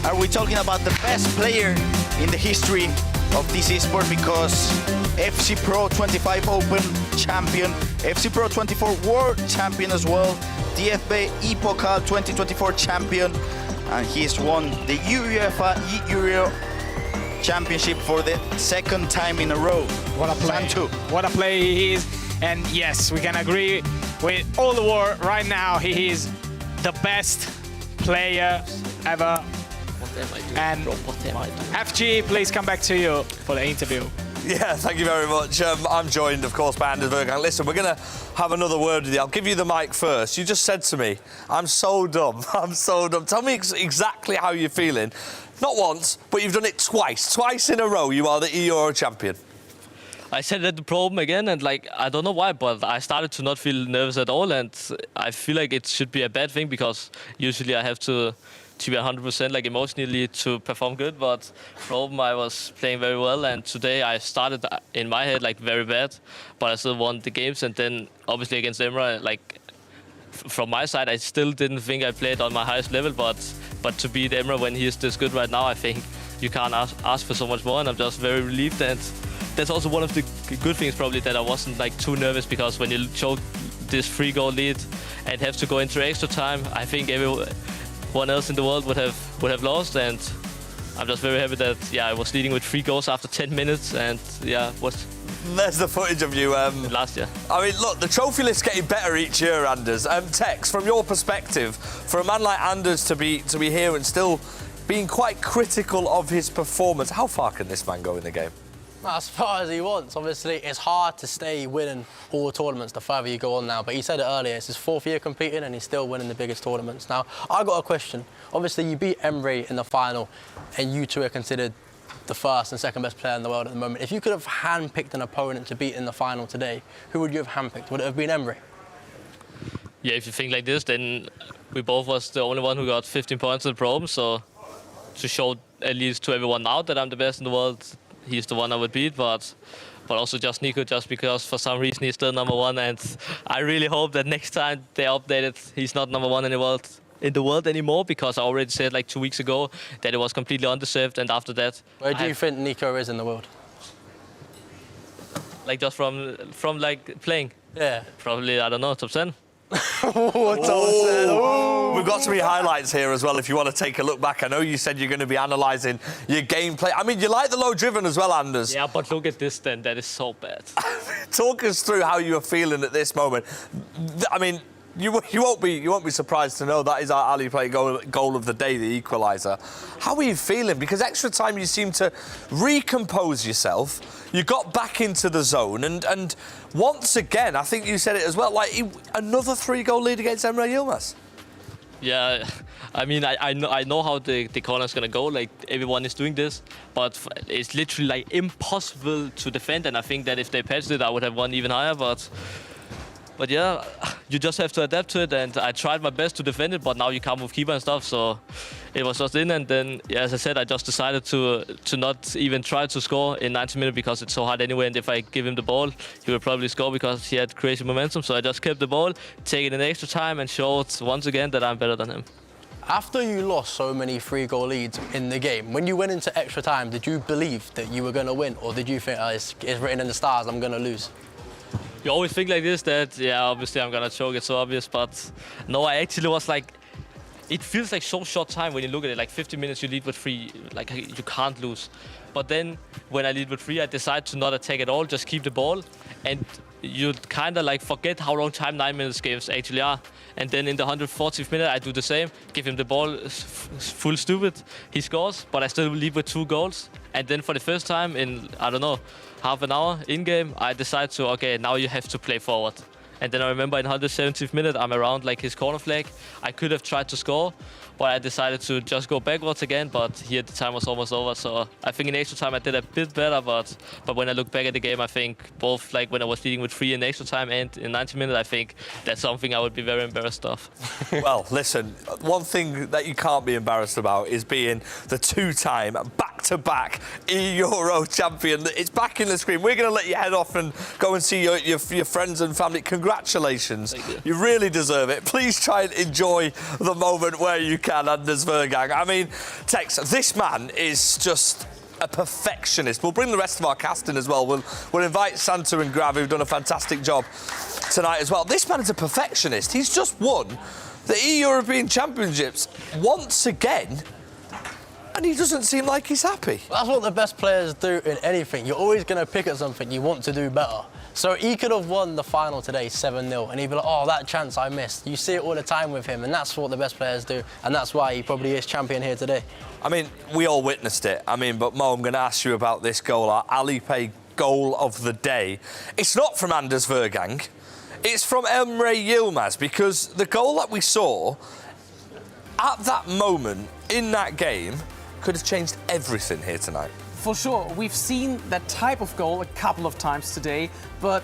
Are we talking about the best player in the history of this esport? Because FC Pro 25 Open champion, FC Pro 24 World champion as well, DFB ePokal 2024 champion, and he's won the UEFA eEuro championship for the 2nd time in a row. What a play! What a play he is! And yes, we can agree with all the world right now. He is the best player ever am I doing? And Bro, what am I doing? FG, please come back to you for the interview. Yeah, thank you very much. I'm joined, of course, by Anders Vejrgang. Listen, we're going to have another word with you. I'll give you the mic first. You just said to me, I'm so dumb. I'm so dumb. Tell me exactly how you're feeling. Not once, but you've done it twice. Twice in a row, you are the eEuro champion. I said that the problem again, and like I don't know why, but I started to not feel nervous at all, and I feel like it should be a bad thing because usually I have to be 100% like emotionally to perform good. But problem, I was playing very well, and today I started in my head like very bad, but I still won the games, and then obviously against Emre, like from my side, I still didn't think I played on my highest level, but to beat Emre when he is this good right now, I think you can't ask for so much more, and I'm just very relieved. And that's also one of the good things probably, that I wasn't like too nervous, because when you choke this 3-goal lead and have to go into extra time, I think everyone else in the world would have lost. And I'm just very happy that I was leading with 3 goals after 10 minutes, and There's the footage of you last year. I mean, look, the trophy list's getting better each year, Anders. Tex, from your perspective, for a man like Anders to be here and still being quite critical of his performance, how far can this man go in the game? As far as he wants. Obviously, it's hard to stay winning all the tournaments the further you go on now. But he said it earlier, it's his 4th year competing and he's still winning the biggest tournaments. Now, I got a question. Obviously, you beat Emry in the final and you two are considered the first and second best player in the world at the moment. If you could have handpicked an opponent to beat in the final today, who would you have handpicked? Would it have been Emry? Yeah, if you think like this, then we both was the only one who got 15 points in the problem. So to show at least to everyone now that I'm the best in the world, he's the one I would beat. But also just Nico, just because for some reason he's still number 1, and I really hope that next time they update it, he's not number 1 in the world anymore, because I already said like 2 weeks ago that it was completely undeserved. And after that, where do you think Nico is in the world? Like just from like playing? Yeah. Probably, I don't know, top 10. We've got some highlights here as well if you want to take a look back. I know you said you're going to be analysing your gameplay. I mean, you like the low driven as well, Anders. Yeah, but look at this then. That is so bad. Talk us through how you are feeling at this moment. I mean, you won't be surprised to know that is our RvPLegend goal of the day, the equaliser. How are you feeling? Because extra time you seem to recompose yourself. You got back into the zone, and once again, I think you said it as well, like another 3-goal lead against Emre Yilmaz. Yeah, I mean, I know how the corner's gonna go. Like everyone is doing this, but it's literally like impossible to defend. And I think that if they patched it, I would have won even higher. But yeah, you just have to adapt to it, and I tried my best to defend it, but now you can't move keeper and stuff, so it was just in. And then, yeah, as I said, I just decided to not even try to score in 90 minutes because it's so hard anyway, and if I give him the ball, he will probably score because he had crazy momentum. So I just kept the ball, taking an extra time, and showed once again that I'm better than him. After you lost so many 3-goal leads in the game, when you went into extra time, did you believe that you were going to win, or did you think, it's written in the stars, I'm going to lose? You always think like this, that, yeah, obviously I'm gonna choke, it's so obvious, but no, I actually was like, it feels like so short time when you look at it, like 50 minutes you lead with 3, like you can't lose. But then when I lead with 3, I decide to not attack at all, just keep the ball, and you kind of like forget how long time 9 minutes games actually are. And then in the 140th minute, I do the same, give him the ball, full stupid, he scores, but I still lead with 2 goals. And then for the first time in, I don't know, half an hour in-game, I decide to, okay, now you have to play forward. And then I remember in 170th minute, I'm around like his corner flag. I could have tried to score, but I decided to just go backwards again, but here the time was almost over. So I think in extra time I did a bit better, but when I look back at the game, I think both like when I was leading with 3 in extra time and in 90 minutes, I think that's something I would be very embarrassed of. Well, listen, one thing that you can't be embarrassed about is being the 2-time back-to-back eEuro champion. It's back in the screen. We're going to let you head off and go and see your friends and family. Congratulations. You really deserve it. Please try and enjoy the moment where you can, Anders Vergang. I mean, Tex, this man is just a perfectionist. We'll bring the rest of our cast in as well. We'll invite Santa and Grav, who've done a fantastic job tonight as well. This man is a perfectionist. He's just won the European Championships once again, and he doesn't seem like he's happy. That's what the best players do in anything. You're always going to pick at something you want to do better. So he could have won the final today 7-0 and he'd be like, oh, that chance I missed. You see it all the time with him, and that's what the best players do, and that's why he probably is champion here today. I mean, we all witnessed it. I mean, but Mo, I'm going to ask you about this goal, our Alipay goal of the day. It's not from Anders Vergang. It's from Emre Yilmaz, because the goal that we saw at that moment in that game could have changed everything here tonight. For sure, we've seen that type of goal a couple of times today, but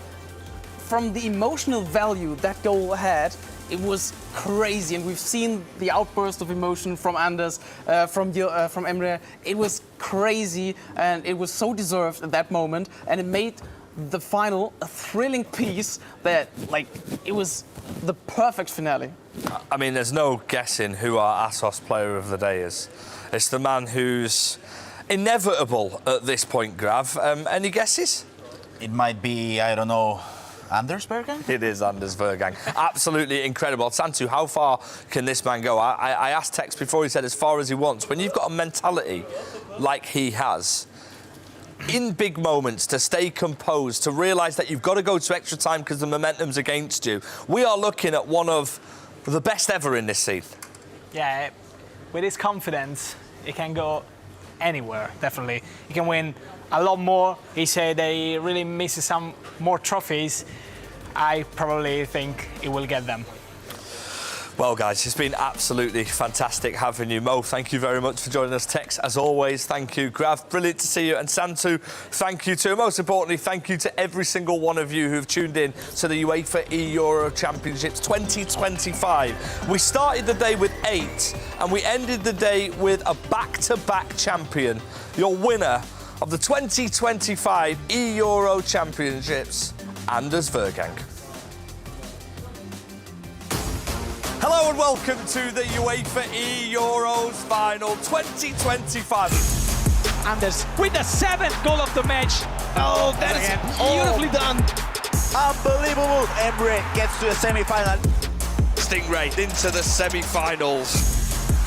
from the emotional value that goal had, it was crazy, and we've seen the outburst of emotion from Anders, from Emre. It was crazy, and it was so deserved at that moment, and it made the final a thrilling piece that, like, it was the perfect finale. I mean, there's no guessing who our ASOS player of the day is. It's the man who's inevitable at this point, Grav. Any guesses? It might be, I don't know, Anders Vergang? It is Anders Vergang. Absolutely incredible. Santu, how far can this man go? I asked Tex before, he said as far as he wants. When you've got a mentality like he has, in big moments, to stay composed, to realise that you've got to go to extra time because the momentum's against you, we are looking at one of the best ever in this scene. Yeah, with his confidence, he can go anywhere, definitely. He can win a lot more. He said that he really misses some more trophies. I probably think he will get them. Well, guys, it's been absolutely fantastic having you. Mo, thank you very much for joining us. Tex, as always, thank you. Grav, brilliant to see you. And Santu, thank you too. Most importantly, thank you to every single one of you who've tuned in to the UEFA eEuro Championships 2025. We started the day with 8, and we ended the day with a back-to-back champion, your winner of the 2025 eEuro Championships, Anders Vergang. Hello and welcome to the UEFA eEuros Final 2025. Anders with the 7th goal of the match. Oh, that is beautifully done. Unbelievable. Emre gets to the semi-final. Stingray into the semi-finals.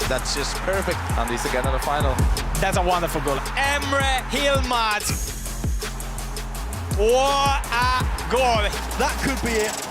That's just perfect. And he's again in the final. That's a wonderful goal. Emre Yilmaz. What a goal. That could be it.